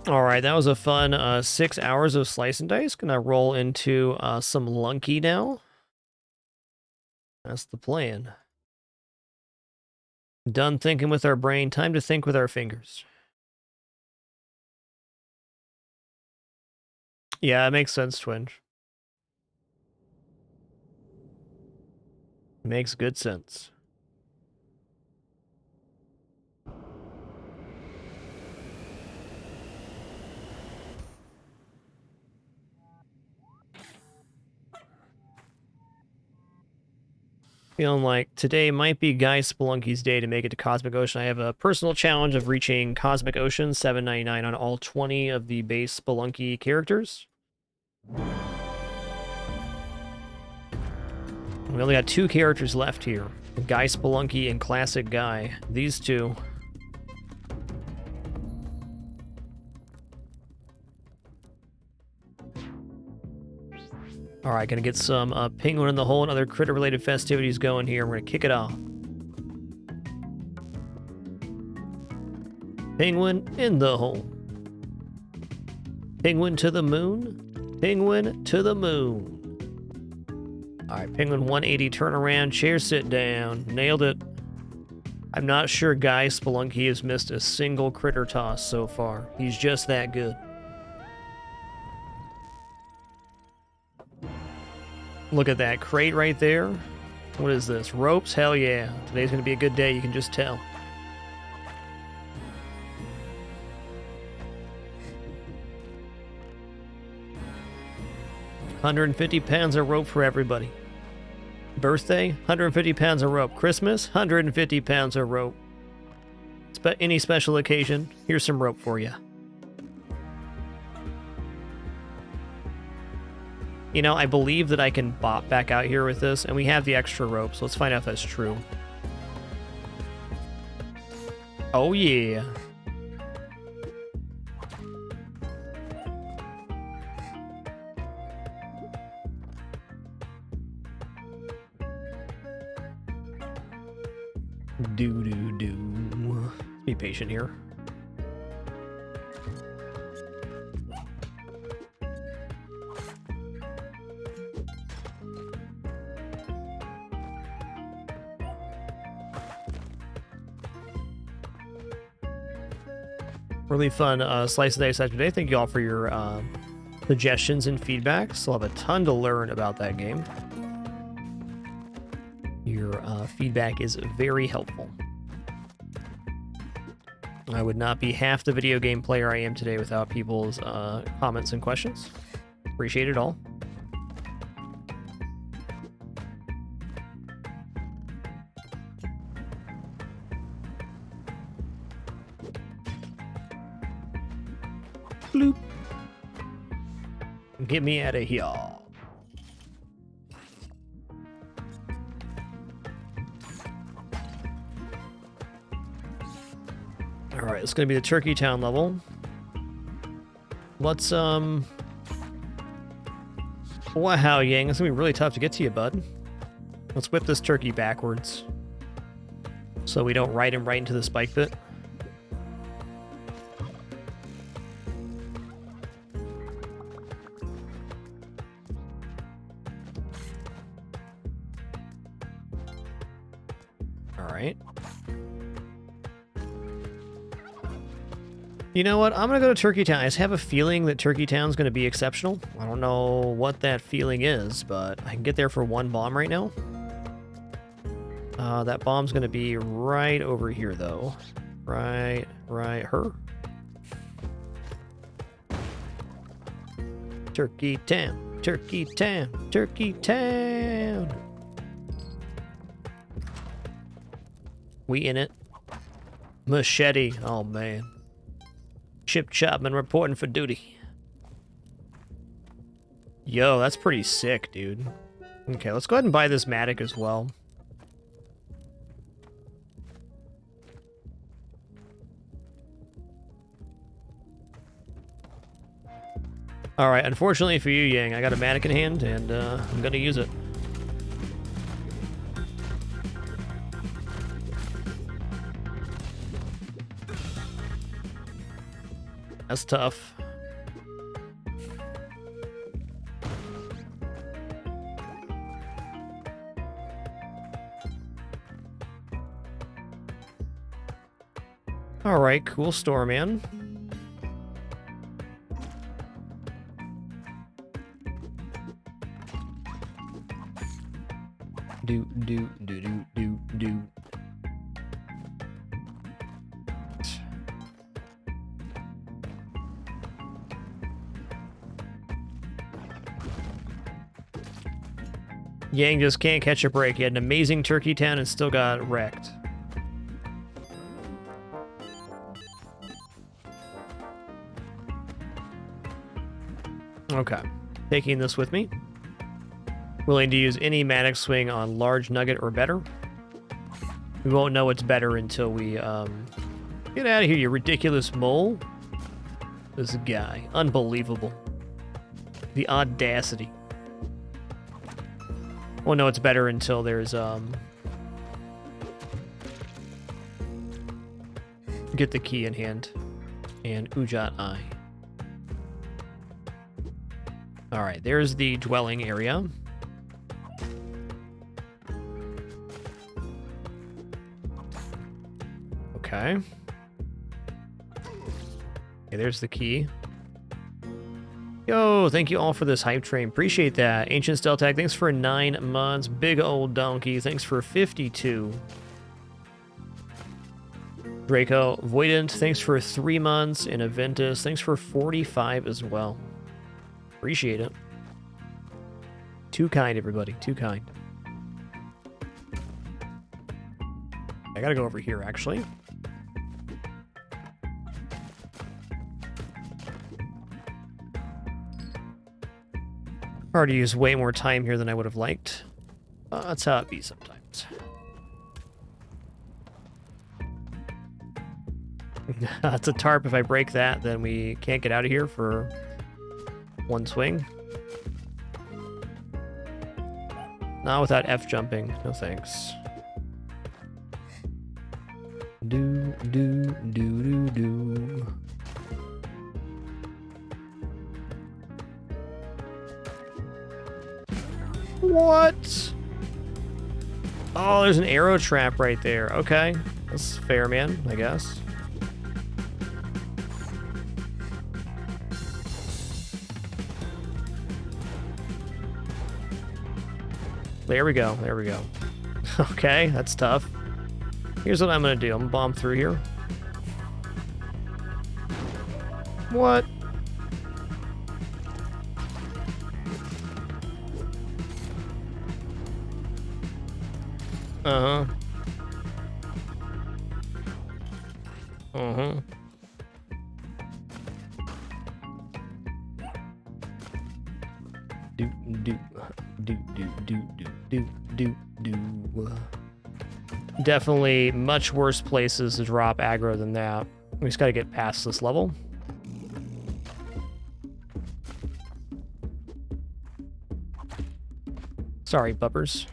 All right, that was a fun 6 hours of Slice and Dice. Gonna roll into some Lunky now. That's the plan. Done thinking with our brain, time to think with our fingers. Yeah, it makes sense, Twinge. Makes good sense. Feeling like today might be Guy Spelunky's day to make it to Cosmic Ocean. I have a personal challenge of reaching Cosmic Ocean, $7.99 on all 20 of the base Spelunky characters. We only got 2 characters left here. Guy Spelunky and Classic Guy. These two. Alright, gonna get some Penguin in the Hole and other critter-related festivities going here. We're gonna kick it off. Penguin in the hole. Penguin to the moon. Penguin to the moon. Alright, Penguin 180 turnaround, chair sit down. Nailed it. I'm not sure Guy Spelunky has missed a single critter toss so far. He's just that good. Look at that crate right there. What is this? Ropes? Hell yeah. Today's going to be a good day, you can just tell. £150 of rope for everybody. Birthday? 150 pounds of rope. Christmas? 150 pounds of rope. Any special occasion? Here's some rope for you. You know, I believe that I can bop back out here with this, and we have the extra rope, so let's find out if that's true. Oh, yeah. Do. Be patient here. Really fun slice of dice session today. Thank you all for your suggestions and feedback. Still have a ton to learn about that game. Your feedback is very helpful. I would not be half the video game player I am today without people's comments and questions. Appreciate it all. Bloop. Get me out of here. Alright, it's gonna be the Turkey Town level. Let's wow, Yang, it's gonna be really tough to get to you, bud. Let's whip this turkey backwards so we don't ride him right into the spike pit. Alright. You know what? I'm going to go to Turkey Town. I just have a feeling that Turkey Town's going to be exceptional. I don't know what that feeling is, but I can get there for 1 bomb right now. That bomb's going to be right over here, though. Right her. Turkey Town, Turkey Town, Turkey Town. We in it. Machete. Oh, man. Chip Chapman reporting for duty. Yo, that's pretty sick, dude. Okay, let's go ahead and buy this Matic as well. Alright, unfortunately for you, Yang, I got a Matic in hand, and I'm gonna use it. That's tough. Alright, cool store, man. Do. Yang just can't catch a break. He had an amazing turkey town and still got wrecked. Okay. Taking this with me. Willing to use any manic swing on large nugget or better. We won't know what's better until we get out of here, you ridiculous mole. This guy. Unbelievable. The audacity. Won't know it's better until there's get the key in hand. And Ujat Eye. Alright, there's the dwelling area. Okay. Okay, there's the key. Yo, thank you all for this hype train. Appreciate that. Ancient Steltag, thanks for 9 months. Big old donkey, thanks for 52. Draco Voidant, thanks for 3 months. And Aventus, thanks for 45 as well. Appreciate it. Too kind, everybody. Too kind. I gotta go over here, actually. Already used way more time here than I would have liked. That's how it be sometimes. That's a tarp. If I break that, then we can't get out of here for one swing. Not without F jumping. No thanks. Do, do, do, do, do. What? Oh, there's an arrow trap right there. Okay. That's fair, man, I guess. There we go. There we go. Okay, that's tough. Here's what I'm going to do. I'm going to bomb through here. What? Uh-huh. Uh-huh. Do, do, do, do, do, do, do, do. Definitely much worse places to drop aggro than that. We just gotta get past this level. Sorry, buppers.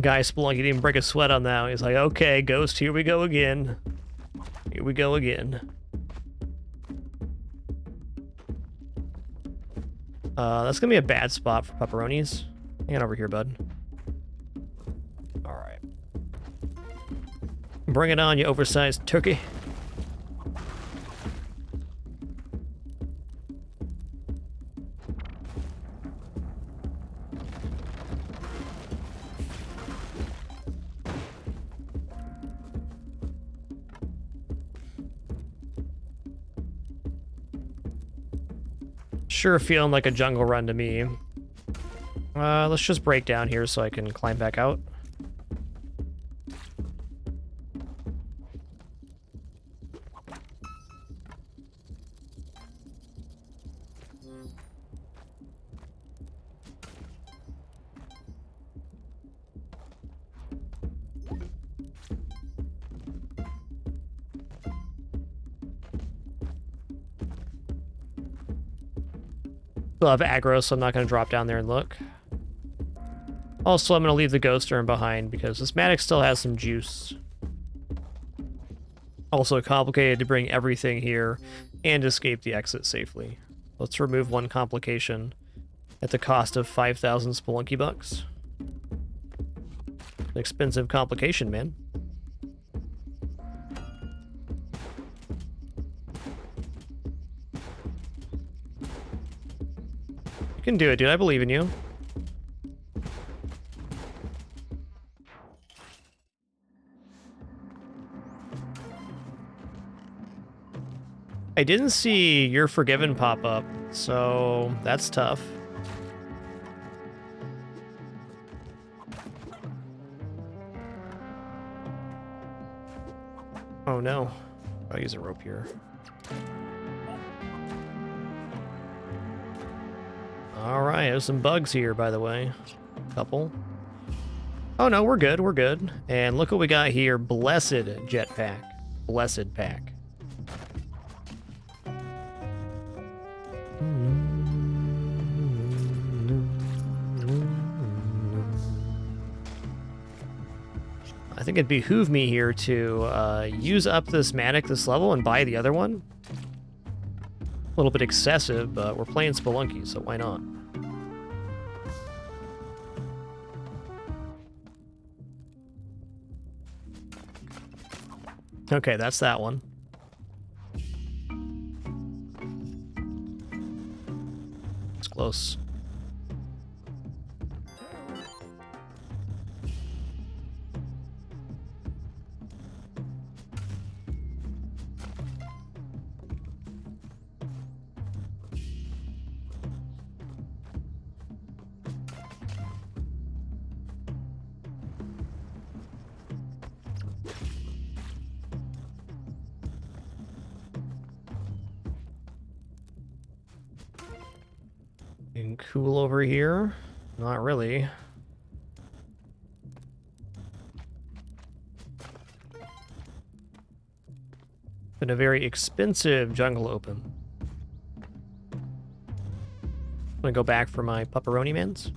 Guy Spelunky didn't break a sweat on that. He's like, okay, Ghost, here we go again. Here we go again. That's gonna be a bad spot for pepperonis. Hang on over here, bud. Alright. Bring it on, you oversized turkey. Sure feeling like a jungle run to me. Let's just break down here so I can climb back out. Still have aggro, so I'm not going to drop down there and look. Also, I'm going to leave the ghost urn behind because this Maddox still has some juice. Also complicated to bring everything here and escape the exit safely. Let's remove one complication at the cost of 5,000 Spelunky bucks. An expensive complication, man. can do it, dude. I believe in you. I didn't see You're Forgiven pop up, so that's tough. Oh no. I'll use a rope here. Alright, there's some bugs here, by the way. Couple. Oh no, we're good, we're good. And look what we got here. Blessed jetpack. Blessed pack. I think it'd behoove me here to use up this Matic this level and buy the other one. A little bit excessive, but we're playing Spelunky, so why not? Okay, that's that one. It's close. And cool over here? Not really. Been a very expensive jungle open. I'm gonna go back for my pepperoni mans.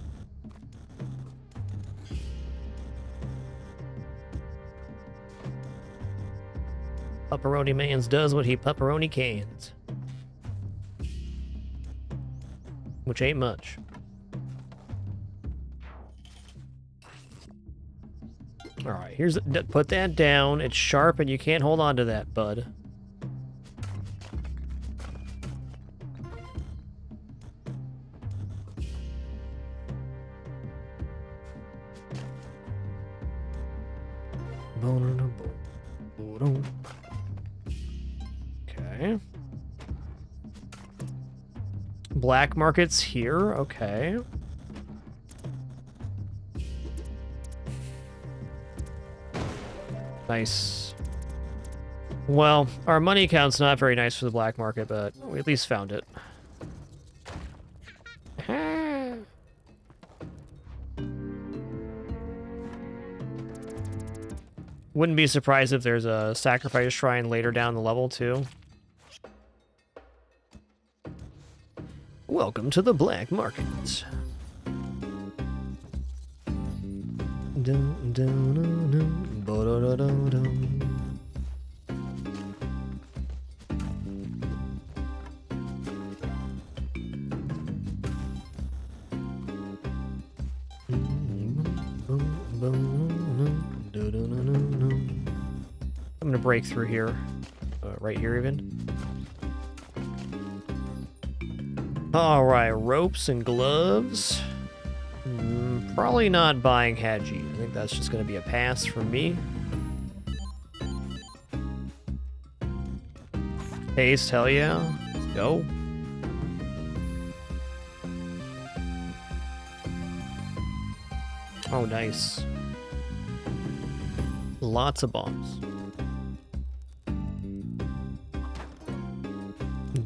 Pepperoni mans does what he pepperoni cans. Which ain't much. Alright, here's... Put that down. It's sharp and you can't hold on to that, bud. Okay. Black markets here, okay. Nice. Well, our money account's not very nice for the black market, but we at least found it. Wouldn't be surprised if there's a sacrifice shrine later down the level, too. Welcome to the black market. I'm gonna break through here, right here even. All right, ropes and gloves. Probably not buying Hadji. I think that's just gonna be a pass from me. Haste, hell yeah. Let's go. Oh, nice. Lots of bombs.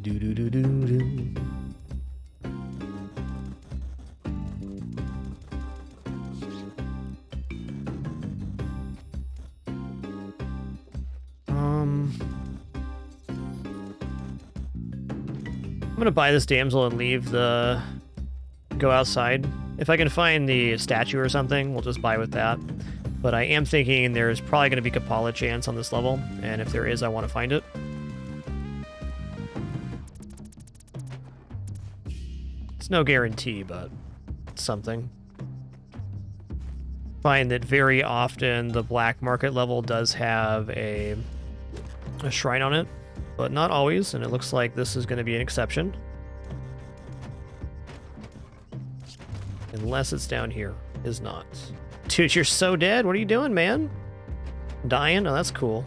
Do-do-do-do-do. I'm gonna buy this damsel and leave the... go outside. If I can find the statue or something, we'll just buy with that. But I am thinking there's probably gonna be Kapala chance on this level, and if there is, I want to find it. It's no guarantee, but it's something. Find that very often the black market level does have a shrine on it, but not always, and it looks like this is going to be an exception. Unless it's down here. Is not. Dude, you're so dead. What are you doing, man? Dying? Oh, that's cool.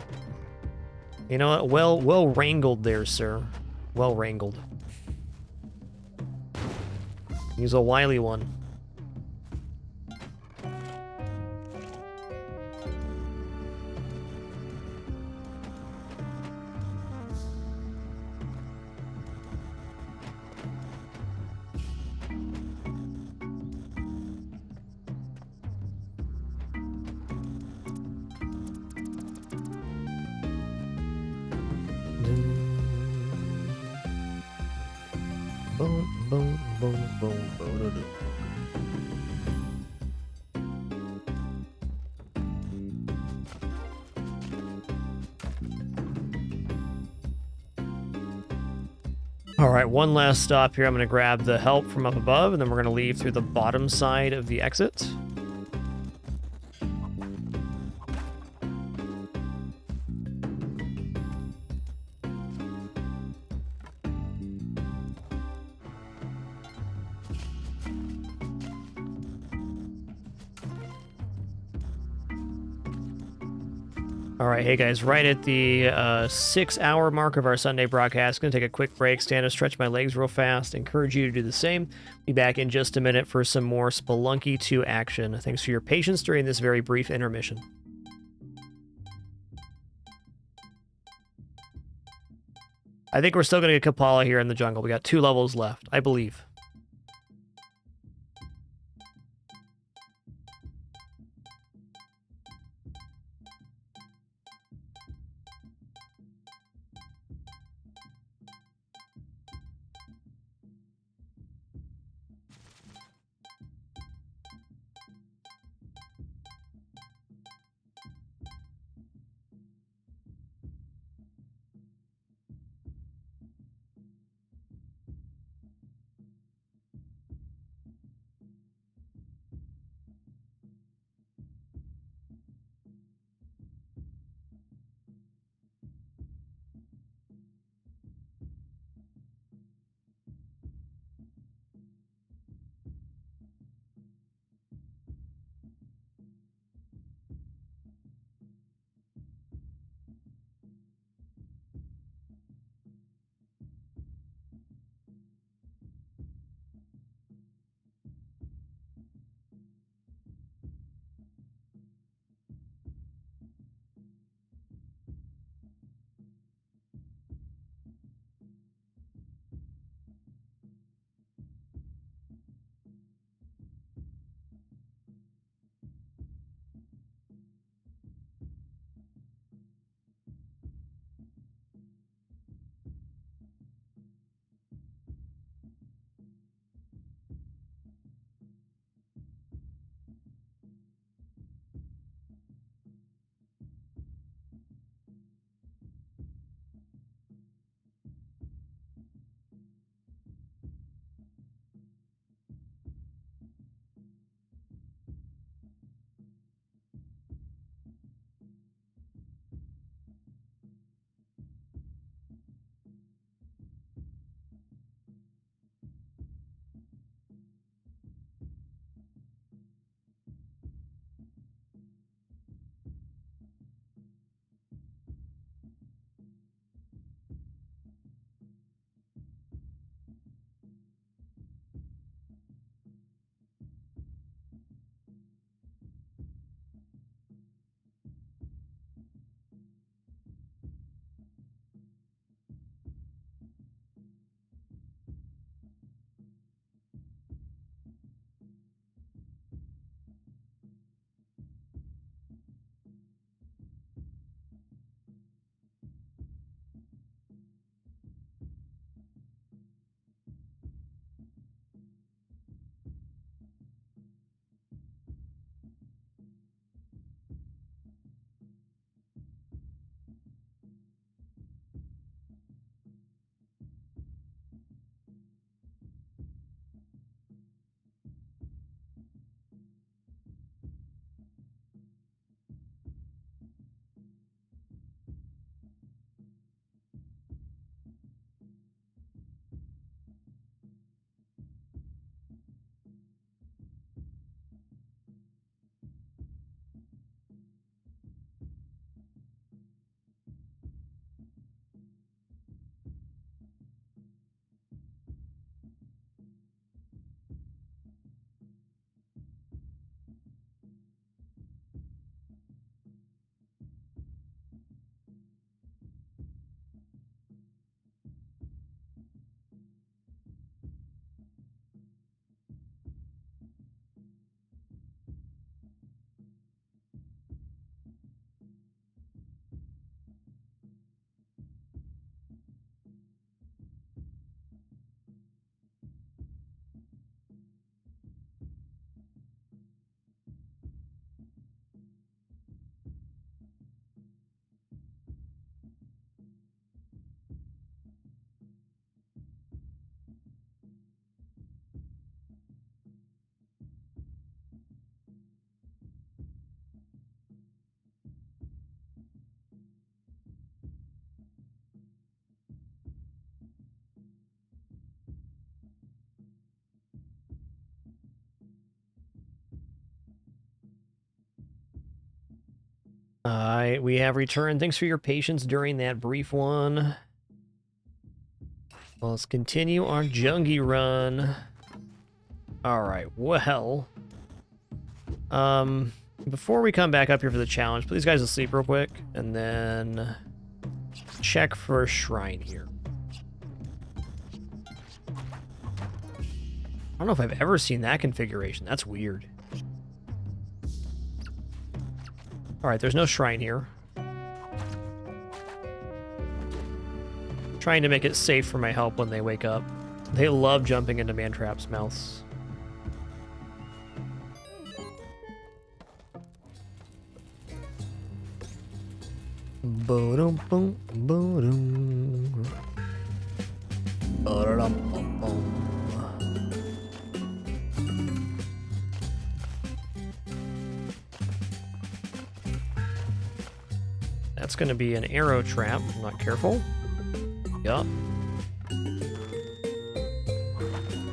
You know what? Well wrangled there, sir. Well wrangled. He's a wily one. Boom, boom, boom, boom, boom. All right, one last stop here. I'm going to grab the help from up above, and then we're going to leave through the bottom side of the exit. All right, hey guys, right at the 6-hour mark of our Sunday broadcast, gonna take a quick break, stand and stretch my legs real fast. Encourage you to do the same. Be back in just a minute for some more Spelunky 2 action. Thanks for your patience during this very brief intermission. I think we're still gonna get Kapala here in the jungle. We got 2 levels left, I believe. We have returned. Thanks for your patience during that brief one. Well, let's continue our Jungie run. Alright, well. Before we come back up here for the challenge, put these guys to sleep real quick, and then check for a shrine here. I don't know if I've ever seen that configuration. That's weird. Alright, there's no shrine here. Trying to make it safe for my help when they wake up. They love jumping into Mantrap's mouths. Boom, boom, boom. That's going to be an arrow trap. I'm not careful. Yup.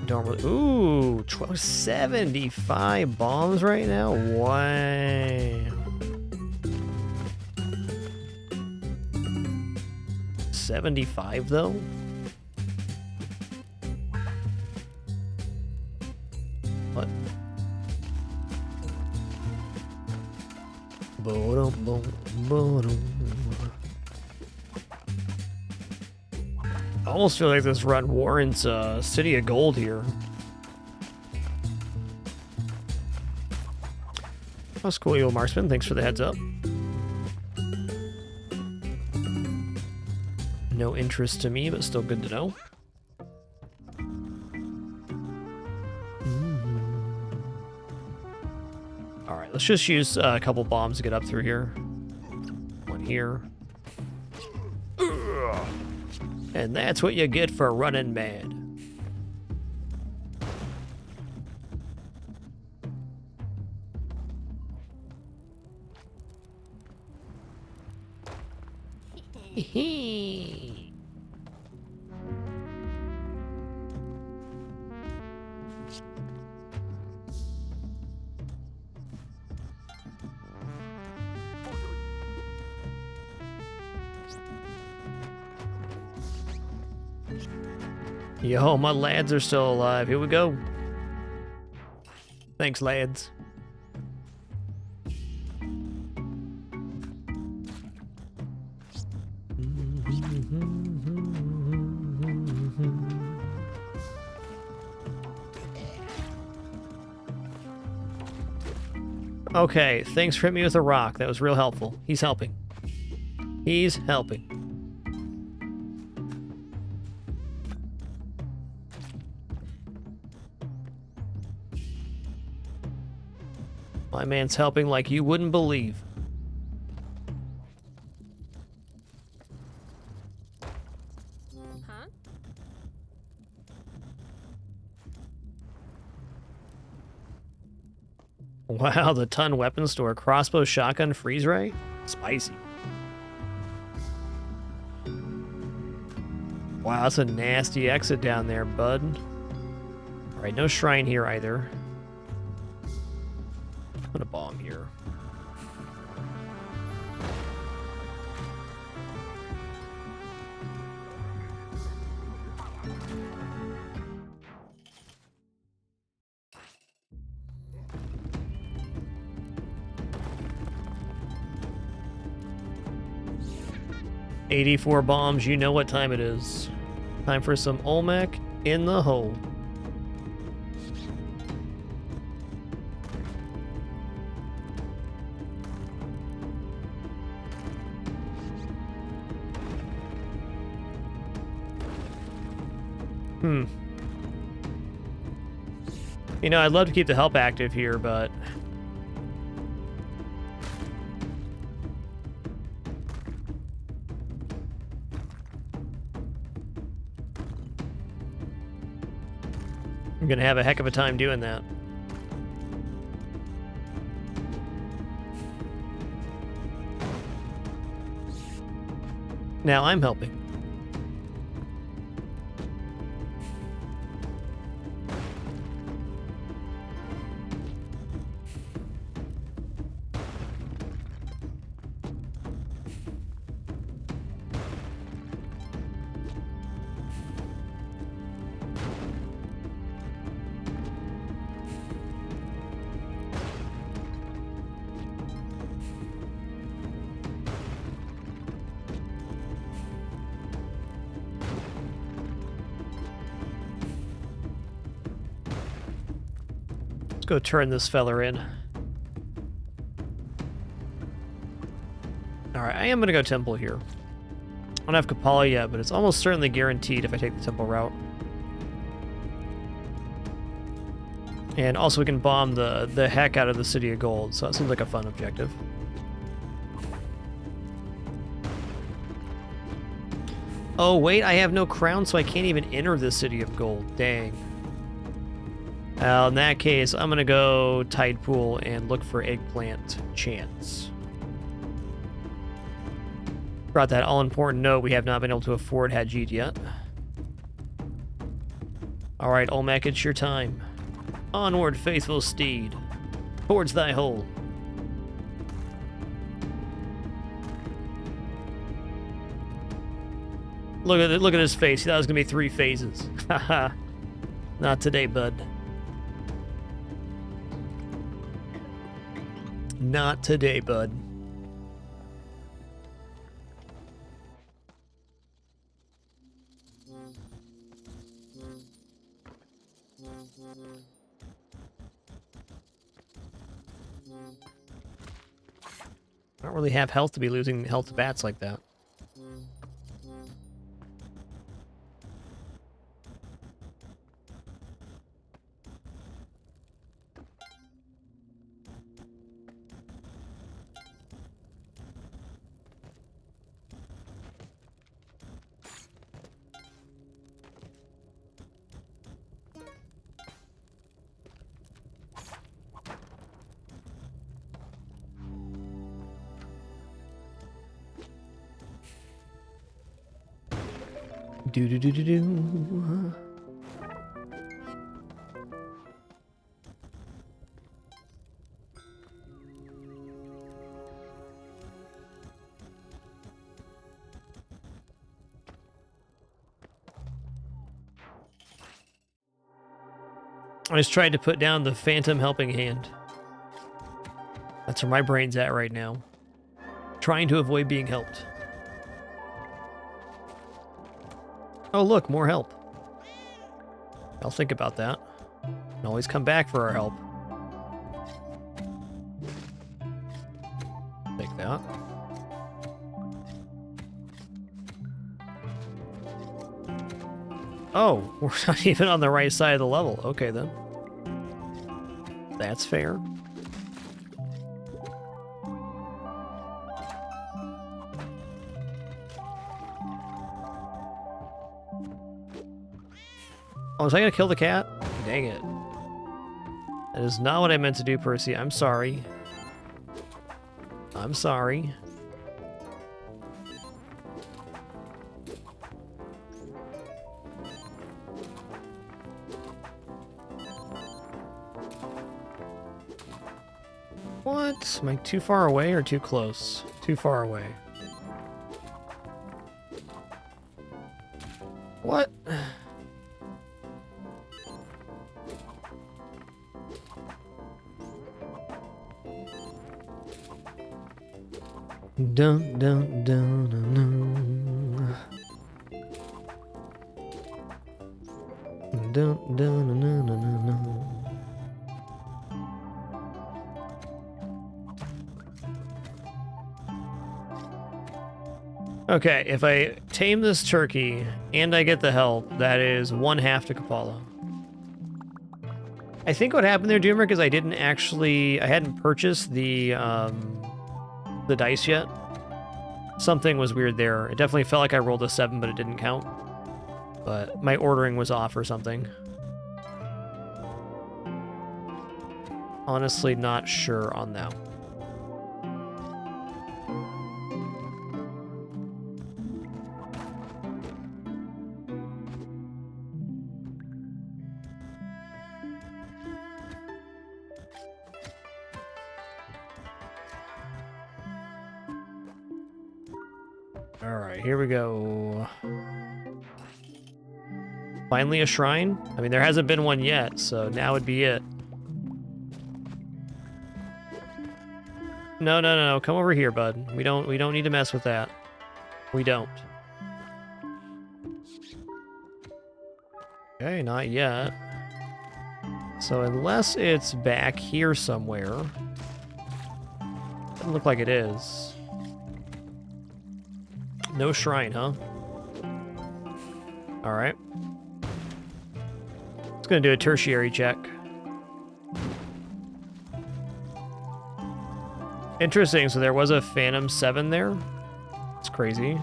Don't really. Ooh, 75 bombs right now? Wow. 75 though? What? I almost feel like this run warrants City of Gold here. That's cool, Yo Marksman. Thanks for the heads up. No interest to me, but still good to know. Alright, let's just use a couple bombs to get up through here. One here. And that's what you get for running mad. Yo, my lads are still alive. Here we go. Thanks, lads. Okay, thanks for hitting me with a rock. That was real helpful. He's helping. He's helping. My man's helping like you wouldn't believe. Huh? Wow, the ton weapon store. Crossbow, shotgun, freeze ray? Spicy. Wow, that's a nasty exit down there, bud. Alright, no shrine here either. Put a bomb here. "84 bombs, you know what time it is. Time for some Olmec in the hole." You know, I'd love to keep the help active here, but I'm gonna have a heck of a time doing that. Now I'm helping. go turn this feller in. Alright, I am going to go temple here. I don't have Kapala yet, but it's almost certainly guaranteed if I take the temple route. And also we can bomb the heck out of the City of Gold, so that seems like a fun objective. Oh wait, I have no crown, so I can't even enter the City of Gold. Dang. Well, in that case, I'm gonna go Tide Pool and look for Eggplant Chance. Brought that all-important note, we have not been able to afford Hajid yet. Alright, Olmec, it's your time. Onward, faithful steed. Towards thy hole. Look at his face. He thought it was gonna be 3 phases. Haha. Not today, bud. Not today, bud. I don't really have health to be losing health to bats like that. Do. I just tried to put down the Phantom Helping Hand. That's where my brain's at right now. Trying to avoid being helped. Oh, look, more help. I'll think about that. Can always come back for our help. Take that. Oh, we're not even on the right side of the level. Okay, then. That's fair. Oh, was I gonna kill the cat? Dang it. That is not what I meant to do, Percy. I'm sorry. I'm sorry. What? Am I too far away or too close? Too far away. What? Dun dun dun dun dun. Dun dun dun dun dun dun. Okay, if I tame this turkey and I get the help, that is 1/2 to Kapala. I think what happened there, Doomer, is I hadn't purchased the dice yet. Something was weird there. It definitely felt like I rolled a 7, but it didn't count. But my ordering was off or something. Honestly, not sure on that. Alright, here we go. Finally a shrine? I mean, there hasn't been one yet, so now would be it. No. Come over here, bud. We don't need to mess with that. We don't. Okay, not yet. So unless it's back here somewhere, doesn't look like it is. No shrine, huh? All right. It's gonna do a tertiary check. Interesting, so there was a Phantom 7 there. It's crazy.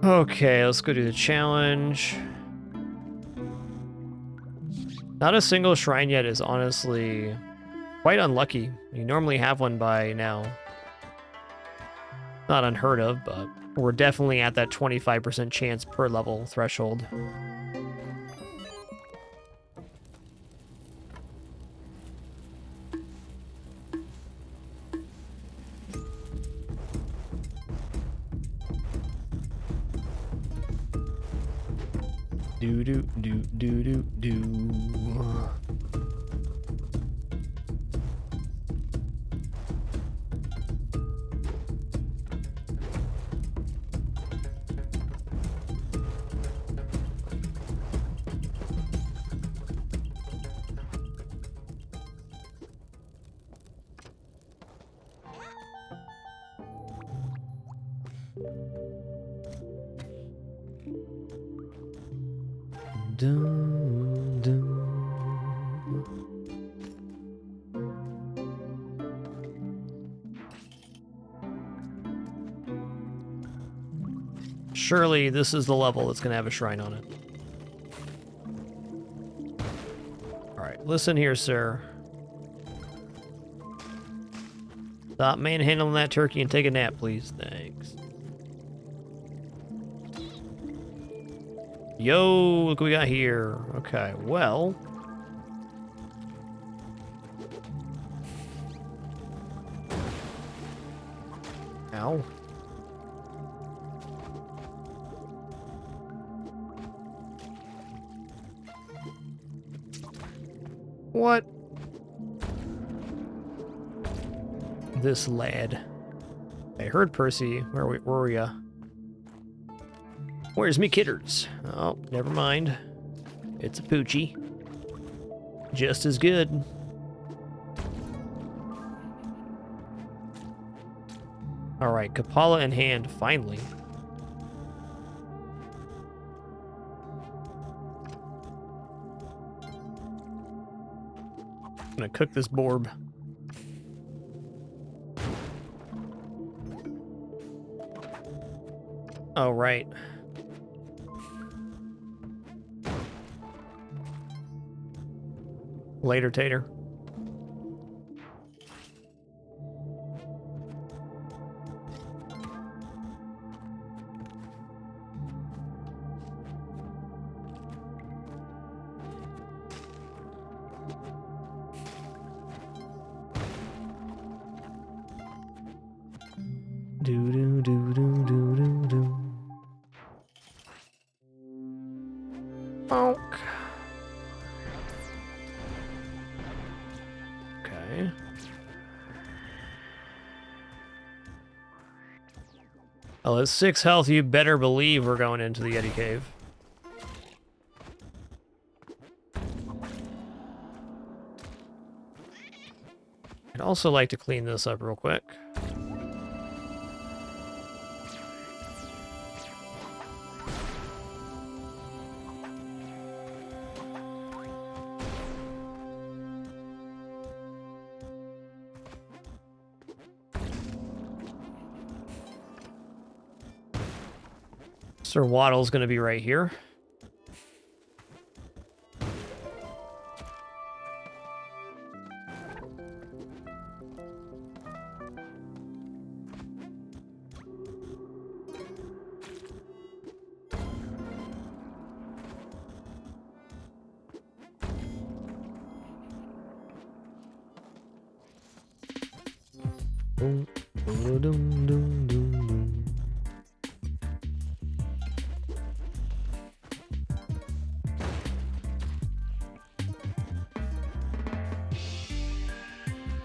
Okay, let's go do the challenge. Not a single shrine yet is honestly quite unlucky. You normally have one by now. Not unheard of, but we're definitely at that 25% chance per level threshold. Do do do do do do. Dun, dun. Surely this is the level that's going to have a shrine on it. All right, listen here, sir. Stop manhandling that turkey and take a nap, please. Thanks. Yo, look what we got here. Okay, well. Ow. What? This lad. I heard Percy. Where were ya? Where's me kitters? Oh, never mind. It's a poochie. Just as good. All right, Kapala in hand, finally. I'm gonna cook this borb. Oh, right. Later, Tater. Do do do do do do do. Bonk. Okay. Oh, at 6 health, you better believe we're going into the Yeti Cave. I'd also like to clean this up real quick. Sir Waddle's going to be right here.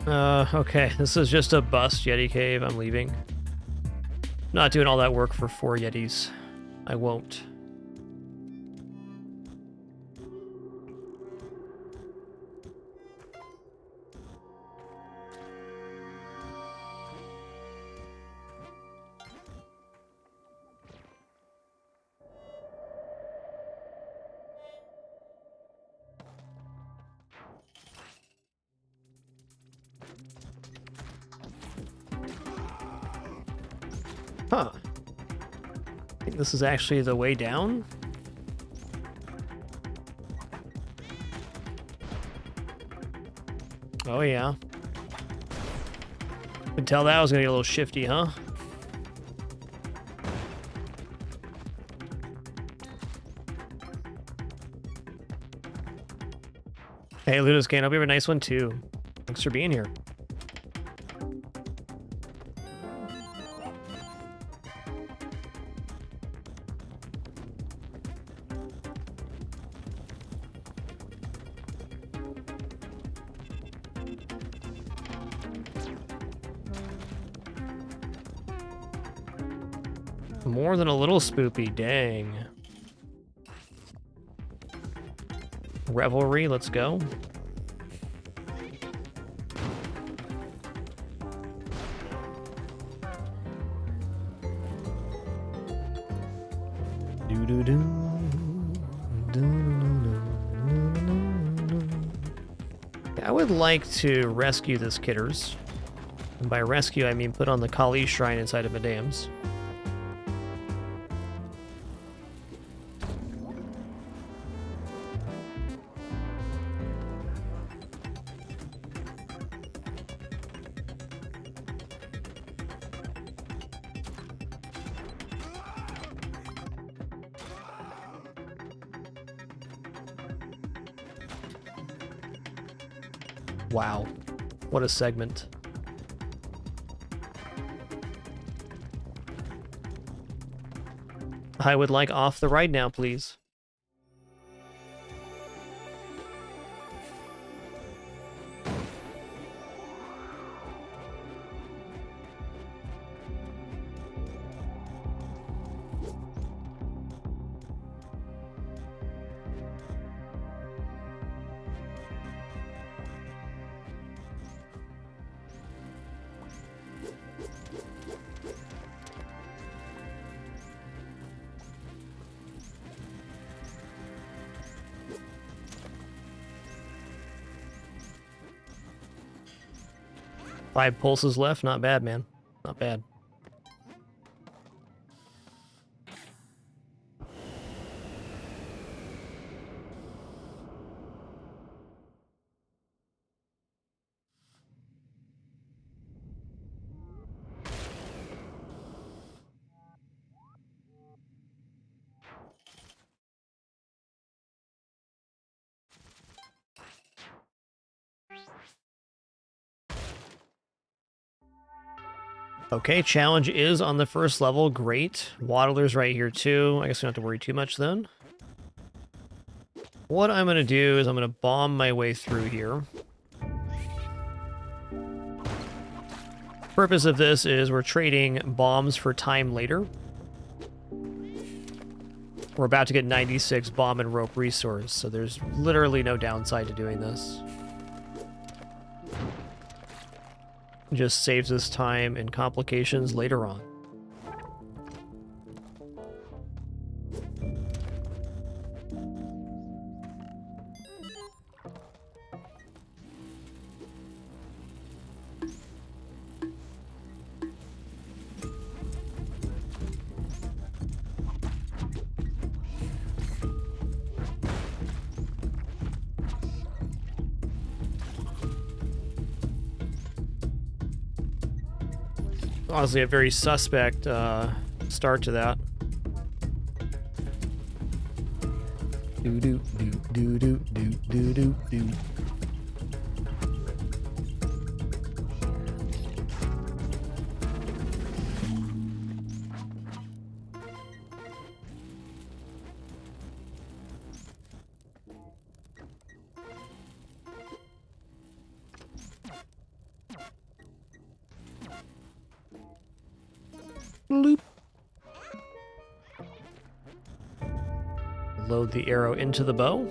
Okay, this is just a bust Yeti cave. I'm leaving. Not doing all that work for 4 Yetis. I won't. Huh. I think this is actually the way down. Oh yeah. Could tell that was gonna get a little shifty, huh? Hey, Ludus Kane, hope you have a nice one too. Thanks for being here. More than a little spoopy, dang. Revelry, let's go. I would like to rescue this Kitters. And by rescue, I mean put on the Kali shrine inside of Medeum's. Wow, what a segment. I would like off the ride now, please. Five pulses left, not bad, man. Not bad. Okay, challenge is on the first level. Great. Waddler's right here too. I guess we don't have to worry too much then. What I'm going to do is I'm going to bomb my way through here. Purpose of this is we're trading bombs for time later. We're about to get 96 bomb and rope resource, so there's literally no downside to doing this. Just saves us time and complications later on. Honestly, a very suspect start to that. Do do do do do do do do do. Bloop. Load the arrow into the bow.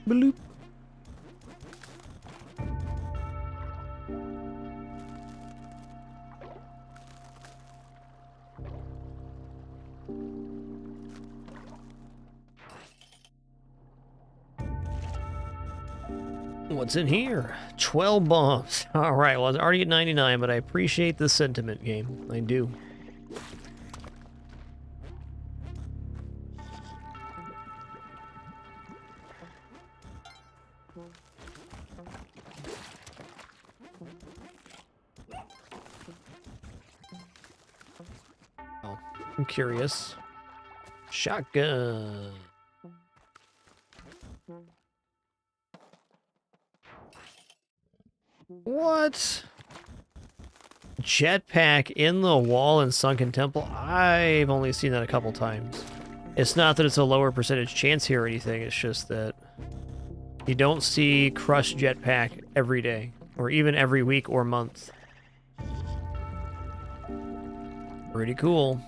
Bloop. What's in here? 12 bombs. All right, well, I was already at 99, but I appreciate the sentiment, game. I do. Oh, I'm curious. Shotgun. What? Jetpack in the wall in Sunken Temple? I've only seen that a couple times. It's not that it's a lower percentage chance here or anything, it's just that you don't see crushed jetpack every day, or even every week or month. Pretty cool.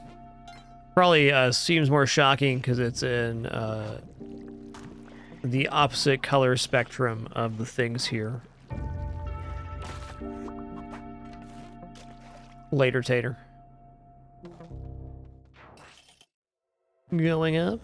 Probably seems more shocking because it's in the opposite color spectrum of the things here. Later, Tater. Going up.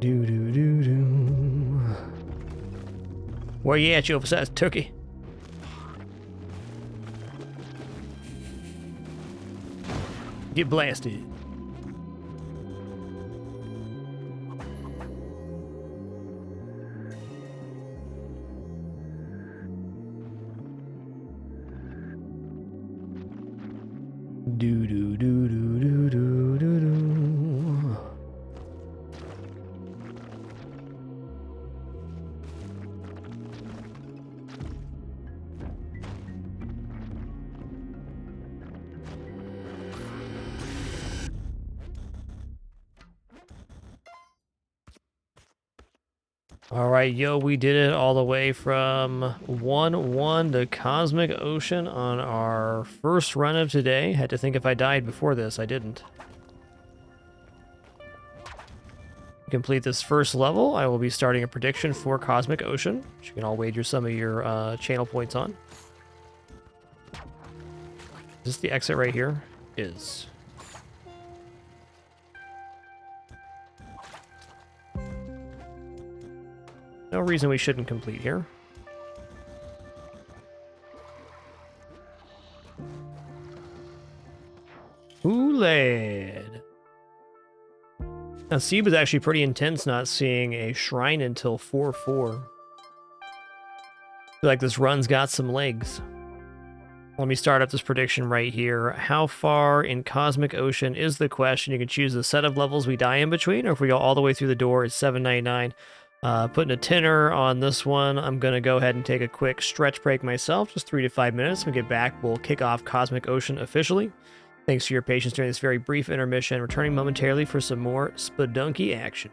Do do do do. Where you at, you oversized turkey? Get blasted. Do do do do do do do do. All right, yo, we did it all the way from 1-1 to Cosmic Ocean on our first run of today. Had to think if I died before this. I didn't. Complete this first level, I will be starting a prediction for Cosmic Ocean, which you can all wager some of your channel points on. Is this the exit right here? Is. No reason we shouldn't complete here. Oolad. Now, Seeb was actually pretty intense not seeing a shrine until 4-4. Feel like this run's got some legs. Let me start up this prediction right here. How far in Cosmic Ocean is the question? You can choose the set of levels we die in between, or if we go all the way through the door, it's $7.99. Putting a tenner on this one. I'm going to go ahead and take a quick stretch break myself, just 3 to 5 minutes. When we get back, we'll kick off Cosmic Ocean officially. Thanks for your patience during this very brief intermission. Returning momentarily for some more Spelunky action.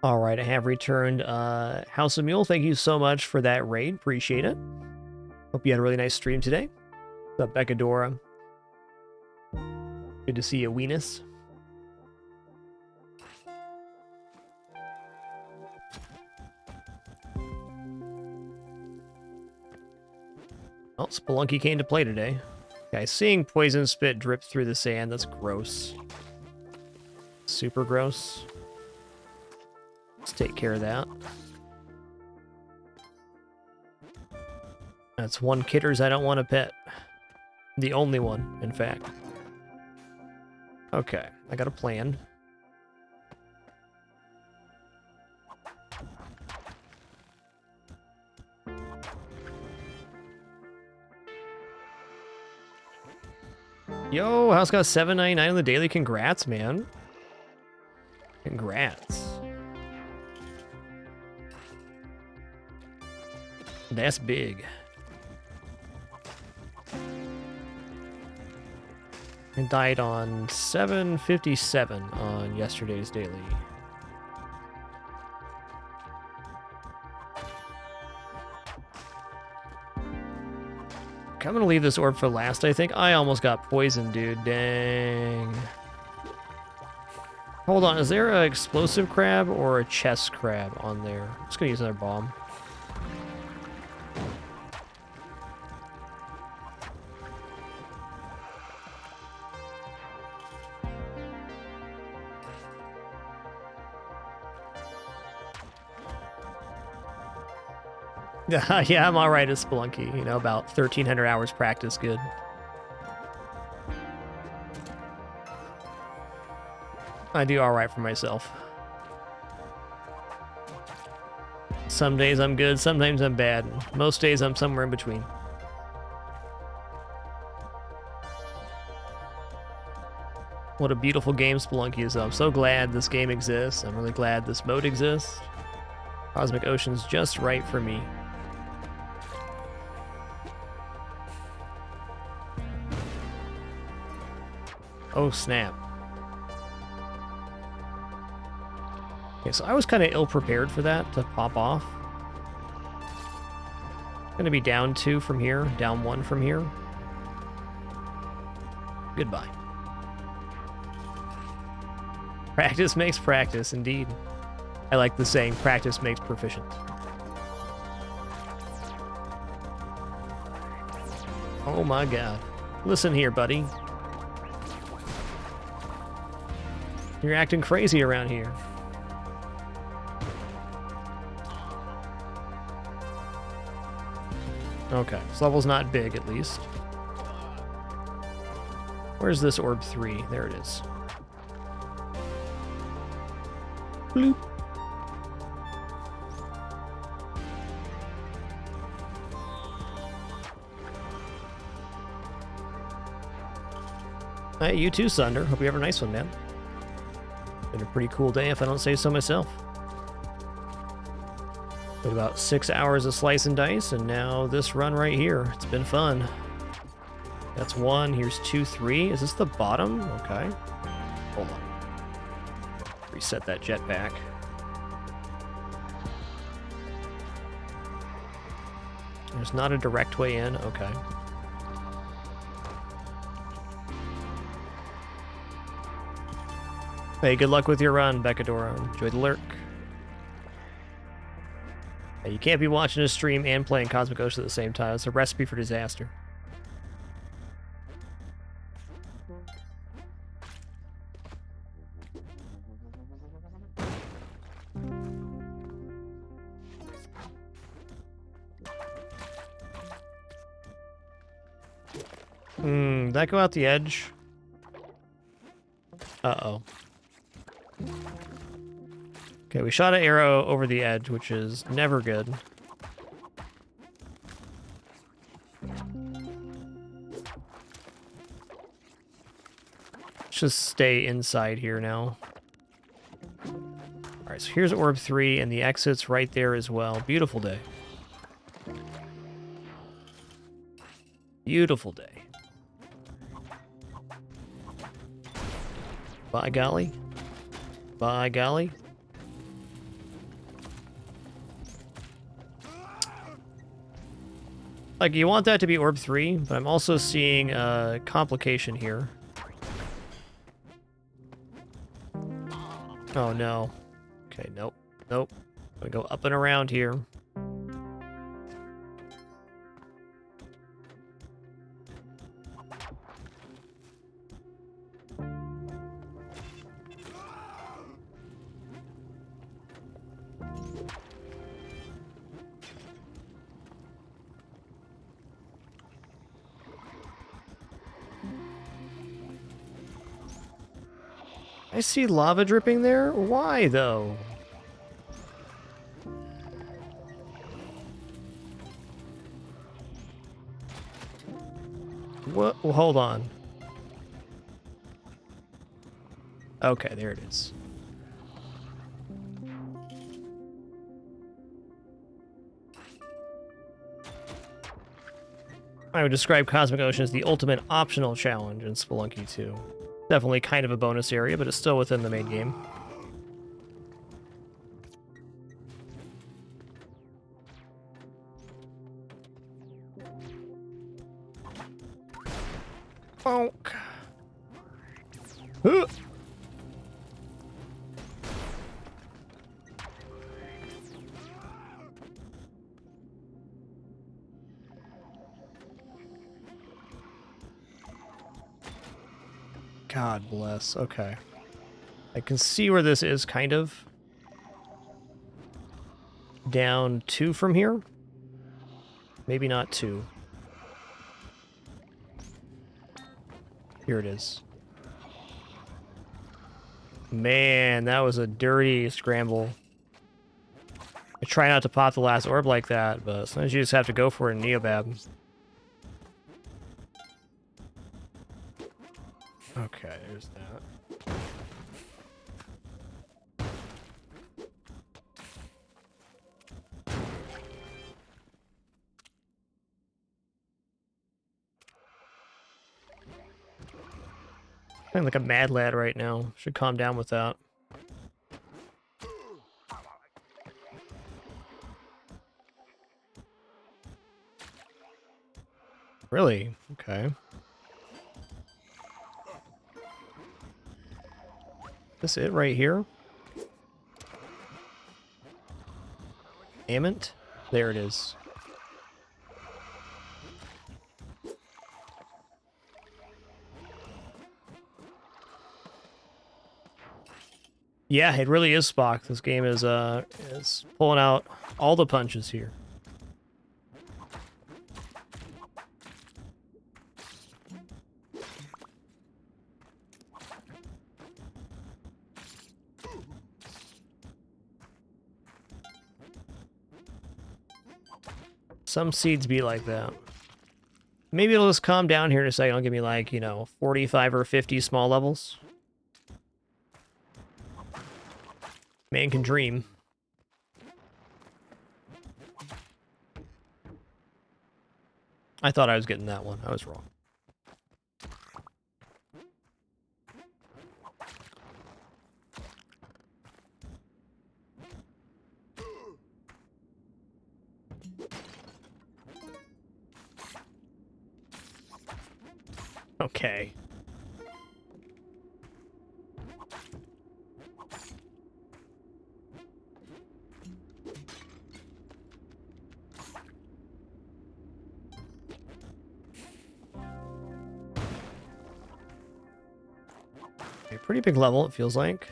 All right, I have returned. House of Mule, thank you so much for that raid. Appreciate it. Hope you had a really nice stream today. What's up, Beccadora? Good to see you, Weenus. Well, Spelunky came to play today. Okay, seeing poison spit drip through the sand, that's gross. Super gross. Let's take care of that. That's one Kitters I don't want to pet. The only one, in fact. Okay, I got a plan. Yo, house got 7.99 on the daily. Congrats, man. Congrats. That's big. I died on 757 on yesterday's daily. I'm gonna leave this orb for last, I think. I almost got poisoned, dude. Dang. Hold on, is there an explosive crab or a chest crab on there? I'm just gonna use another bomb. Yeah, I'm alright at Spelunky. You know, about 1,300 hours practice, good. I do alright for myself. Some days I'm good, sometimes I'm bad. Most days I'm somewhere in between. What a beautiful game Spelunky is. I'm so glad this game exists. I'm really glad this mode exists. Cosmic Ocean's just right for me. Oh, snap. Okay, so I was kind of ill-prepared for that to pop off. Gonna be down 2 from here, down 1 from here. Goodbye. Practice makes practice, indeed. I like the saying, practice makes proficient. Oh my god. Listen here, buddy. You're acting crazy around here. Okay, this level's not big, at least. Where's this orb 3? There it is. Bloop. Hey, you too, Sunder. Hope you have a nice one, man. Been a pretty cool day, if I don't say so myself. Played about 6 hours of Slice and Dice, and now this run right here. It's been fun. That's 1. Here's 2, 3. Is this the bottom? Okay. Hold on. Reset that jetpack. There's not a direct way in. Okay. Hey, good luck with your run, Beccadora. Enjoy the lurk. Hey, you can't be watching a stream and playing Cosmic Ocean at the same time. It's a recipe for disaster. Did that go out the edge? Uh-oh. Okay, we shot an arrow over the edge, which is never good. Let's just stay inside here now. Alright, so here's orb 3, and the exit's right there as well. Beautiful day. Beautiful day. By golly. By golly. Like, you want that to be orb 3, but I'm also seeing a complication here. Oh, no. Okay, nope. Nope. I'm gonna go up and around here. I see lava dripping there? Why, though? What? Well, hold on. Okay, there it is. I would describe Cosmic Ocean as the ultimate optional challenge in Spelunky 2. Definitely kind of a bonus area, but it's still within the main game. Bonk. Huh. God bless. Okay. I can see where this is, kind of. Down 2 from here? Maybe not 2. Here it is. Man, that was a dirty scramble. I try not to pop the last orb like that, but sometimes you just have to go for it in Neobab. Okay, there's that. I'm like a mad lad right now. Should calm down with that. Really? Okay. This it right here? Ament? There it is. Yeah, it really is Spock. This game is pulling out all the punches here. Some seeds be like that. Maybe it'll just calm down here in a second. It'll give me like, you know, 45 or 50 small levels. Man can dream. I thought I was getting that one. I was wrong. Okay. A pretty big level, it feels like.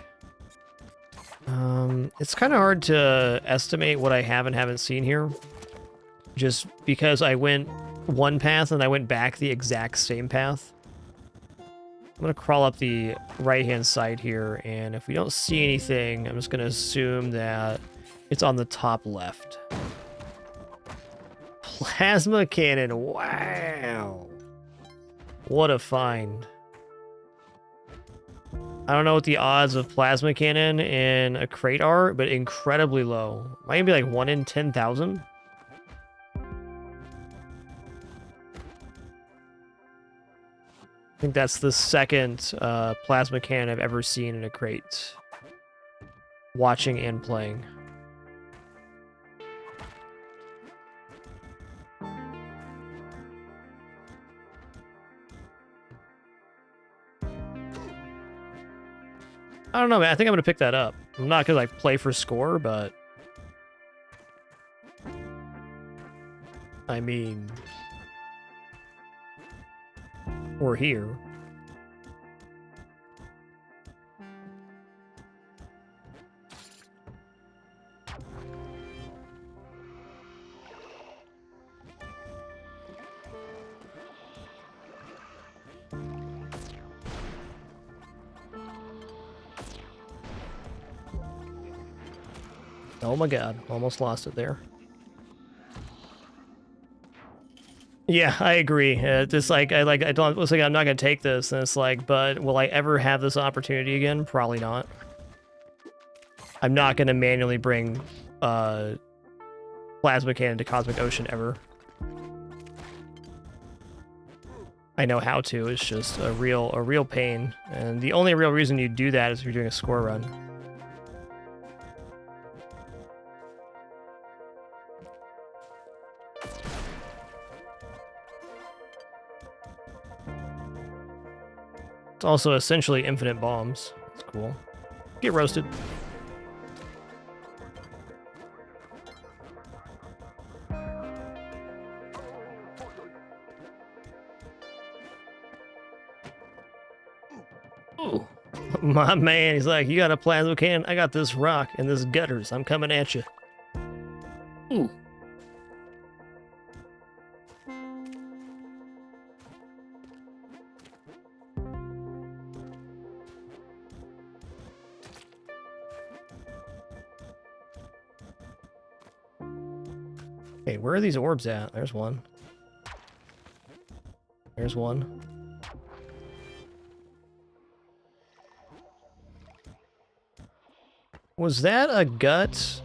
It's kind of hard to estimate what I have and haven't seen here. Just because I went one path and I went back the exact same path. I'm going to crawl up the right-hand side here, and if we don't see anything, I'm just going to assume that it's on the top left. Plasma cannon, wow! What a find. I don't know what the odds of plasma cannon in a crate are, but incredibly low. Might be like 1 in 10,000. I think that's the second plasma cannon I've ever seen in a crate. Watching and playing. I don't know, man. I think I'm gonna pick that up. I'm not gonna like play for score, but I mean, we're here. Oh my god, almost lost it there. Yeah, I agree. Just like I don't. It's like I'm not gonna take this, and it's like, but will I ever have this opportunity again? Probably not. I'm not gonna manually bring plasma cannon to Cosmic Ocean ever. I know how to. It's just a real pain, and the only real reason you do that is if you're doing a score run. It's also essentially infinite bombs. It's cool. Get roasted. Ooh. My man, he's like, you got a plasma cannon? I got this rock and this gutters. I'm coming at you. Ooh. Hey, where are these orbs at? There's one. There's one. Was that a gut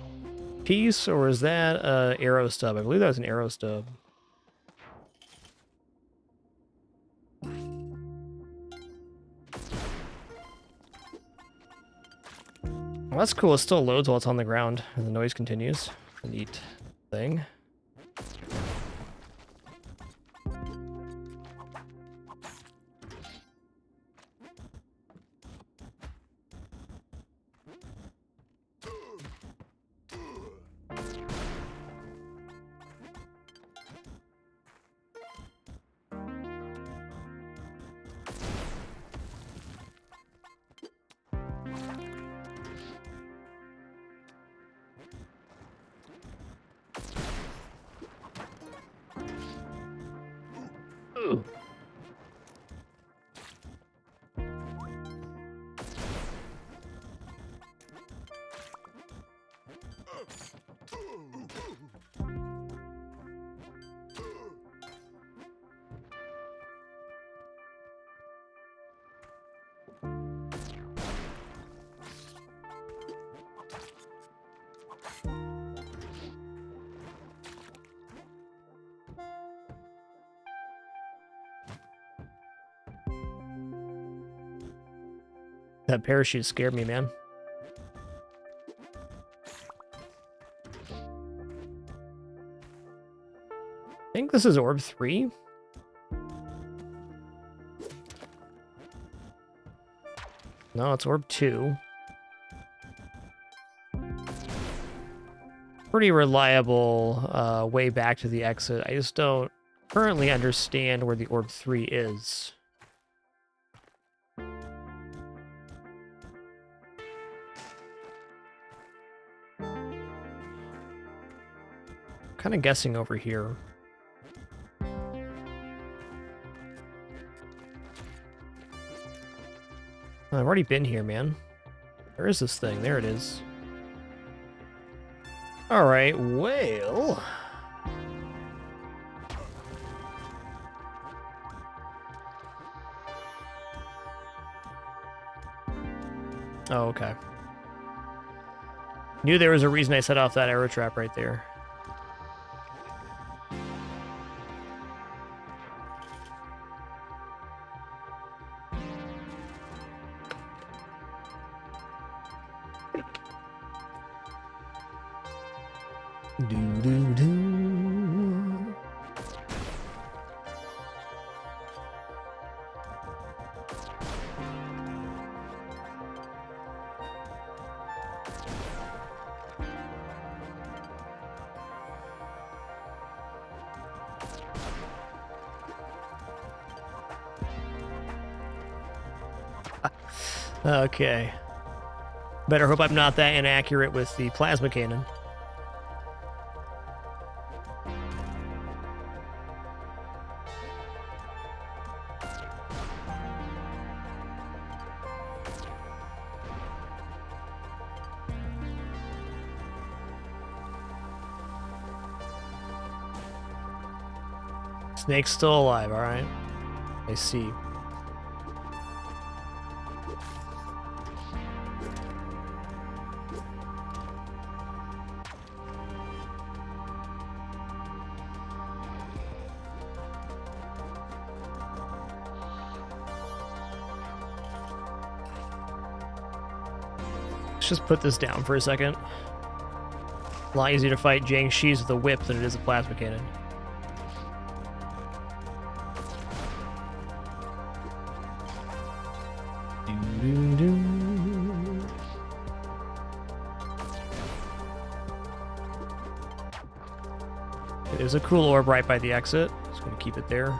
piece, or was that a arrow stub? I believe that was an arrow stub. Well, that's cool. It still loads while it's on the ground, and the noise continues. A neat thing. Ooh. That parachute scared me, man. I think this is orb 3. No, it's orb 2. Pretty reliable way back to the exit. I just don't currently understand where the orb 3 is. Kind of guessing over here. I've already been here, man. Where is this thing? There it is. All right, well. Oh, okay. Knew there was a reason I set off that arrow trap right there. Okay. Better hope I'm not that inaccurate with the plasma cannon. Snake's still alive, all right. I see. Let's just put this down for a second. A lot easier to fight Jiang Shi's with a whip than it is a plasma cannon. There's a cool orb right by the exit. Just gonna keep it there.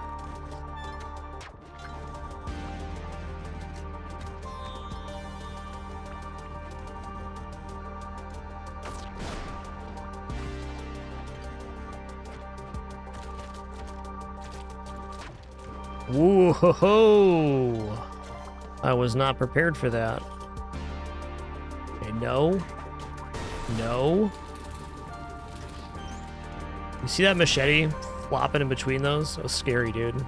Whoa, ho, ho. I was not prepared for that. Okay, no. No. You see that machete flopping in between those? That was scary, dude.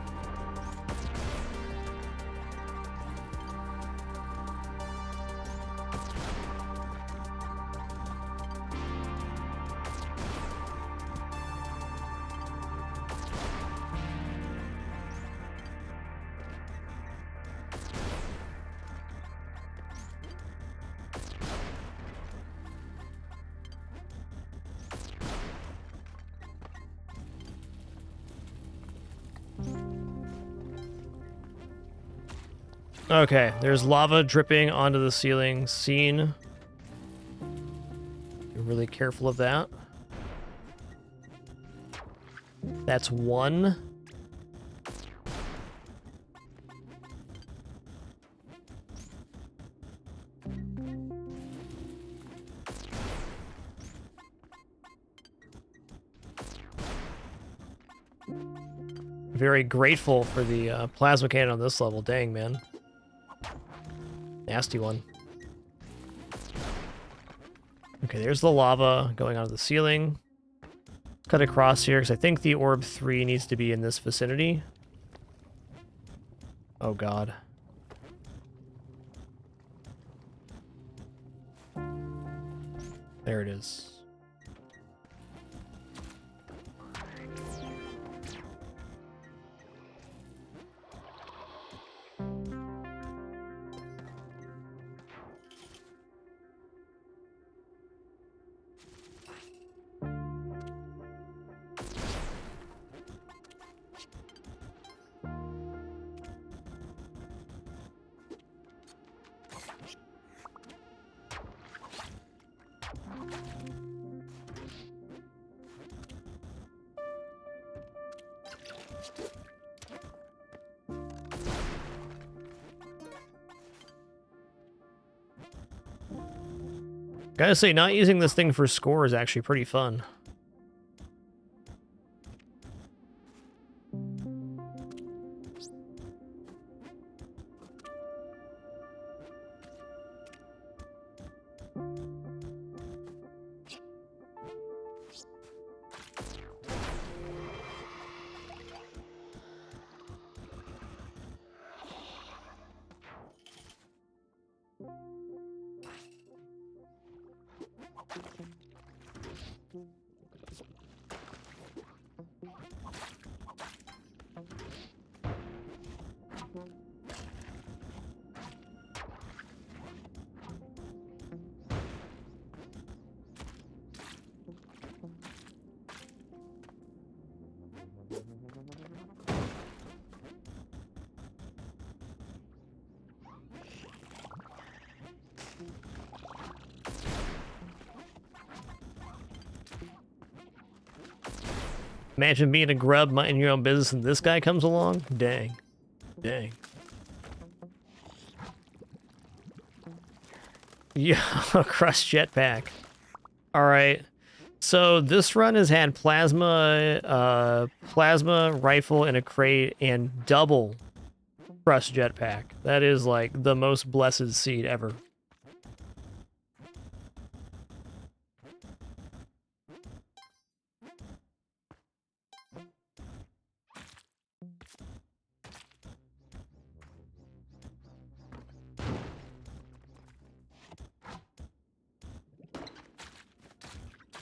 Okay, there's lava dripping onto the ceiling. Seen. Be really careful of that. That's one. Very grateful for the plasma cannon on this level. Dang, man. Nasty one. Okay, there's the lava going onto the ceiling. Cut across here, because I think the orb 3 needs to be in this vicinity. Oh, God. There it is. Gotta say, not using this thing for score is actually pretty fun. Imagine being a grub, minding your own business, and this guy comes along? Dang. Dang. Yeah, crust jetpack. Alright. So this run has had plasma rifle in a crate and double crust jetpack. That is like the most blessed seed ever.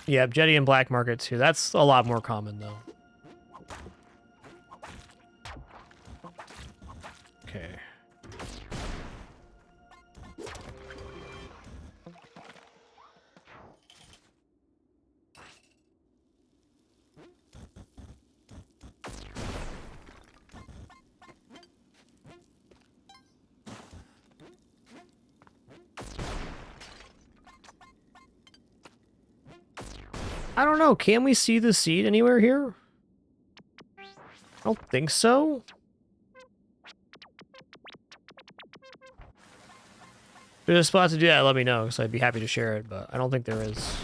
Yeah, Jetty and Black Market too. That's a lot more common though. Okay. I don't know. Can we see the seed anywhere here? I don't think so. If there's a spot to do that, let me know, because I'd be happy to share it, but I don't think there is.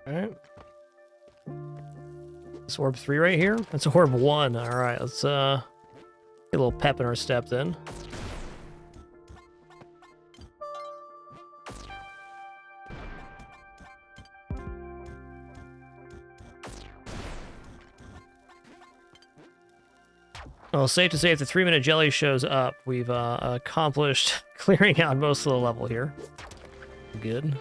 Alright. This orb 3 right here? That's orb 1. Alright, let's get a little pep in our step then. Well, safe to say if the 3-minute jelly shows up, we've accomplished clearing out most of the level here. Good.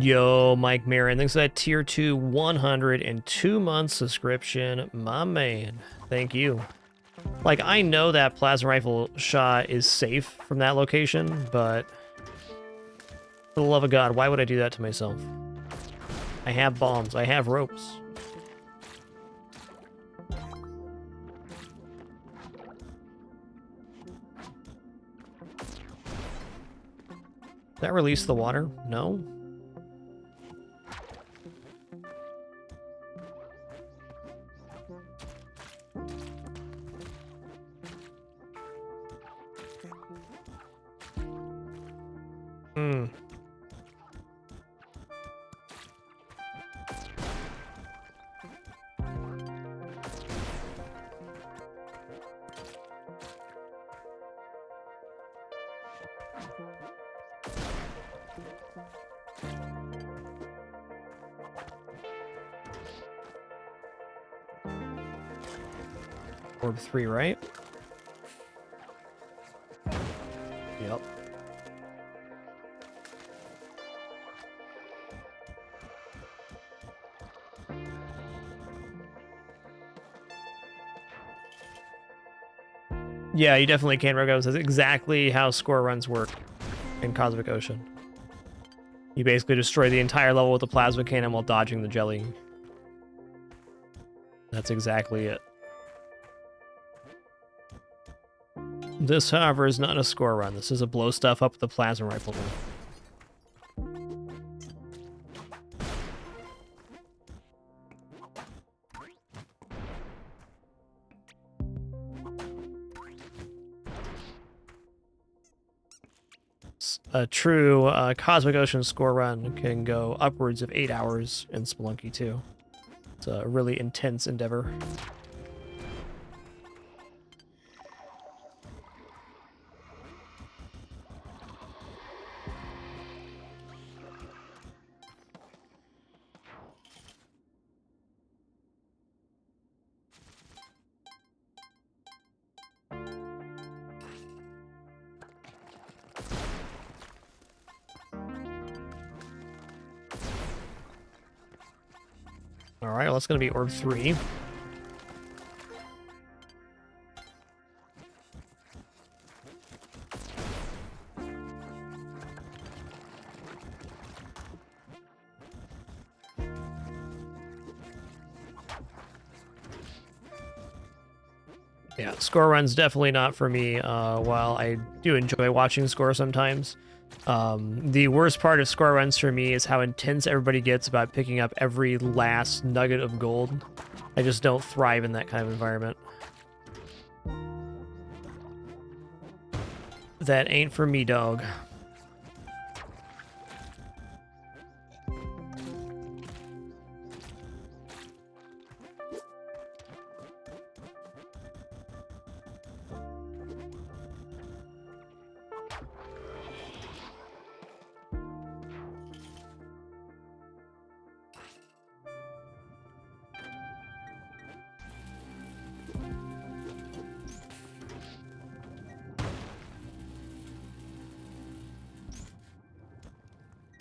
Yo, Mike Marin, thanks for that tier 2 102-month subscription. My man, thank you. Like, I know that plasma rifle shot is safe from that location, but for the love of God, why would I do that to myself? I have bombs, I have ropes. Did that release the water? No? Hmm. Orb 3, right? Yep. Yeah, you definitely can, Rogos. That's exactly how score runs work in Cosmic Ocean. You basically destroy the entire level with a plasma cannon while dodging the jelly. That's exactly it. This, however, is not a score run. This is a blow stuff up with the plasma rifle run. A true Cosmic Ocean score run can go upwards of 8 hours in Spelunky too. It's a really intense endeavor. Alright, well, that's going to be Orb 3. Yeah, score run's definitely not for me. While I do enjoy watching score sometimes, the worst part of score runs for me is how intense everybody gets about picking up every last nugget of gold. I just don't thrive in that kind of environment. That ain't for me, dog.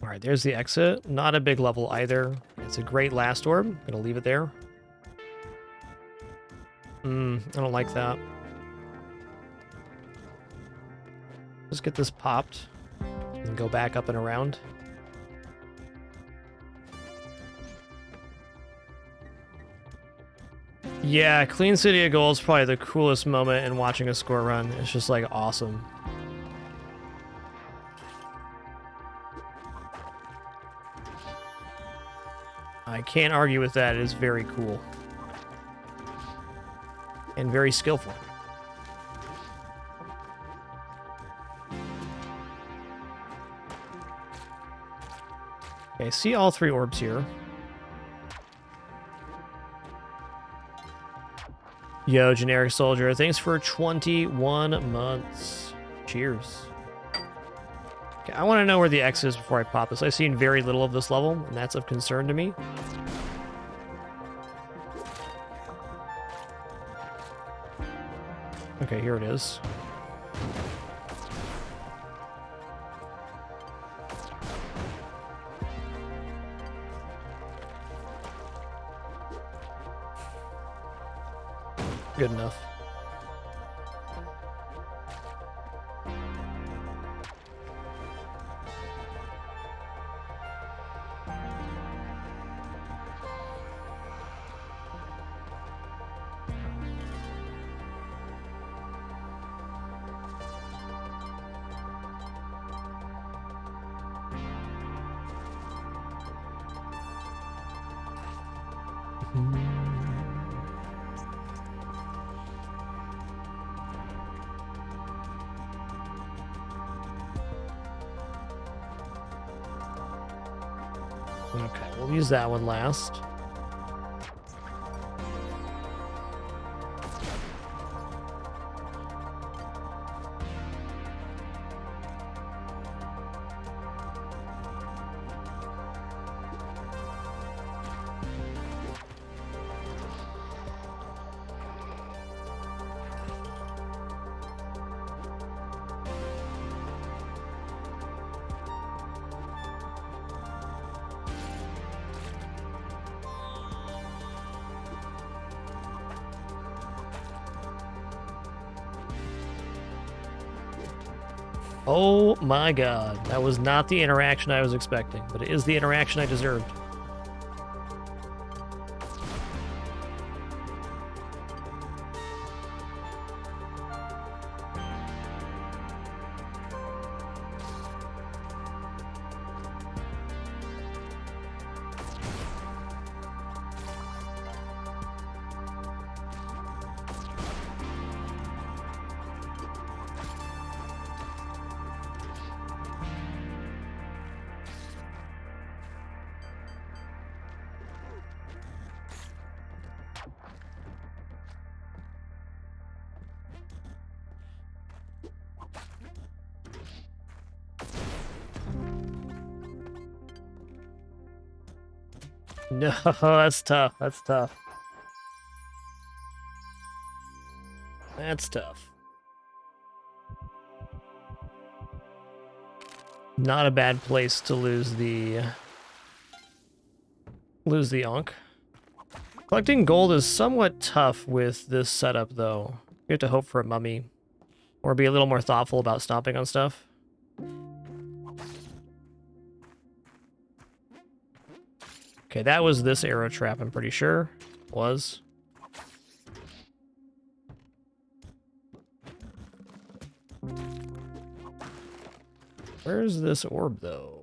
All right, there's the exit. Not a big level either. It's a great last orb. Gonna leave it there. I don't like that. Just get this popped and go back up and around. Yeah, Clean City of Gold is probably the coolest moment in watching a score run. It's just like awesome. I can't argue with that. It is very cool. And very skillful. Okay, see all 3 orbs here. Yo, Generic Soldier, thanks for 21 months. Cheers. Okay, I want to know where the X is before I pop this. I've seen very little of this level, and that's of concern to me. Okay, here it is. Good enough. Okay, we'll use that one last. Oh my god, that was not the interaction I was expecting, but it is the interaction I deserved. No, that's tough. That's tough. That's tough. Not a bad place to lose the Ankh. Collecting gold is somewhat tough with this setup, though. You have to hope for a mummy, or be a little more thoughtful about stomping on stuff. Okay, that was this arrow trap, I'm pretty sure. Was. Where's this orb, though?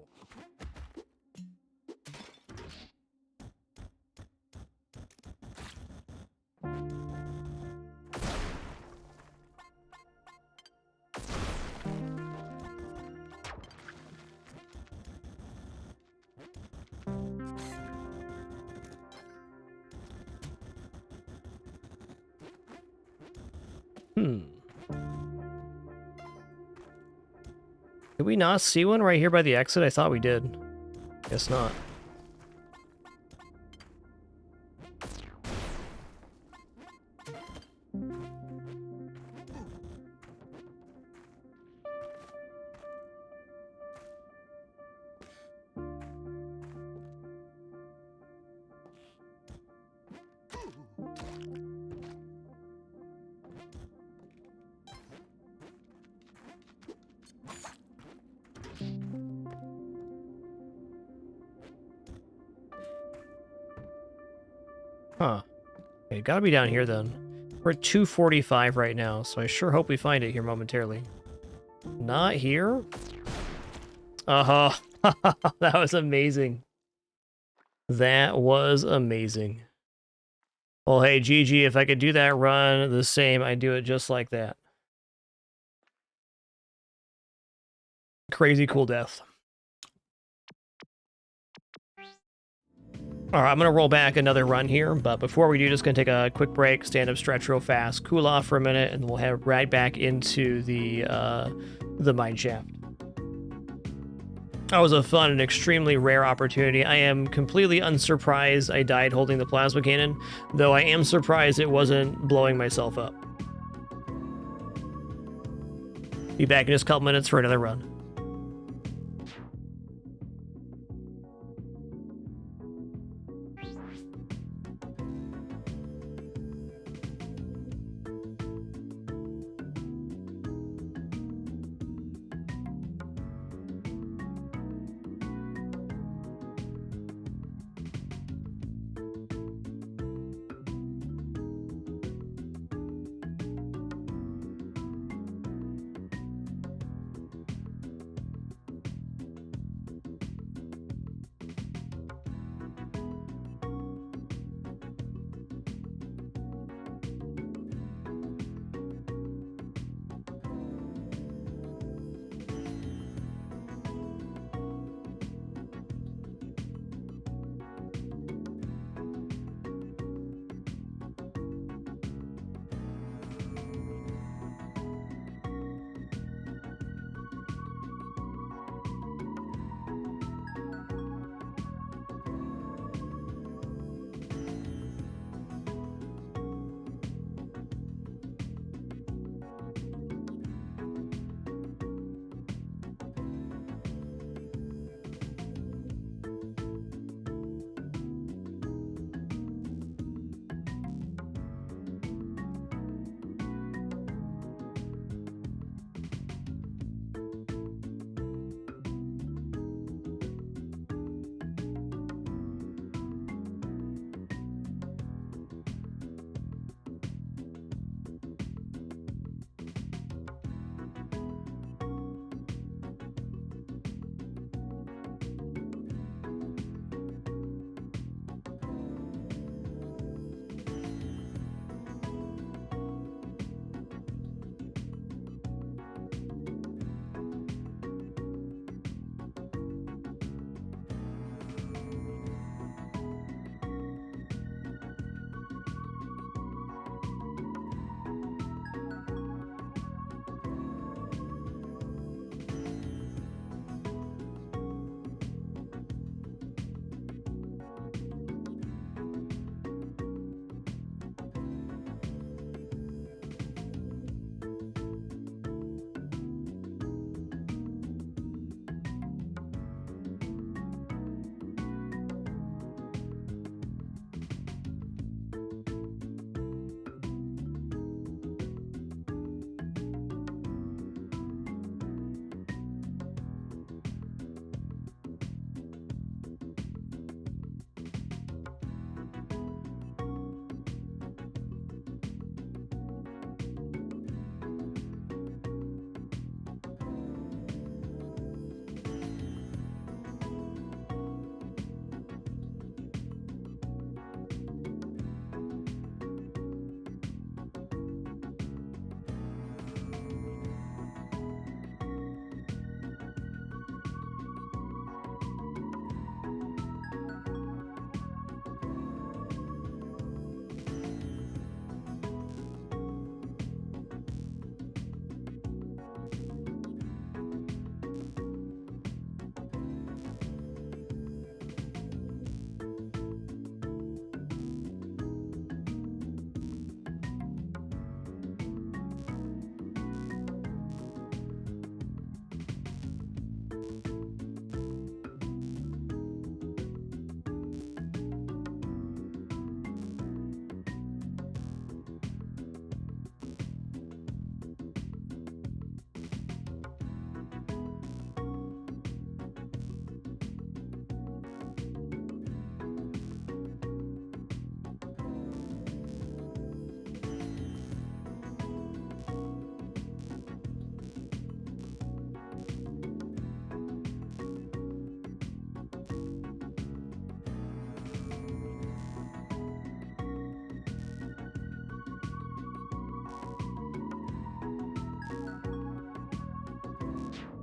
Did we not see one right here by the exit? I thought we did. Guess not. Huh. Okay, gotta be down here then. We're at 245 right now, so I sure hope we find it here momentarily. Not here? Uh-huh. That was amazing. That was amazing. Well, hey, GG, if I could do that run the same, I'd do it just like that. Crazy cool death. All right, I'm going to roll back another run here, but before we do, just going to take a quick break, stand up, stretch real fast, cool off for a minute, and we'll head right back into the mine shaft. That was a fun and extremely rare opportunity. I am completely unsurprised I died holding the plasma cannon, though I am surprised it wasn't blowing myself up. Be back in just a couple minutes for another run.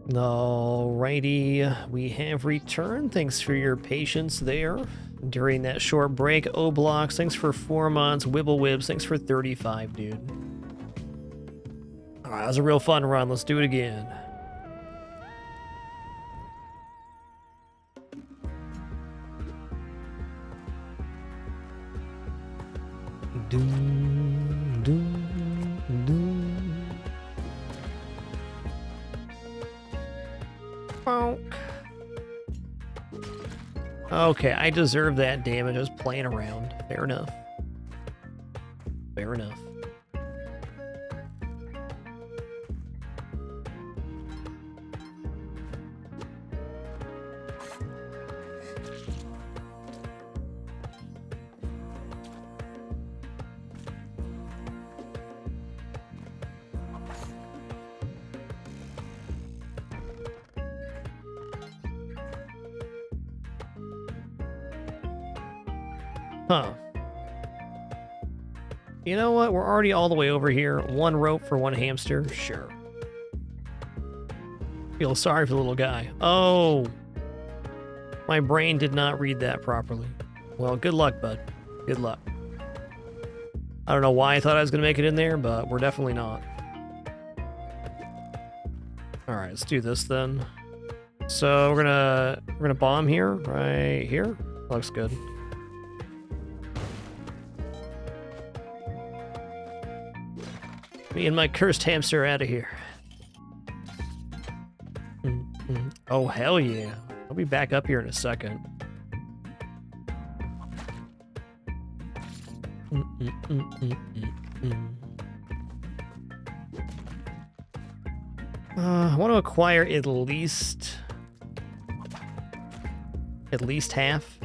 Alrighty, we have returned. Thanks for your patience there during that short break. Oblox, thanks for 4 months. Wibblewibs, thanks for 35, dude. Alright, that was a real fun run. Let's do it again. Doom, doom, doom. Bonk. Okay, I deserve that damage. I was playing around. Fair enough. Fair enough. Huh. You know what? We're already all the way over here. 1 rope for 1 hamster? Sure. Feel sorry for the little guy. Oh. My brain did not read that properly. Well, good luck, bud. Good luck. I don't know why I thought I was going to make it in there, but we're definitely not. Alright, let's do this then. So we're gonna bomb here, right here. Looks good. Me and my cursed hamster out of here. Oh, hell yeah. I'll be back up here in a second. I want to acquire at least half.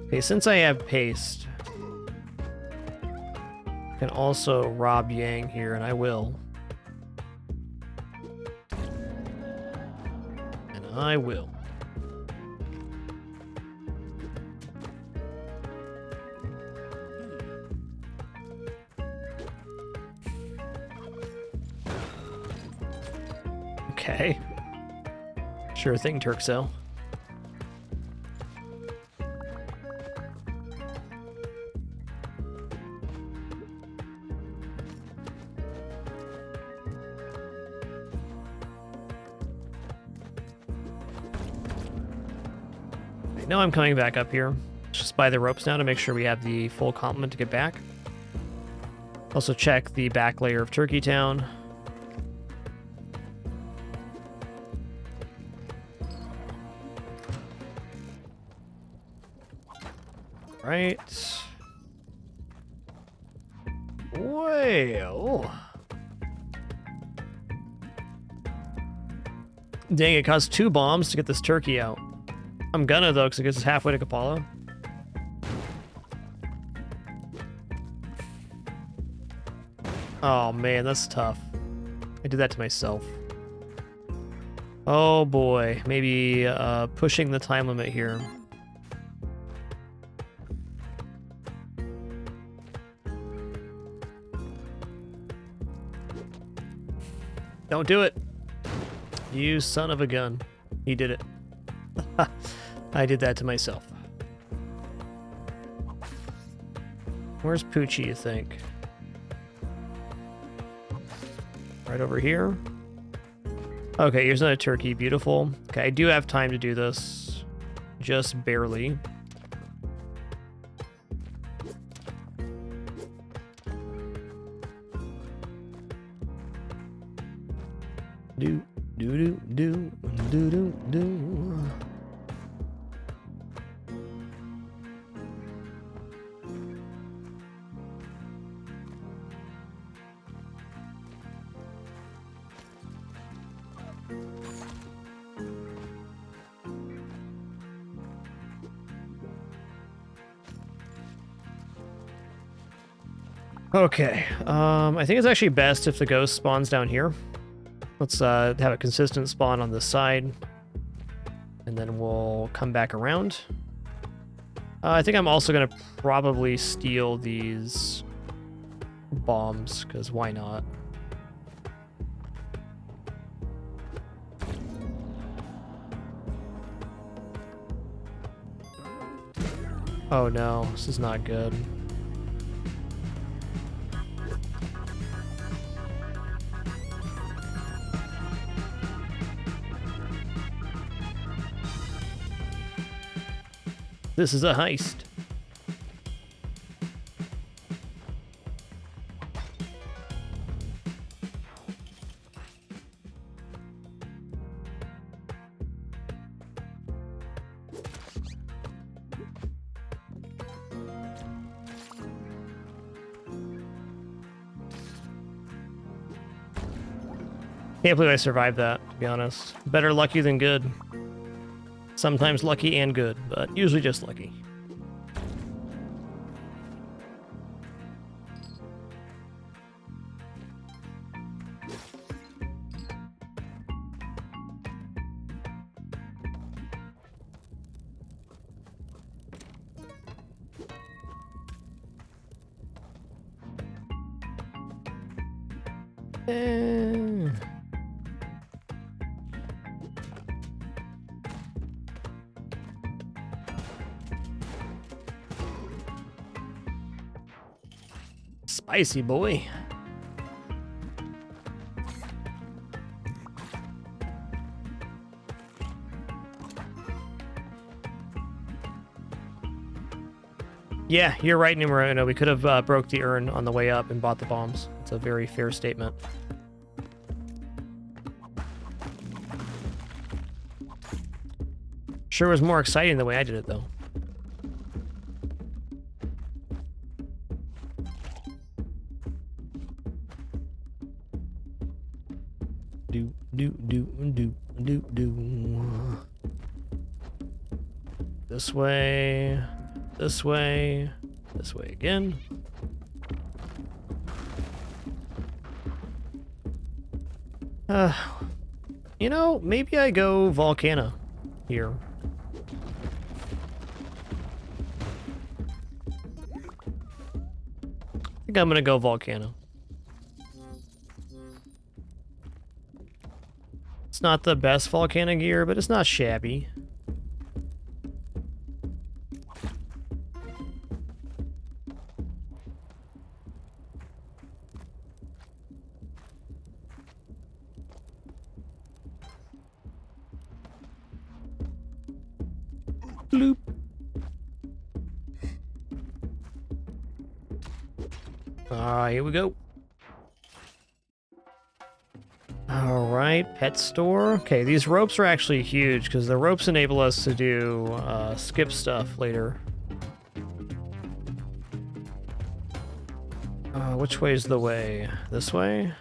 Okay, since I have paste, I can also rob Yang here, and I will. And I will. Okay. Sure thing, Turkcell. Now I'm coming back up here. Just by the ropes now to make sure we have the full complement to get back. Also check the back layer of Turkey Town. Right. Well. Dang, it costs 2 bombs to get this turkey out. I'm gonna, though, because it gets us halfway to Kapala. Oh, man, that's tough. I did that to myself. Oh, boy. Maybe pushing the time limit here. Don't do it. You son of a gun. He did it. I did that to myself. Where's Poochie, you think? Right over here. Okay, here's another turkey. Beautiful. Okay, I do have time to do this. Just barely. Do, do, do, do, do, do. Okay, I think it's actually best if the ghost spawns down here. Let's have a consistent spawn on this side, and then we'll come back around. I think I'm also going to probably steal these bombs, because why not? Oh no, this is not good. This is a heist. Can't believe I survived that, to be honest. Better lucky than good. Sometimes lucky and good, but usually just lucky. Spicy boy. Yeah, you're right, Numero Uno. We could have broke the urn on the way up and bought the bombs. It's a very fair statement. Sure was more exciting the way I did it, though. Do. This way, this way, this way again. You know, maybe I go Volcano here. I think I'm gonna go Volcano. It's not the best Volcano gear, but it's not shabby. Bloop. Here we go. All right, pet store. Okay, these ropes are actually huge because the ropes enable us to do skip stuff later. Which way is the way? This way?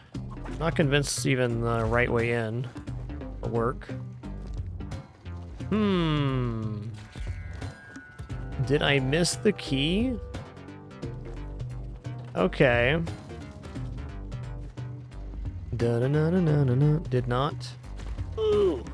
Not convinced even the right way in will work. Did I miss the key? Okay. Da-da-na-na-na-na-na. Did not. Ooh.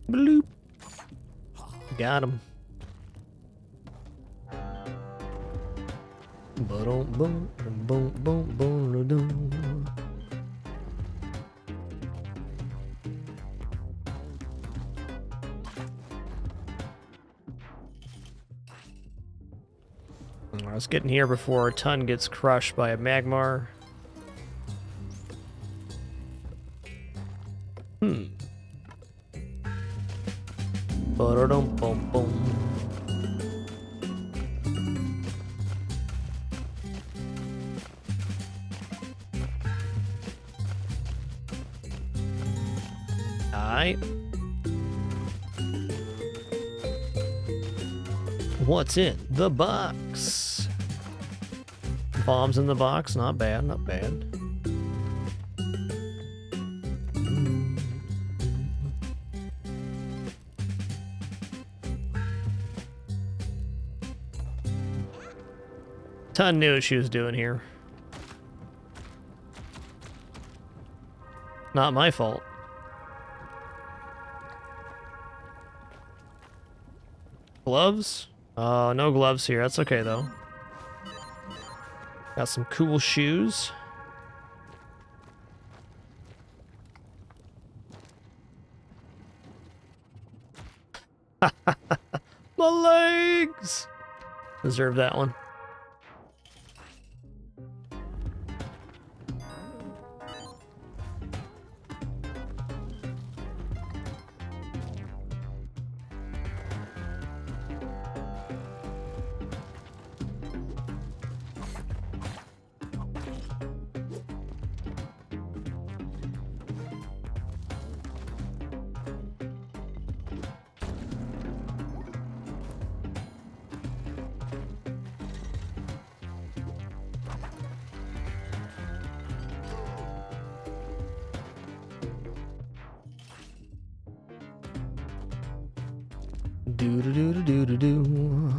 Bloop. Got him. Boom, boom, boom, boom, boom, boom. Let's get in here before a ton gets crushed by a Magmar. Ba-da-dum-bum-bum. Alright. What's in the box? Bombs in the box, not bad, not bad. Ton knew what she was doing here. Not my fault. Gloves? Oh, no gloves here. That's okay, though. Got some cool shoes. My legs! Deserve that one. Do do do do do do do.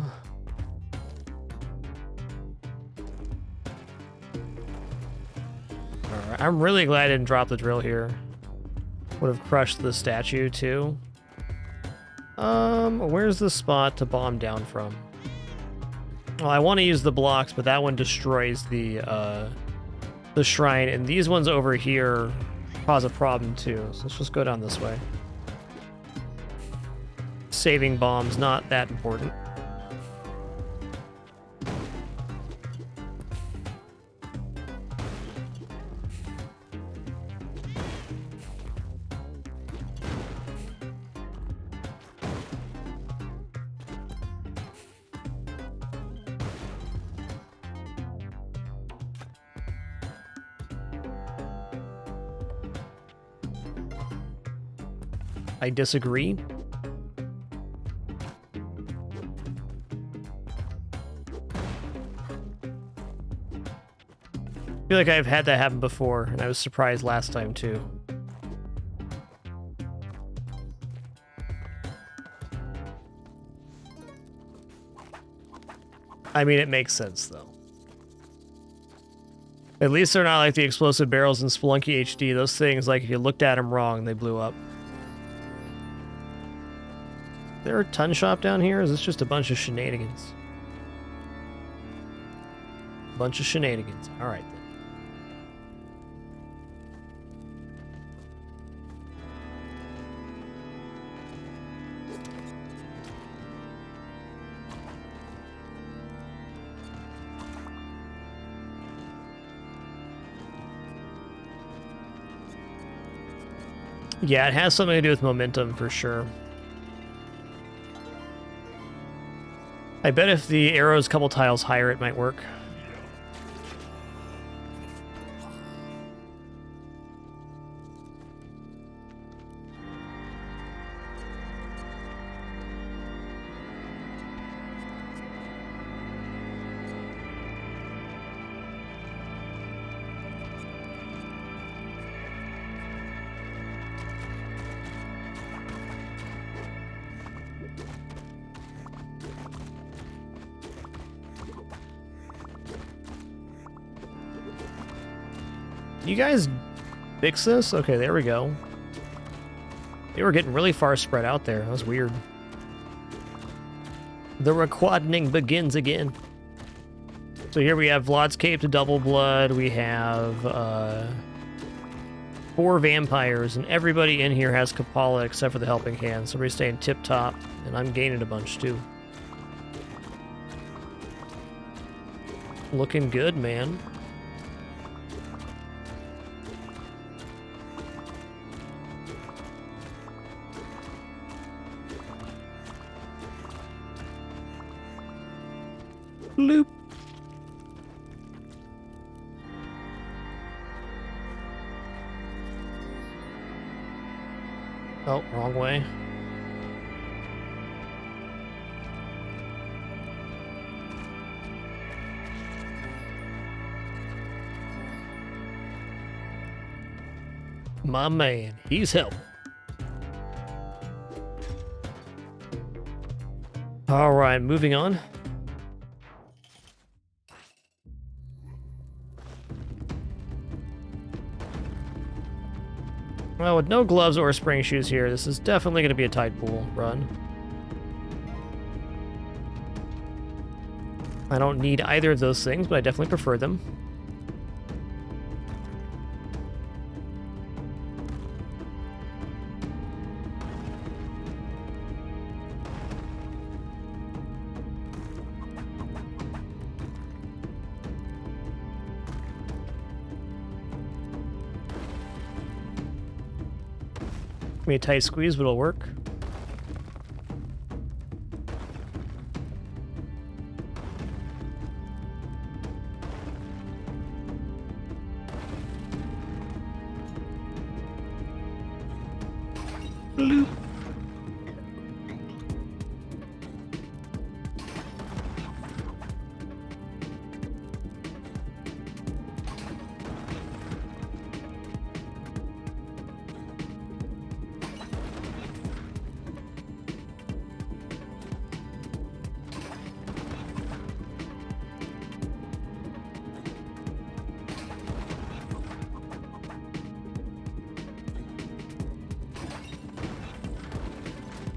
Alright, I'm really glad I didn't drop the drill here. Would have crushed the statue too. Where's the spot to bomb down from? Well, I want to use the blocks, but that one destroys the shrine, and these ones over here cause a problem too. So let's just go down this way. Saving bombs, not that important. I disagree. I feel like I've had that happen before, and I was surprised last time too. I mean, it makes sense though. At least they're not like the explosive barrels in Spelunky HD. Those things, like if you looked at them wrong, they blew up. Is there a ton shop down here? Or is this just a bunch of shenanigans? Bunch of shenanigans. All right then. Yeah, it has something to do with momentum for sure. I bet if the arrow's a couple tiles higher, it might work. You guys fix this? Okay, there we go. They were getting really far spread out there. That was weird. The requadning begins again. So here we have Vlad's Cape to Double Blood. We have 4 vampires, and everybody in here has Kapala except for the Helping Hand. So everybody's staying tip-top, and I'm gaining a bunch too. Looking good, man. Loop. Oh, wrong way. My man, he's helping. All right, moving on. Well, with no gloves or spring shoes here, this is definitely going to be a tide pool run. I don't need either of those things, but I definitely prefer them. Be a tight squeeze, but it'll work. Bloop.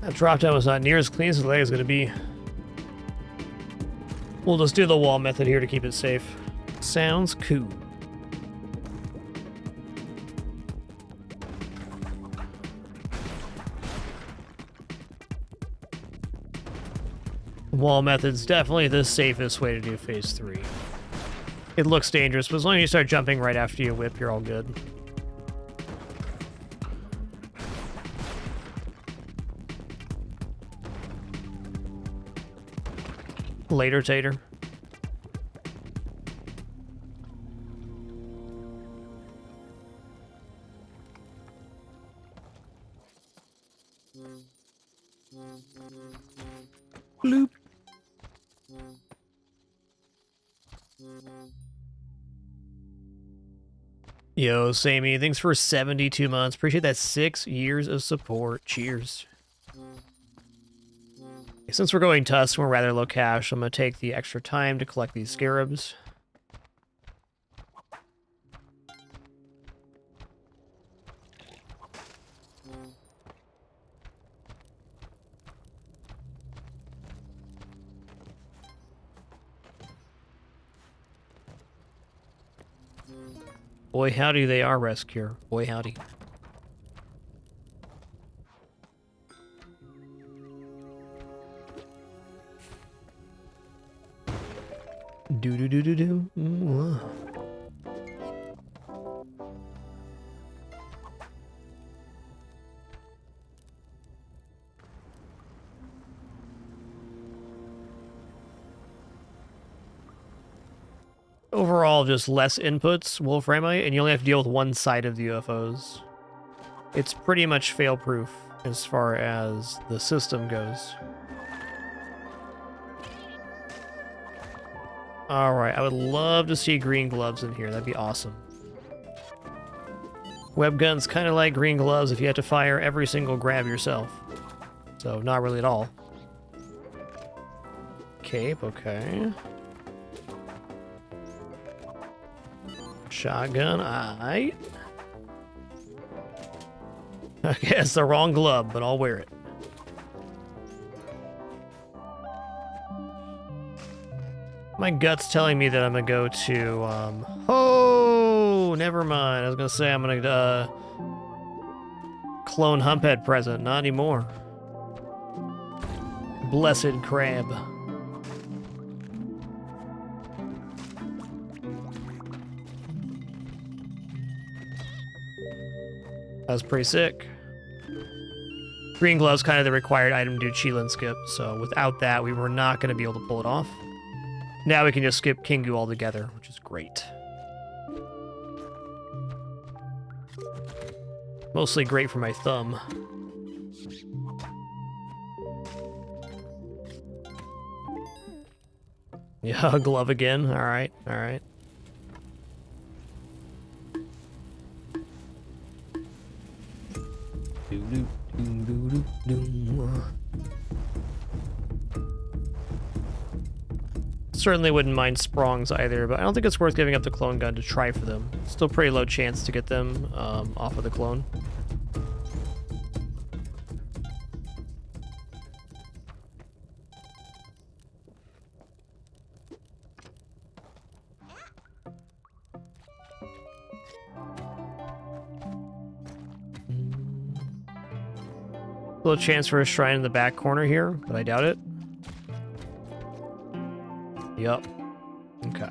That drop down was not near as clean as the leg is going to be. We'll just do the wall method here to keep it safe. Sounds cool. Wall method's definitely the safest way to do phase 3. It looks dangerous, but as long as you start jumping right after you whip, you're all good. Later, Tater. Bloop. Yo, Sammy, thanks for 72 months. Appreciate that 6 years of support. Cheers. Since we're going Tusk, we're rather low cash, I'm going to take the extra time to collect these scarabs. Boy howdy, they are rescuer. Boy howdy. Do do do do do. Overall, just less inputs, Wolframite, and you only have to deal with one side of the UFOs. It's pretty much fail-proof as far as the system goes. Alright, I would love to see green gloves in here. That'd be awesome. Web gun's kind of like green gloves if you have to fire every single grab yourself. So, not really at all. Cape, okay. Shotgun, aight. Okay, it's the wrong glove, but I'll wear it. My gut's telling me that I'm gonna go to, oh, never mind. I was gonna say I'm gonna, clone Humphead present. Not anymore. Blessed crab. That was pretty sick. Green glove's kind of the required item to do Chelan skip, so without that, we were not gonna be able to pull it off. Now we can just skip Kingu altogether, which is great. Mostly great for my thumb. Yeah, glove again. Alright, alright. Certainly wouldn't mind Sprongs either, but I don't think it's worth giving up the clone gun to try for them. Still pretty low chance to get them off of the clone. Little chance for a shrine in the back corner here, but I doubt it. Yup. Okay.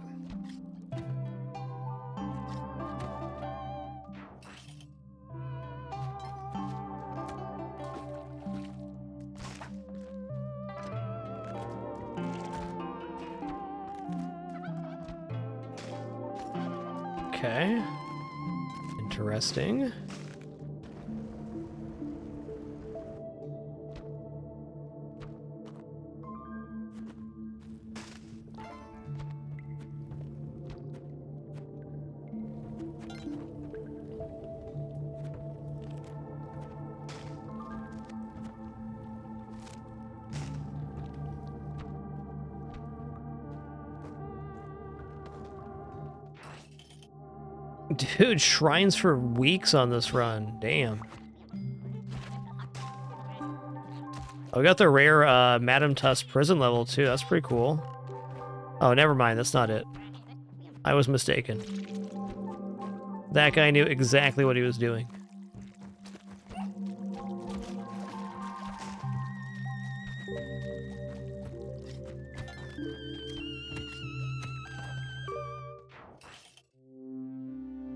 Okay. Interesting. Dude, shrines for weeks on this run. Damn. Oh, we got the rare Madame Tuss prison level too. That's pretty cool. Oh, never mind. That's not it. I was mistaken. That guy knew exactly what he was doing.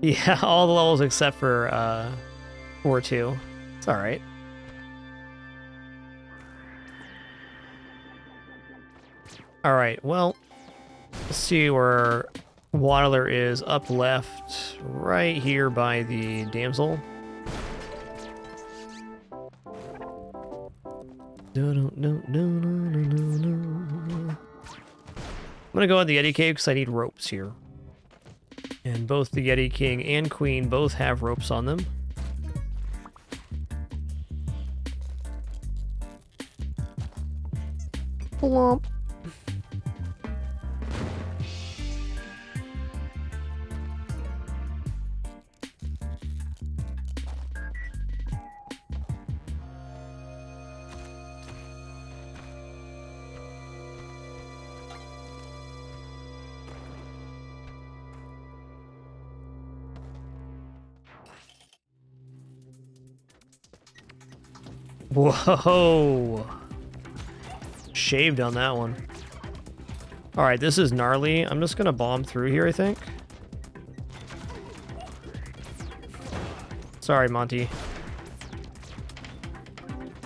Yeah, all the levels except for 4-2. It's alright. Alright, well, let's see where Waddler is. Up left, right here by the damsel. I'm gonna go in the Yeti Cave because I need ropes here. And both the Yeti King and Queen both have ropes on them. Plump. Whoa. Shaved on that one. Alright, this is gnarly. I'm just gonna bomb through here, I think. Sorry, Monty.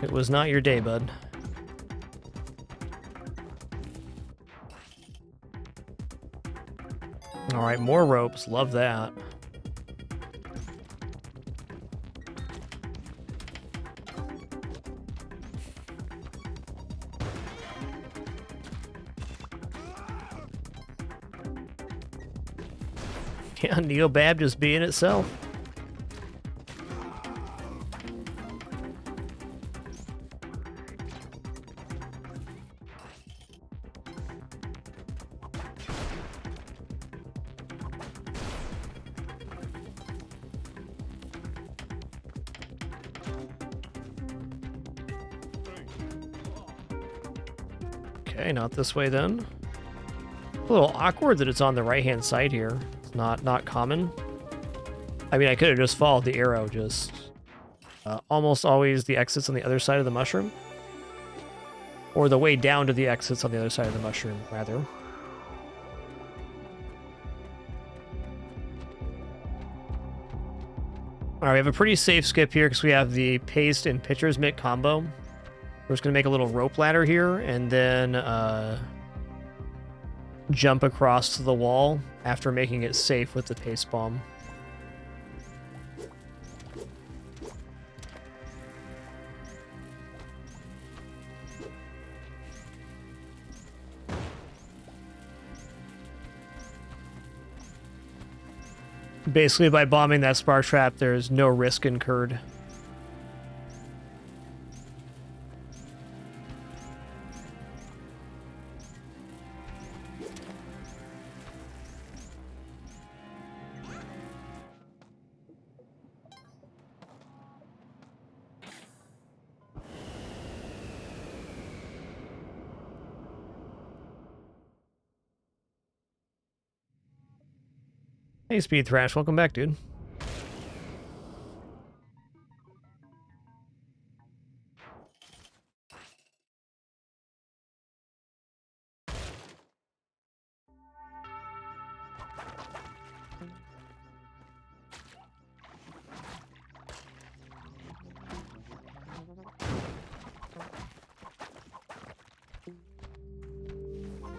It was not your day, bud. Alright, more ropes. Love that. Yeah, Neobab just being itself. Okay, not this way then. A little awkward that it's on the right-hand side here. It's not common. I mean, I could have just followed the arrow, just almost always the exits on the other side of the mushroom. Or the way down to the exits on the other side of the mushroom, rather. Alright, we have a pretty safe skip here because we have the paste and pitcher's mitt combo. We're just going to make a little rope ladder here and then jump across to the wall after making it safe with the paste bomb. Basically, by bombing that spark trap, there's no risk incurred. Hey, Speed Thrash, welcome back, dude.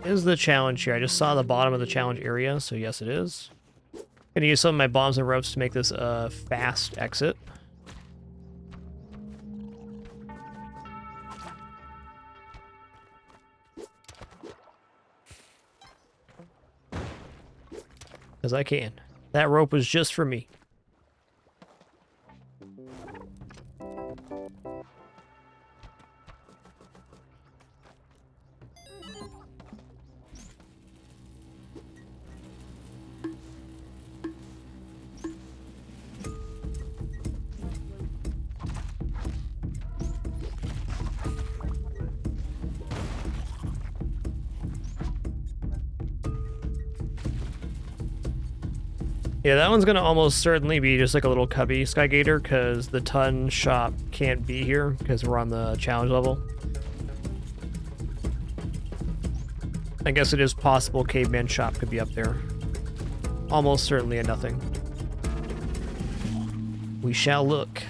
Is the challenge here? I just saw the bottom of the challenge area, so yes, it is. Gonna use some of my bombs and ropes to make this a fast exit. Because I can. That rope was just for me. Yeah, that one's gonna almost certainly be just like a little cubby Skygator, because the ton shop can't be here because we're on the challenge level. I guess it is possible caveman shop could be up there. Almost certainly a nothing. We shall look.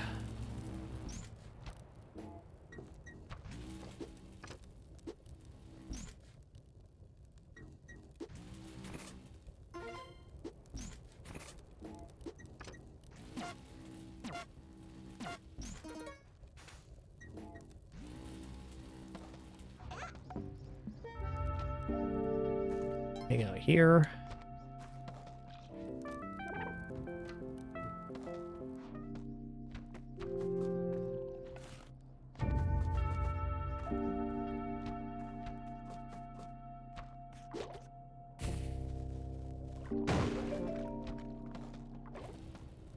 Hang out here.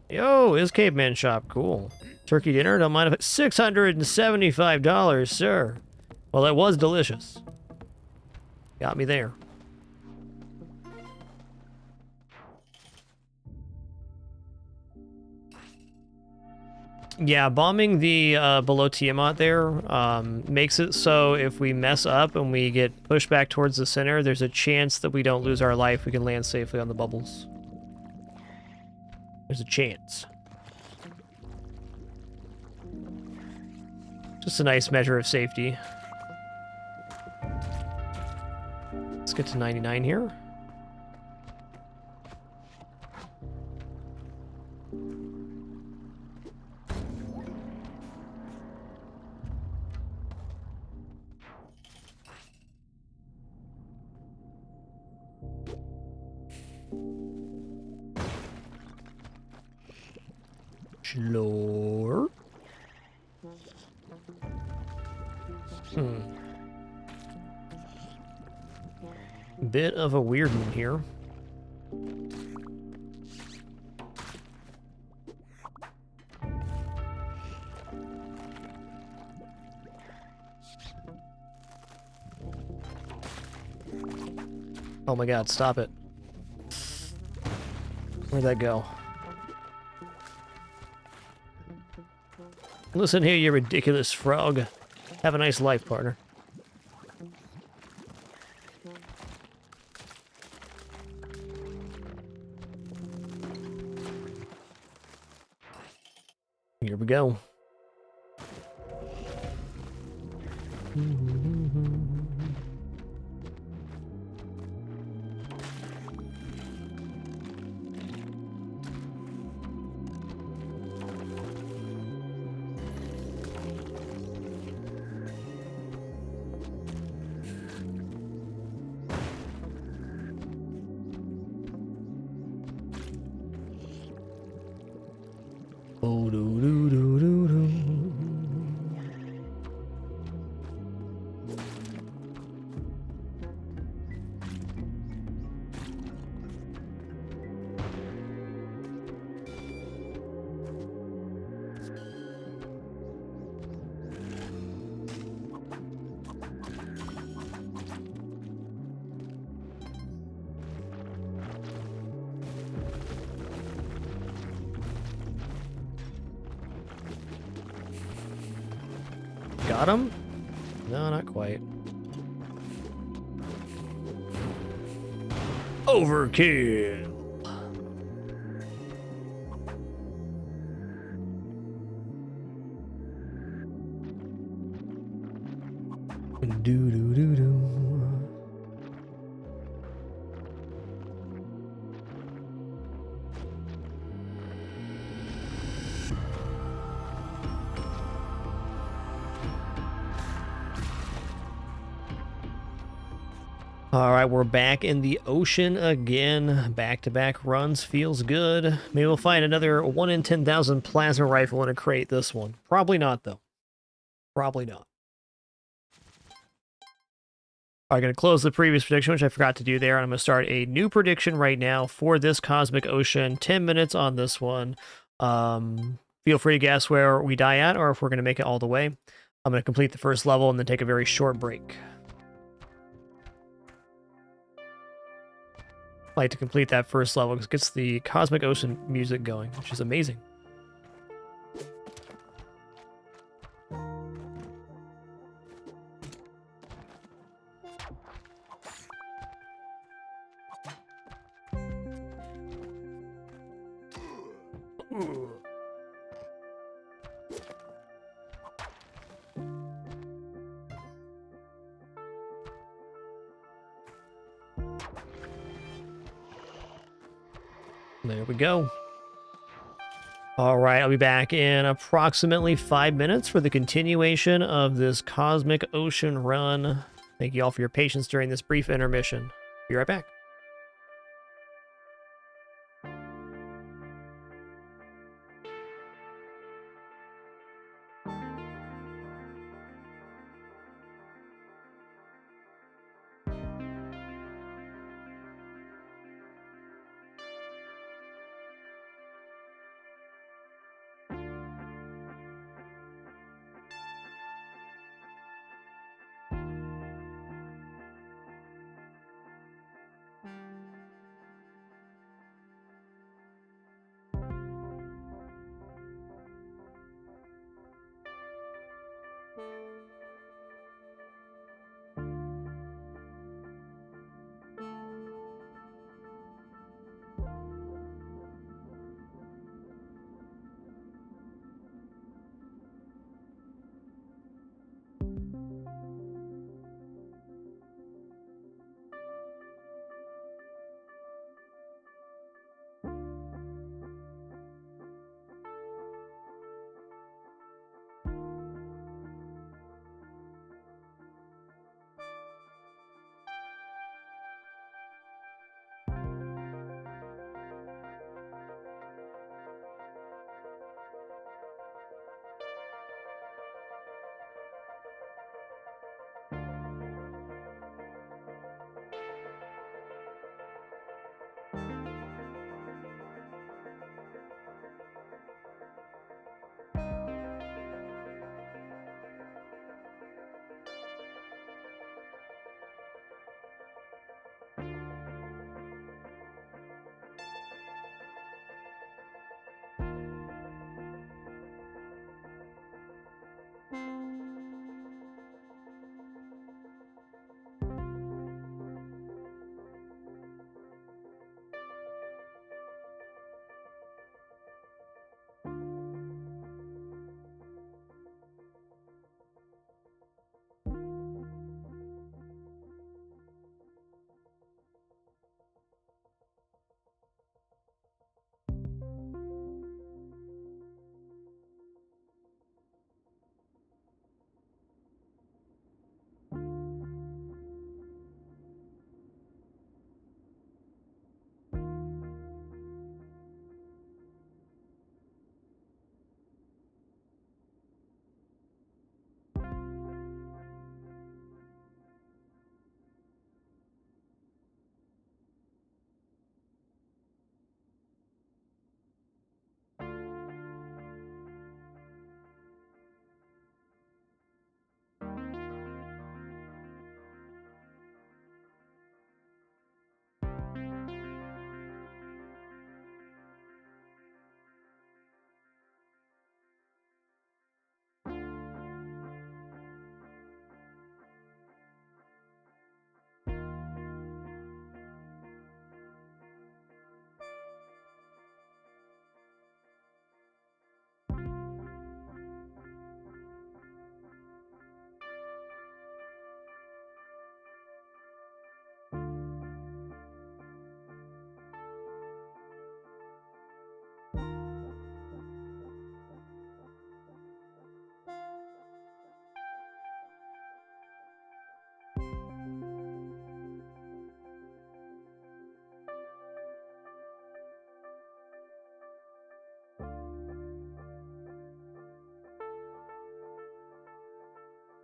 Yo, is caveman shop cool. Turkey dinner, don't mind if it's $675, sir. Well, it was delicious. Got me there. Yeah, bombing the below Tiamat there makes it so if we mess up and we get pushed back towards the center, there's a chance that we don't lose our life. We can land safely on the bubbles. There's a chance. Just a nice measure of safety. Let's get to 99 here. Slower. Bit of a weird one here. Oh my god, stop it. Where'd that go? Listen here, you ridiculous frog. Have a nice life, partner. Here we go. Oh, do do do do do. Got him? No, not quite. Overkill. Do do do do. All right, we're back in the ocean again. Back-to-back runs feels good. Maybe we'll find another 1 in 10,000 plasma rifle in a crate this one. Probably not, though. Probably not. I'm going to close the previous prediction, which I forgot to do there. And I'm going to start a new prediction right now for this Cosmic Ocean. 10 minutes on this one. Feel free to guess where we die at or if we're going to make it all the way. I'm going to complete the first level and then take a very short break. I like to complete that first level because it gets the Cosmic Ocean music going, which is amazing. Ooh. There we go. All right, I'll be back in approximately 5 minutes for the continuation of this Cosmic Ocean run. Thank you all for your patience during this brief intermission. Be right back.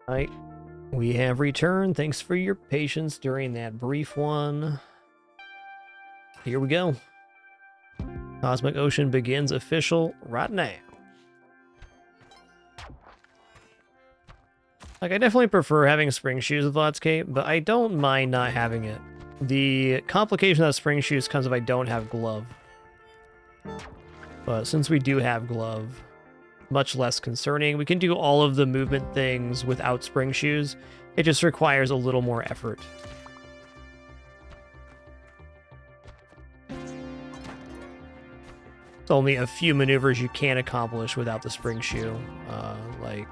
Right. We have returned. Thanks for your patience during that brief one. Here we go. Cosmic Ocean begins official right now. Like, I definitely prefer having spring shoes with Vlad's Cape, but I don't mind not having it. The complication of spring shoes comes if I don't have glove. But since we do have glove, much less concerning. We can do all of the movement things without spring shoes. It just requires a little more effort. It's only a few maneuvers you can accomplish without the spring shoe. Like...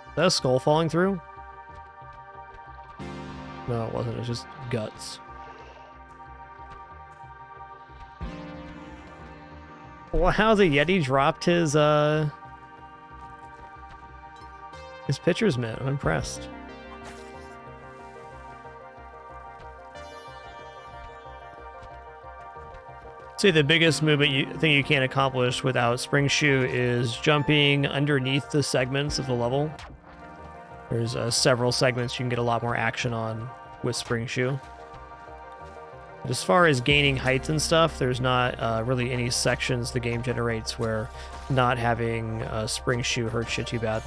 Is that a skull falling through? No, it wasn't. It was just guts. Wow, the Yeti dropped his pitcher's mitt. I'm impressed. See, the biggest movement thing you can't accomplish without Spring Shoe is jumping underneath the segments of the level. There's several segments you can get a lot more action on with Spring Shoe. But as far as gaining heights and stuff, there's not really any sections the game generates where not having Spring Shoe hurts you too bad.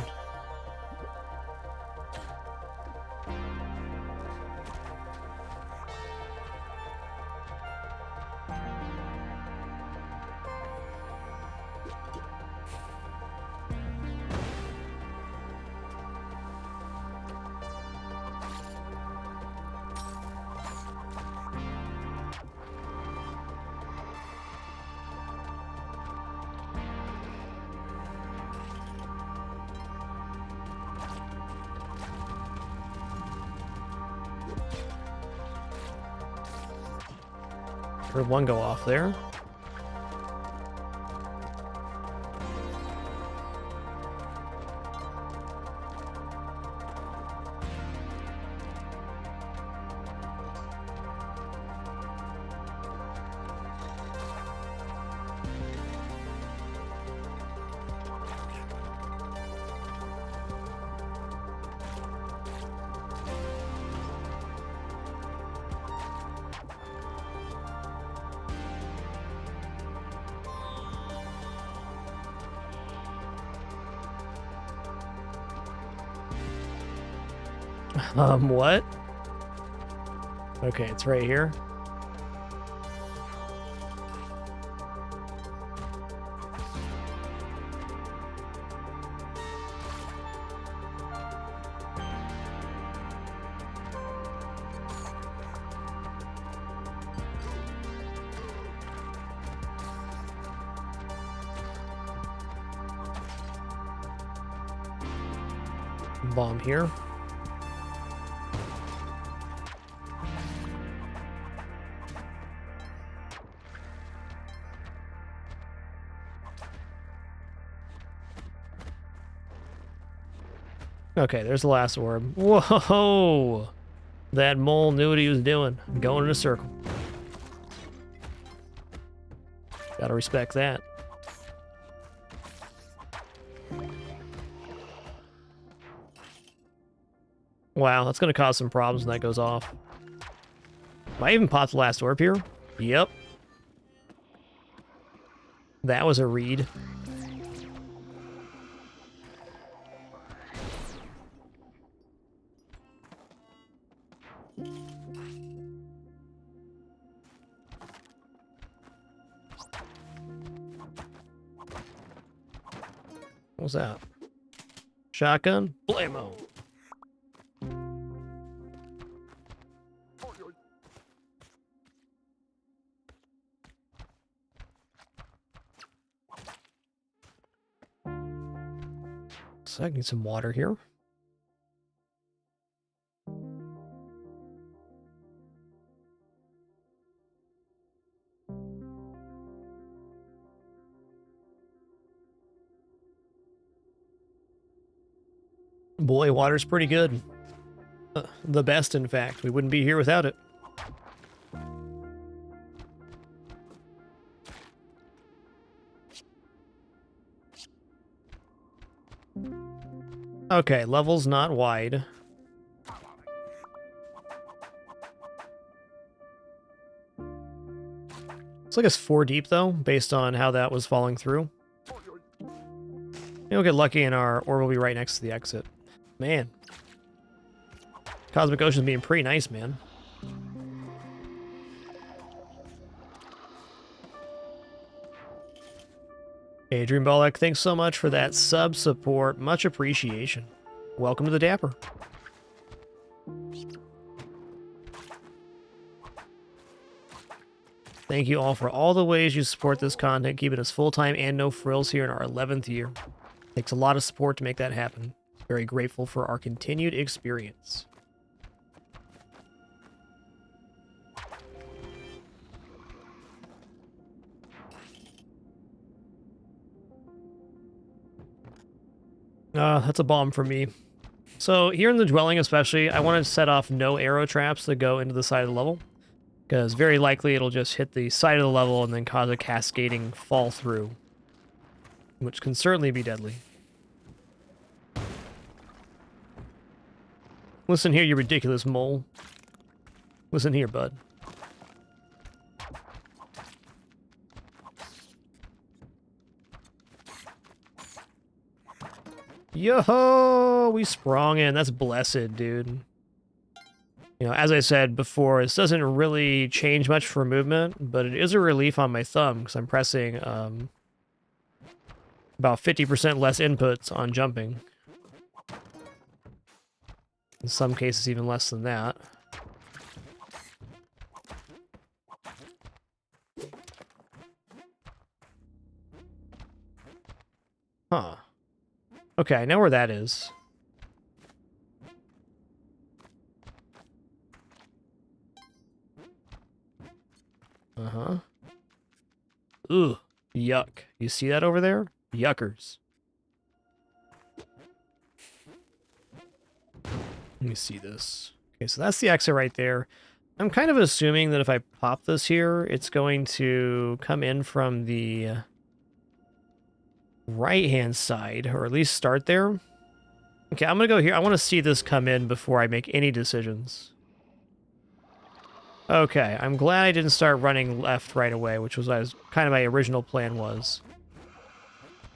Heard one go off there. What? Okay, it's right here. Bomb here. Okay, there's the last orb. Whoa! That mole knew what he was doing. Going in a circle. Gotta respect that. Wow, that's gonna cause some problems when that goes off. Am I even popped the last orb here? Yep. That was a read. What's that? Shotgun? Blammo. So I need some water here. Boy, water's pretty good. The best, in fact. We wouldn't be here without it. Okay, level's not wide. Looks like it's 4 deep, though, based on how that was falling through. Maybe we'll get lucky and our ore will be right next to the exit. Man. Cosmic Ocean's being pretty nice, man. Hey, Dreambolic, thanks so much for that sub support. Much appreciation. Welcome to the Dapper. Thank you all for all the ways you support this content, keeping us full-time and no frills here in our 11th year. Takes a lot of support to make that happen. Very grateful for our continued experience. That's a bomb for me. So here in the dwelling especially, I want to set off no arrow traps that go into the side of the level, because very likely it'll just hit the side of the level and then cause a cascading fall through, which can certainly be deadly. Listen here, you ridiculous mole. Listen here, bud. Yo-ho! We sprung in. That's blessed, dude. You know, as I said before, this doesn't really change much for movement, but it is a relief on my thumb because I'm pressing about 50% less inputs on jumping. In some cases, even less than that. Huh. Okay, I know where that is. Uh-huh. Ugh. Yuck. You see that over there? Yuckers. Let me see this. Okay, so that's the exit right there. I'm kind of assuming that if I pop this here, it's going to come in from the right-hand side, or at least start there. Okay, I'm going to go here. I want to see this come in before I make any decisions. Okay, I'm glad I didn't start running left right away, which was kind of my original plan was.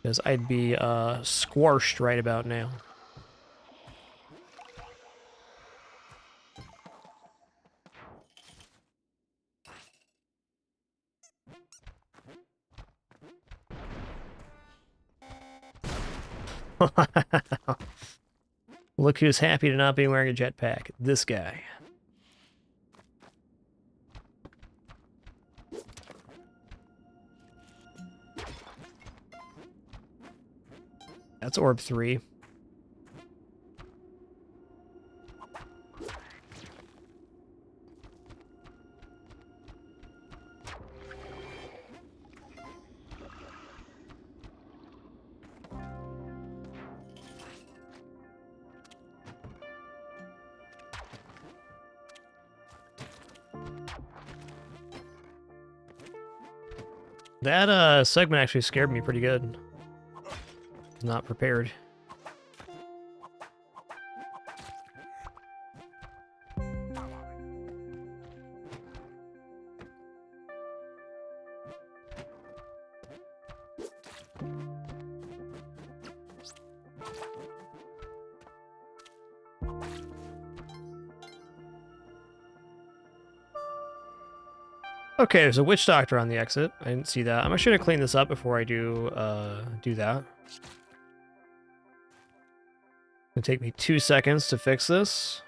Because I'd be squashed right about now. Look who's happy to not be wearing a jetpack. This guy. That's orb 3. That segment actually scared me pretty good. Was not prepared. Okay, there's a witch doctor on the exit. I didn't see that. I'm actually gonna clean this up before I do that. It'll take me 2 seconds to fix this.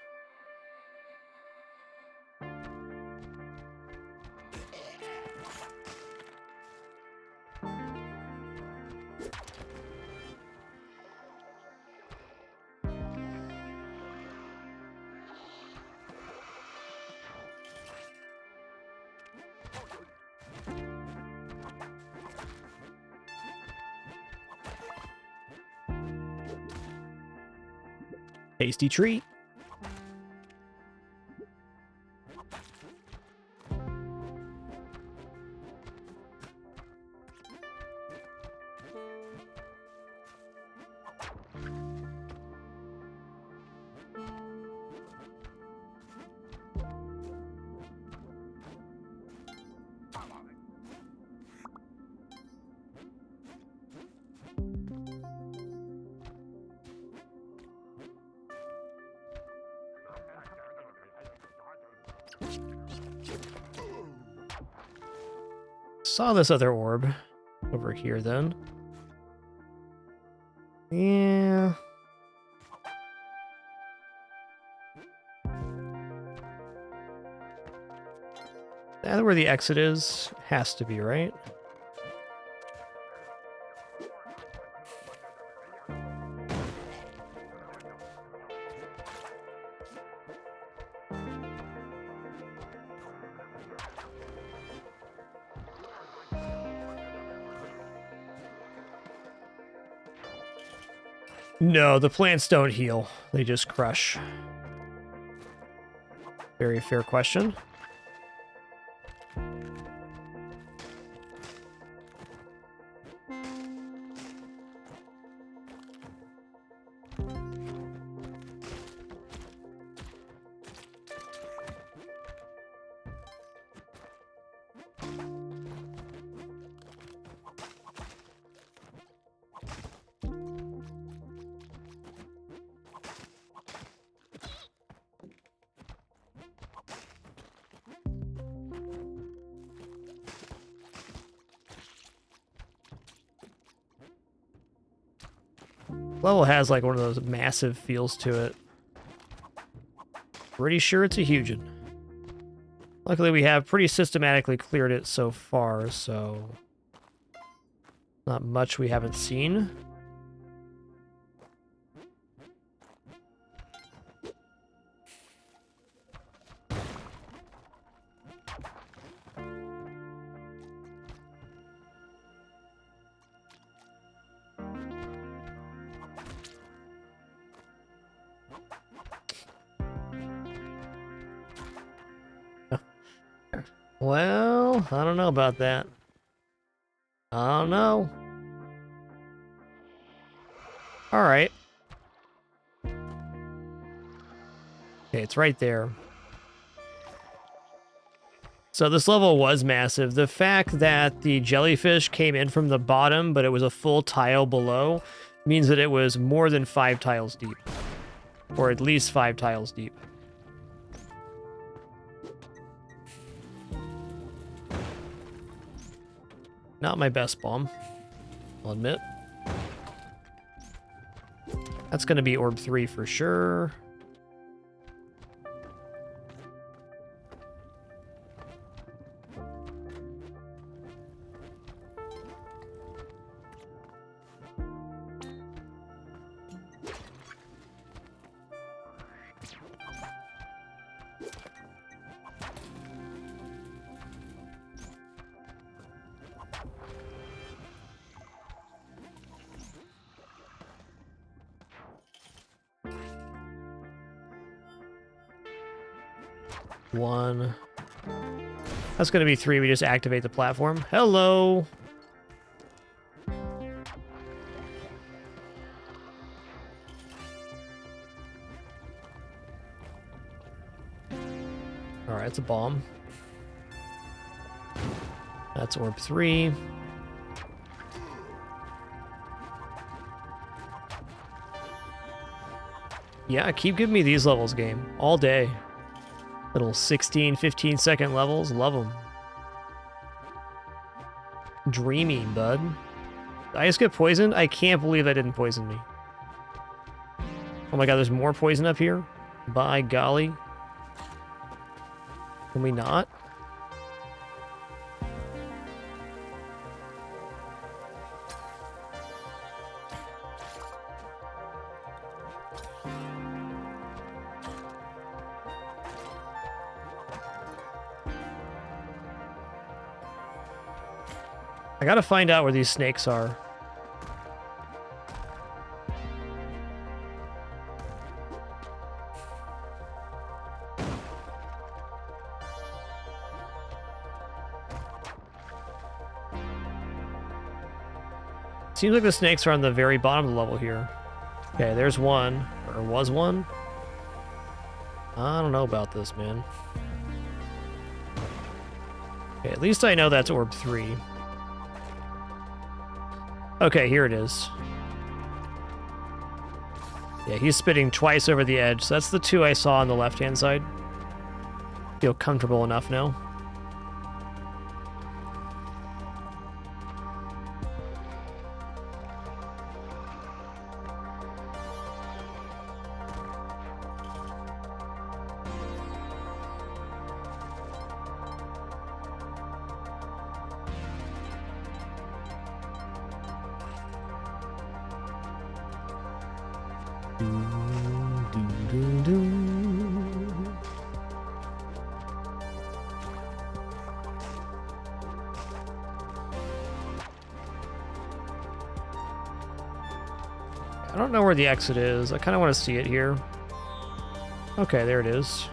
Tasty treat. Saw this other orb over here then. Yeah. That where the exit is? Has to be, right? No, the plants don't heal. They just crush. Very fair question. Level has like one of those massive feels to it. Pretty sure it's a huge one. Luckily we have pretty systematically cleared it so far, so not much we haven't seen. Well, I don't know about that. I don't know. All right. Okay, it's right there. So this level was massive. The fact that the jellyfish came in from the bottom, but it was a full tile below, means that it was more than 5 tiles deep. Or at least 5 tiles deep. Not my best bomb, I'll admit. That's going to be orb 3 for sure. One. That's going to be 3. We just activate the platform. Hello. All right, it's a bomb. That's orb 3. Yeah, keep giving me these levels, game. All day. Little 16, 15-second levels. Love them. Dreamy, bud. Did I just get poisoned? I can't believe that didn't poison me. Oh my god, there's more poison up here? By golly. Can we not? I gotta find out where these snakes are. Seems like the snakes are on the very bottom of the level here. Okay, there's one. Or was one? I don't know about this, man. Okay, at least I know that's orb 3. Okay, here it is. Yeah, he's spitting twice over the edge. So that's the 2 I saw on the left-hand side. Feel comfortable enough now. I don't know where the exit is. I kind of want to see it here. Okay, there it is.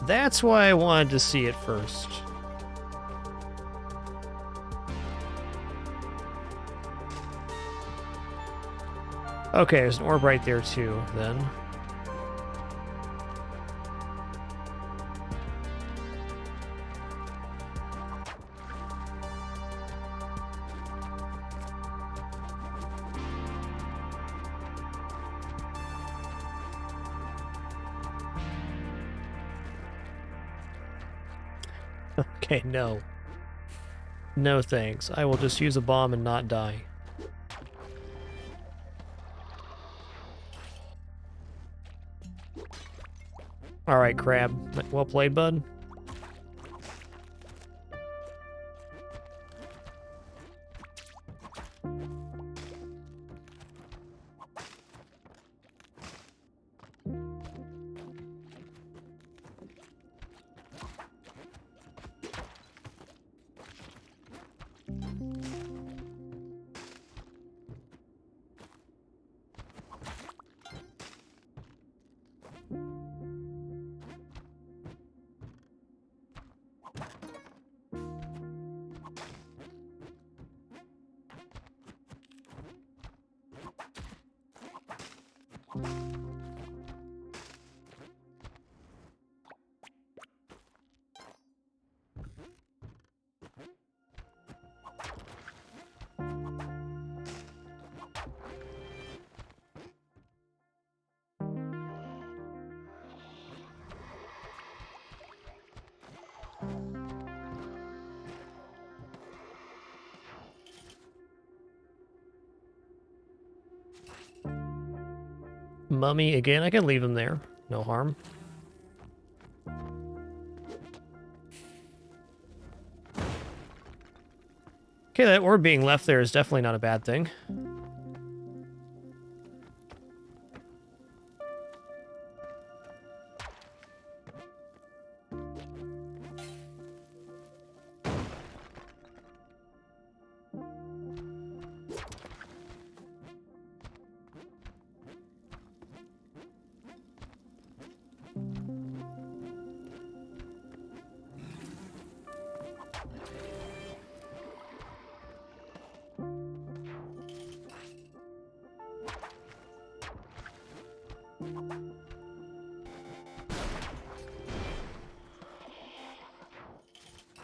That's why I wanted to see it first. Okay, there's an orb right there too, then. Okay, no. No thanks. I will just use a bomb and not die. Alright, Crab. Well played, bud. Mummy again. I can leave him there. No harm. Okay, that orb being left there is definitely not a bad thing.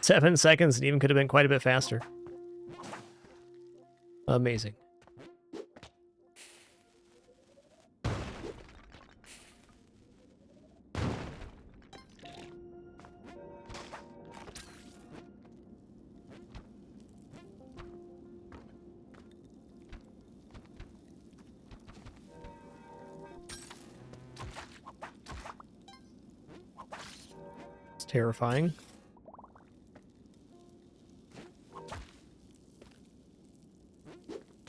7 seconds, and even could have been quite a bit faster. Amazing. It's terrifying.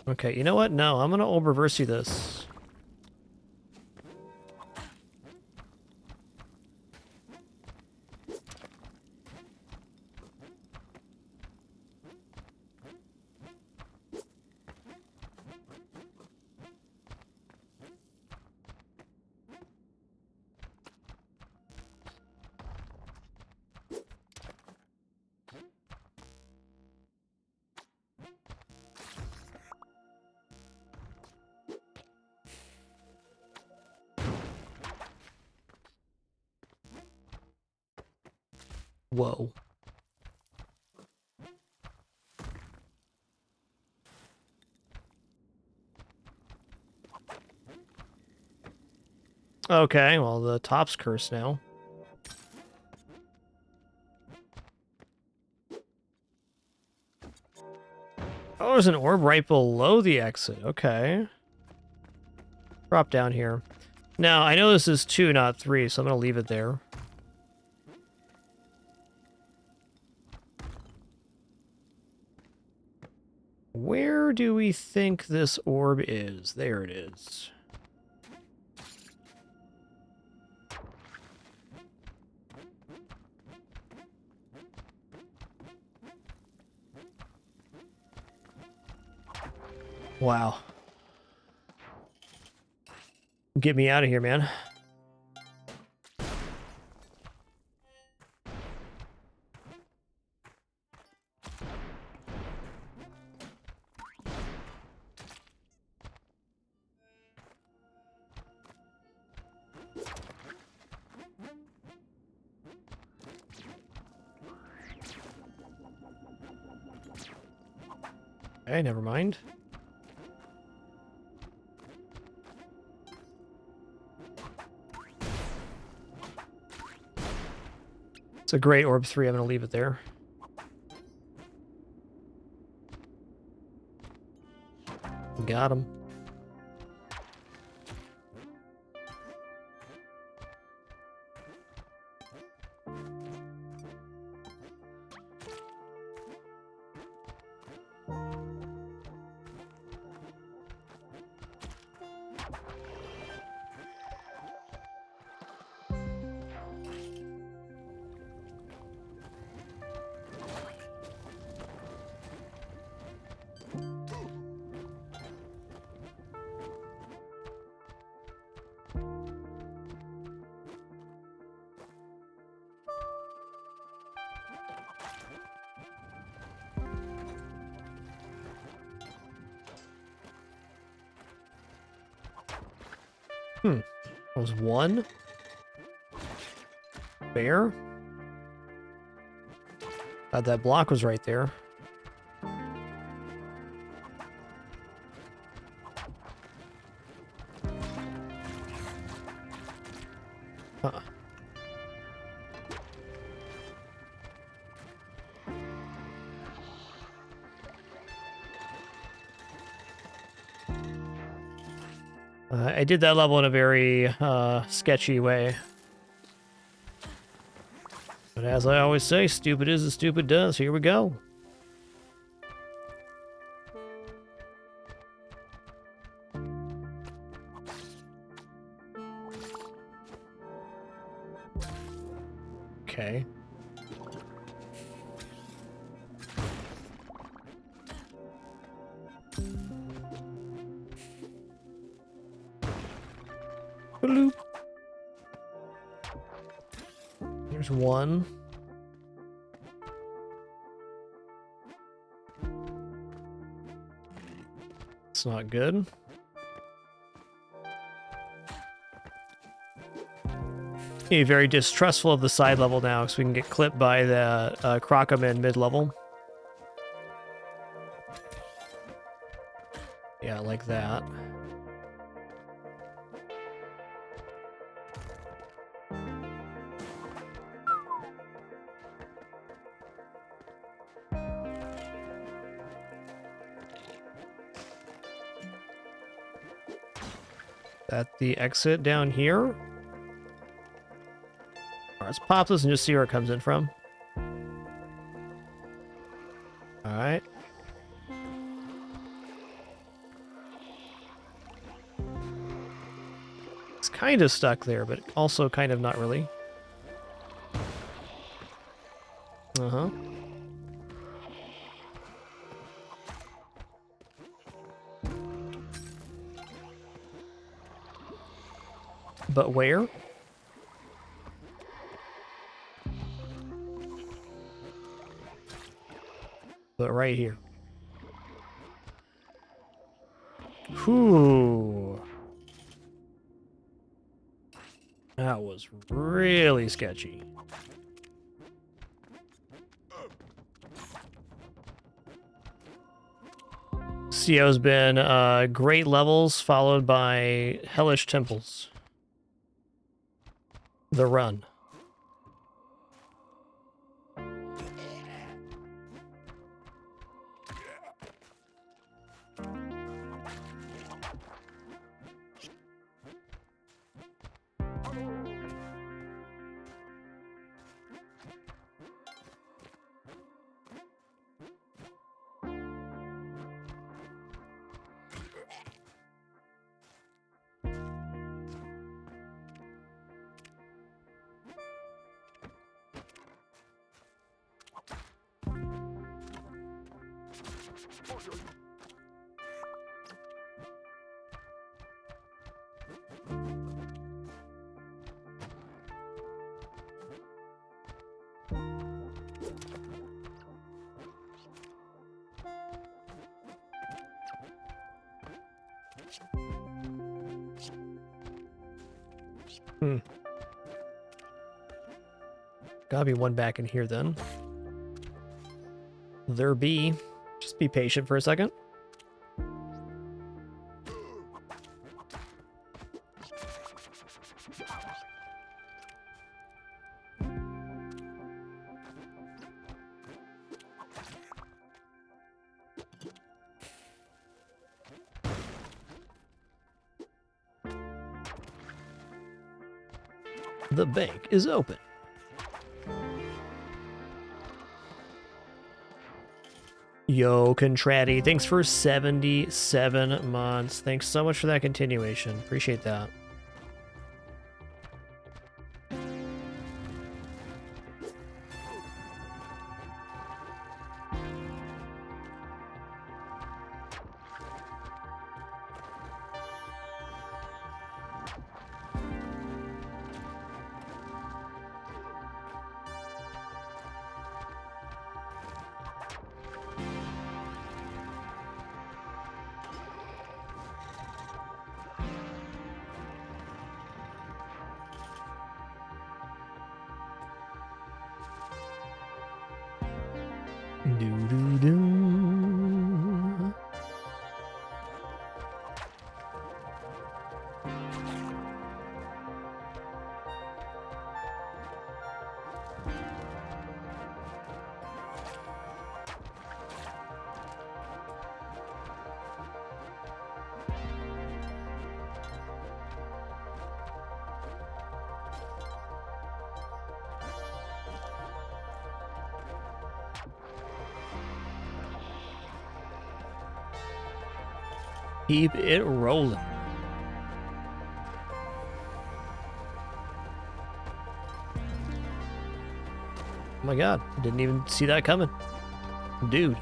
Okay, you know what? No, I'm gonna old reverse you this. Whoa. Okay, well, the top's cursed now. Oh, there's an orb right below the exit. Okay. Drop down here. Now, I know this is 2, not 3, so I'm going to leave it there. Where do we think this orb is? There it is. Wow. Get me out of here, man. Okay, never mind. It's a great orb 3. I'm going to leave it there. Got him. That was 1. Fair. That block was right there. Huh. I did that level in a very sketchy way. But as I always say, stupid is as stupid does. Here we go. Okay. Bloop. There's 1. It's not good. Be very distrustful of the side level now, because we can get clipped by the Crocoman mid-level. Yeah, like that. At the exit down here. All right, let's pop this and just see where it comes in from. All right. It's kind of stuck there, but also kind of not really. Uh-huh. But where? But right here. Whew. That was really sketchy. CO's been great levels followed by hellish temples. the run. Gotta be one back in here then. There be. Just be patient for a second. The bank is open. Yo, Contratti, thanks for 77 months. Thanks so much for that continuation. Appreciate that. Do-do-do. Keep it rolling. Oh my god, didn't even see that coming. Dude.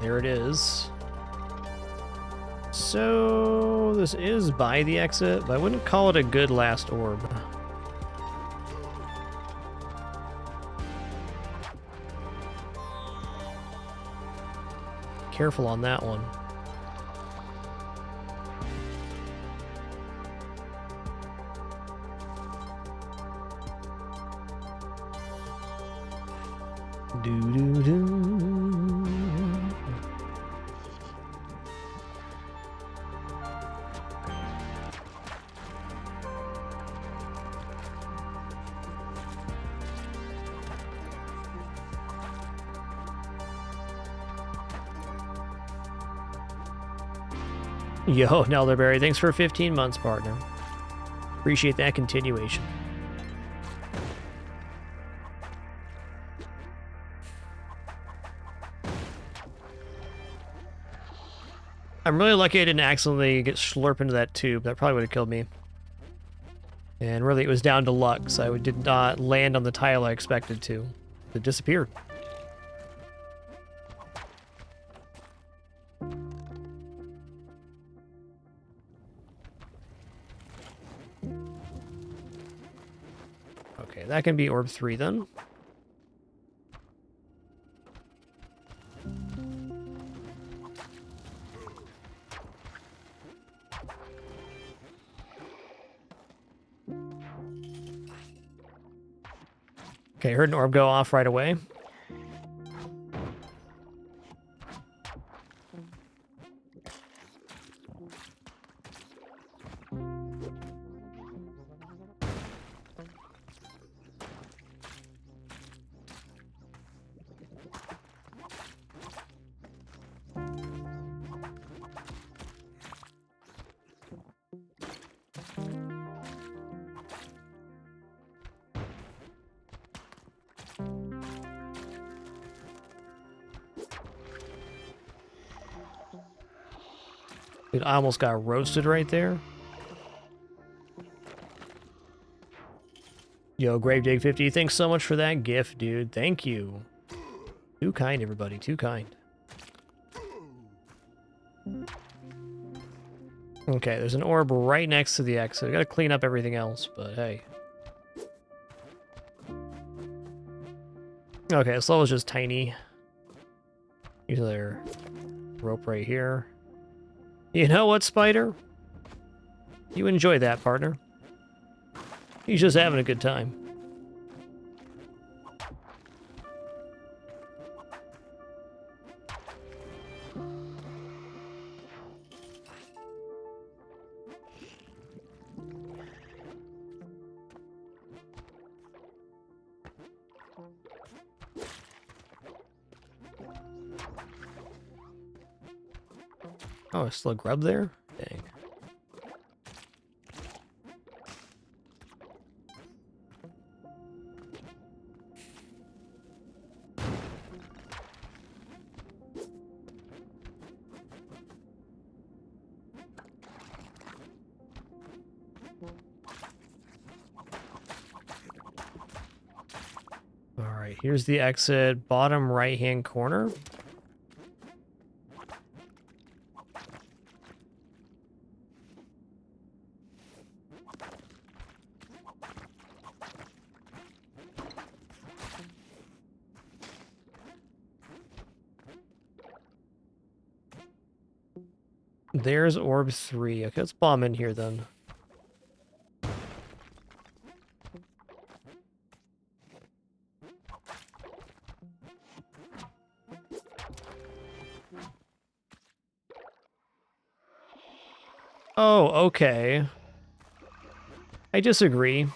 There it is. So this is by the exit, but I wouldn't call it a good last orb. Careful on that one. Do-do-do. Yo, Nelderberry, thanks for 15 months, partner. Appreciate that continuation. I'm really lucky I didn't accidentally get slurped into that tube. That probably would have killed me. And really, it was down to luck, so I did not land on the tile I expected to. It disappeared. Okay, that can be orb 3 then. Okay, heard an orb go off right away. Dude, I almost got roasted right there. Yo, Gravedig50, thanks so much for that gift, dude. Thank you. Too kind, everybody. Too kind. Okay, there's an orb right next to the exit. I gotta clean up everything else, but hey. Okay, this level's just tiny. Use their rope right here. You know what, Spider? You enjoy that, partner. He's just having a good time. Oh, it's still a grub there? Dang. Alright, here's the exit, bottom right-hand corner. There's orb 3. Okay, let's bomb in here then. Oh, okay. I disagree.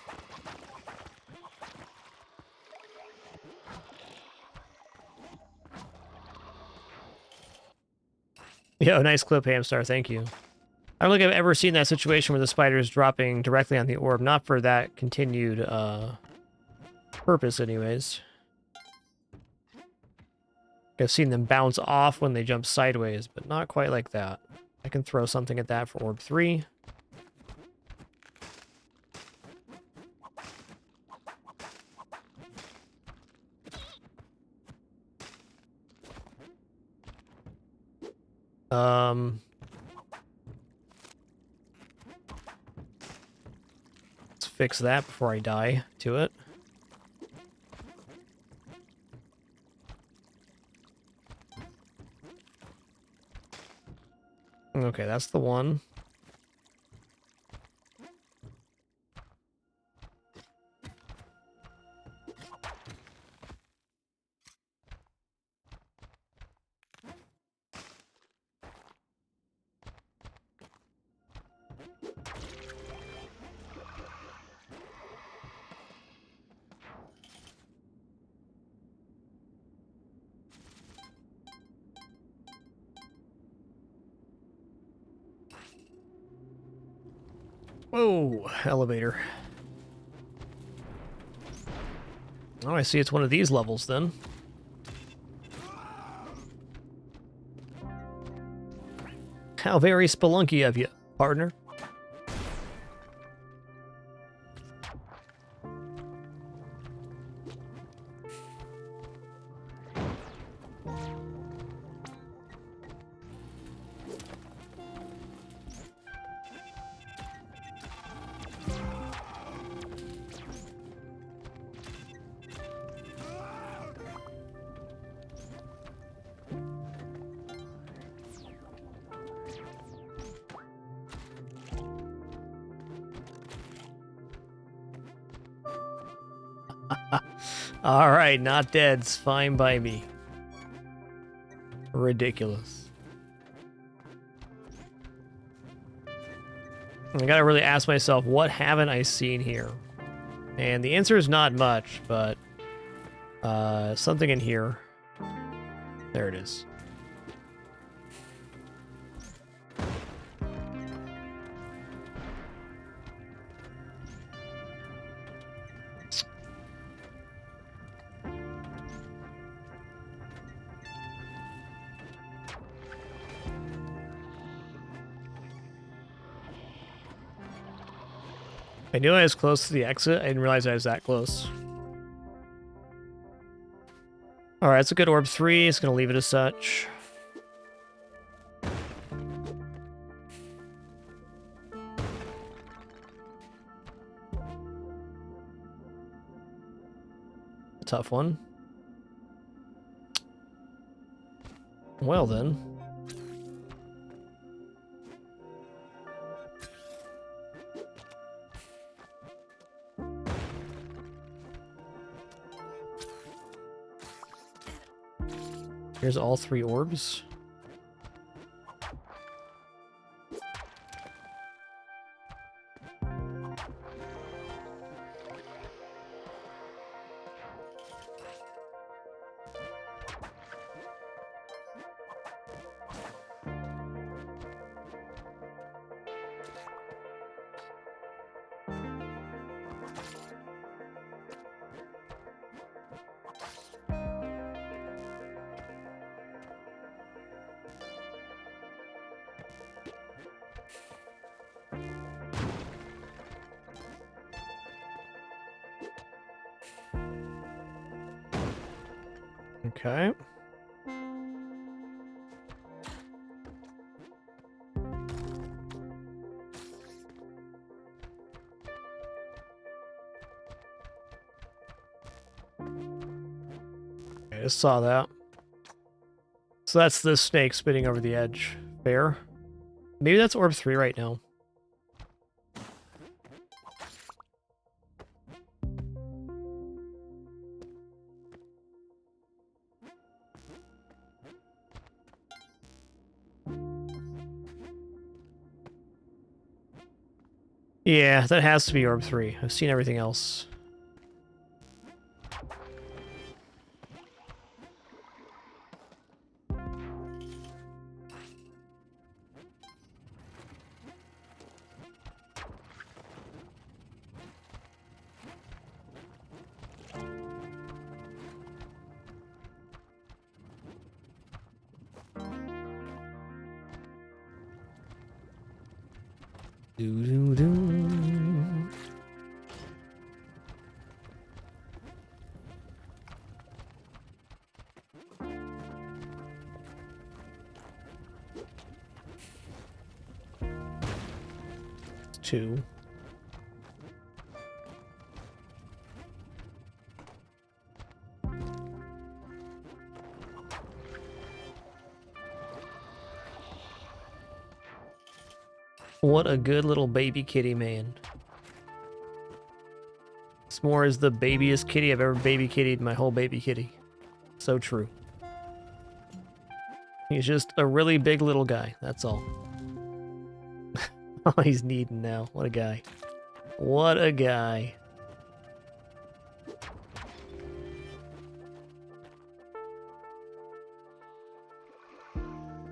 Yo, nice clip, Hamstar. Thank you. I don't think I've ever seen that situation where the spider is dropping directly on the orb. Not for that continued purpose, anyways. I've seen them bounce off when they jump sideways, but not quite like that. I can throw something at that for orb 3. Let's fix that before I die to it. Okay, that's the one. Whoa, elevator. Oh, I see it's one of these levels then. How very spelunky of you, partner. All right, not dead's fine by me. Ridiculous. I gotta really ask myself, what haven't I seen here? And the answer is not much, but something in here. There it is. I knew I was close to the exit. I didn't realize I was that close. All right, it's a good orb 3. It's gonna leave it as such. Tough one. Well then. Here's all 3 orbs. Okay. I just saw that. So that's this snake spinning over the edge. Fair. Maybe that's orb 3 right now. Yeah, that has to be orb 3. I've seen everything else. Doo-doo-doo. Two. What a good little baby kitty, man. S'more is the babiest kitty I've ever baby kittied my whole baby kitty. So true. He's just a really big little guy, that's all. Oh, he's needing now. What a guy. What a guy.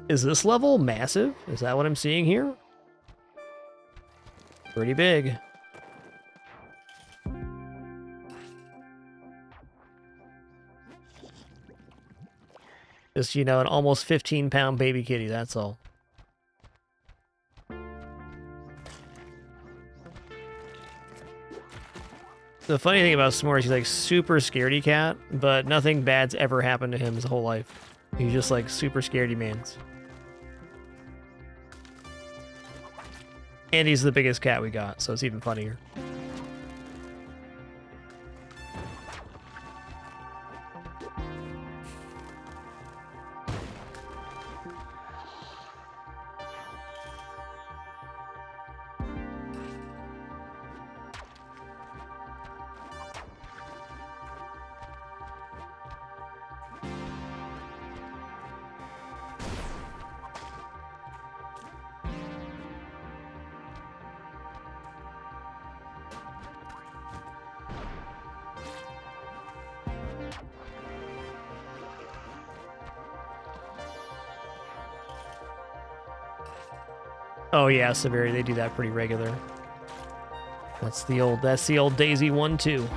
Is this level massive? Is that what I'm seeing here? Pretty big. Just, you know, an almost 15-pound baby kitty, that's all. The funny thing about S'more is he's like super scaredy cat, but nothing bad's ever happened to him his whole life. He's just like super scaredy mans. And he's the biggest cat we got, so it's even funnier. Oh yeah, severity. They do that pretty regular. That's the old Daisy 1-2.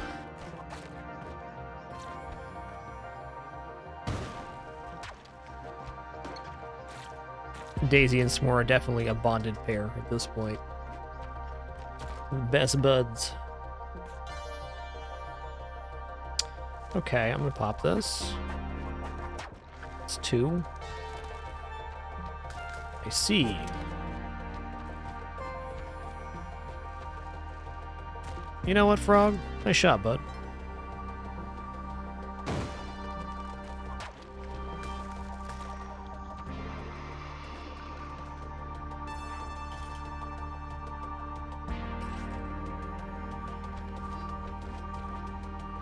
Daisy and S'more are definitely a bonded pair at this point. Best buds. Okay, I'm gonna pop this. It's 2. I see. You know what, Frog? Nice shot, bud.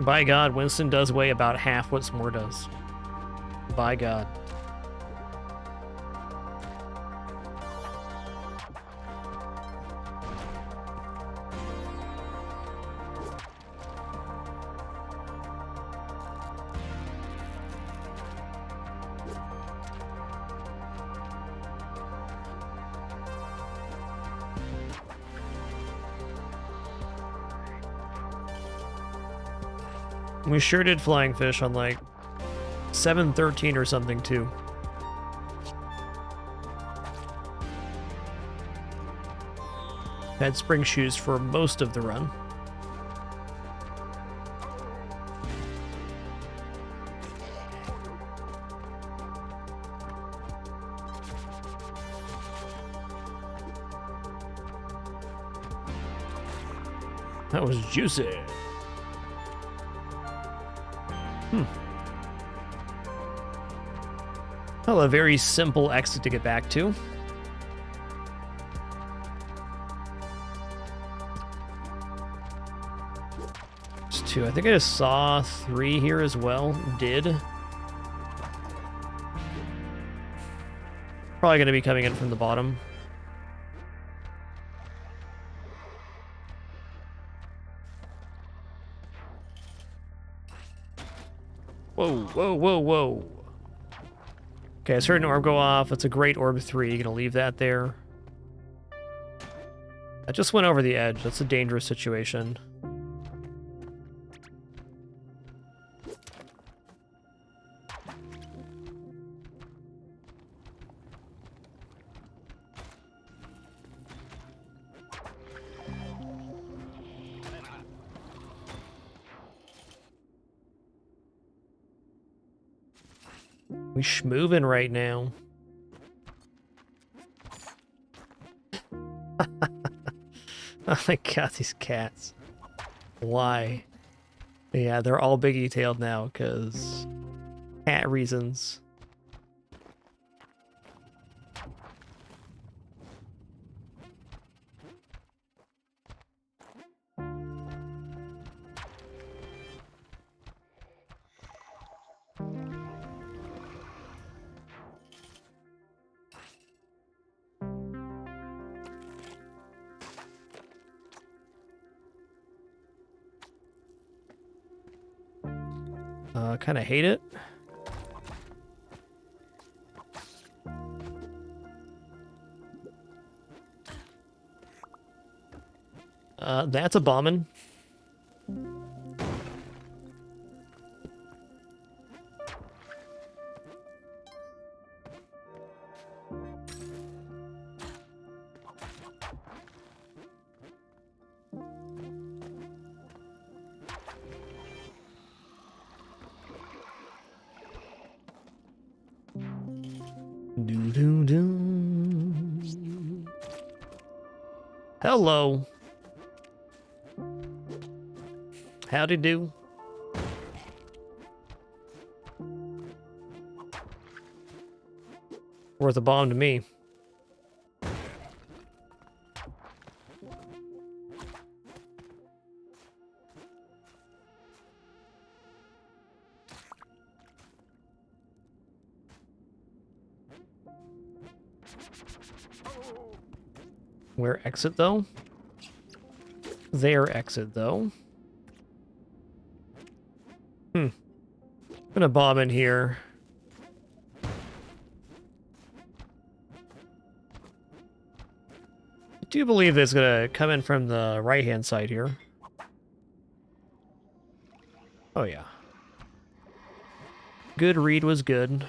By God, Winston does weigh about half what S'more does. By God. We sure did flying fish on like 7:13 or something too. Had spring shoes for most of the run. That was juicy. Well, a very simple exit to get back to. There's 2. I think I just saw 3 here as well. Did. Probably going to be coming in from the bottom. Whoa, whoa, whoa, whoa. Okay, I heard an orb go off. That's a great orb 3. Gonna leave that there. I just went over the edge. That's a dangerous situation. We schmoovin' right now. Oh my god, these cats. Why? Yeah, they're all biggie-tailed now, because cat reasons. Kind of hate it. That's a bombing. Hello. Howdy do. Worth a bomb to me. Where exit though? Their exit though. I'm gonna bomb in here. do believe it's gonna come in from the right-hand side here. Oh yeah. Good read was good.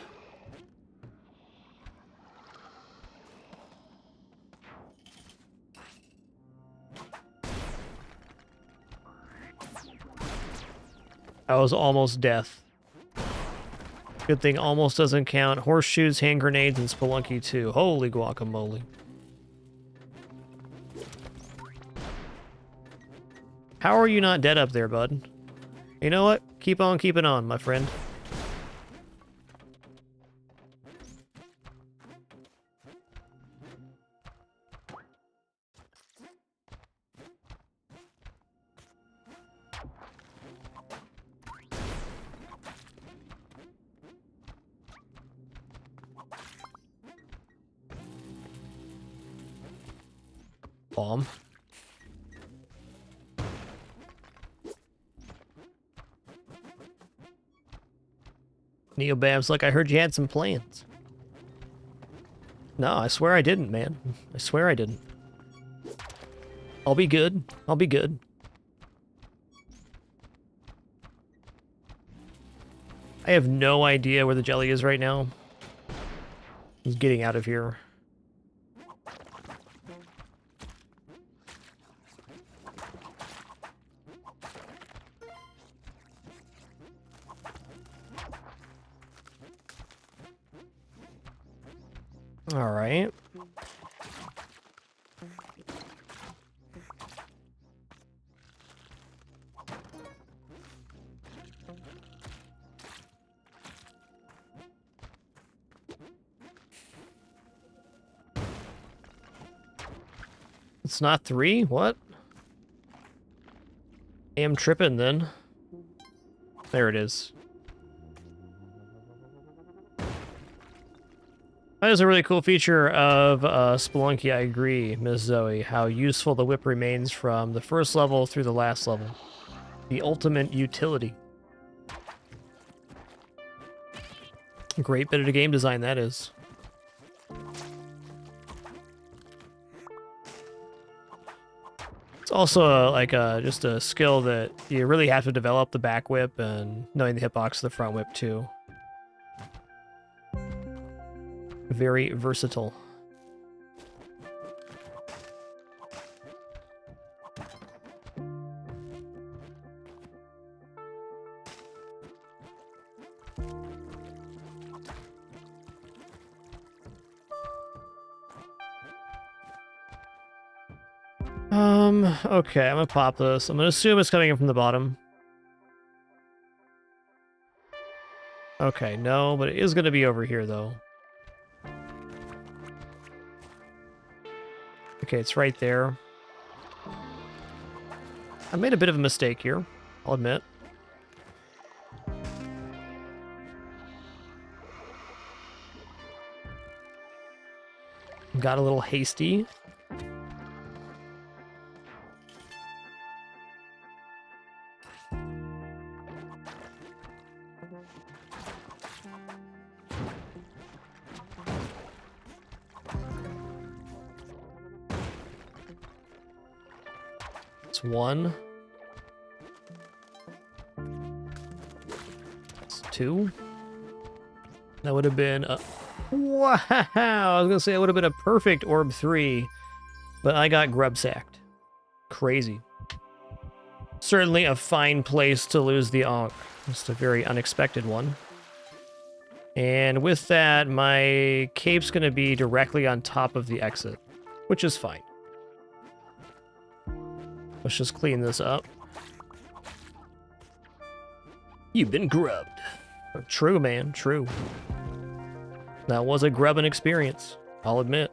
That was almost death. Good thing almost doesn't count. Horseshoes, hand grenades, and Spelunky too. Holy guacamole. How are you not dead up there, bud? You know what? Keep on keeping on, my friend. Bomb. Neobam's like, I heard you had some plans. No, I swear I didn't, man. I swear I didn't. I'll be good. I'll be good. I have no idea where the jelly is right now. He's getting out of here. All right. It's not 3? What? I am tripping then. There it is. That is a really cool feature of Spelunky, I agree, Ms. Zoe, how useful the whip remains from the first level through the last level. The ultimate utility. Great bit of the game design, that is. It's also just a skill that you really have to develop, the back whip and knowing the hitbox of the front whip too. Very versatile. Okay, I'm gonna pop this. I'm gonna assume it's coming in from the bottom. Okay, no, but it is gonna be over here though. Okay, it's right there. I made a bit of a mistake here, I'll admit. Got a little hasty. It's 1. It's 2. That would have been a... Wow! I was gonna say it would have been a perfect orb 3, but I got grub sacked. Crazy. Certainly a fine place to lose the Ankh. Just a very unexpected one. And with that, my cape's gonna be directly on top of the exit, which is fine. Let's just clean this up. You've been grubbed. True, man, true. That was a grubbing experience, I'll admit.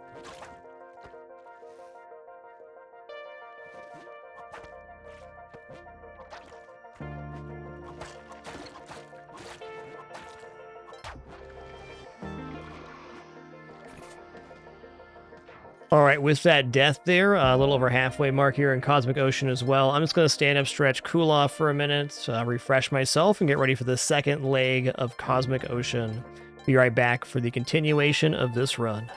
All right, with that death there, a little over halfway mark here in Cosmic Ocean as well, I'm just going to stand up, stretch, cool off for a minute, refresh myself, and get ready for the second leg of Cosmic Ocean. Be right back for the continuation of this run.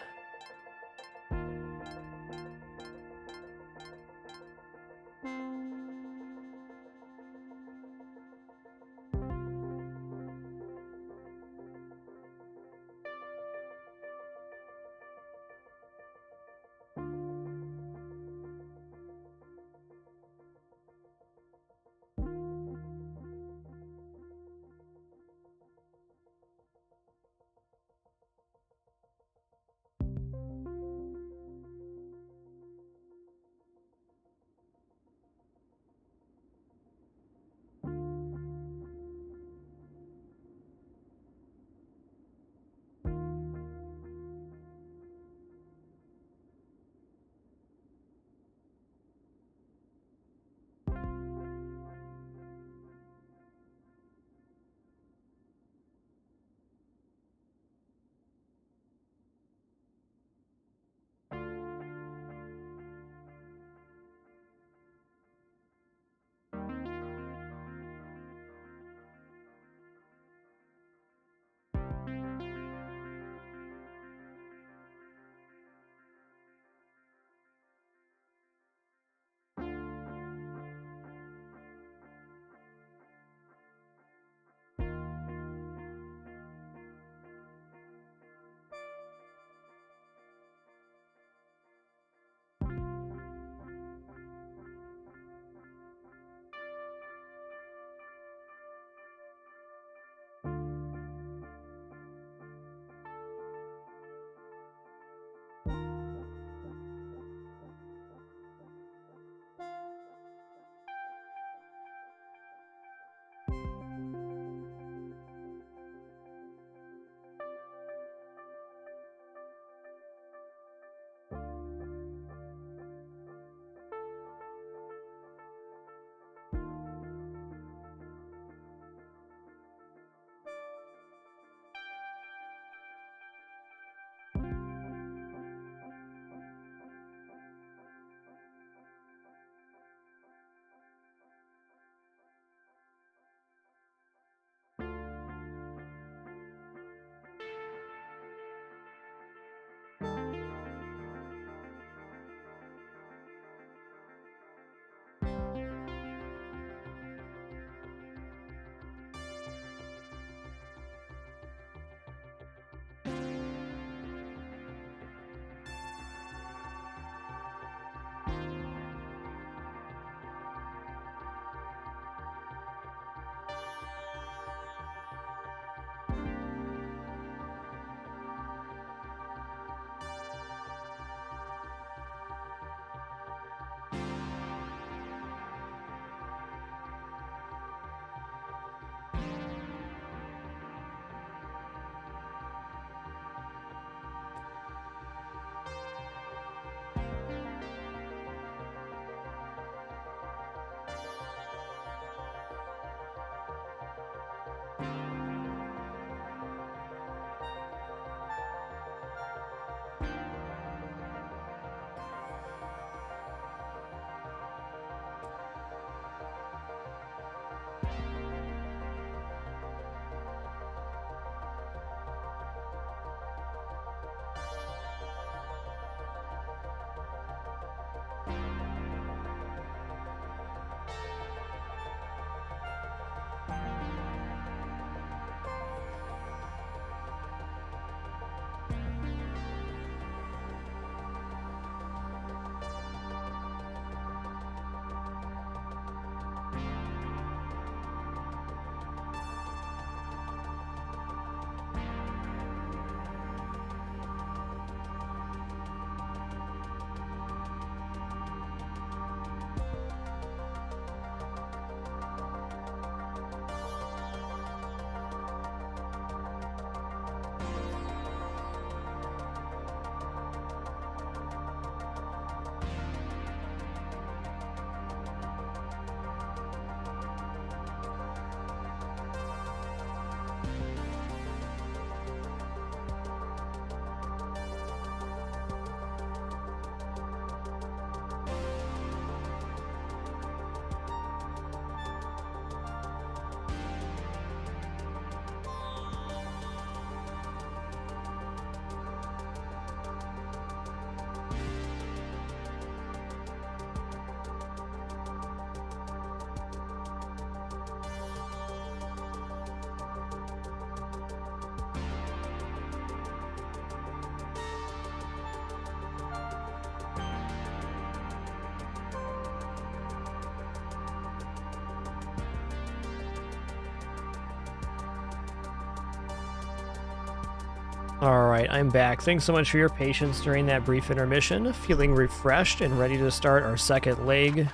All right, I'm back. Thanks so much for your patience during that brief intermission. Feeling refreshed and ready to start our second leg.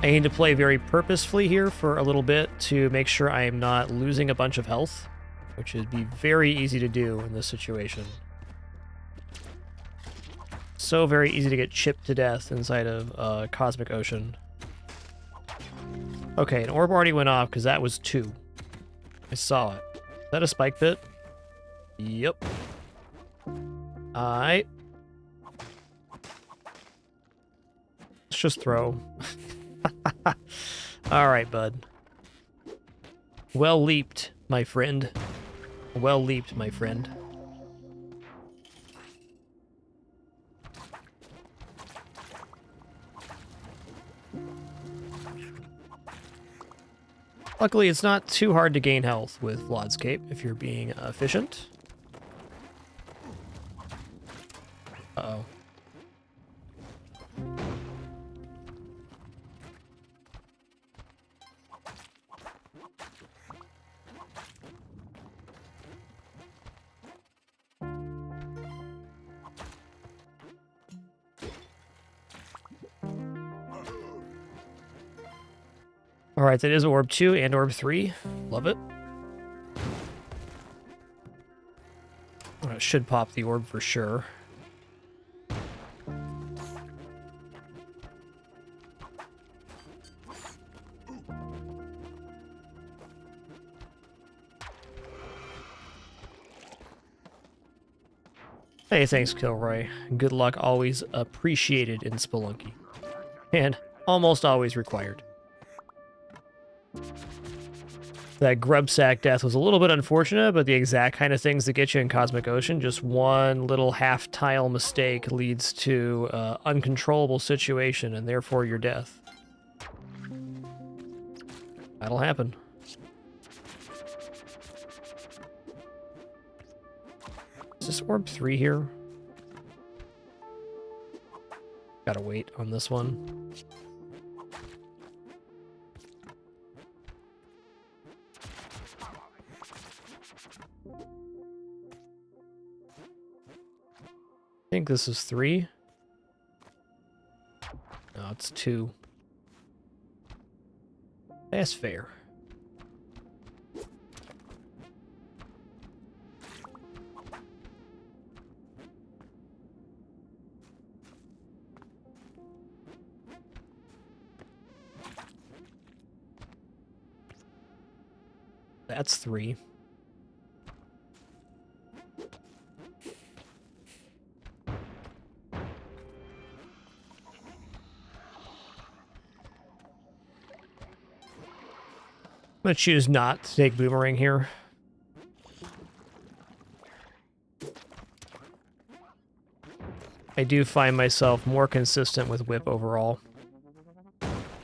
I need to play very purposefully here for a little bit to make sure I am not losing a bunch of health, which would be very easy to do in this situation. So very easy to get chipped to death inside of Cosmic Ocean. Okay, an orb already went off because that was 2. I saw it. Is that a spike pit? Yep. Alright. Let's just throw. Alright, bud. Well leaped, my friend. Well leaped, my friend. Luckily, it's not too hard to gain health with Lodscape if you're being efficient. Uh-oh. Alright, that is Orb 2 and Orb 3. Love it. It should pop the orb for sure. Hey, thanks, Kilroy. Good luck always appreciated in Spelunky. And almost always required. That grub sack death was a little bit unfortunate, but the exact kind of things that get you in Cosmic Ocean, just one little half-tile mistake leads to uncontrollable situation, and therefore your death. That'll happen. Is this Orb 3 here? Gotta wait on this one. I think this is 3. No, it's 2. That's fair. That's 3. I'm going to choose not to take Boomerang here. I do find myself more consistent with Whip overall.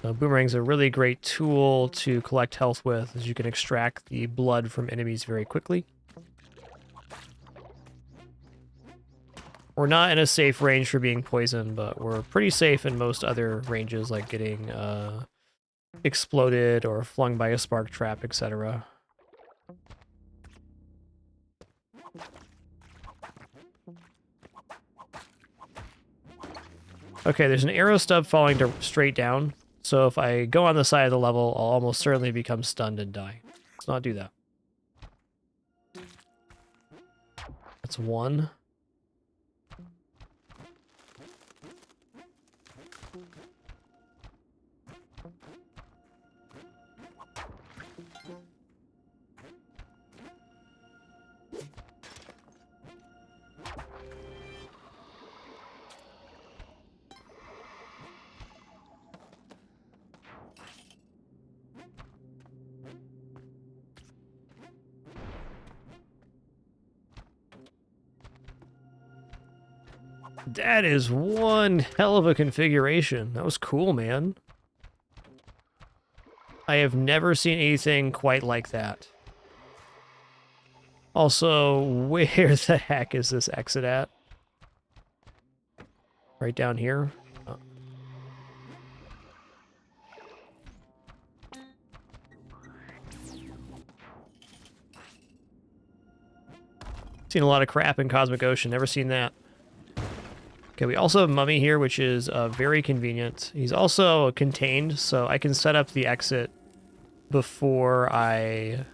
Boomerang's a really great tool to collect health with, as you can extract the blood from enemies very quickly. We're not in a safe range for being poisoned, but we're pretty safe in most other ranges, like getting exploded or flung by a spark trap, etc. Okay, there's an arrow stub falling straight down, so if I go on the side of the level, I'll almost certainly become stunned and die. Let's not do that. That's 1. That is one hell of a configuration. That was cool, man. I have never seen anything quite like that. Also, where the heck is this exit at? Right down here? Oh. Seen a lot of crap in Cosmic Ocean. Never seen that. Okay, we also have Mummy here, which is very convenient. He's also contained, so I can set up the exit before I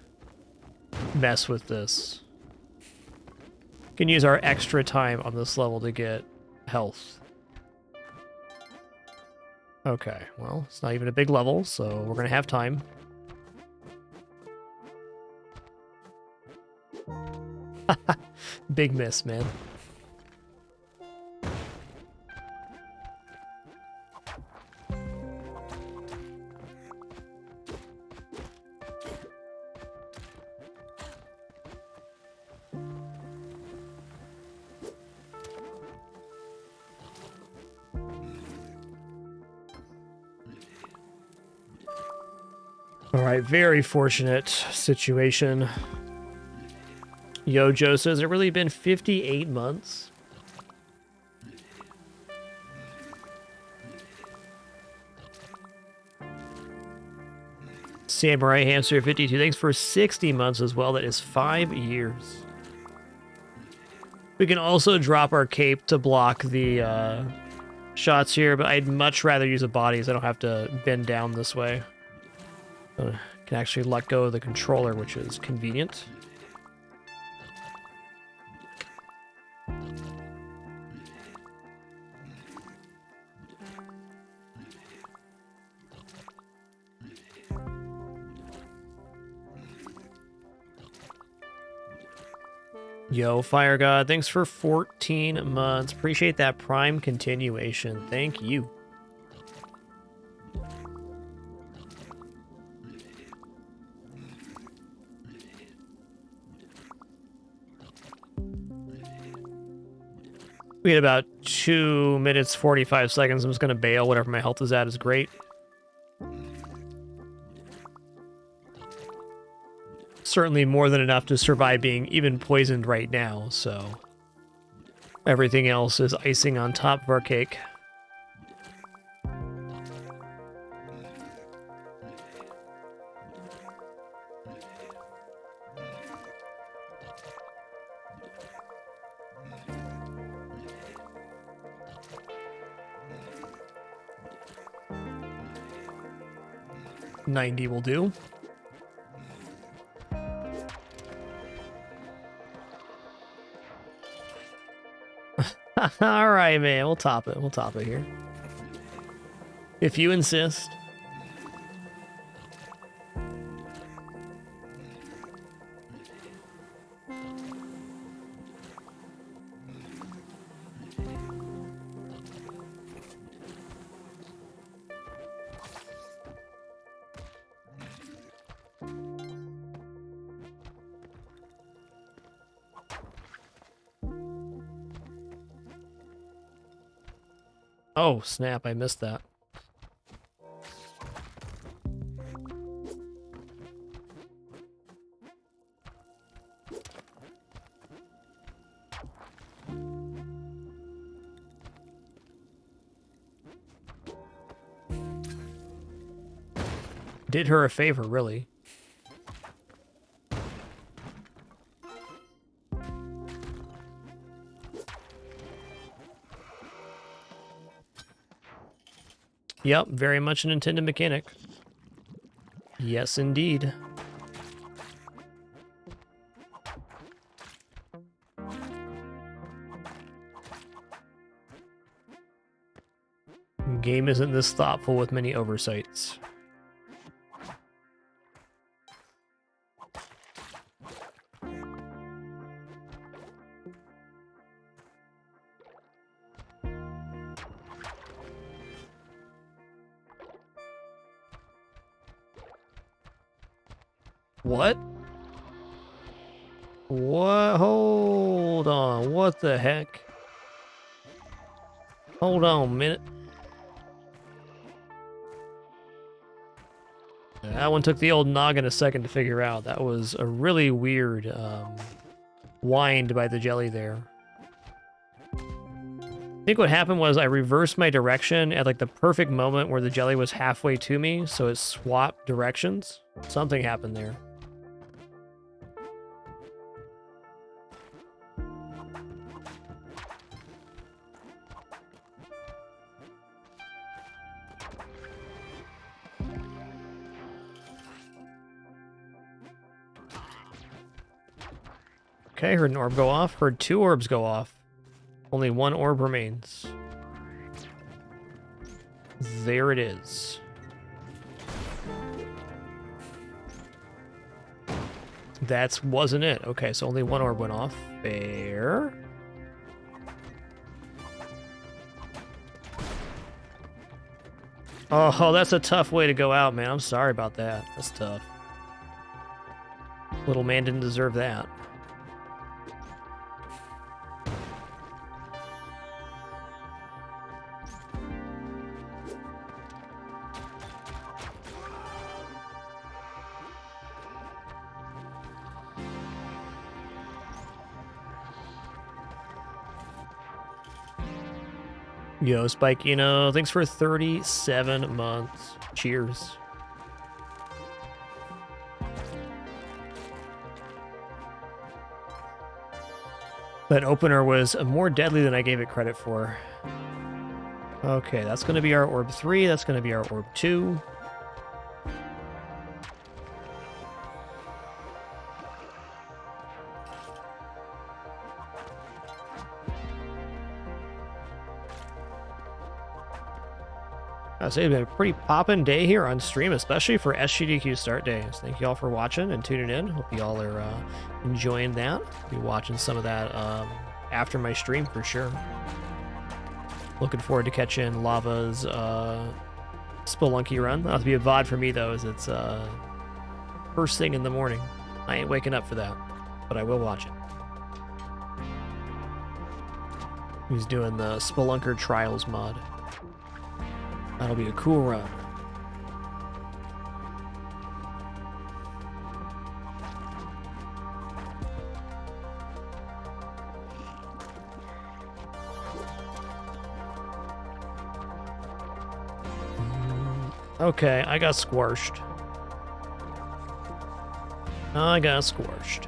mess with this. Can use our extra time on this level to get health. Okay, well, it's not even a big level, so we're gonna have time. Big miss, man. All right, very fortunate situation. Yo, Joe says, it really been 58 months? Samurai Hamster 52, thanks for 60 months as well. That is 5 years. We can also drop our cape to block the shots here, but I'd much rather use a body so I don't have to bend down this way. Can actually let go of the controller, which is convenient. Yo, Fire God, thanks for 14 months. Appreciate that Prime continuation. Thank you. We had about 2 minutes, 45 seconds. I'm just going to bail. Whatever my health is at is great. Certainly more than enough to survive being even poisoned right now, so everything else is icing on top of our cake. $90 will do. All right, man. We'll top it. We'll top it here. If you insist. Oh, snap, I missed that. Did her a favor, really. Yep, very much an intended mechanic. Yes, indeed. Game isn't this thoughtful with many oversights. What? What? Hold on. What the heck? Hold on a minute. That one took the old noggin a second to figure out. That was a really weird wind by the jelly there. I think what happened was I reversed my direction at like the perfect moment where the jelly was halfway to me, so it swapped directions. Something happened there. Okay, heard an orb go off. Heard 2 orbs go off. Only 1 orb remains. There it is. That wasn't it. Okay, so only 1 orb went off. Fair. Oh, that's a tough way to go out, man. I'm sorry about that. That's tough. Little man didn't deserve that. Yo, Spike, thanks for 37 months. Cheers. That opener was more deadly than I gave it credit for. Okay, that's going to be our orb 3. That's going to be our orb 2. I'd say it's been a pretty poppin' day here on stream, especially for SGDQ start day. So thank you all for watching and tuning in. Hope you all are enjoying that. Be watching some of that after my stream for sure. Looking forward to catching Lava's Spelunky run. That'll be a VOD for me though, as it's first thing in the morning. I ain't waking up for that, but I will watch it. He's doing the Spelunker Trials mod. That'll be a cool run. Okay, I got squashed. I got squashed.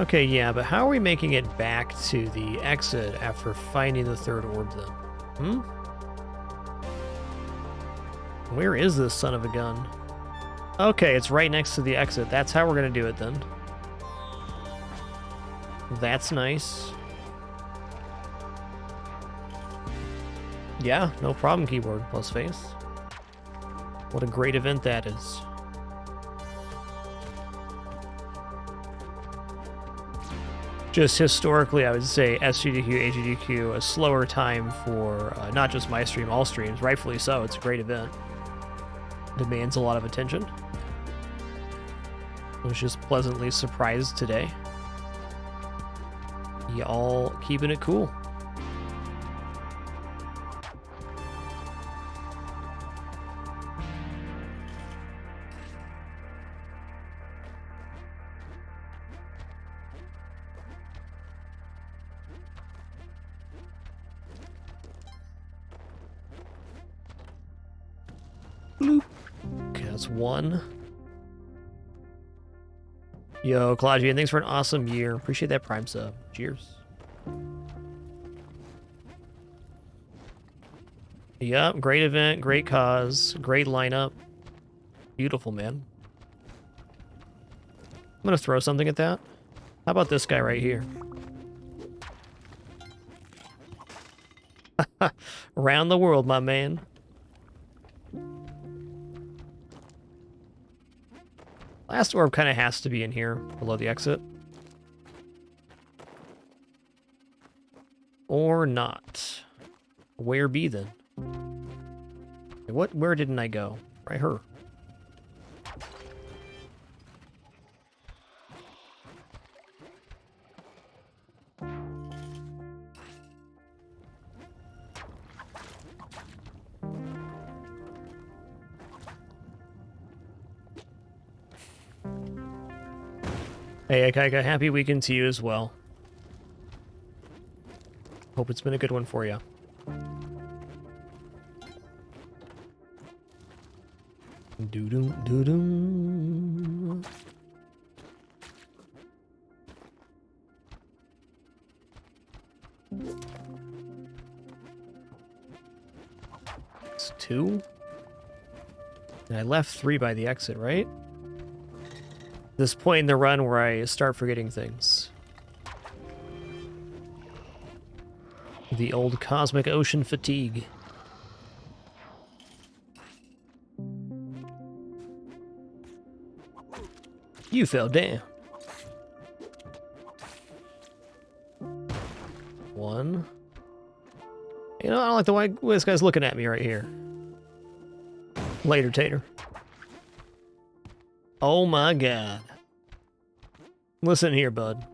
Okay, yeah, but how are we making it back to the exit after finding the 3rd orb then? Where is this son of a gun? Okay, it's right next to the exit. That's how we're going to do it then. That's nice. Yeah, no problem, keyboard plus face. What a great event that is. Just historically, I would say SGDQ, AGDQ, a slower time for not just my stream, all streams. Rightfully so. It's a great event. Demands a lot of attention. I was just pleasantly surprised today. Y'all keeping it cool. Okay, that's 1. Yo, Claudian, thanks for an awesome year. Appreciate that Prime sub. Cheers. Yep, great event, great cause, great lineup. Beautiful, man. I'm gonna throw something at that. How about this guy right here? Around the world, my man. Last orb kind of has to be in here, below the exit. Or not. Where be then? Where didn't I go? Right here. Hey, Akaika, happy weekend to you as well. Hope it's been a good one for you. Doo-doo, doo-doo. It's 2. And I left 3 by the exit, right? This point in the run where I start forgetting things. The old cosmic ocean fatigue. You fell down. 1. You know, I don't like the way this guy's looking at me right here. Later, Tater. Oh my god. Listen here, bud.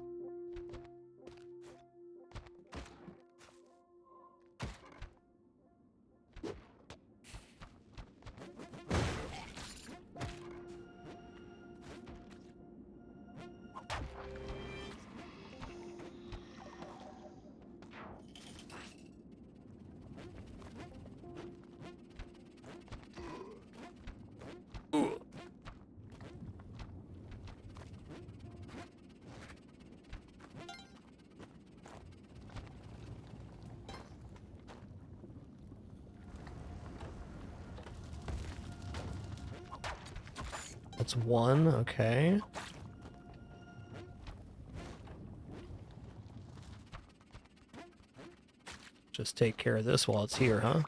That's 1, okay. Just take care of this while it's here, huh?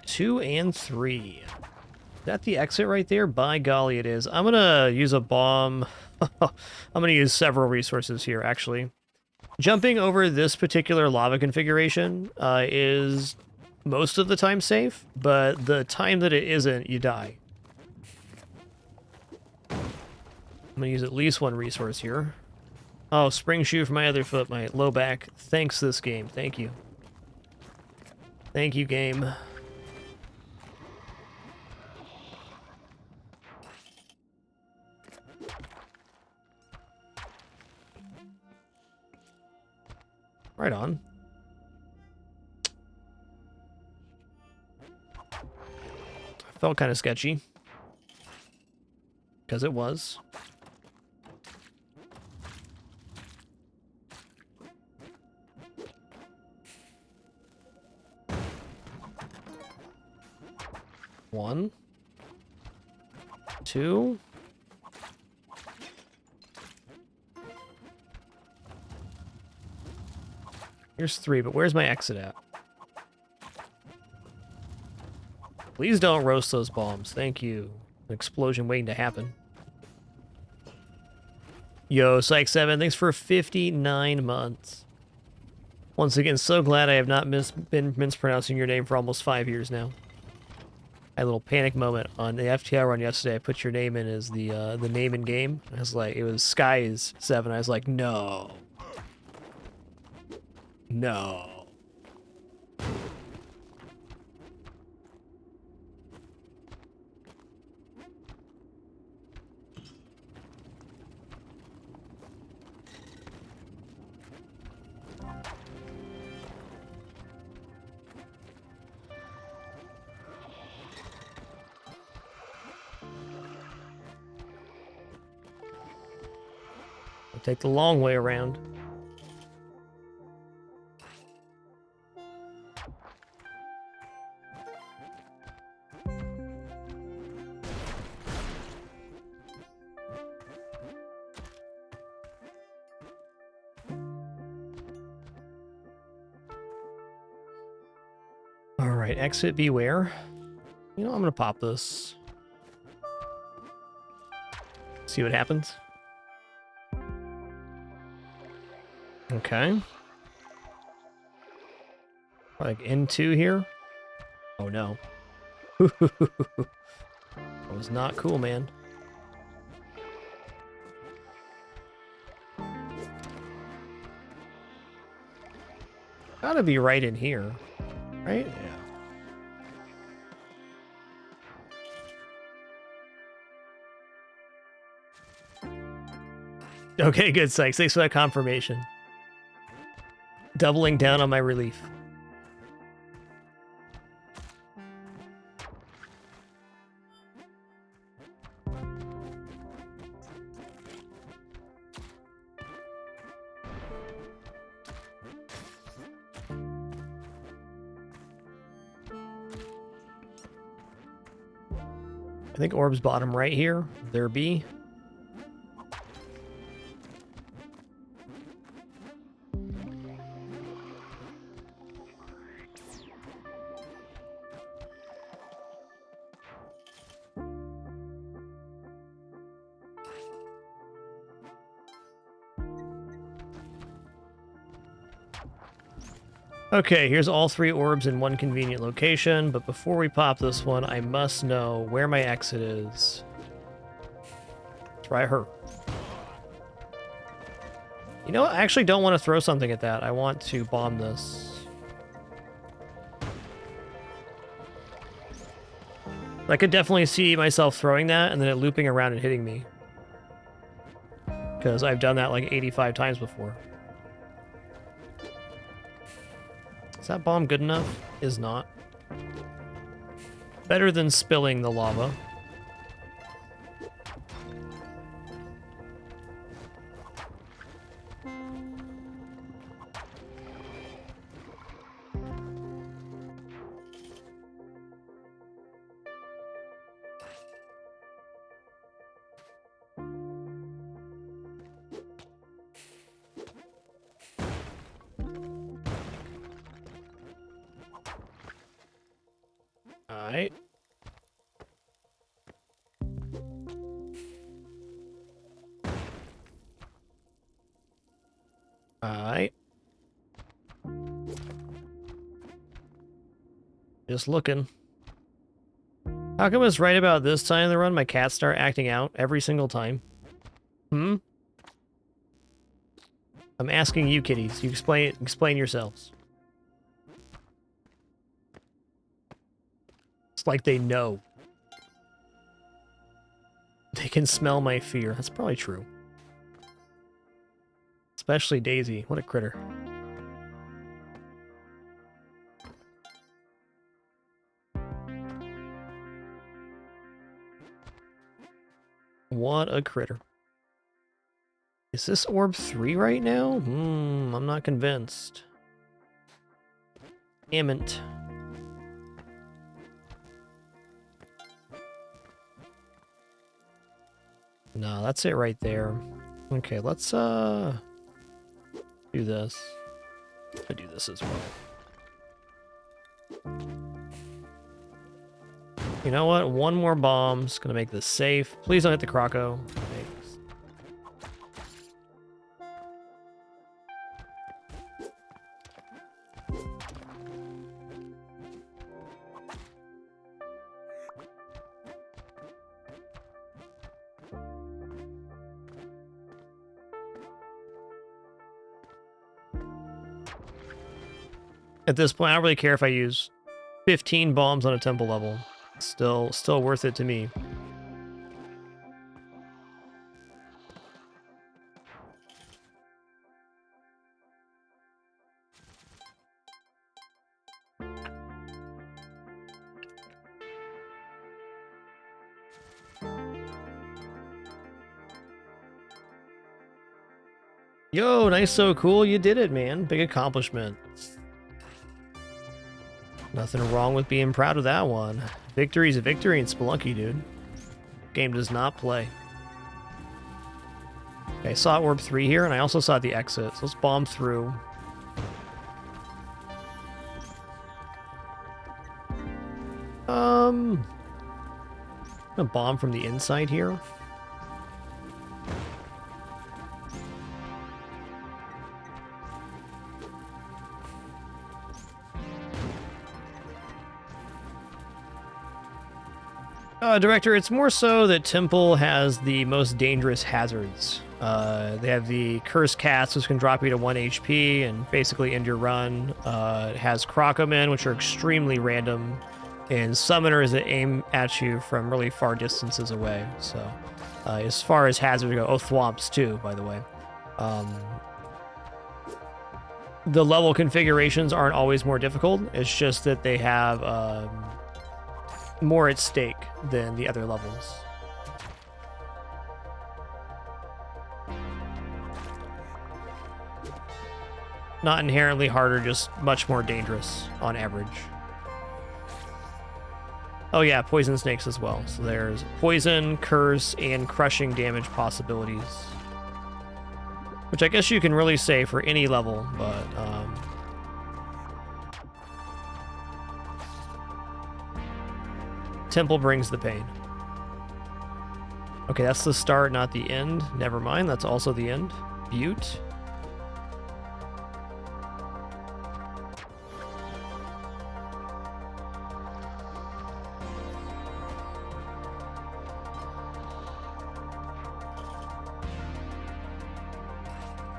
2 and 3. Is that the exit right there? By golly, it is. I'm gonna use a bomb. I'm gonna use several resources here, actually. Jumping over this particular lava configuration is most of the time safe, but the time that it isn't, you die. I'm gonna use at least 1 resource here. Oh, spring shoe for my other foot, my low back. Thanks, this game. Thank you. Thank you, game. Right on. Felt kind of sketchy. Because it was. One. 2. Here's 3, but where's my exit at? Please don't roast those bombs. Thank you. An explosion waiting to happen. Yo, Psych7, thanks for 59 months. Once again, so glad I have not been mispronouncing your name for almost 5 years now. I had a little panic moment on the FTL run yesterday. I put your name in as the name in game. I was like, it was Skies7. I was like, no. No. I'll take the long way around. Alright, exit beware. You know, I'm gonna pop this. See what happens. Okay. Like N2 here? Oh no. That was not cool, man. Gotta be right in here, right? Yeah. Okay, good, Sykes. Thanks for that confirmation. Doubling down on my relief. I think orb's bottom right here. There be. Okay, here's all 3 orbs in one convenient location, but before we pop this one, I must know where my exit is. Try her. You know what? I actually don't want to throw something at that. I want to bomb this. I could definitely see myself throwing that and then it looping around and hitting me. Because I've done that like 85 times before. Is that bomb good enough? Is not. Better than spilling the lava. Alright. Alright. Just looking. How come it's right about this time of the run my cats start acting out every single time? Hmm? I'm asking you kitties. You explain yourselves. It's like they know. They can smell my fear. That's probably true. Especially Daisy. What a critter. What a critter. Is this orb 3 right now? I'm not convinced. Damn't. No, that's it right there. Okay, let's do this. I do this as well. You know what? One more bomb's gonna make this safe. Please don't hit the Croco. Thanks. At this point, I don't really care if I use 15 bombs on a temple level. Still worth it to me. Yo, nice, so cool. You did it, man. Big accomplishment. Nothing wrong with being proud of that one. Victory's a victory in Spelunky, dude. Game does not play. Okay, I saw orb 3 here, and I also saw the exit. So let's bomb through. I'm gonna bomb from the inside here. Director, it's more so that Temple has the most dangerous hazards. They have the Cursed Cats, which can drop you to 1 HP and basically end your run. It has Crocomen, which are extremely random, and Summoners that aim at you from really far distances away. So, as far as hazards go, Thwomps too, by the way. The level configurations aren't always more difficult. It's just that they have more at stake than the other levels. Not inherently harder, just much more dangerous on average. Oh yeah, poison snakes as well. So there's poison, curse, and crushing damage possibilities. Which I guess you can really say for any level, but... Temple brings the pain. Okay, that's the start, not the end. Never mind, that's also the end. Butte.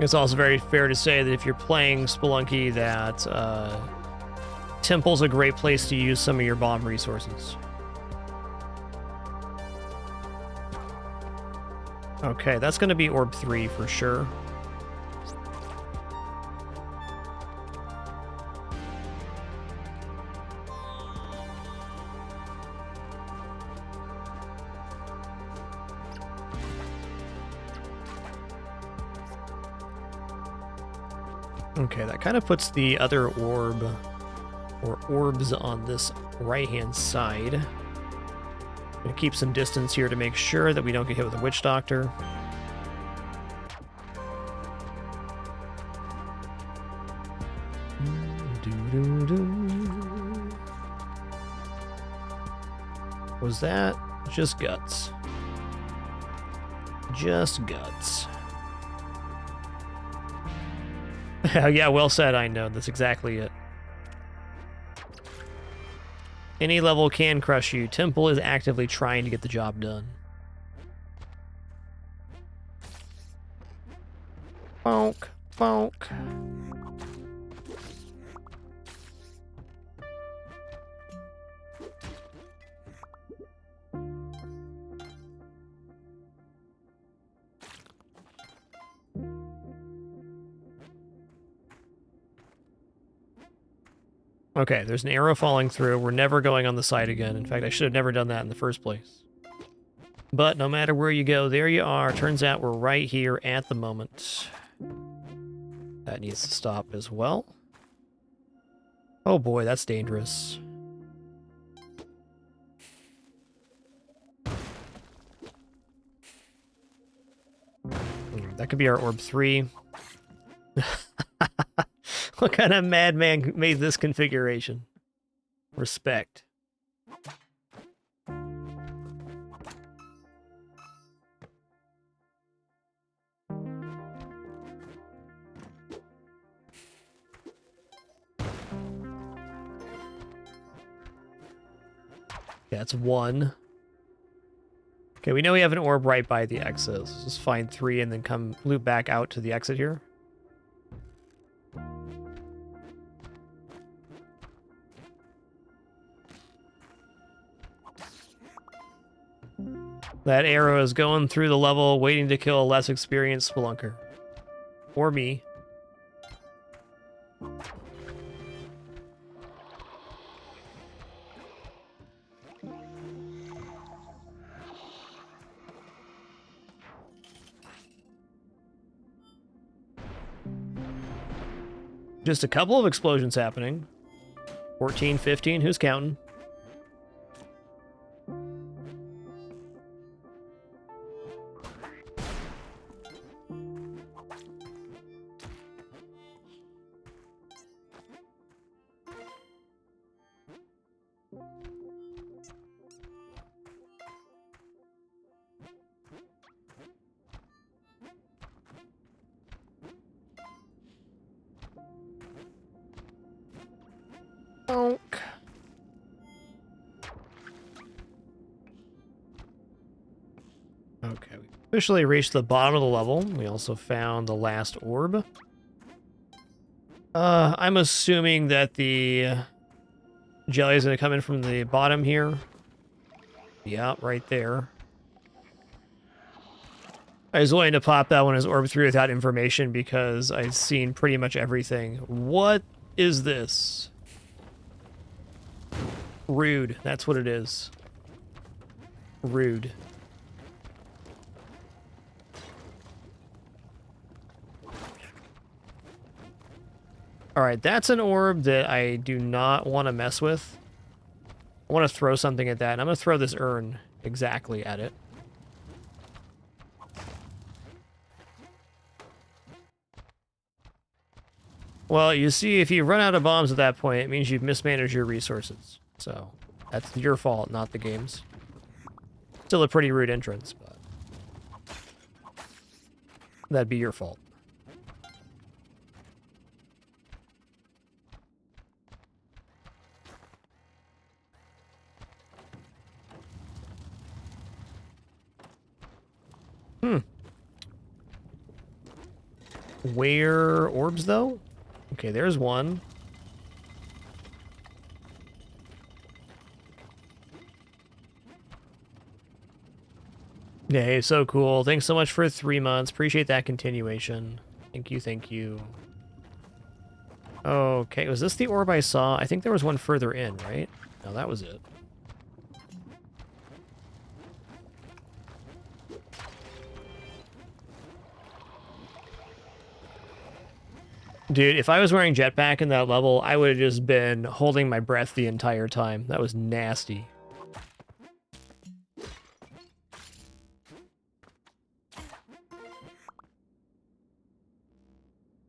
It's also very fair to say that if you're playing Spelunky, that Temple's a great place to use some of your bomb resources. Okay, that's going to be Orb 3 for sure. Okay, that kind of puts the other orb, or orbs, on this right-hand side. I'm gonna keep some distance here to make sure that we don't get hit with a Witch Doctor. Was that just guts? Just guts. Yeah, well said, I know. That's exactly it. Any level can crush you. Temple is actively trying to get the job done. Bonk, bonk. Okay, there's an arrow falling through. We're never going on the side again. In fact, I should have never done that in the first place. But no matter where you go, there you are. Turns out we're right here at the moment. That needs to stop as well. Oh boy, that's dangerous. That could be our Orb 3. What kind of madman made this configuration? Respect. Yeah, that's 1. Okay, we know we have an orb right by the exit. Let's just find 3 and then come loop back out to the exit here. That arrow is going through the level, waiting to kill a less experienced spelunker. Or me. Just a couple of explosions happening. 14, 15, who's counting? Bonk. Okay, we officially reached the bottom of the level. We also found the last orb. I'm assuming that the jelly is going to come in from the bottom here. Yeah, right there. I was willing to pop that one as Orb 3 without information because I've seen pretty much everything. What is this? Rude. That's what it is. Rude. Alright, that's an orb that I do not want to mess with. want to throw something at that, and I'm going to throw this urn exactly at it. Well, you see, if you run out of bombs at that point, it means you've mismanaged your resources. So, that's your fault, not the game's. Still a pretty rude entrance, but that'd be your fault. Where orbs, though? Okay, there's one. Yay, so cool. Thanks so much for 3 months. Appreciate that continuation. Thank you, thank you. Okay, was this the orb I saw? I think there was one further in, right? No, that was it. Dude, if I was wearing jetpack in that level, I would have just been holding my breath the entire time. That was nasty.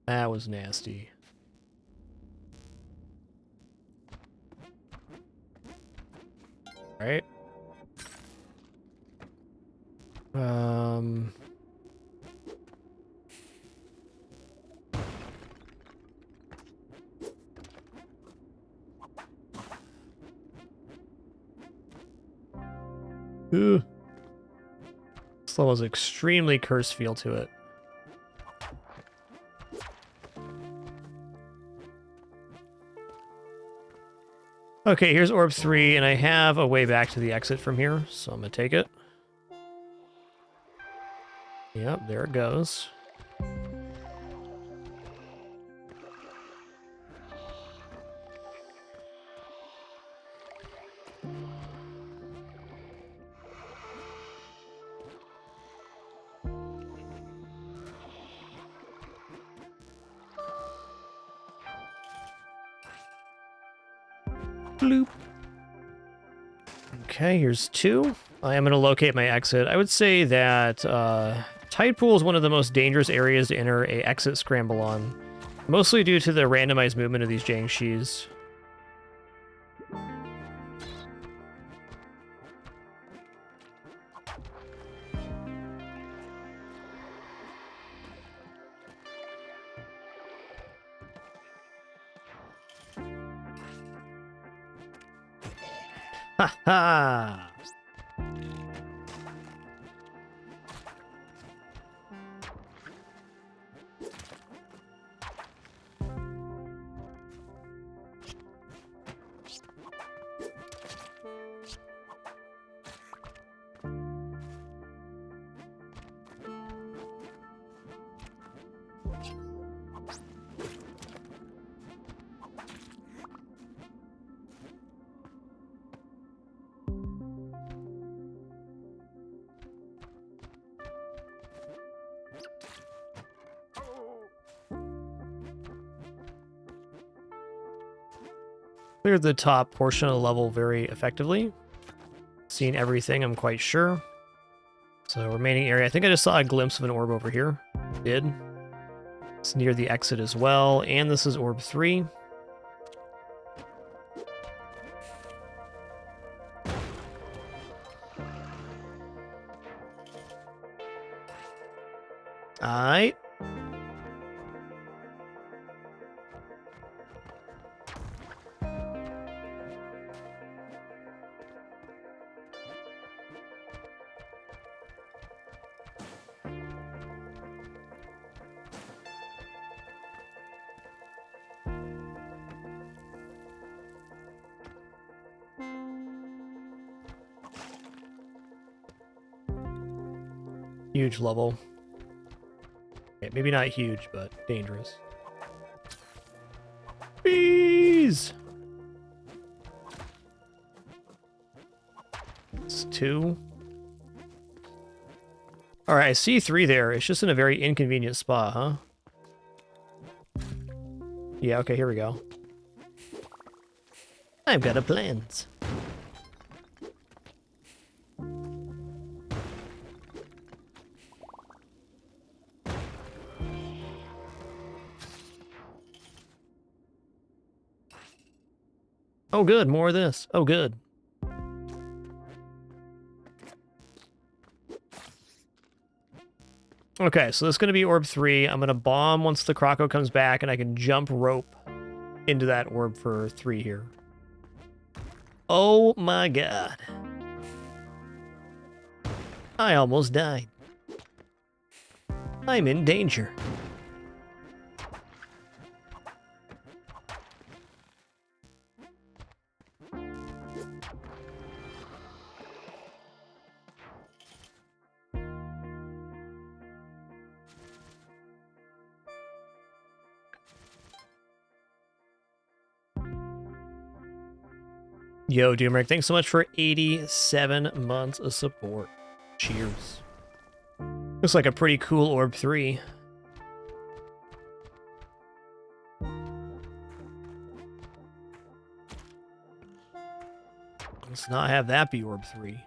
That was nasty. Right? Ugh. This level has an extremely cursed feel to it. Okay, here's orb 3, and I have a way back to the exit from here, so I'm gonna take it. Yep, there it goes. Bloop. Okay, here's 2. I am going to locate my exit. I would say that Tide Pool is one of the most dangerous areas to enter a exit scramble on, mostly due to the randomized movement of these Jiangxis. Ha ha! Cleared the top portion of the level very effectively. Seen everything, I'm quite sure. So remaining area, I think I just saw a glimpse of an orb over here. Did. It's near the exit as well, and this is orb 3. Alright. Huge level. Okay, maybe not huge, but dangerous. Bees! It's 2. Alright, I see 3 there. It's just in a very inconvenient spot, huh? Yeah, okay, here we go. I've got a plans. Oh, good. More of this. Oh, good. Okay, so this is going to be orb 3. I'm going to bomb once the Croco comes back, and I can jump rope into that orb for 3 here. Oh my god. I almost died. I'm in danger. Yo, Doomeric, thanks so much for 87 months of support. Cheers. Looks like a pretty cool orb 3. Let's not have that be orb 3.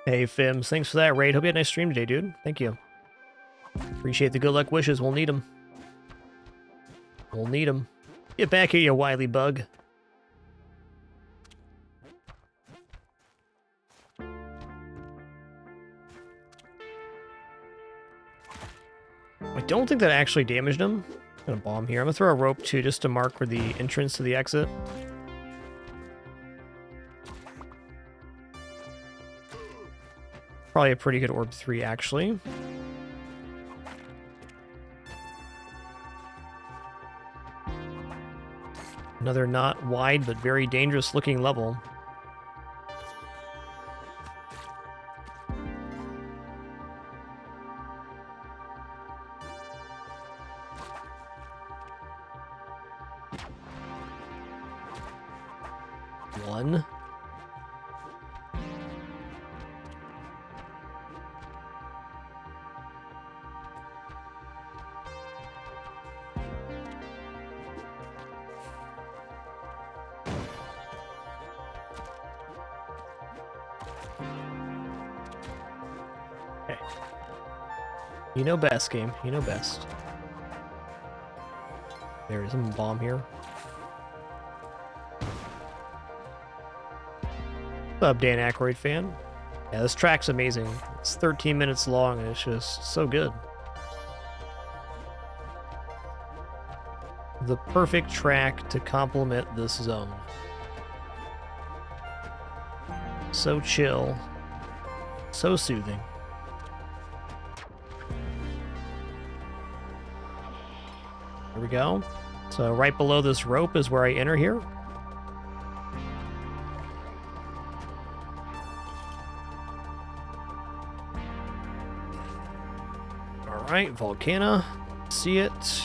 Hey, Fims, thanks for that raid. Hope you had a nice stream today, dude. Thank you. Appreciate the good luck wishes. We'll need them. We'll need them. Get back here, you wily bug. I don't think that actually damaged him. I'm gonna bomb here. I'm gonna throw a rope too, just to mark where the entrance to the exit. Probably a pretty good orb 3, actually. Another not wide, but very dangerous looking level. One. You know best, game. You know best. There is a bomb here. What's up, Dan Aykroyd fan? Yeah, this track's amazing. It's 13 minutes long, and it's just so good. The perfect track to complement this zone. So chill. So soothing. There we go. So right below this rope is where I enter here. All right, Volcana. See it.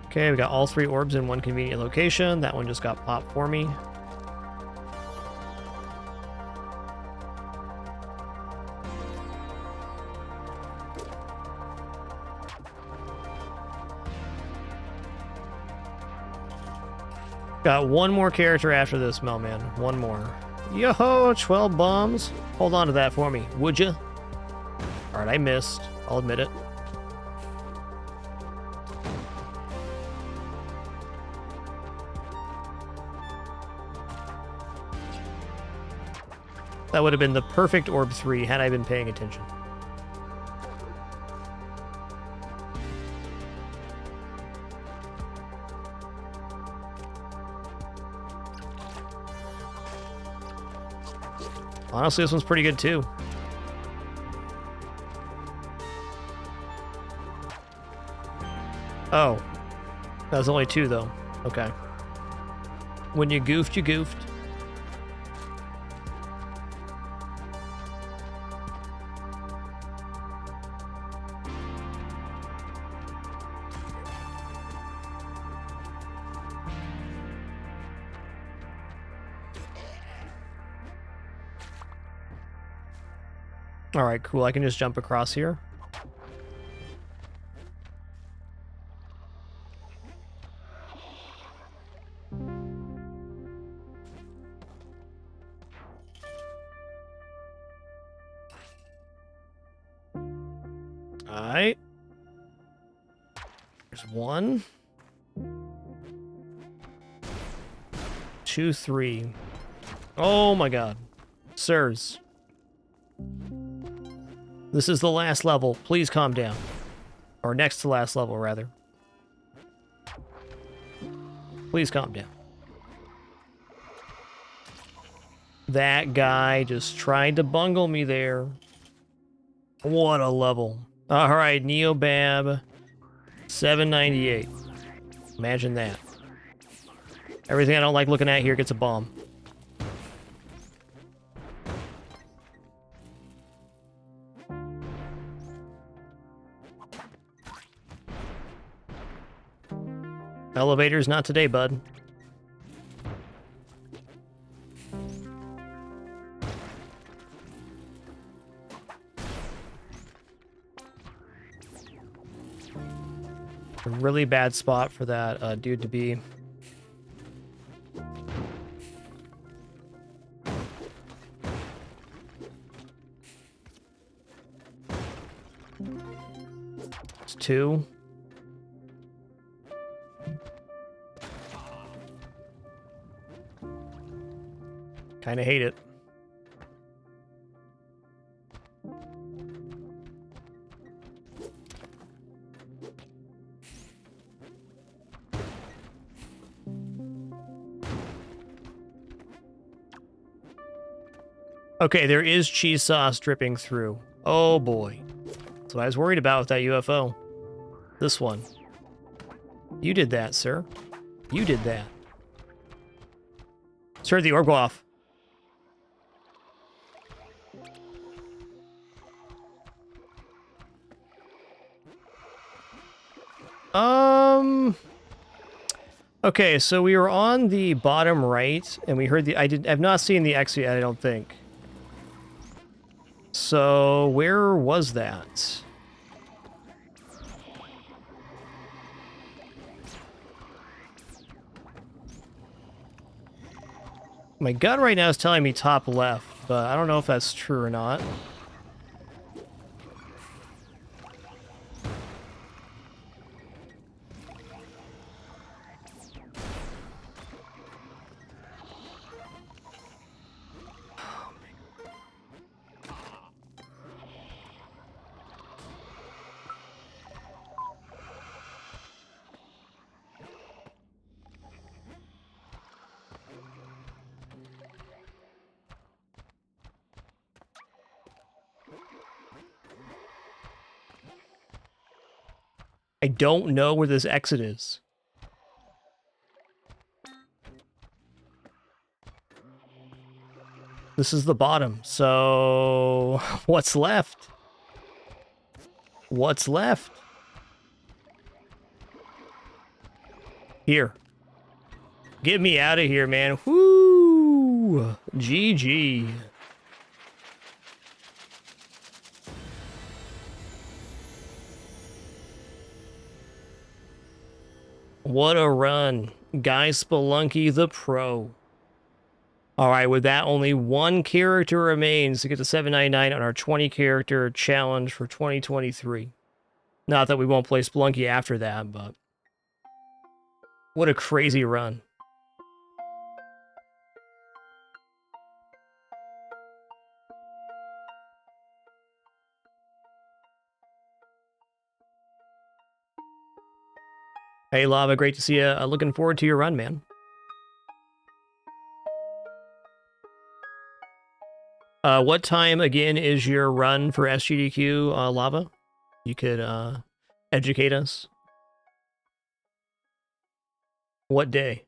Okay, we got all 3 orbs in one convenient location. That one just got popped for me. Got one more character after this, Melman. One more. Yo-ho, 12 bombs. Hold on to that for me, would ya? Alright, I missed. I'll admit it. That would have been the perfect orb 3 had I been paying attention. Honestly, this one's pretty good too. Oh. That was only 2 though. Okay. When you goofed, you goofed. All right, cool. I can just jump across here. Alright. There's 1. 2, 3. Oh my god. Sirs. This is the last level. Please calm down. Or next to last level, rather. Please calm down. That guy just tried to bungle me there. What a level. Alright, Neobab 798. Imagine that. Everything I don't like looking at here gets a bomb. Elevators, not today, bud. A really bad spot for that dude to be. It's 2. Kind of hate it. Okay, there is cheese sauce dripping through. Oh boy. That's what I was worried about with that UFO. This one. You did that, sir. You did that. Sir, the orb go off. Okay, so we were on the bottom right, and we heard I've not seen the exit yet, I don't think. So, where was that? My gut right now is telling me top left, but I don't know if that's true or not. I don't know where this exit is. This is the bottom, so what's left? What's left? Here. Get me out of here, man. Whoo! GG. What a run. Guy Spelunky the pro. Alright, with that, only 1 character remains to get to 799 on our 20 character challenge for 2023. Not that we won't play Spelunky after that, but what a crazy run. Hey, Lava, great to see you. Looking forward to your run, man. What time, again, is your run for SGDQ, Lava? You could educate us. What day?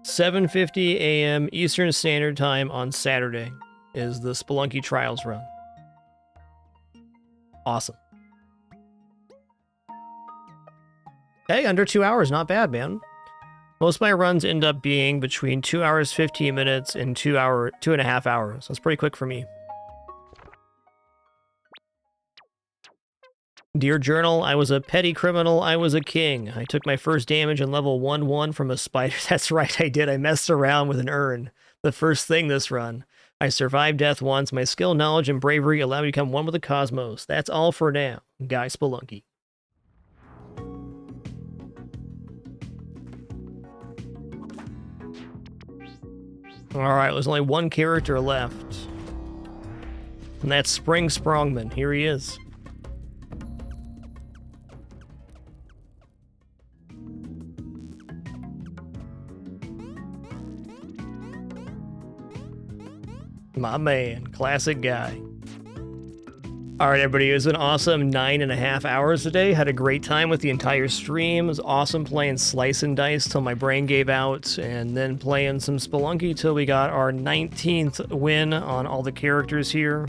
$7:50 a.m. Eastern Standard Time on Saturday is the Spelunky Trials run. Awesome. Hey, under 2 hours, not bad, man. Most of my runs end up being between 2 hours, 15 minutes and 2.5 hours. That's pretty quick for me. Dear Journal, I was a petty criminal, I was a king. I took my first damage in level 1-1 from a spider. That's right, I did. I messed around with an urn. The first thing this run. I survived death once. My skill, knowledge, and bravery allow me to become one with the cosmos. That's all for now. Guy Spelunky. Alright, there's only one character left. And that's Spring Sprongman. Here he is. My man, classic guy. All right, everybody, it was an awesome 9.5 hours today. Had a great time with the entire stream. It was awesome playing Slice and Dice till my brain gave out, and then playing some Spelunky till we got our 19th win on all the characters here.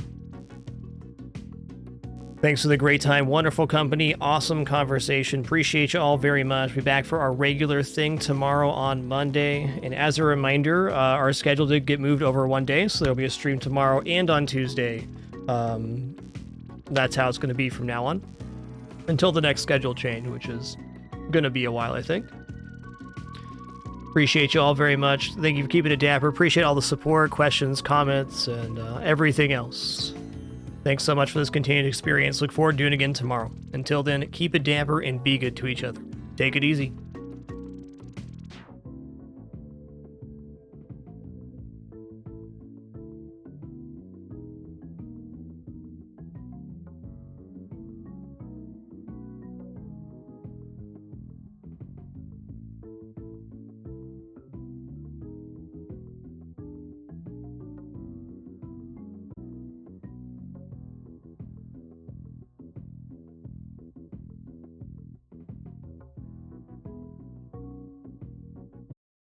Thanks for the great time, wonderful company, awesome conversation. Appreciate you all very much. Be back for our regular thing tomorrow on Monday. And as a reminder, our schedule did get moved over one day, so there'll be a stream tomorrow and on Tuesday. That's how it's going to be from now on, until the next schedule change, which is going to be a while, I think. Appreciate you all very much. Thank you for keeping it dapper. Appreciate all the support, questions, comments, and everything else. Thanks so much for this continued experience. Look forward to doing it again tomorrow. Until then, keep it dapper and be good to each other. Take it easy.